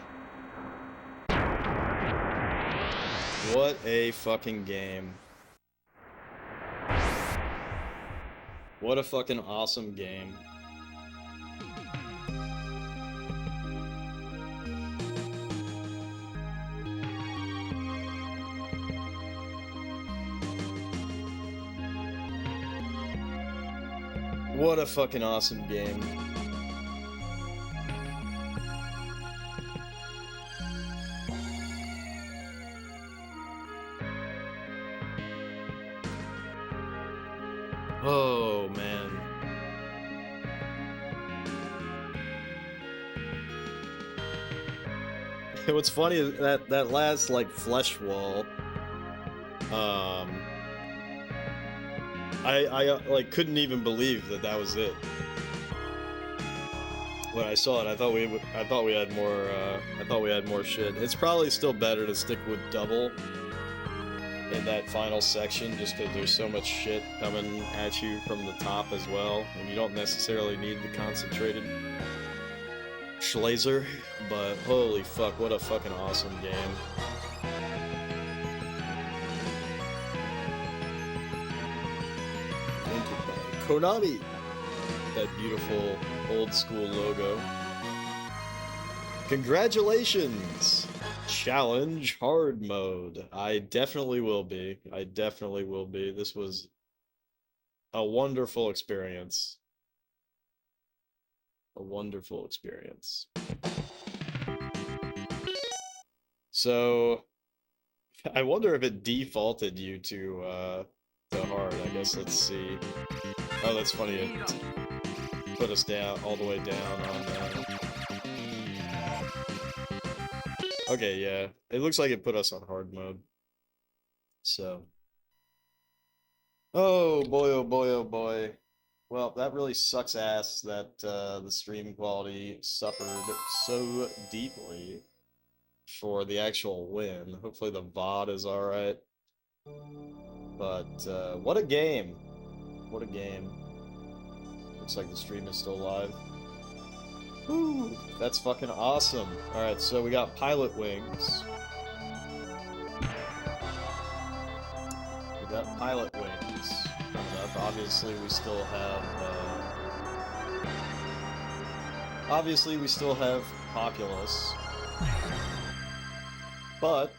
What a fucking game. What a fucking awesome game. What a fucking awesome game. Oh, man. What's funny is that last, like, flesh wall, I like, couldn't even believe that was it. When I saw it, I thought we had more shit. It's probably still better to stick with double in that final section, just because there's so much shit coming at you from the top as well, and you don't necessarily need the concentrated Schlazer, but holy fuck, what a fucking awesome game. Thank you, Konami! That beautiful old school logo. Congratulations! Challenge hard mode. I definitely will be. I definitely will be. This was a wonderful experience. A wonderful experience. So, I wonder if it defaulted you to hard. I guess, let's see. Oh, that's funny. It put us down, all the way down on Okay, yeah. It looks like it put us on hard mode. So. Oh boy, oh boy, oh boy. Well, that really sucks ass that the stream quality suffered so deeply for the actual win. Hopefully the VOD is alright. But what a game. What a game. Looks like the stream is still live. Woo! That's fucking awesome. Alright, so we got Pilot Wings. We got Pilot Wings coming up. Obviously, we still have... Populous. But,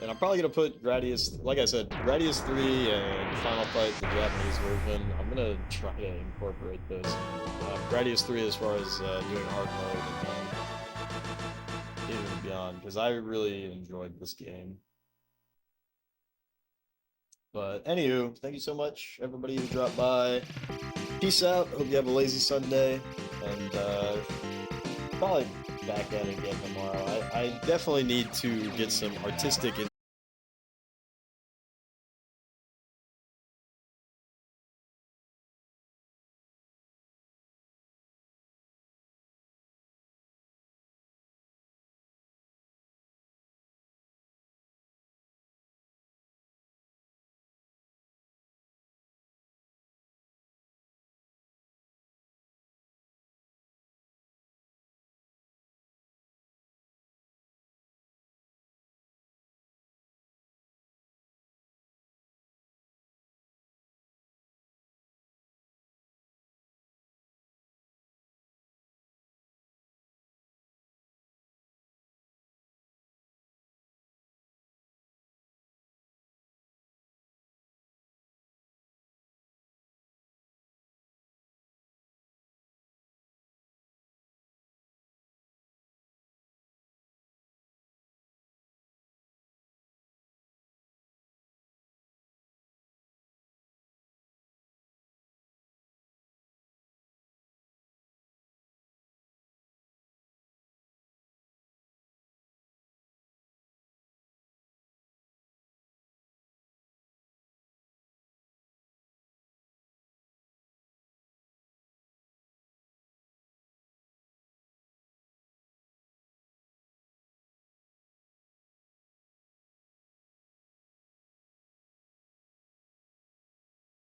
And I'm probably gonna put Gradius, like I said, Gradius 3 and Final Fight, the Japanese version. I'm gonna try to incorporate those. Gradius 3 as far as doing hard mode and then even beyond, because I really enjoyed this game. But anywho, thank you so much, everybody who dropped by. Peace out. Hope you have a lazy Sunday, and probably back at it again tomorrow. I definitely need to get some artistic